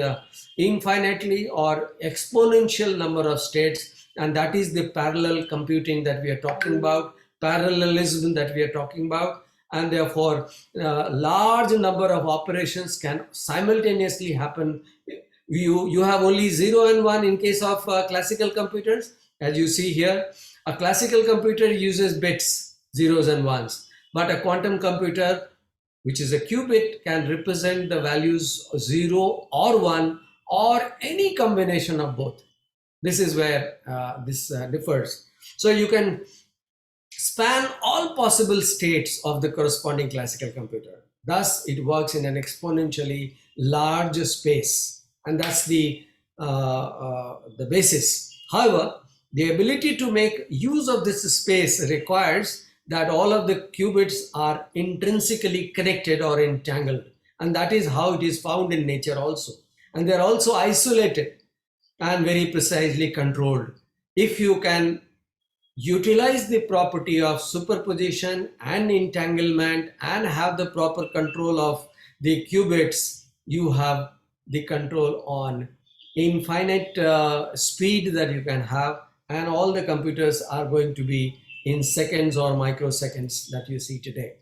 infinitely or exponential number of states, and that is the parallel computing that we are talking about, parallelism that we are talking about, and therefore large number of operations can simultaneously happen. You have only 0 and 1 in case of classical computers. As you see here, a classical computer uses bits, zeros and ones, but a quantum computer, which is a qubit, can represent the values 0 or 1 or any combination of both. This is where this differs. So you can span all possible states of the corresponding classical computer. Thus, it works in an exponentially large space, and that's the basis. However, the ability to make use of this space requires that all of the qubits are intrinsically connected or entangled, and that is how it is found in nature also. And they are also isolated and very precisely controlled. If you can utilize the property of superposition and entanglement and have the proper control of the qubits, you have the control on infinite speed that you can have, and all the computers are going to be in seconds or microseconds that you see today.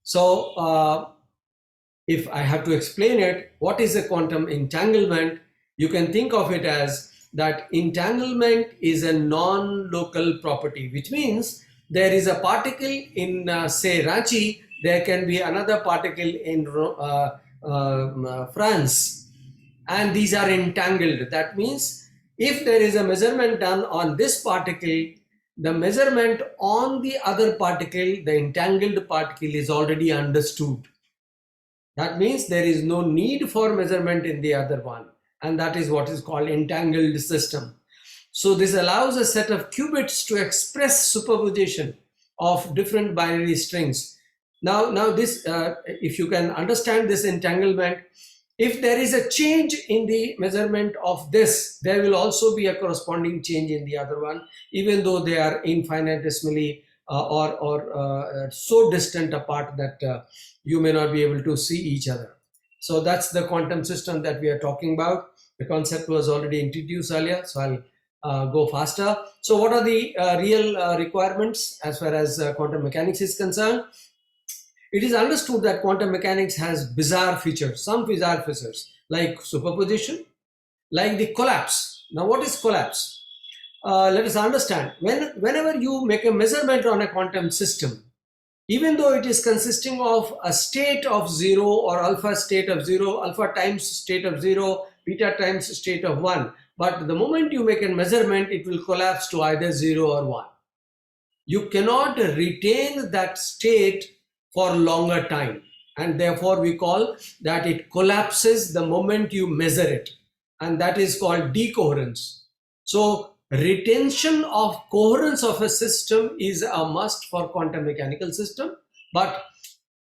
So if I have to explain it, what is a quantum entanglement? You can think of it as that entanglement is a non-local property, which means there is a particle in say Ranchi, there can be another particle in France, and these are entangled. That means if there is a measurement done on this particle, the measurement on the other particle, the entangled particle, is already understood. That means there is no need for measurement in the other one, and that is what is called entangled system. So this allows a set of qubits to express superposition of different binary strings. Now this, if you can understand this entanglement, if there is a change in the measurement of this, there will also be a corresponding change in the other one, even though they are infinitesimally or so distant apart that you may not be able to see each other. So that's the quantum system that we are talking about. The concept was already introduced earlier, so I'll go faster. So what are the real requirements as far as quantum mechanics is concerned? It is understood that quantum mechanics has bizarre features, some bizarre features like superposition, like the collapse. Now what is collapse? Let us understand, whenever you make a measurement on a quantum system, even though it is consisting of a state of 0 or alpha state of 0, alpha times state of 0, beta times state of 1, but the moment you make a measurement, it will collapse to either 0 or 1. You cannot retain that state for longer time, and therefore we call that it collapses the moment you measure it, and that is called decoherence. So retention of coherence of a system is a must for quantum mechanical system, but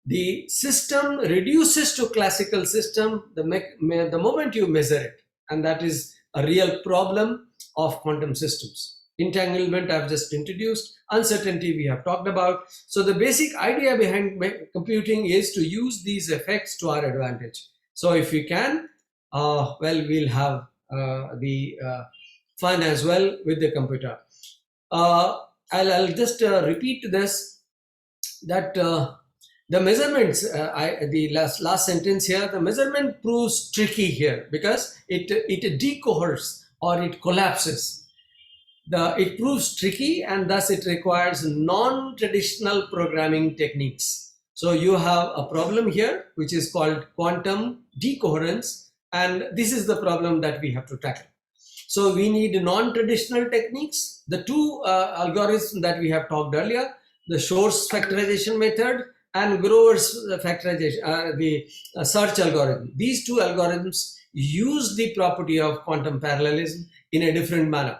the system reduces to classical system the moment you measure it, and that is a real problem of quantum systems. Entanglement I've just introduced, uncertainty we have talked about. So the basic idea behind computing is to use these effects to our advantage. So if we can, well, we'll have the fun as well with the computer. I'll just repeat this, that the measurements, the last sentence here, the measurement proves tricky here because it decoheres or it collapses. It proves tricky, and thus it requires non-traditional programming techniques. So you have a problem here which is called quantum decoherence, and this is the problem that we have to tackle. So we need non-traditional techniques. The two algorithms that we have talked earlier, the Shor's factorization method and Grover's factorization, the search algorithm. These two algorithms use the property of quantum parallelism in a different manner.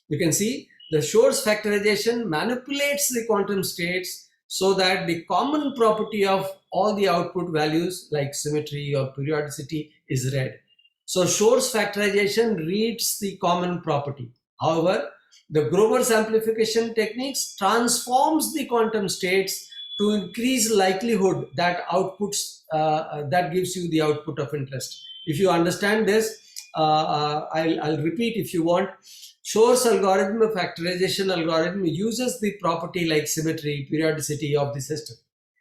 You can see the Shor's factorization manipulates the quantum states so that the common property of all the output values like symmetry or periodicity is read. So Shor's factorization reads the common property. However, the Grover's amplification techniques transforms the quantum states to increase likelihood that outputs that gives you the output of interest. If you understand this, I'll repeat if you want. Shor's algorithm, a factorization algorithm, uses the property like symmetry, periodicity of the system.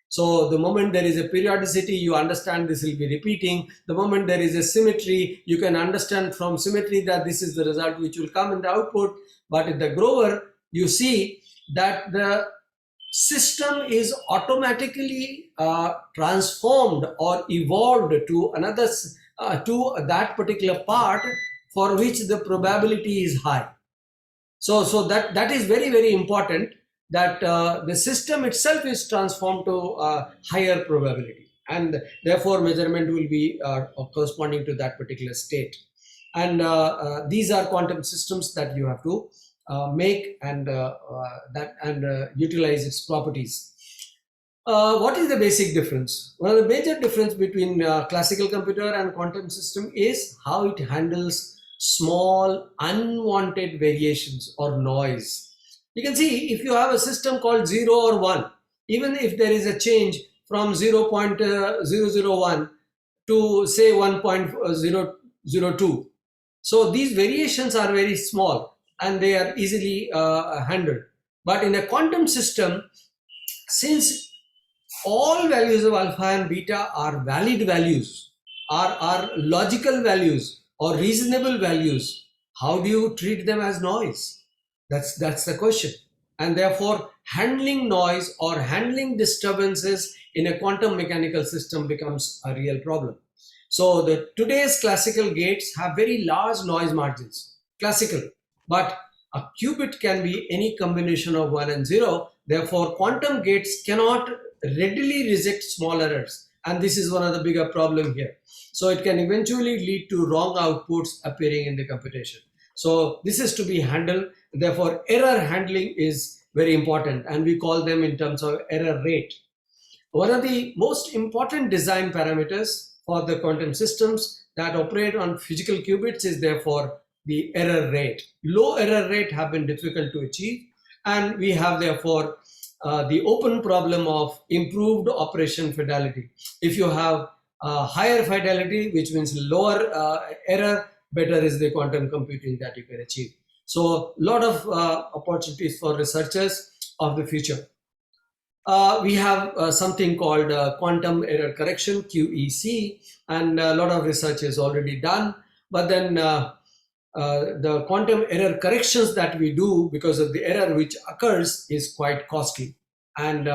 So the moment there is a periodicity, you understand this will be repeating. The moment there is a symmetry, you can understand from symmetry that this is the result which will come in the output. But in the Grover, you see that the system is automatically transformed or evolved to another to that particular part for which the probability is high. So that is very, very important, that the system itself is transformed to higher probability, and therefore measurement will be corresponding to that particular state. And these are quantum systems that you have to make and utilize its properties. What is the basic difference? One of the major difference between classical computer and quantum system is how it handles small unwanted variations or noise. You can see if you have a system called 0 or 1, even if there is a change from 0.001 to say 1.002. So these variations are very small and they are easily handled. But in a quantum system, since all values of alpha and beta are valid values, are logical values or reasonable values, how do you treat them as noise? That's the question. And therefore, handling noise or handling disturbances in a quantum mechanical system becomes a real problem. So today's classical gates have very large noise margins, classical, but a qubit can be any combination of 1 and 0. Therefore, quantum gates cannot readily reject small errors. And this is one of the bigger problem here. So it can eventually lead to wrong outputs appearing in the computation. So this is to be handled. Therefore, error handling is very important, and we call them in terms of error rate. One of the most important design parameters for the quantum systems that operate on physical qubits is therefore the error rate. Low error rate have been difficult to achieve, and we have therefore the open problem of improved operation fidelity. If you have higher fidelity, which means lower error, better is the quantum computing that you can achieve. So a lot of opportunities for researchers of the future. We have something called quantum error correction, QEC, and a lot of research is already done. But then the quantum error corrections that we do because of the error which occurs is quite costly. And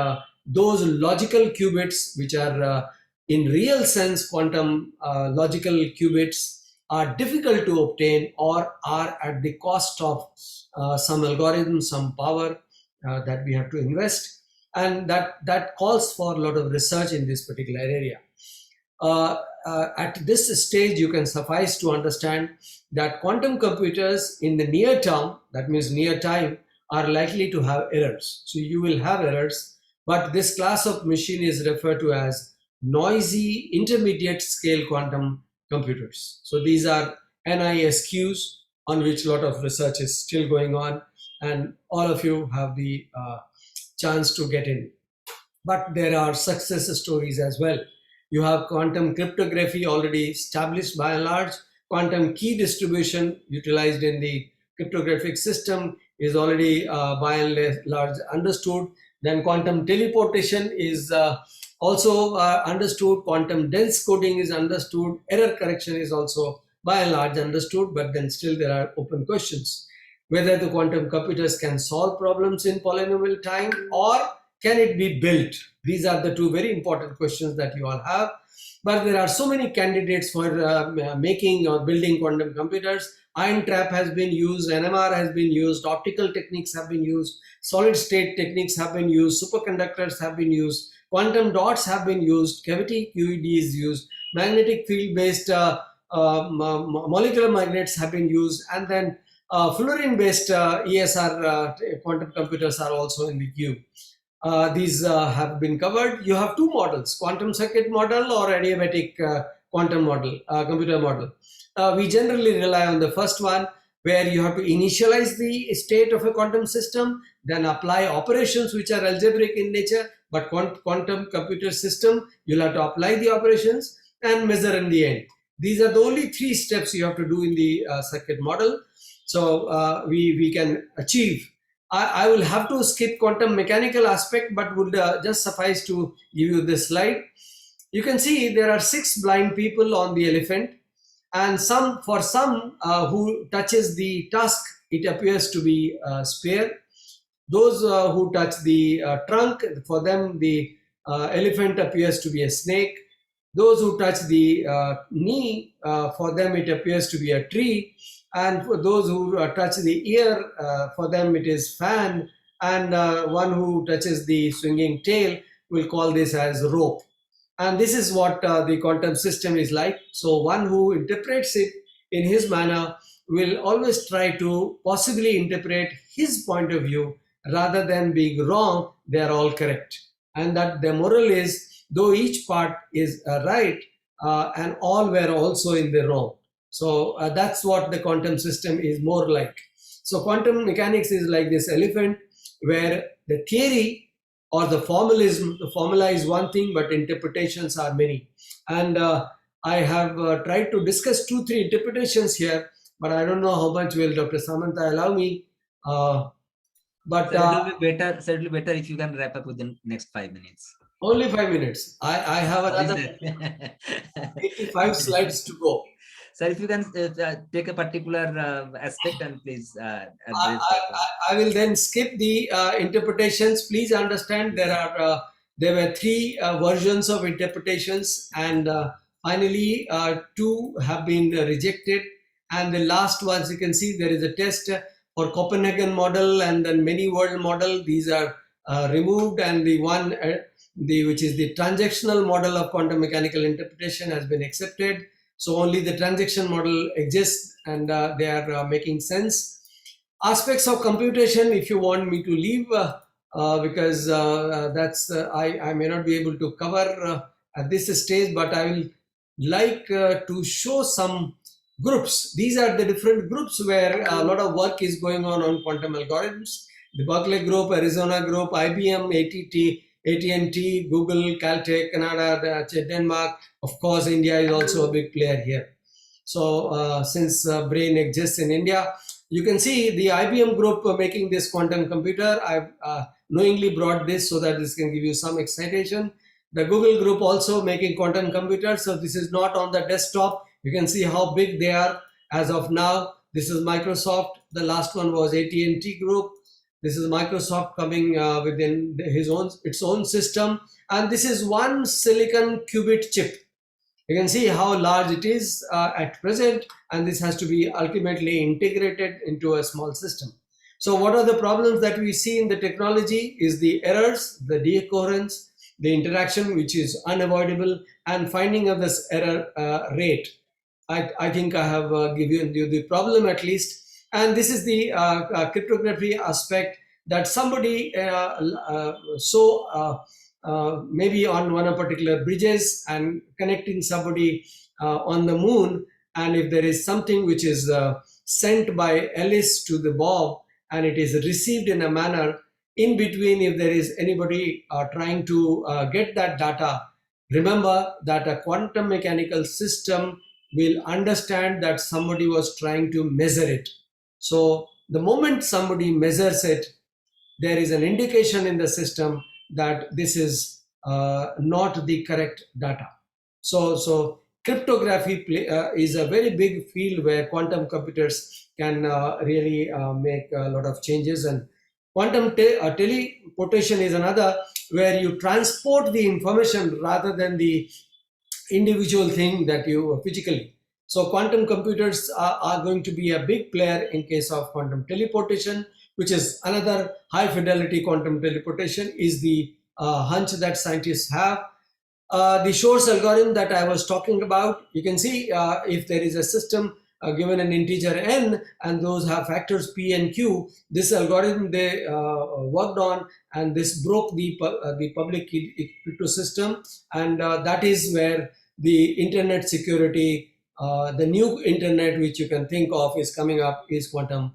those logical qubits, which are in real sense quantum logical qubits, are difficult to obtain or are at the cost of some algorithm, some power that we have to invest. And that calls for a lot of research in this particular area. At this stage, you can suffice to understand that quantum computers in the near term, that means near time, are likely to have errors. So you will have errors, but this class of machine is referred to as noisy intermediate scale quantum computers. So these are NISQs on which a lot of research is still going on, and all of you have the chance to get in. But there are success stories as well. You have quantum cryptography already established by and large. Quantum key distribution utilized in the cryptographic system is already by and large understood. Then quantum teleportation is also understood. Quantum dense coding is understood. Error correction is also by and large understood, but then still there are open questions. Whether the quantum computers can solve problems in polynomial time or can it be built? These are the two very important questions that you all have. But there are so many candidates for making or building quantum computers. Ion trap has been used, NMR has been used, optical techniques have been used, solid state techniques have been used, superconductors have been used, quantum dots have been used, cavity QED is used, magnetic field based molecular magnets have been used, and then fluorine based ESR quantum computers are also in the queue. These have been covered. You have two models, quantum circuit model or adiabatic quantum model, computer model. We generally rely on the first one, where you have to initialize the state of a quantum system, then apply operations which are algebraic in nature, but quantum computer system, you'll have to apply the operations and measure in the end. These are the only three steps you have to do in the circuit model. So we can achieve. I will have to skip quantum mechanical aspect, but would just suffice to give you this slide. You can see there are 6 blind people on the elephant, and for some who touches the tusk, it appears to be spare. Those who touch the trunk, for them the elephant appears to be a snake. Those who touch the knee, for them it appears to be a tree. And for those who touch the ear, for them it is fan. And one who touches the swinging tail, will call this as rope. And this is what the quantum system is like. So one who interprets it in his manner will always try to possibly interpret his point of view rather than being wrong. They are all correct. And that the moral is, though each part is right, and all were also in the wrong. So that's what the quantum system is more like. So quantum mechanics is like this elephant, where the theory or the formalism, the formula is one thing, but interpretations are many. And I have tried to discuss 2-3 interpretations here, but I don't know how much will Dr. Samantha allow me. But so it will be better if you can wrap up within next 5 minutes. Only 5 minutes. I have another 85 slides to go. Sir, if you can take a particular aspect and please address I will then skip the interpretations. Please understand there were 3 versions of interpretations, and finally 2 have been rejected. And the last ones, you can see there is a test for Copenhagen model and then many world model. These are removed, and the one which is the transactional model of quantum mechanical interpretation has been accepted. So only the transaction model exists, and they are making sense. Aspects of computation, if you want me to leave, because that's I may not be able to cover at this stage, but I will like to show some groups. These are the different groups where a lot of work is going on quantum algorithms. The Berkeley group, Arizona group, IBM, AT&T, Google, Caltech, Canada, Denmark. Of course, India is also a big player here. So since brain exists in India, You can see the IBM group making this quantum computer. I've knowingly brought this so that this can give you some excitation. The Google group also making quantum computers. So this is not on the desktop. You can see how big they are as of now. This is Microsoft. The last one was AT&T group. This is Microsoft coming within its own system. And this is one silicon qubit chip. You can see how large it is at present, and this has to be ultimately integrated into a small system. So what are the problems that we see in the technology is the errors, the decoherence, the interaction, which is unavoidable, and finding of this error rate. I think I have given you the problem at least. And this is the cryptography aspect that somebody maybe on one of particular bridges and connecting somebody on the moon, and if there is something which is sent by Alice to the Bob and it is received in a manner, in between if there is anybody trying to get that data, remember that a quantum mechanical system will understand that somebody was trying to measure it. So the moment somebody measures it, there is an indication in the system that this is not the correct data. So cryptography is a very big field where quantum computers can really make a lot of changes. And quantum teleportation is another, where you transport the information rather than the individual thing that you physically. So quantum computers are going to be a big player in case of quantum teleportation, which is another high fidelity quantum teleportation is the hunch that scientists have. The Shor's algorithm that I was talking about, you can see if there is a system given an integer n and those have factors p and q, this algorithm they worked on, and this broke the public key crypto system, and that is where the internet security, the new internet which you can think of is coming up, is quantum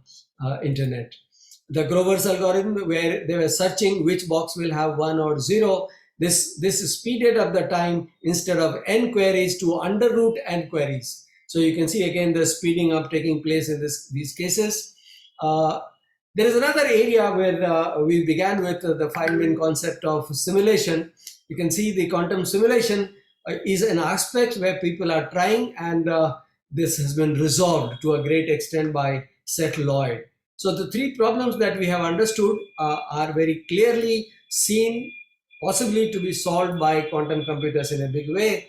internet. The Grover's algorithm, where they were searching which box will have 1 or 0, this speeded up the time instead of n queries to under root n queries. So you can see again the speeding up taking place in these cases. There is another area where we began with the Feynman concept of simulation. You can see the quantum simulation is an aspect where people are trying, and this has been resolved to a great extent by Seth Lloyd. So the three problems that we have understood are very clearly seen, possibly to be solved by quantum computers in a big way.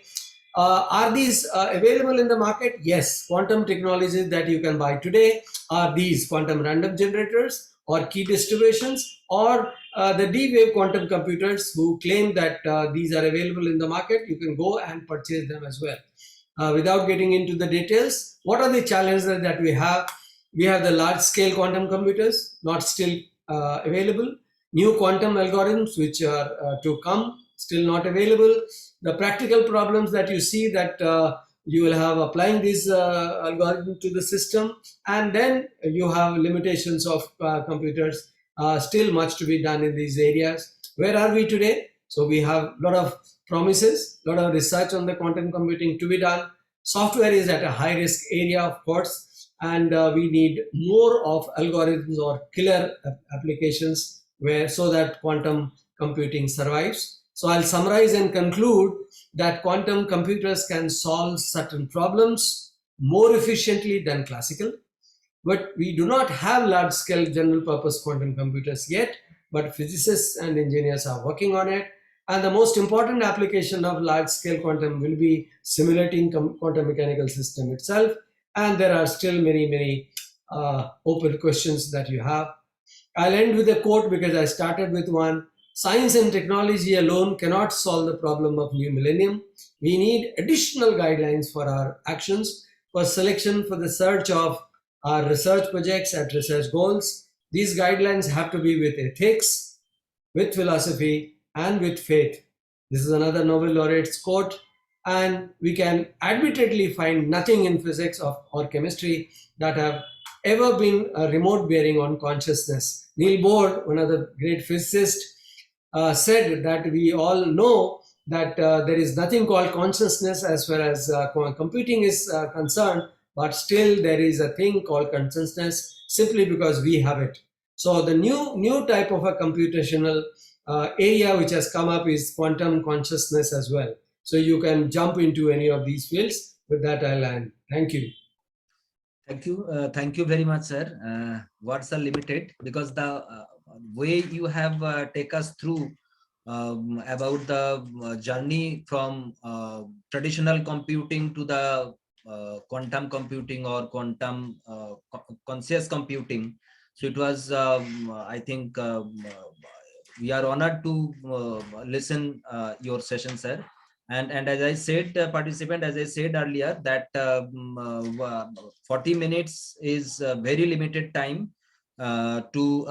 Are these available in the market? Yes. Quantum technologies that you can buy today are these quantum random generators or key distributions, or the D-Wave quantum computers who claim that these are available in the market. You can go and purchase them as well. Without getting into the details, what are the challenges that we have? We have the large-scale quantum computers, not still available. New quantum algorithms, which are to come, still not available. The practical problems that you see that you will have applying this algorithm to the system, and then you have limitations of computers. Still much to be done in these areas. Where are we today? So we have a lot of promises, a lot of research on the quantum computing to be done. Software is at a high risk area, of course, and we need more of algorithms or killer applications so that quantum computing survives. So I'll summarize and conclude that quantum computers can solve certain problems more efficiently than classical, but we do not have large-scale general-purpose quantum computers yet, but physicists and engineers are working on it. And the most important application of large-scale quantum will be simulating quantum mechanical system itself. And there are still many open questions that you have. I'll end with a quote because I started with one. Science and technology alone cannot solve the problem of new millennium. We need additional guidelines for our actions, for selection, for the search of our research projects at research goals. These guidelines have to be with ethics, with philosophy, and with faith. This is another Nobel laureate's quote, and we can admittedly find nothing in physics or chemistry that have ever been a remote bearing on consciousness. Niels Bohr, one of the great physicists, said that we all know that there is nothing called consciousness as far as computing is concerned, but still there is a thing called consciousness, simply because we have it. So the new type of a computational area which has come up is quantum consciousness as well. So you can jump into any of these fields. With that, I'll end. Thank you. Thank you very much, sir. Words are limited because the way you have take us through about the journey from traditional computing to the quantum computing or quantum conscious computing. So it was, I think, we are honored to listen your session, sir. And as I said, participant, as I said earlier, that 40 minutes is a very limited time to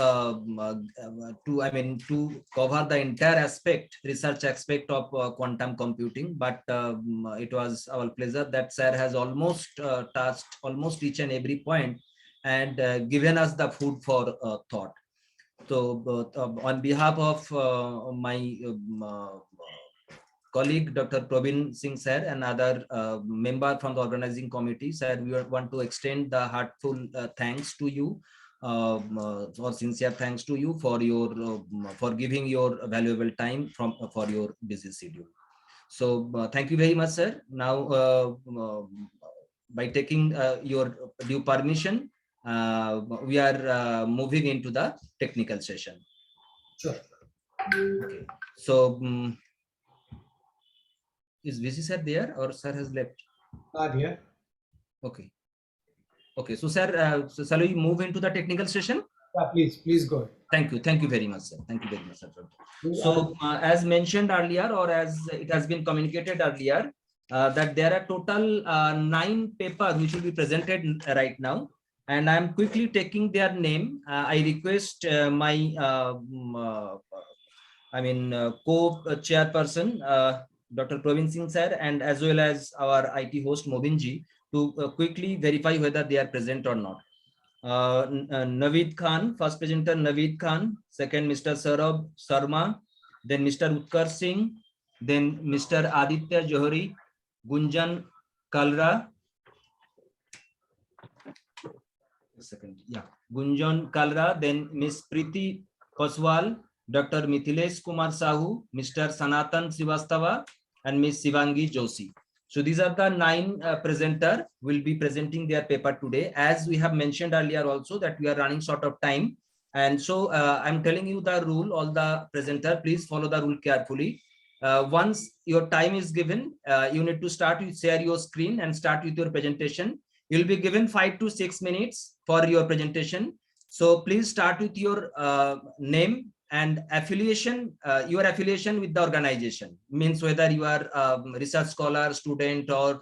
cover the entire aspect, research aspect of quantum computing. But it was our pleasure that sir has almost touched almost each and every point and given us the food for thought. So on behalf of my colleague Dr. Praveen Singh sir and other member from the organizing committee, sir, we want to extend the heartful thanks to you, or sincere thanks to you for your for giving your valuable time for your busy schedule. So thank you very much, sir. Now by taking your due permission, we are moving into the technical session. Sure. Okay. So is VC sir there or sir has left? Not here. Okay. Okay. So sir, so shall we move into the technical session? Yeah, please go. Thank you very much, sir. Thank you very much, sir. So as mentioned earlier, or as it has been communicated earlier, that there are total 9 papers which will be presented right now, and I am quickly taking their name. I request my co-chairperson, Dr. Praveen Singh sir, and as well as our IT host Mobinji to quickly verify whether they are present or not. Naveed Khan, first presenter Naveed Khan, second Mr. Saurabh Sharma, then Mr. Utkar Singh, then Mr. Aditya Johari, Gunjan Kalra, Gunjan Kalra, then Miss Preeti Paswal, Dr. Mithilesh Kumar Sahu, Mr. Sanatan Srivastava, and Miss Shivangi Joshi. So these are the 9 presenters will be presenting their paper today. As we have mentioned earlier also that we are running short of time. And so I'm telling you the rule, all the presenter, please follow the rule carefully. Once your time is given, you need to start with share your screen and start with your presentation. You'll be given 5 to 6 minutes for your presentation. So please start with your name and affiliation, your affiliation with the organization, means whether you are research scholar, student, or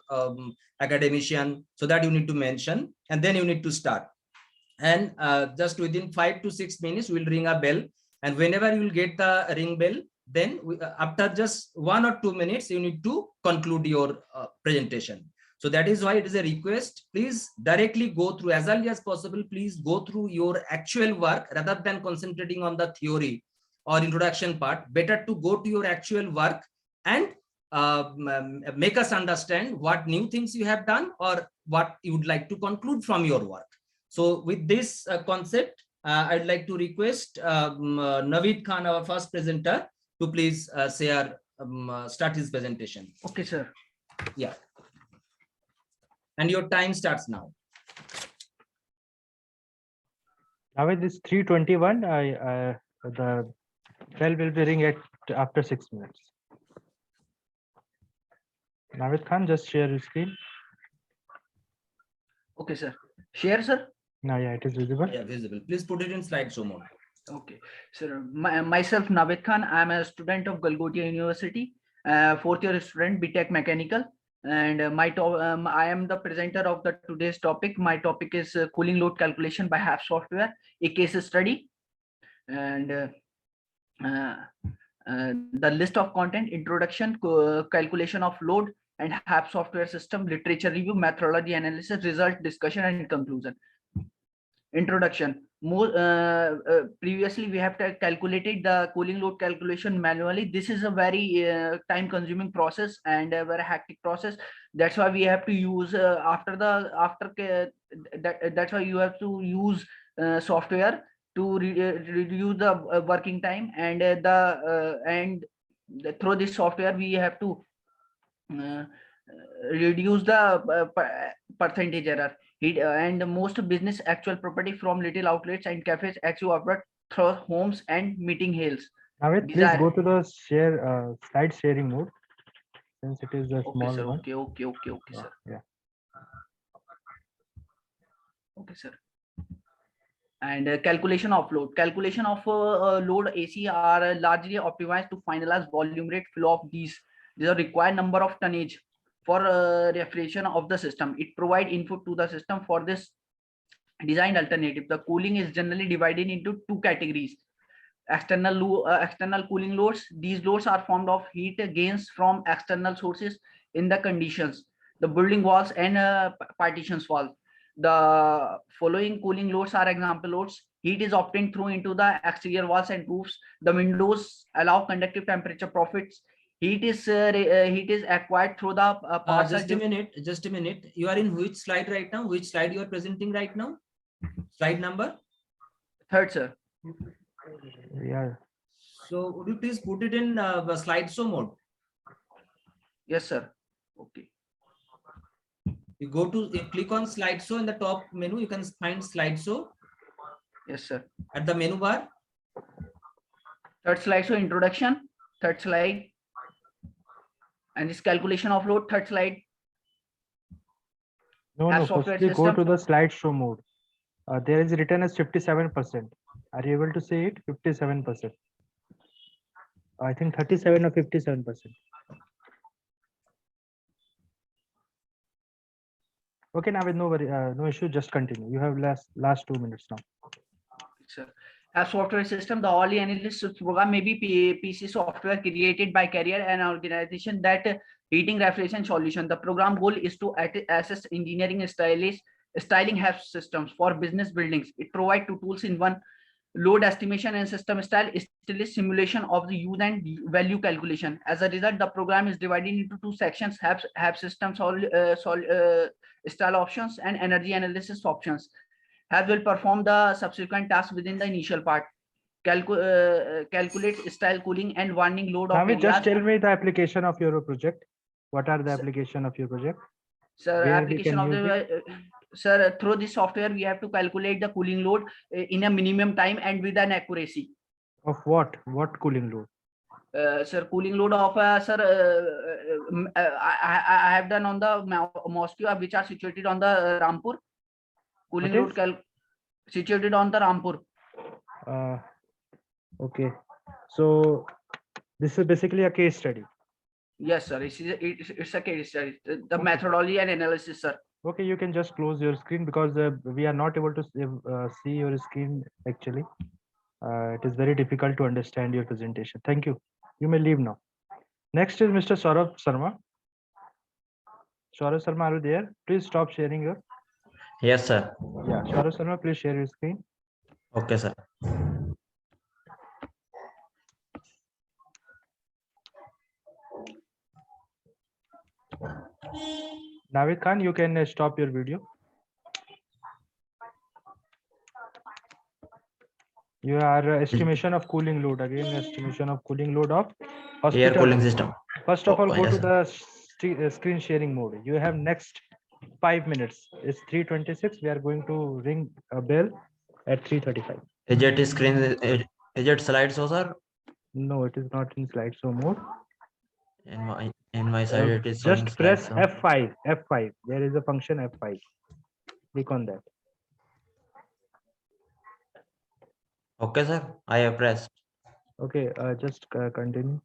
academician, so that you need to mention, and then you need to start. And just within 5 to 6 minutes, we'll ring a bell, and whenever you will get the ring bell, then after just 1 or 2 minutes, you need to conclude your presentation. So that is why it is a request. Please directly go through as early as possible. Please go through your actual work rather than concentrating on the theory or introduction part. Better to go to your actual work and make us understand what new things you have done or what you would like to conclude from your work. So with this concept, I'd like to request Naveed Khan, our first presenter, to please start his presentation. Okay, sir. Yeah. And your time starts now. Now it is 3:21. The bell will be ring after 6 minutes. Naveed Khan, just share your screen. Okay, sir. Share, sir. Now, yeah, it is visible. Yeah, visible. Please put it in slideshow mode. Okay, sir. Myself, Naveed Khan. I am a student of Galgotia University, 4th year student, BTech Mechanical. And I am the presenter of the today's topic. My topic is cooling load calculation by HAP software, a case study. And the list of content: introduction, calculation of load, and HAP software system, literature review, methodology analysis, result discussion, and conclusion. Introduction. Previously we have calculated the cooling load calculation manually. This is a very time consuming process and a very hectic process. That's why we have to use that's why you have to use software to reduce the working time, and through this software we have to reduce the percentage error. And most business actual property from little outlets and cafes actually operate through homes and meeting halls. Navid, These please are- go to the slide sharing mode, since it is a Okay, small sir. one. Okay, sir. Yeah. Okay, sir. And calculation of load. Calculation of load AC are largely optimized to finalize volume rate flow of these. These are required number of tonnage for refrigeration of the system. It provide input to the system for this designed alternative. The cooling is generally divided into two categories. External cooling loads. These loads are formed of heat gains from external sources in the conditions, the building walls and partitions walls. The following cooling loads are example loads. Heat is obtained through into the exterior walls and roofs. The windows allow conductive temperature profits. Heat is acquired through the Just a minute. You are in which slide right now? Which slide you are presenting right now? Slide number? Third, sir. Yeah. So would you please put it in slideshow mode? Yes, sir. Okay. You click on slideshow in the top menu. You can find slideshow. Yes, sir. At the menu bar. Third slide, so introduction. Third slide. And this calculation of load. Third slide. No, firstly go to the slideshow mode. There is written as 57%. Are you able to see it? 57%. I think 37 or 57%. Okay, now with no issue, just continue. You have last 2 minutes now. Sir. A software system, the early analysis program may be PC software created by carrier and organization that heating refrigeration solution. The program goal is to assess engineering styling HAP systems for business buildings. It provides two tools in one: load estimation and system style simulation of the use and value calculation. As a result, the program is divided into two sections: HAP system style options and energy analysis options. HAP will perform the subsequent tasks within the initial part. Calculate style cooling and warning load of areas. Just tell me the application of your project. What are the application of your project? Sir, application of the sir, through this software we have to calculate the cooling load in a minimum time and with an accuracy. Of what? What cooling load? Sir, cooling load of I have done on the Moscow, which are situated on the Rampur. Cooling load situated on the Rampur. Okay, so this is basically a case study. Yes, sir. It's a case study. The methodology and analysis, sir. Okay, you can just close your screen because we are not able to see your screen actually. It is very difficult to understand your presentation. Thank you. You may leave now. Next is Mr. Saurabh Sharma. Saurabh Sharma, are you there? Please stop sharing your. Yes, sir. Yeah, Saurabh Sharma, please share your screen. Okay, sir. Navid Khan, you can stop your video. You are estimation of cooling load. Again, estimation of cooling load of hospital. Air cooling system. First of all, go to the screen sharing mode. You have next 5 minutes. It's 3:26. We are going to ring a bell at 3:35. Is it screen? Is it slideshow, sir? No, it is not in slideshow mode. In my side, it is just press slideshow. F5. F5. There is a function F5. Click on that. Okay, sir. I have pressed. Okay, just continue.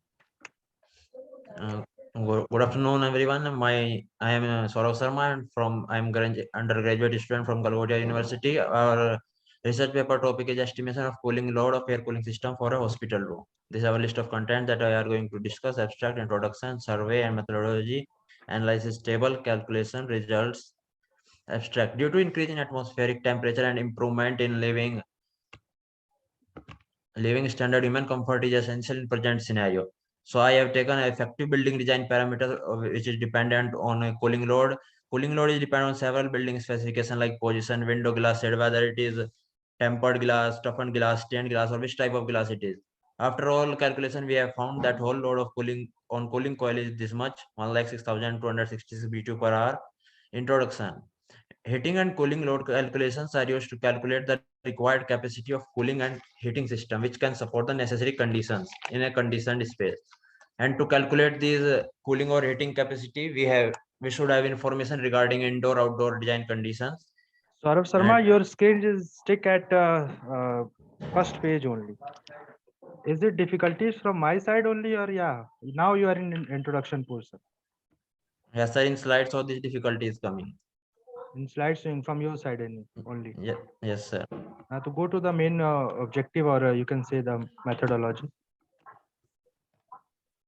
Good afternoon, everyone. I am Saurav Sharma I am undergraduate student from Galgoria University. Our research paper topic is estimation of cooling load of air cooling system for a hospital room. This is our list of content that I are going to discuss: abstract, introduction, survey and methodology, analysis table, calculation, results. Abstract: due to increase in atmospheric temperature and improvement in living standard, human comfort is essential in present scenario. So I have taken an effective building design parameter which is dependent on a cooling load. Cooling load is dependent on several building specifications like position, window glass, whether it is tempered glass, toughened glass, stained glass, or which type of glass it is. After all calculation, we have found that whole load of cooling on cooling coil is this much, 1,06,266 BTU per hour. Introduction. Heating and cooling load calculations are used to calculate the required capacity of cooling and heating system, which can support the necessary conditions in a conditioned space. And to calculate these cooling or heating capacity, we should have information regarding indoor outdoor design conditions. Saurabh Sharma, your screen is stick at first page only. Is it difficulties from my side only, or yeah? Now you are in introduction portion. Yes, sir. In slides, so this difficulty is coming. In slides showing from your side only. Yeah, yes, sir. Now to go to the main objective, or you can say the methodology.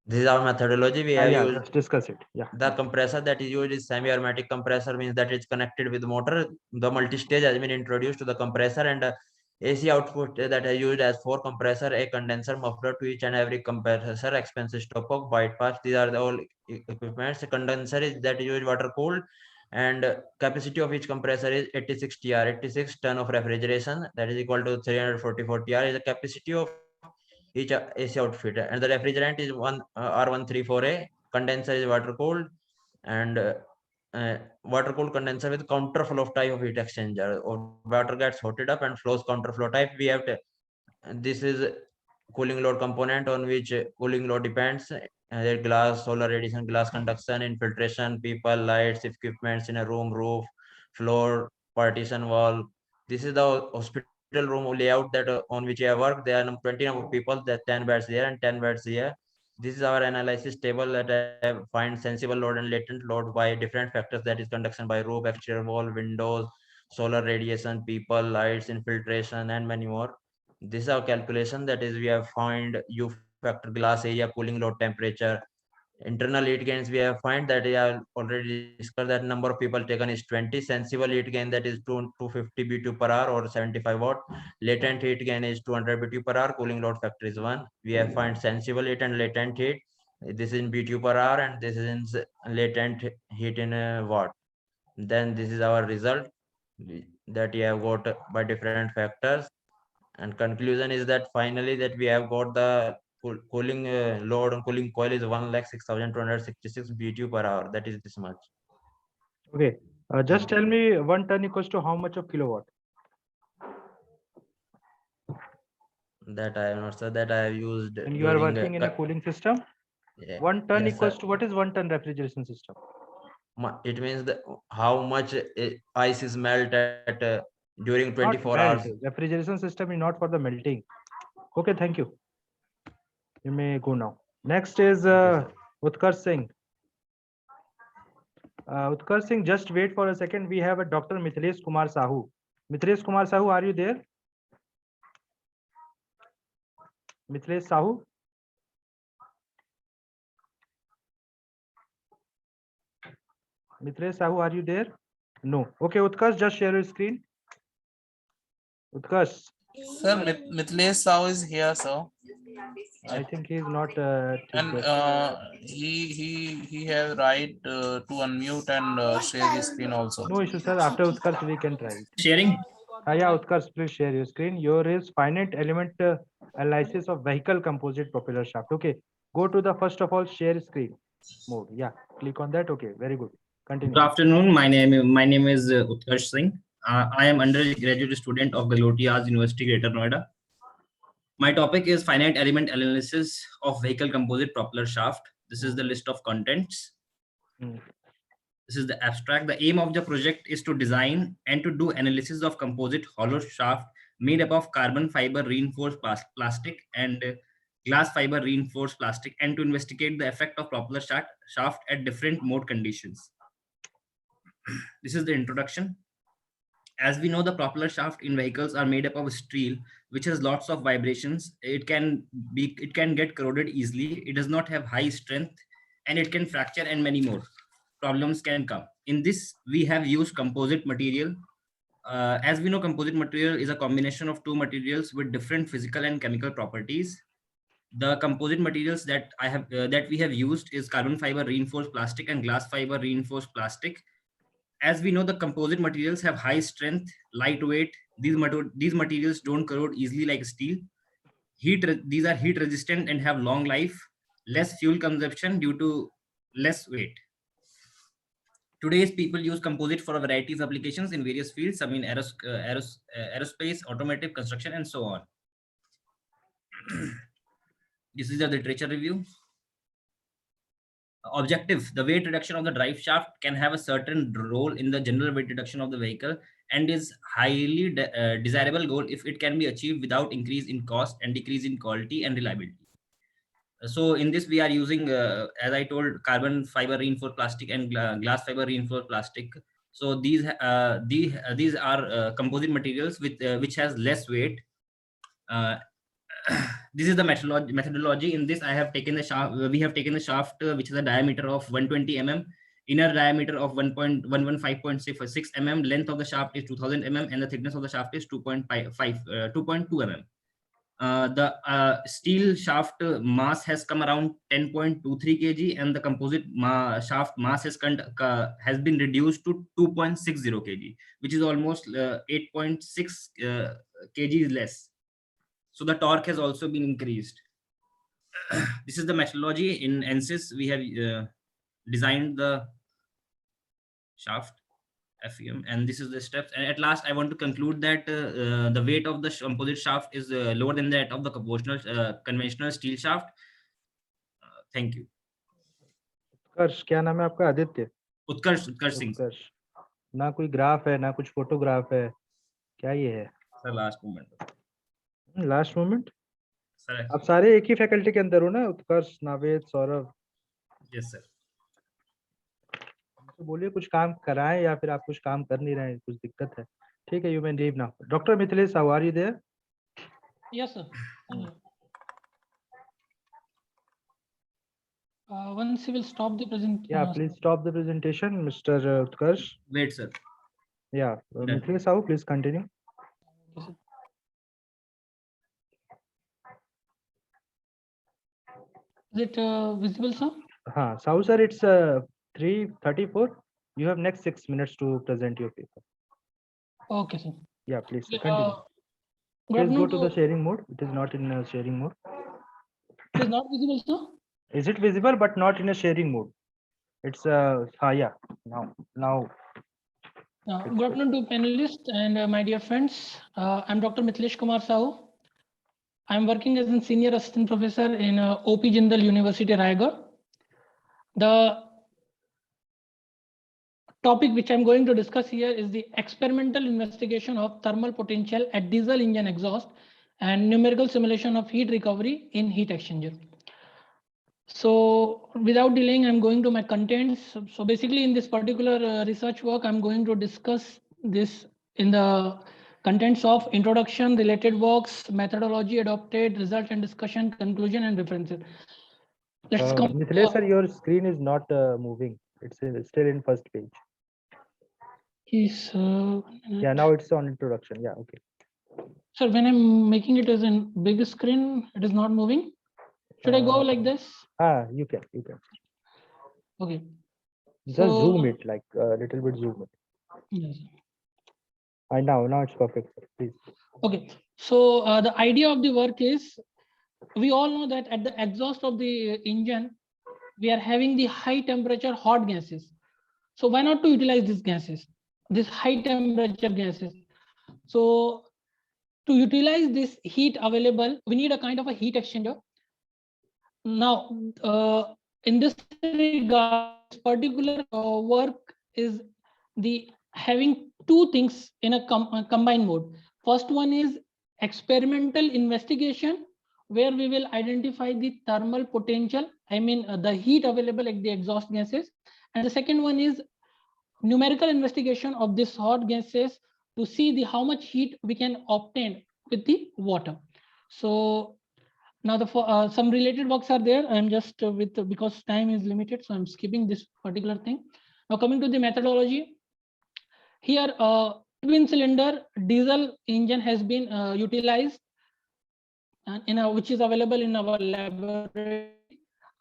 This is our methodology. We have used. Let's discuss it. Yeah. The compressor that is used is semi-aromatic compressor, means that it's connected with motor. The multi-stage has been introduced to the compressor, and AC output that is used as 4 compressor, a condenser, muffler to each and every compressor, expansion stopcock, bypass. These are the all equipments. The condenser is that is used water cooled, and capacity of each compressor is 86 TR, 86 ton of refrigeration. That is equal to 344 TR is the capacity of each AC outfit, and the refrigerant is R134A. Condenser is water cooled, and water cooled condenser with counterflow type of heat exchanger, or water gets heated up and flows counterflow type. We have this is cooling load component on which cooling load depends. Glass, solar radiation, glass conduction, infiltration, people, lights, equipments in a room, roof, floor, partition wall. This is the hospital room layout that on which I have worked. There are 20 number of people, that 10 beds there and 10 beds here. This is our analysis table that I find sensible load and latent load by different factors, that is conduction by roof, exterior wall, windows, solar radiation, people, lights, infiltration, and many more. This is our calculation, that is we have found U factor, glass area, cooling load, temperature. Internal heat gains we have find that I have already discussed, that number of people taken is 20. Sensible heat gain, that is 250 BTU per hour or 75 watt. Latent heat gain is 200 BTU per hour. Cooling load factor is 1. We have find sensible heat and latent heat. This is in BTU per hour, and this is in latent heat in watt. Then this is our result that we have got by different factors. And conclusion is that finally that we have got the cooling load on cooling coil is 1,06,266 BTU per hour. That is this much. Okay. Just tell me 1 ton equals to how much of kilowatt? That I have not said, that I have used. And you are working in a cooling system? Yeah. 1 ton Yes, equals sir. to, what is 1 ton refrigeration system? It means that how much ice is melt at during 24 Not hours. melt. Refrigeration system is not for the melting. Okay, thank you. You may go now. Next is Utkarsh Singh. Utkarsh Singh, just wait for a second. We have a Dr. Mithlesh Kumar Sahu. Mithlesh Kumar Sahu, are you there? Mithlesh Sahu? Mithlesh Sahu, are you there? No. Okay, Utkarsh, just share your screen. Utkarsh. Sir, Mithlesh Sahu is here, sir. I think he is not. And he has right to unmute and share his screen also. No issue, sir. After Utkarsh, we can try it. Sharing? Yeah, Utkarsh, please share your screen. Your is finite element analysis of vehicle composite propeller shaft. Okay, go to the first of all share screen mode. Yeah, click on that. Okay, very good. Continue. Good afternoon. My name is Utkarsh Singh. I am undergraduate student of Galoti University, Greater Noida. My topic is finite element analysis of vehicle composite propeller shaft. This is the list of contents. This is the abstract. The aim of the project is to design and to do analysis of composite hollow shaft made up of carbon fiber reinforced plastic and glass fiber reinforced plastic, and to investigate the effect of propeller shaft at different mode conditions. This is the introduction. As we know, the propeller shaft in vehicles are made up of steel, which has lots of vibrations. It can get corroded easily. It does not have high strength, and it can fracture, and many more problems can come. In this, we have used composite material. As we know, composite material is a combination of two materials with different physical and chemical properties. The composite materials that we have used is carbon fiber reinforced plastic and glass fiber reinforced plastic. As we know, the composite materials have high strength, lightweight, These materials don't corrode easily like steel. These are heat resistant and have long life, less fuel consumption due to less weight. Today's people use composite for a variety of applications in various fields, some in aerospace, automotive, construction, and so on. This is the literature review. Objective: the weight reduction of the drive shaft can have a certain role in the general weight reduction of the vehicle and is highly desirable goal if it can be achieved without increase in cost and decrease in quality and reliability. So in this we are using, as I told, carbon fiber reinforced plastic and glass fiber reinforced plastic. So these are composite materials with which has less weight. This is the methodology. In this, I have taken the shaft. We have taken the shaft which has a diameter of 120 mm, inner diameter of 115.6 mm, length of the shaft is 2000 mm, and the thickness of the shaft is 2.2 mm. The steel shaft mass has come around 10.23 kg, and the composite shaft mass has been reduced to 2.60 kg, which is almost 8.6 kg less. So the torque has also been increased. This is the methodology. In ANSYS, we have designed the shaft FEM, and this is the steps. And at last, I want to conclude that the weight of the composite shaft is lower than that of the conventional steel shaft. Thank you. उत्कर्ष, क्या नाम है आपका? आदित्य? उत्कर्ष सिंह। उत्कर्ष, ना कोई graph है ना कुछ photograph है, क्या ये है? Sir last moment. Last moment? Sir आप सारे एक ही फैकल्टी के अंदर हो ना? उत्कर्ष, नावेद, सौरभ? Yes sir. तो बोलिए कुछ काम कराएं या फिर आप कुछ काम कर नहीं रहे हैं, कुछ दिक्कत है? ठीक है, you can leave now. Doctor Mithilesh, how are you there? Yes, sir. Once you will stop the presentation. Yeah, please stop the presentation, Mr. Utkarsh. Wait, sir. Yeah, Mithilesh Sahu, please continue. Yes, is it visible, sir? Sahu sir, it's 3:34. You have next 6 minutes to present your paper. Okay, sir. Yeah, please continue. Please go to the sharing mode. It is not in sharing mode. It is not visible, sir? Is it visible but not in a sharing mode? It's yeah, now. Good afternoon to panelists and my dear friends. I'm Dr. Mithilesh Kumar Sahu. I'm working as a senior assistant professor in OP Jindal University, Raigad. The topic which I'm going to discuss here is the experimental investigation of thermal potential at diesel engine exhaust and numerical simulation of heat recovery in heat exchanger. So without delaying, I'm going to my contents. So basically in this particular research work, I'm going to discuss this in the contents of introduction, related works, methodology adopted, result and discussion, conclusion and references. Let's come. Mithilesh sir, your screen is not moving. It's still in first page. Is yeah, now it's on introduction. Yeah, okay. Sir, when I'm making it as a big screen, it is not moving. Should I go like this? You can. Okay. Just zoom it, like a little bit zoom it. Yes. Now it's perfect, sir. Please. Okay. So the idea of the work is, we all know that at the exhaust of the engine, we are having the high temperature hot gases. So why not to utilize these gases, these high temperature gases? So to utilize this heat available, we need a kind of a heat exchanger. Now, in this regard, this particular work is the having two things in a combined mode. First one is experimental investigation, where we will identify the thermal potential, I mean the heat available at the exhaust gases. And the second one is numerical investigation of this hot gases to see how much heat we can obtain with the water. So now the some related works are there. I'm just because time is limited, so I'm skipping this particular thing. Now coming to the methodology, here twin cylinder diesel engine has been utilized, and which is available in our laboratory.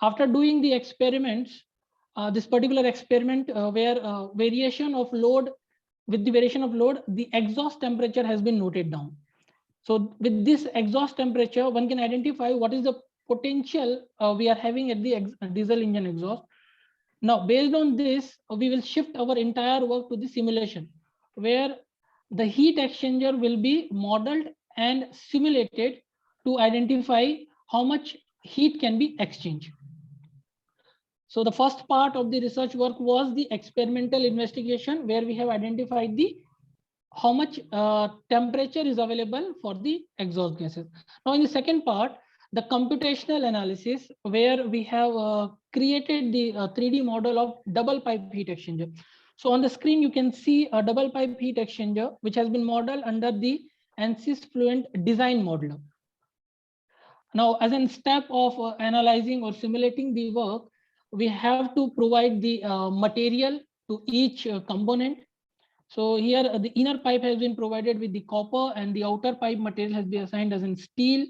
After doing the experiments, this particular experiment where variation of load with the variation of load, the exhaust temperature has been noted down. So with this exhaust temperature, one can identify what is the potential we are having at the diesel engine exhaust. Now, based on this, we will shift our entire work to the simulation, where the heat exchanger will be modeled and simulated to identify how much heat can be exchanged. So the first part of the research work was the experimental investigation, where we have identified the how much temperature is available for the exhaust gases. Now in the second part, the computational analysis, where we have created the 3D model of double pipe heat exchanger. So on the screen, you can see a double pipe heat exchanger, which has been modeled under the ANSYS Fluent design modeler. Now, as a step of analyzing or simulating the work, we have to provide the material to each component. So here the inner pipe has been provided with the copper, and the outer pipe material has been assigned as in steel.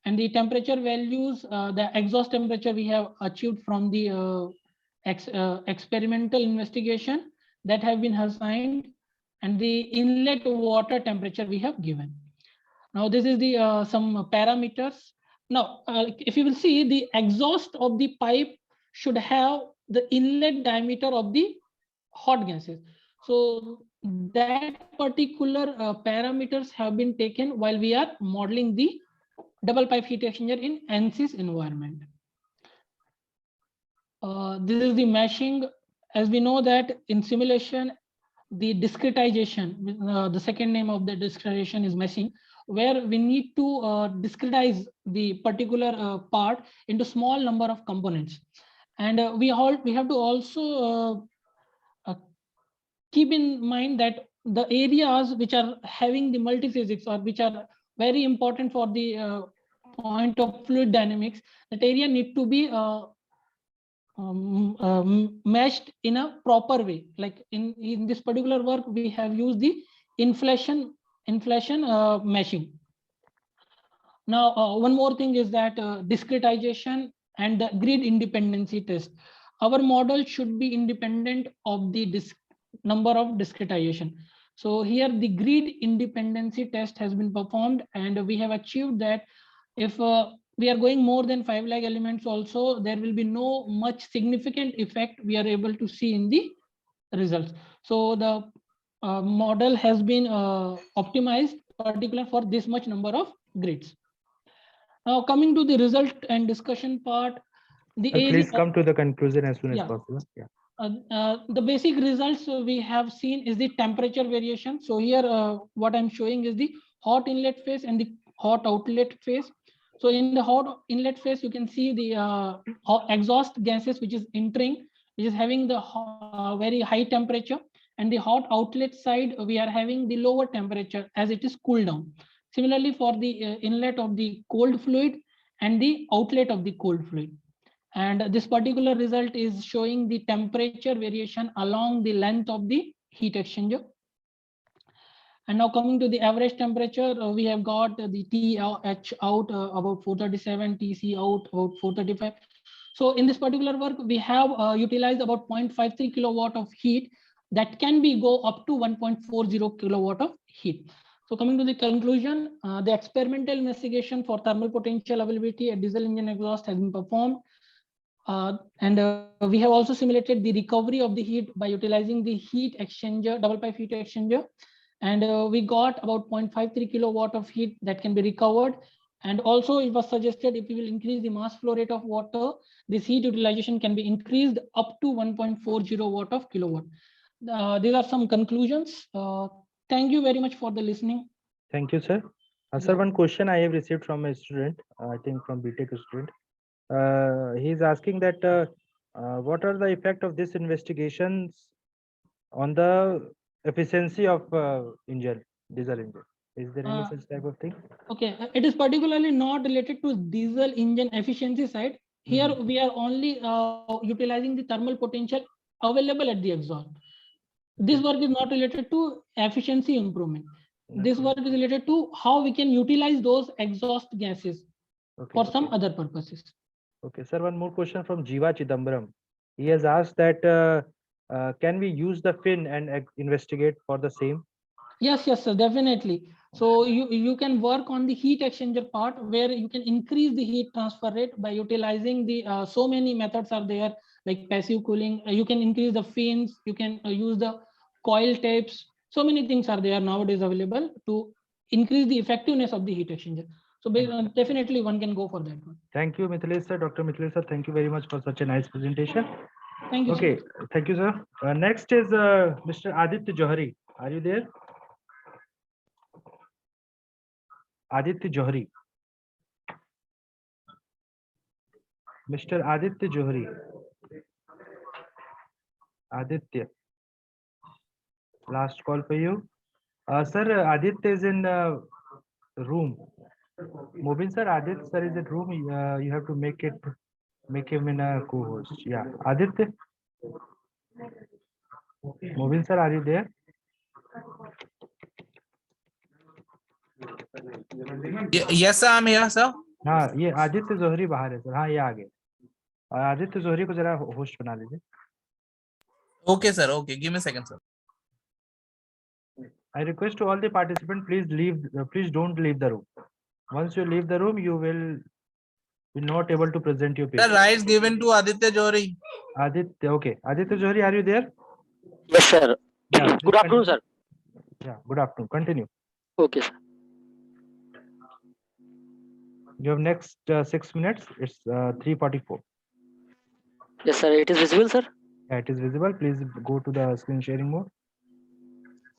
And the temperature values, the exhaust temperature we have achieved from the experimental investigation that have been assigned, and the inlet water temperature we have given. Now this is the some parameters. Now if you will see, the exhaust of the pipe should have the inlet diameter of the hot gases. So that particular parameters have been taken while we are modeling the double pipe heat exchanger in ANSYS environment. This is the meshing. As we know that in simulation, the discretization, the second name of the discretization is meshing, where we need to discretize the particular part into small number of components. And we have to also keep in mind that the areas which are having the multiphysics, or which are very important for the point of fluid dynamics, that area need to be meshed in a proper way. Like in this particular work, we have used the inflation meshing. Now, one more thing is that discretization and the grid independency test. Our model should be independent of the number of discretization. So here the grid independency test has been performed, and we have achieved that if we are going more than 5 lakh elements also, there will be no much significant effect we are able to see in the results. So the model has been optimized particular for this much number of grids. Now coming to the result and discussion part, please come to the conclusion as soon as possible. The basic results we have seen is the temperature variation. So here what I'm showing is the hot inlet phase and the hot outlet phase. So in the hot inlet phase, you can see the exhaust gases which is entering, which is having the very high temperature, and the hot outlet side we are having the lower temperature as it is cooled down. Similarly for the inlet of the cold fluid and the outlet of the cold fluid. And this particular result is showing the temperature variation along the length of the heat exchanger. And now coming to the average temperature, we have got the TH out about 437, TC out about 435. So in this particular work, we have utilized about 0.53 kilowatt of heat that can be go up to 1.40 kilowatt of heat. So coming to the conclusion, the experimental investigation for thermal potential availability at diesel engine exhaust has been performed. We have also simulated the recovery of the heat by utilizing the heat exchanger, double pipe heat exchanger. And we got about 0.53 kilowatt of heat that can be recovered. And also it was suggested if we will increase the mass flow rate of water, this heat utilization can be increased up to 1.40 watt of kilowatt. These are some conclusions. Thank you very much for the listening. Thank you, sir. Sir, one question I have received from a student, I think from BTech student. He is asking that what are the effect of this investigations on the efficiency of engine, diesel engine? Is there any such type of thing? Okay, it is particularly not related to diesel engine efficiency side. Here we are only utilizing the thermal potential available at the exhaust. This work is not related to efficiency improvement. This work is related to how we can utilize those exhaust gases for some other purposes. Okay, sir, one more question from Jiva Chidambaram. He has asked that can we use the fin and investigate for the same? Yes, sir, definitely. So you can work on the heat exchanger part where you can increase the heat transfer rate by utilizing the so many methods are there, like passive cooling. You can increase the fins. You can use the coil tapes. So many things are there nowadays available to increase the effectiveness of the heat exchanger. So definitely one can go for that one. Thank you, Mithilesh sir. Dr. Mithilesh sir, thank you very much for such a nice presentation. Thank you. Okay, Sir. thank you, sir. Next is Mr. Aditya Johari. Are you there? Aditya Johari. Mr. Aditya Johari. Aditya. Last call for you. Sir, Aditya is in room. Mobin sir, Aditya sir is in room. You have to make him in a co-host. Yeah, Aditya. Mobin sir, are you there? Yes, sir, I'm here, sir. हाँ, ये आदित्य जोहरी बाहर है sir. हाँ, ये आ गए. आदित्य जोहरी को जरा host बना लीजिए. Okay, sir. Okay, give me a second, sir. I request to all the participants, please don't leave the room. Once you leave the room, you will not able to present your paper. The rights given to Aditya Johari. Aditya, okay. Aditya Johari, are you there? Yes, sir. Yeah, Good afternoon, sir. Yeah, good afternoon. Continue. Okay, sir. You have next 6 minutes. It's 3:44. Yes, sir. It is visible, sir. Yeah, it is visible. Please go to the screen sharing mode.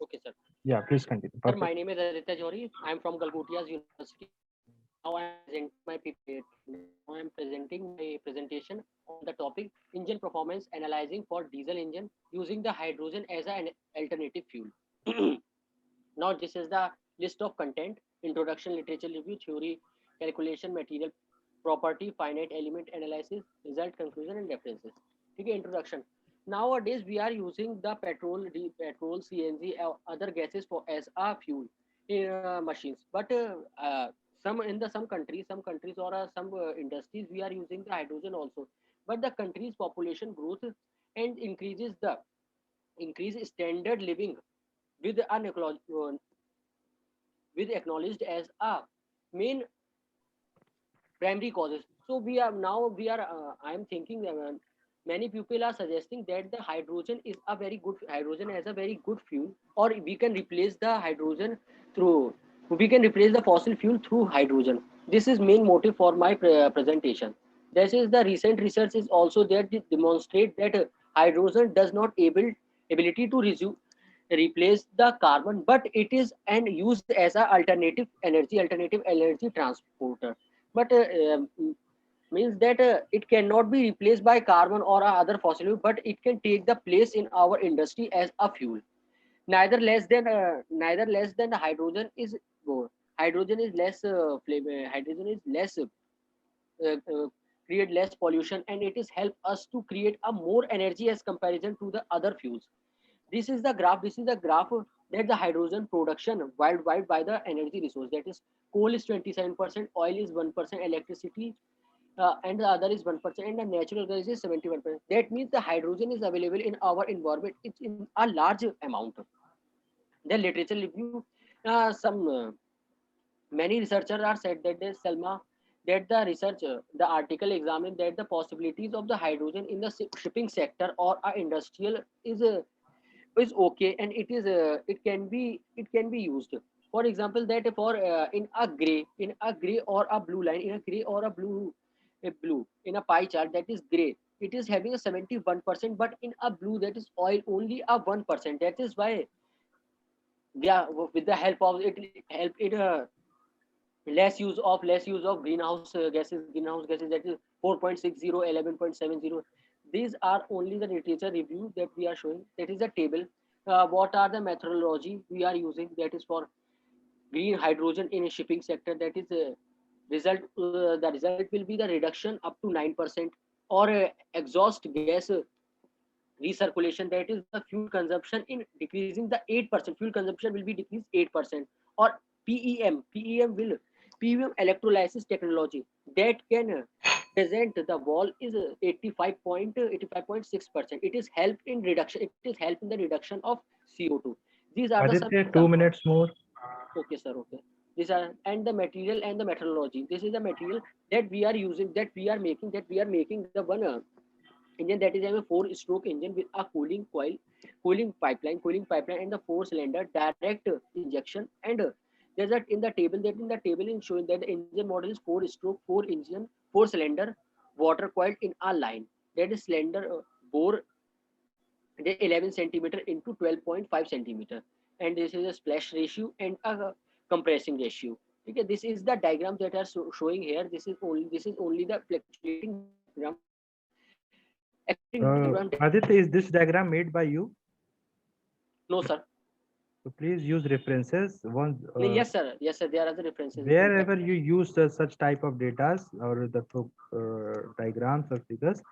Okay, sir. Yeah, please continue. Sir, Perfect. my name is Aditya Johari. I am from Galgotia's University. Now I am presenting my presentation on the topic engine performance analyzing for diesel engine using the hydrogen as an alternative fuel. Now this is the list of content: introduction, literature review, theory, calculation, material property, finite element analysis, result, conclusion, and references. Okay, introduction. Nowadays we are using the petrol, CNG, other gases for as a fuel in machines. But some countries or some industries we are using the hydrogen also. But the country's population growth and increase standard living with acknowledged as a main primary causes. So I am thinking that many people are suggesting that the hydrogen as a very good fuel, or we can replace the fossil fuel through hydrogen. This is main motive for my presentation. This is the recent research is also there to demonstrate that hydrogen does not ability to replace the carbon, but it is and used as a alternative energy transporter. But means that it cannot be replaced by carbon or other fossil fuel, but it can take the place in our industry as a fuel. Neither less than the hydrogen is hydrogen is less hydrogen is less create less pollution, and it is help us to create a more energy as comparison to the other fuels. This is the graph that the hydrogen production worldwide by the energy resource, that is coal is 27%, oil is 1%, electricity and the other is 1%, and the natural gas is 71%. That means the hydrogen is available in our environment. It's in a large amount. The literature review, many researchers are said that the article examined that the possibilities of the hydrogen in the shipping sector or industrial is okay, and it can be used. For example, that for in a gray or a blue line, in a gray or a blue in a pie chart, that is gray, it is having a 71%, but in a blue, that is oil, only a 1%. That is why with the help of it help it less use of greenhouse gases, that is 4.60, 11.70. These are only the literature review that we are showing. That is a table. What are the methodology we are using, that is for green hydrogen in a shipping sector? That is the result will be the reduction up to 9%, or exhaust gas recirculation, that is the fuel consumption in decreasing the 8%. Fuel consumption will be decreased 8%. Or PEM electrolysis technology, that can present the wall is 85.6%. It is help in reduction. It is help in the reduction of CO2. These are the some Aditya, 2 minutes more. Okay, sir. Okay. These are and the material and the methodology. This is the material that we are using, that we are making, the one engine that is a 4-stroke engine with a cooling coil, cooling pipeline, and the 4-cylinder direct injection. And there's a in the table is showing that the engine model is 4-stroke, 4-cylinder, water coiled in a line. That is cylinder bore 11 centimeter into 12.5 centimeter, and this is a splash ratio and a compressing ratio. Okay, this is the diagram that are showing here. This is only the fluctuating diagram. Aditya, is this diagram made by you? No, sir. So please use references. Yes, sir. Yes, sir. There are the references. Wherever you use such type of data or the diagrams or figures,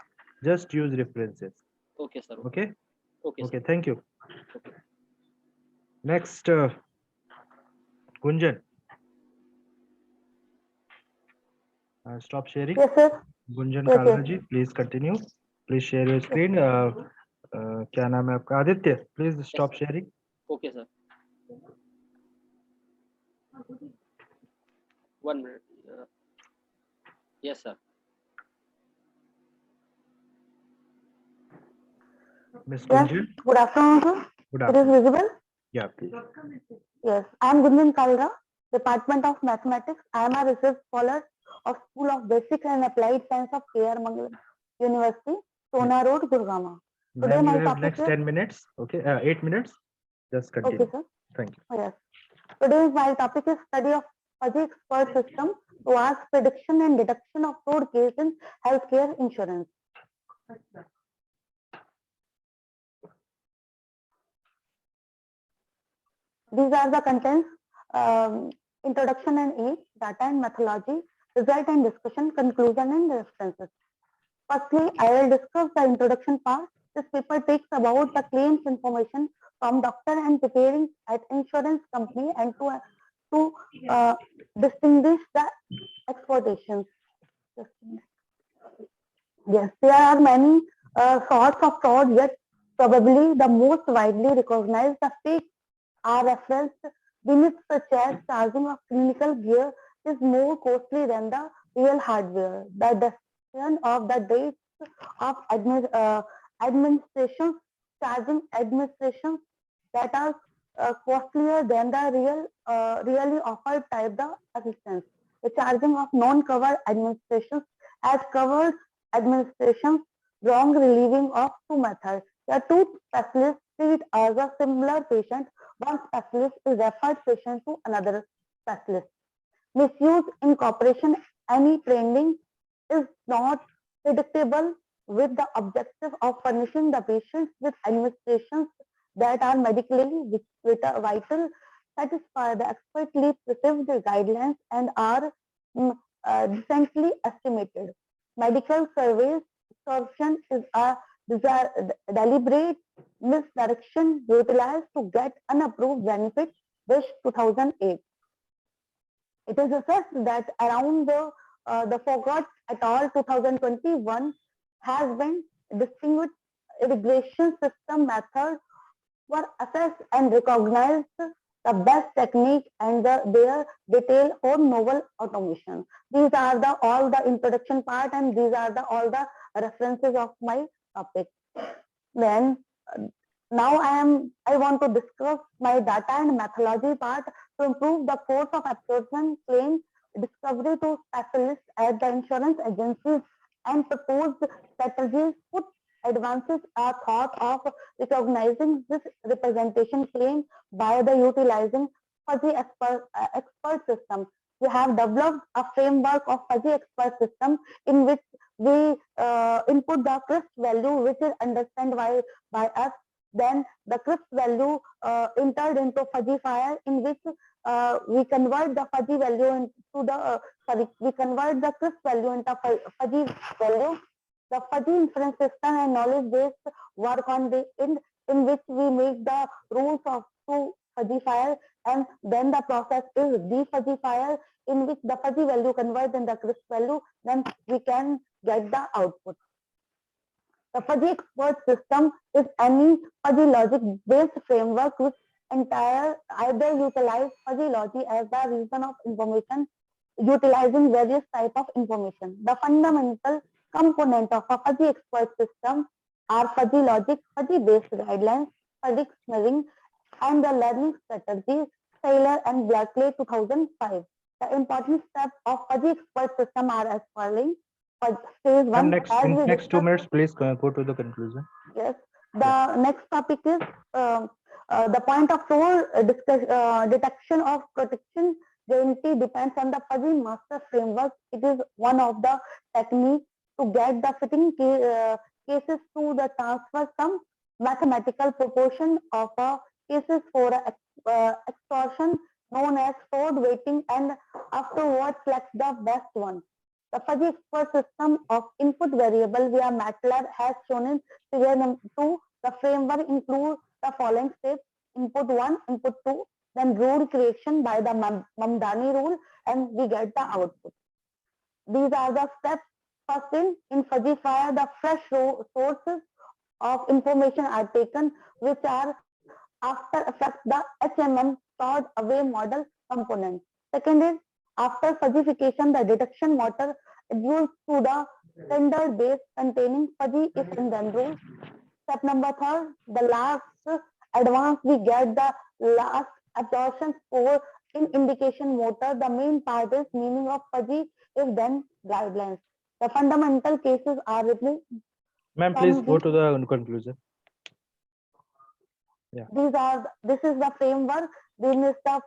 just use references. Okay, sir. Okay. Okay. Okay. Sir. Thank you. Okay. Next, Gunjan. Stop sharing. Yes, sir. Gunjan Yes, Kalra yes. ji, please continue. Please share your screen. क्या नाम है आपका? Aditya, please stop sharing. Okay, sir. 1 minute. Yes, sir. Miss Yes. Gunjan. Good afternoon, sir. Good It is afternoon. visible? Yeah, please. Yes. I am Gunjan Kalra, Department of Mathematics. I am a research scholar of School of Basic and Applied Science of K.R. Mangalam University, Sona Road, Gurgaon. Today Ma'am, you my have topic next is 10 minutes. Okay, 8 minutes. Just continue. okay, sir. Thank you. Yes. Today my topic is study of fuzzy expert system to ask prediction and deduction of fraud case in healthcare insurance. These are the contents: introduction and aim, data and methodology, result and discussion, conclusion and references. Firstly, I will discuss the introduction part. This paper takes about the claims information from doctor and preparing at insurance company and to distinguish the exploitations. Yes, there are many sorts of fraud, yet probably the most widely recognized, the fake, are referenced beneath, such as charging of clinical gear is more costly than the real hardware. The decision of the dates of administration, charging administrations that are costlier than the really offered type the assistance. The charging of non-covered administrations as covered administrations, wrong relieving of two methods. The two specialists treat as a similar patient. One specialist is referred patient to another specialist. Misuse, incorporation, any training is not predictable with the objective of furnishing the patients with administrations that are medically vital, satisfy the expertly received guidelines, and are decently estimated. Medical surveys absorption is a deliberate misdirection utilized to get unapproved benefit, which 2008. It is assessed that around the Forgot et al. 2021 has been distinguished irrigation system methods were assessed and recognized the best technique and their detail for novel automation. These are all the introduction part, and these are all the references of my topic. Then now I want to discuss my data and methodology part to improve the force of absorption claim discovery to specialists at the insurance agencies, and proposed strategies put advances are thought of recognizing this representation claim by the utilizing fuzzy expert system. We have developed a framework of fuzzy expert system in which we input the crisp value, which is understood by us. Then the crisp value entered into fuzzy file, in which we convert the fuzzy value into the we convert the crisp value into fuzzy value. The fuzzy inference system and knowledge based work on the in which we make the rules of two fuzzy file and then the process is defuzzifier, in which the fuzzy value converts in the crisp value, then we can get the output. The fuzzy expert system is any fuzzy logic based framework which either utilize fuzzy logic as the reason of information, utilizing various type of information. The fundamental component of a fuzzy expert system are fuzzy logic, fuzzy based guidelines, predictioning, and the learning strategies, Taylor and Blackley 2005. The important steps of fuzzy expert system are as following. Phase one, in next 2 minutes, please go to the conclusion. Yes. The next topic is the point of flow detection of protection guarantee depends on the fuzzy master framework. It is one of the techniques to get the fitting cases to the transfer some mathematical proportion of cases for extortion known as stored weighting, and afterwards select the best one. The fuzzy expert system of input variable via MATLAB has shown in figure number 2. The framework includes the following steps: input 1, input 2, then rule creation by the Mamdani rule, and we get the output. These are the steps. First, in fuzzifier, the fresh sources of information are taken, which are after effects the HMM stored away model component. Second is, after fuzzification, the detection motor adjusts to the standard base containing fuzzy if and then rule. Step number 3, the last advance, we get the last absorption score in indication motor. The main part is meaning of fuzzy if then guidelines. The fundamental cases are written. Ma'am, please go to the conclusion. Yeah. This is the framework. This is the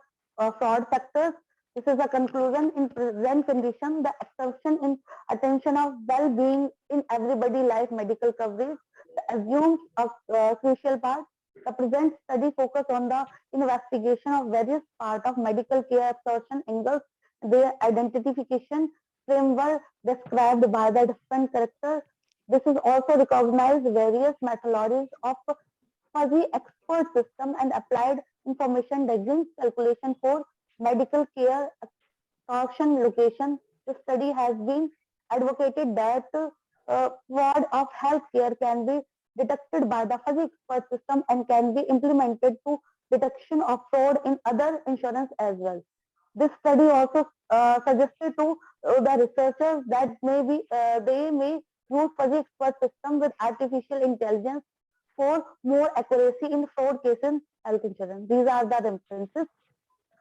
fraud factors. This is the conclusion. In present condition, the exception in attention of well-being in everybody life medical coverage assumes a crucial part. The present study focus on the investigation of various parts of medical care absorption angles, their identification framework described by the different characters. This is also recognized various methodologies of fuzzy expert system and applied information design calculation for medical care absorption location. The study has been advocated that fraud of healthcare can be detected by the fuzzy expert system and can be implemented to detection of fraud in other insurance as well. This study also suggested to the researchers that they may use fuzzy expert system with artificial intelligence for more accuracy in fraud cases in health insurance. These are the references.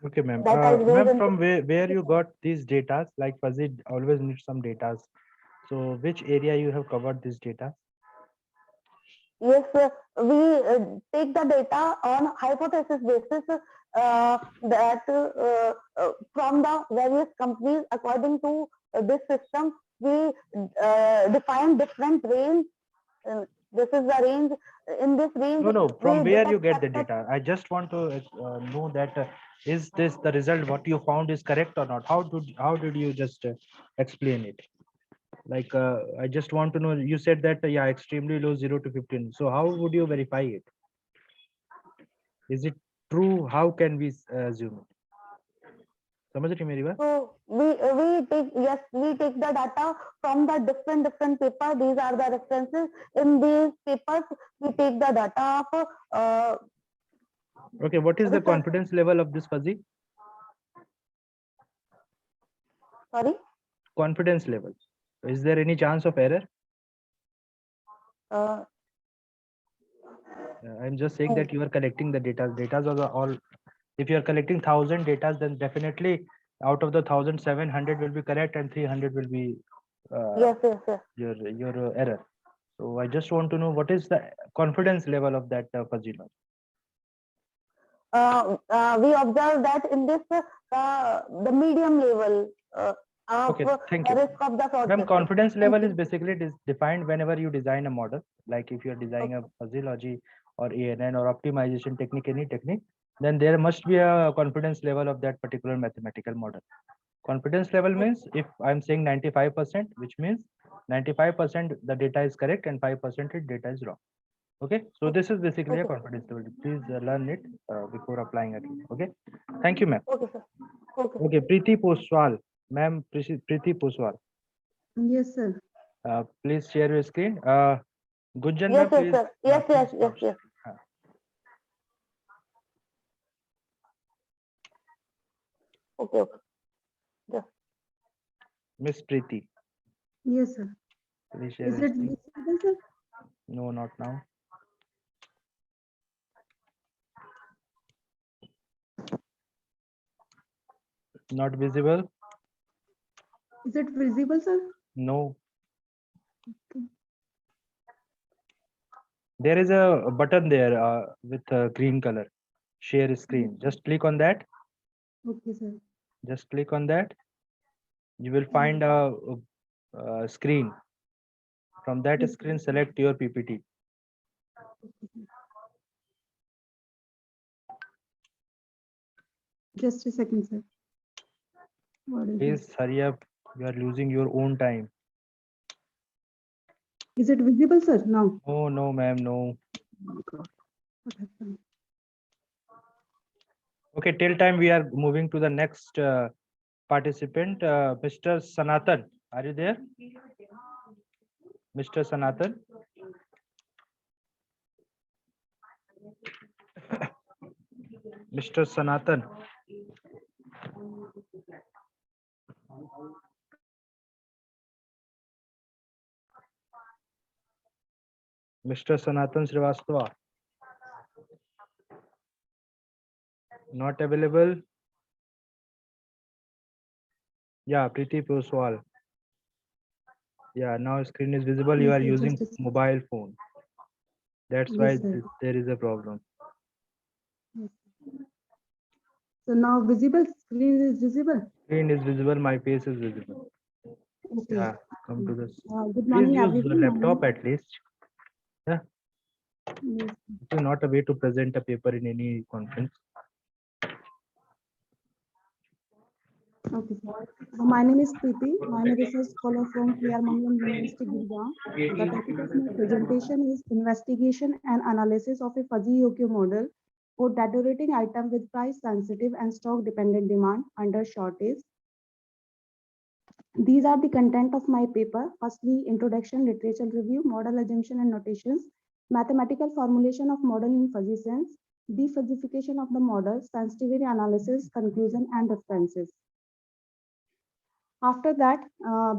Okay, ma'am. That I Ma'am, from where you got these data? Like fuzzy always needs some data. So which area you have covered this data? Yes, we take the data on hypothesis basis that from the various companies according to this system, we define different range. This is the range. In this range, No, from where you get the data? I just want to know that is this the result what you found is correct or not? How did you just explain it? Like I just want to know, you said that yeah, extremely low 0 to 15. So how would you verify it? Is it true? How can we assume it? समझ रही मेरी बात? So we take the data from the different paper. These are the references. In these papers, we take the data of. Okay, what is the confidence level of this fuzzy? Sorry. Confidence level. Is there any chance of error? I'm just saying that you are collecting the data. Data are all. If you are collecting 1,000 data, then definitely out of the 1,700 will be correct and 300 will be yes. Your error. So I just want to know what is the confidence level of that fuzzy log. We observe that in this the medium level Okay, thank you. risk of the fraud. Ma'am, confidence level is basically defined whenever you design a model. Like if you are designing a fuzzy logic or ANN or optimization technique, any technique, then there must be a confidence level of that particular mathematical model. Confidence level means if I'm saying 95%, which means 95% the data is correct and 5% data is wrong. Okay, so this is basically a confidence level. Please learn it before applying again. Okay, thank you, ma'am. Okay, sir. Okay. Okay, Preeti Poswal, ma'am, Preeti Poswal. Yes, sir. Please share your screen. Gunjan, Yes, ma'am, yes, please. sir. Yes, Please yes, yes, stop yes. sharing. Okay, okay. Yeah. Miss Preeti, Yes, sir. please share Is your it screen. visible, sir? No, not now. Not visible. Is it visible, sir? No. Okay. There is a button there with green color. Share screen. Just click on that. Okay, sir. Just click on that. You will find a screen. From that Yes, screen, select your PPT. Just a second, sir. What is it? Please hurry up. You are losing your own time. Is it visible, sir? Now. Oh, no, ma'am, no. Oh my God. What happened? Okay, till time we are moving to the next participant, Mr. Sanatan. Are you there? Mr. Sanatan? Mr. Sanatan. Mr. Sanatan Srivastava. Not available. Yeah, Preeti Poswal. Yeah, now screen is visible. You Yes, are sir. using Just a second. mobile phone. That's why Yes, sir. there is a problem. Yes. So now visible screen is visible. Screen is visible. My face is visible. Okay. Yeah, come to this. Good Please morning, use the everyone. laptop at least. Yeah, Yes. it is not a way to present a paper in any conference. Okay, sir. My name is Preeti. I am a research scholar from Mangalam University, Gurgaon. The topic of my presentation is investigation and analysis of a fuzzy EOQ model for data rating item with price sensitive and stock dependent demand under shortage. These are the content of my paper. Firstly, introduction, literature review, model assumption and notations, mathematical formulation of model in fuzzy sense, defuzzification of the model, sensitivity analysis, conclusion and references. After that,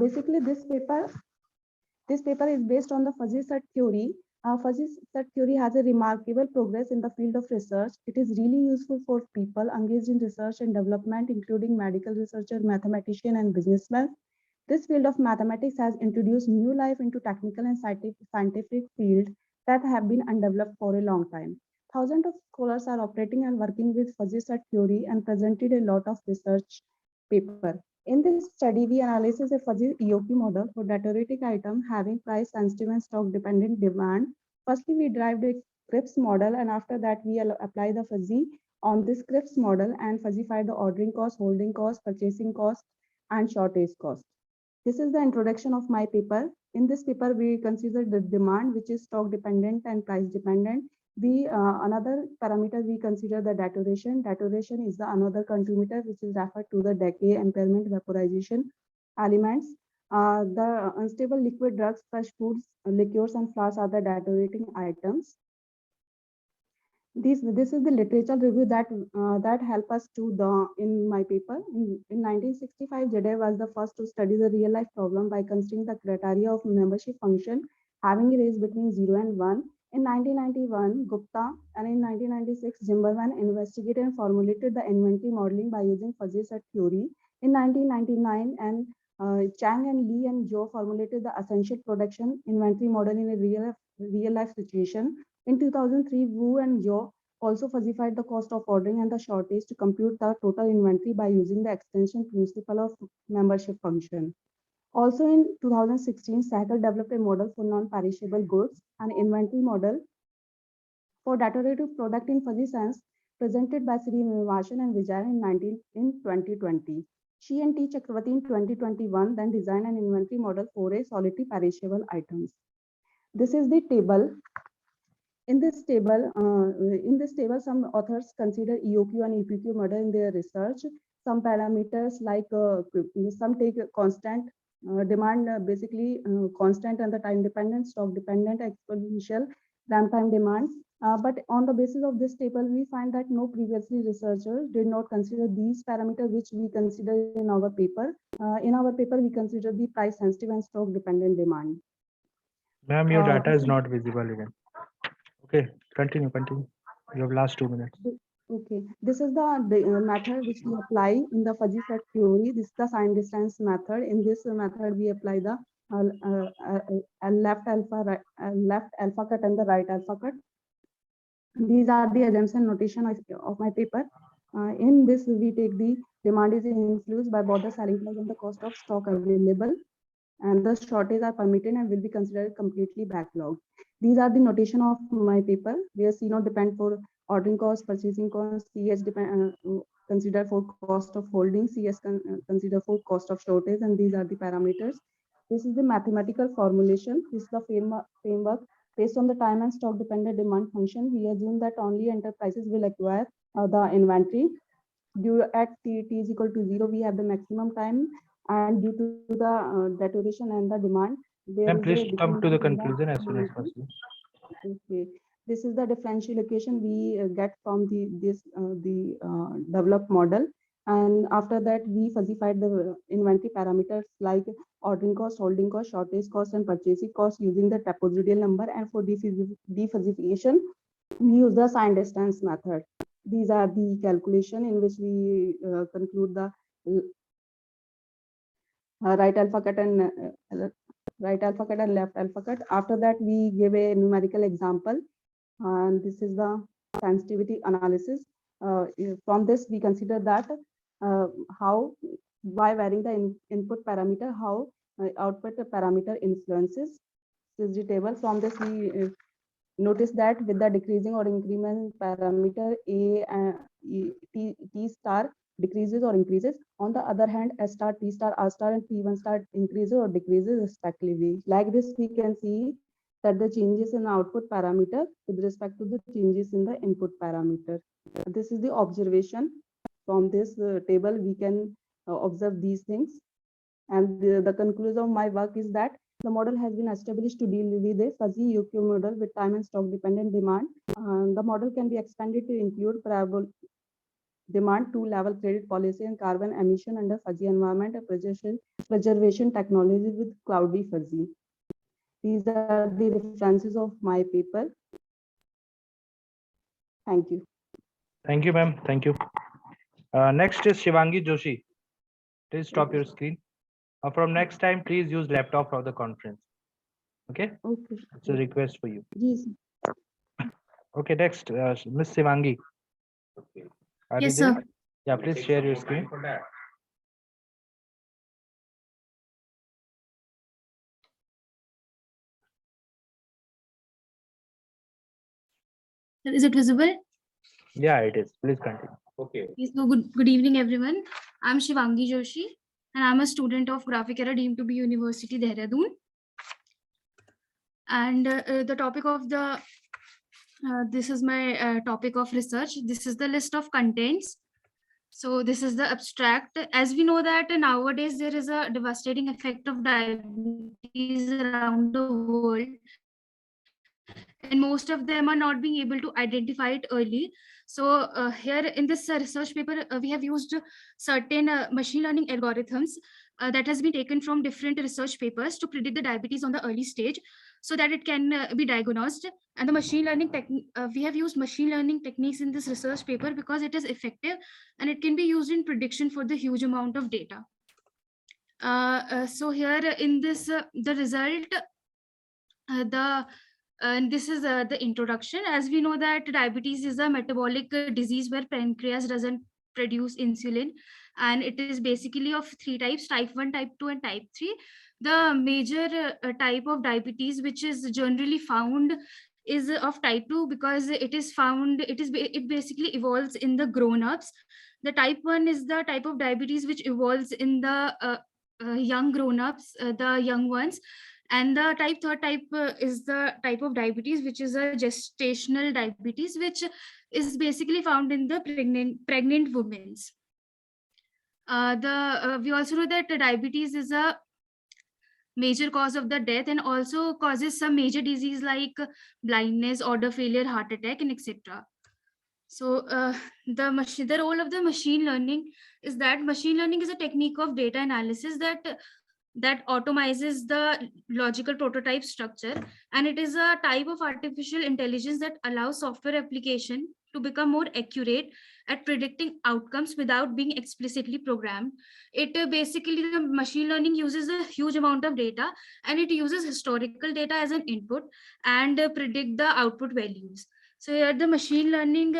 basically this paper is based on the fuzzy set theory. Fuzzy set theory has a remarkable progress in the field of research. It is really useful for people engaged in research and development, including medical researcher, mathematician, and businessmen. This field of mathematics has introduced new life into technical and scientific fields that have been undeveloped for a long time. Thousands of scholars are operating and working with fuzzy set theory and presented a lot of research paper. In this study, we analyzed a fuzzy EOQ model for dataretic item having price sensitive and stock dependent demand. Firstly, we derived a Cripps model, and after that, we apply the fuzzy on this Cripps model and fuzzify the ordering cost, holding cost, purchasing cost, and shortage cost. This is the introduction of my paper. In this paper, we consider the demand, which is stock dependent and price dependent. Another parameter we consider the daturation. Daturation is the another contributor which is referred to the decay, impairment, vaporization elements. The unstable liquid drugs, fresh foods, liqueurs, and flowers are the daturating items. This is the literature review that help us to in my paper. In 1965, Jade was the first to study the real life problem by considering the criteria of membership function having a range between 0 and 1. In 1991, Gupta and in 1996, Zimmerman investigated and formulated the inventory modeling by using fuzzy set theory. In 1999, and Chang and Lee and Zhou formulated the essential production inventory model in a real life situation. In 2003, Wu and Zhou also fuzzified the cost of ordering and the shortage to compute the total inventory by using the extension principle of membership function. Also in 2016, Sahgal developed a model for non-perishable goods, an inventory model for datative product in fuzzy sense presented by Sri Nivasan and Vijay in 2020. She and T. Chakravarti in 2021 then designed an inventory model for a solidly perishable items. This is the table In this table, some authors consider EOQ and EPQ model in their research. Some parameters like some take a constant demand, basically constant and the time dependent, stock dependent, exponential, runtime demand. But on the basis of this table, we find that no previously researchers did not consider these parameters, which we consider in our paper. In our paper, we consider the price sensitive and stock dependent demand. Ma'am, your data is not visible even. Okay, continue. You have last 2 minutes. Okay, this is the method which we apply in the fuzzy set theory. This is the sign distance method. In this method, we apply the left alpha cut and the right alpha cut. These are the assumption notation of my paper. In this, we take the demand is influenced by both the selling price and the cost of stock available, and the shortage are permitted and will be considered completely backlogged. These are the notation of my paper, where C not depend for ordering cost, purchasing cost, CS depend consider for cost of holding, CS consider for cost of shortage, and these are the parameters. This is the mathematical formulation. This is the framework. Based on the time and stock dependent demand function, we assume that only enterprises will acquire the inventory. Due at t is equal to 0, we have the maximum time, and due to the deterioration and the demand, there is Please a come to the decrease in conclusion as soon as possible. Okay, this is the differential equation we get from the developed model, and after that we fuzzified the inventory parameters like ordering cost, holding cost, shortage cost, and purchasing cost using the trapezoidal number. And for defuzzification, we use the sign distance method. These are the calculation in which we conclude the right alpha cut and left alpha cut. After that, we give a numerical example, and this is the sensitivity analysis. From this, we consider that how, by varying the input parameter, how output parameter influences. This is the table. From this, we notice that with the decreasing or increment parameter A and T star decreases or increases. On the other hand, S star, T star, R star, and T1 star increases or decreases respectively. Like this, we can see that the changes in the output parameter with respect to the changes in the input parameter. This is the observation. From this table, we can observe these things. And the conclusion of my work is that the model has been established to deal with a fuzzy EOQ model with time and stock dependent demand. The model can be expanded to include parabol demand, two-level credit policy, and carbon emission under fuzzy environment and preservation technology with cloudy fuzzy. These are the references of my paper. Thank you. Thank you, ma'am. Thank you. Next is Shivangi Joshi. Please stop your screen. From next time, please use laptop for the conference. Okay? Okay. It's a request for you. Yes. Okay, next, Miss Shivangi. Are Yes, you there? sir. Yeah, please share your screen. Is it visible? Yeah, it is. Please continue. Okay. Yes, so good evening, everyone. I'm Shivangi Joshi, and I'm a student of Graphic Era deemed to be University Dehradun. And the topic of the this is my topic of research. This is the list of contents. So this is the abstract. As we know that nowadays there is a devastating effect of diabetes around the world, and most of them are not being able to identify it early. So here in this research paper, we have used certain machine learning algorithms that has been taken from different research papers to predict the diabetes on the early stage so that it can be diagnosed. And the machine learning technique, we have used machine learning techniques in this research paper because it is effective and it can be used in prediction for the huge amount of data. So here in this, the result, and this is the introduction. As we know that diabetes is a metabolic disease where pancreas doesn't produce insulin, and it is basically of three types: type 1, type 2, and type 3. The major type of diabetes which is generally found is of type 2 because it basically evolves in the grown-ups. The type 1 is the type of diabetes which evolves in the young grown-ups, the young ones. And the third type is the type of diabetes, which is a gestational diabetes, which is basically found in the pregnant women. We also know that diabetes is a major cause of the death and also causes some major disease like blindness, order failure, heart attack, and etc. So the role of the machine learning is that machine learning is a technique of data analysis that automizes the logical prototype structure, and it is a type of artificial intelligence that allows software application to become more accurate at predicting outcomes without being explicitly programmed. It basically, the machine learning uses a huge amount of data, and it uses historical data as an input and predict the output values. So here the machine learning,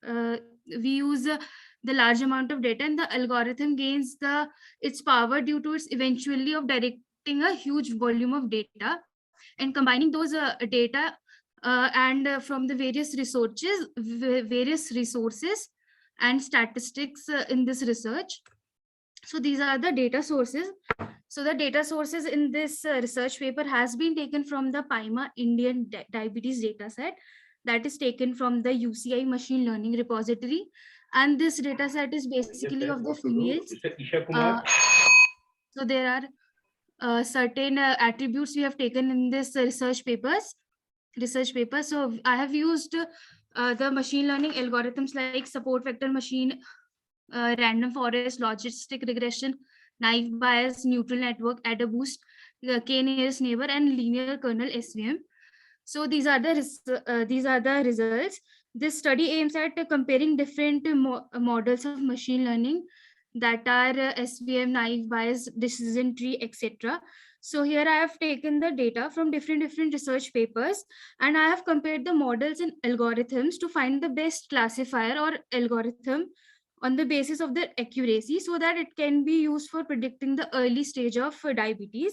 we use the large amount of data, and the algorithm gains its power due to its eventually of directing a huge volume of data and combining those data and from the various resources and statistics in this research. So these are the data sources. So the data sources in this research paper has been taken from the PIMA Indian diabetes data set that is taken from the UCI machine learning repository. And this data set is basically of the females. So there are certain attributes we have taken in this research paper. So I have used the machine learning algorithms like support vector machine, random forest, logistic regression, naive Bayes, neutral network, adder boost, k nearest neighbor, and linear kernel SVM. So these are the results. This study aims at comparing different models of machine learning that are SVM, naive Bayes, decision tree, etc. So here I have taken the data from different research papers, and I have compared the models and algorithms to find the best classifier or algorithm on the basis of their accuracy, so that it can be used for predicting the early stage of diabetes,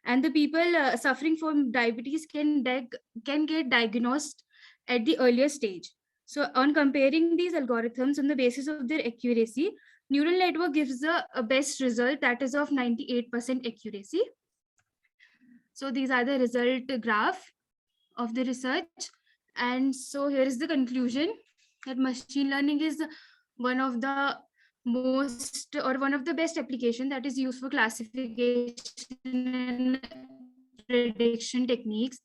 and the people suffering from diabetes can get diagnosed at the earlier stage. So on comparing these algorithms on the basis of their accuracy, neural network gives a best result, that is of 98% accuracy. So these are the result graph of the research. And so here is the conclusion, that machine learning is one of the best application that is used for classification and prediction techniques.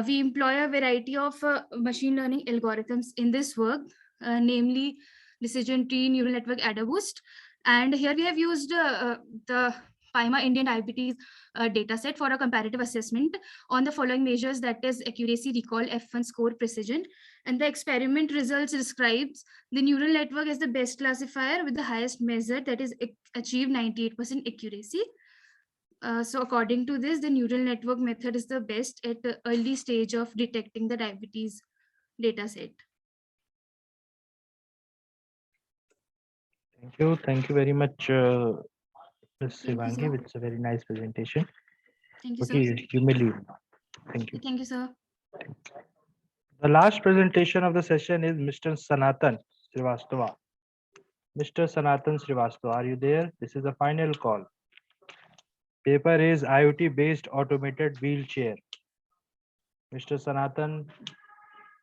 We employ a variety of machine learning algorithms in this work, namely decision tree, neural network, adder boost. And here we have used the PIMA Indian diabetes data set for a comparative assessment on the following measures, that is accuracy, recall, F1 score, precision. And the experiment results describes the neural network as the best classifier with the highest measure, that is achieved 98% accuracy. So according to this, the neural network method is the best at the early stage of detecting the diabetes data set. Thank you very much, Ms. Thank you, Shivangi. sir. It's a very nice presentation. Thank you, Okay, sir. you may leave now. Thank you. Thank you, sir. The last presentation of the session is Mr. Sanatan Srivastava. Mr. Sanatan Srivastava, are you there? This is the final call. Paper is IoT-based automated wheelchair. Mr. Sanatan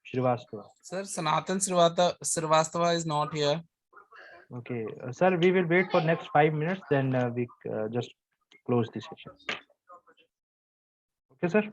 Srivastava. Sir, Sanatan Srivastava is not here. Okay, sir, we will wait for next 5 minutes, then we just close the session. Okay, sir.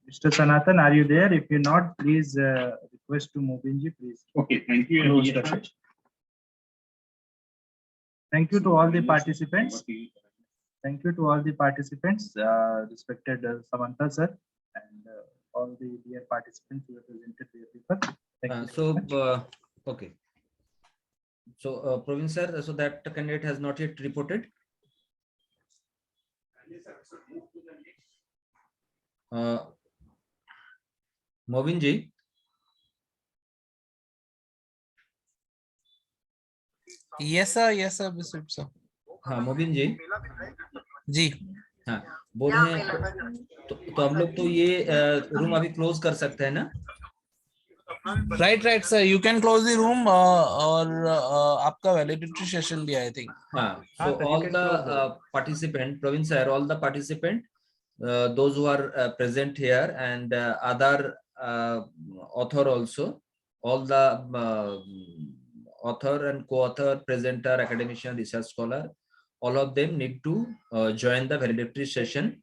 Mr. Sanatan, are you there? If you're not, please request to Movinji, please. Okay, thank you. Close the session. Thank you to all the participants. Thank you to all the participants, respected Samantha sir, and all the dear participants who have presented their paper. Thank you. Okay. So, Praveen sir, so that candidate has not yet reported. Movinji. Yes sir, Bishop sir. हाँ मोबिन जी हाँ बोल रहे हैं तो हम लोग तो ये रूम अभी क्लोज कर सकते हैं ना? Right sir, you can close the room और आपका validity session भी I think. हाँ, so all the participant, Praveen sir, all the participant, those who are present here and other author also, all the author and co-author, presenter, academician, research scholar, all of them need to join the valedictory session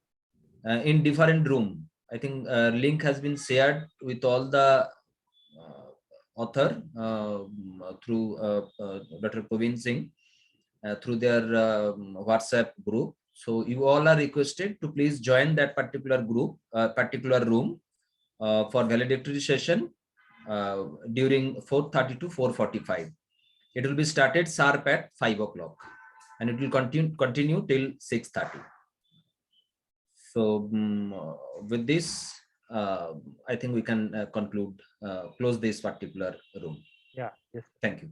in different room. I think link has been shared with all the author through Dr. Praveen Singh through their WhatsApp group. So you all are requested to please join that particular group, particular room for valedictory session during 4:30 to 4:45. It will be started sharp at 5 o'clock and it will continue till 6:30. So with this, I think we can close this particular room. Yeah. Yes. Thank you.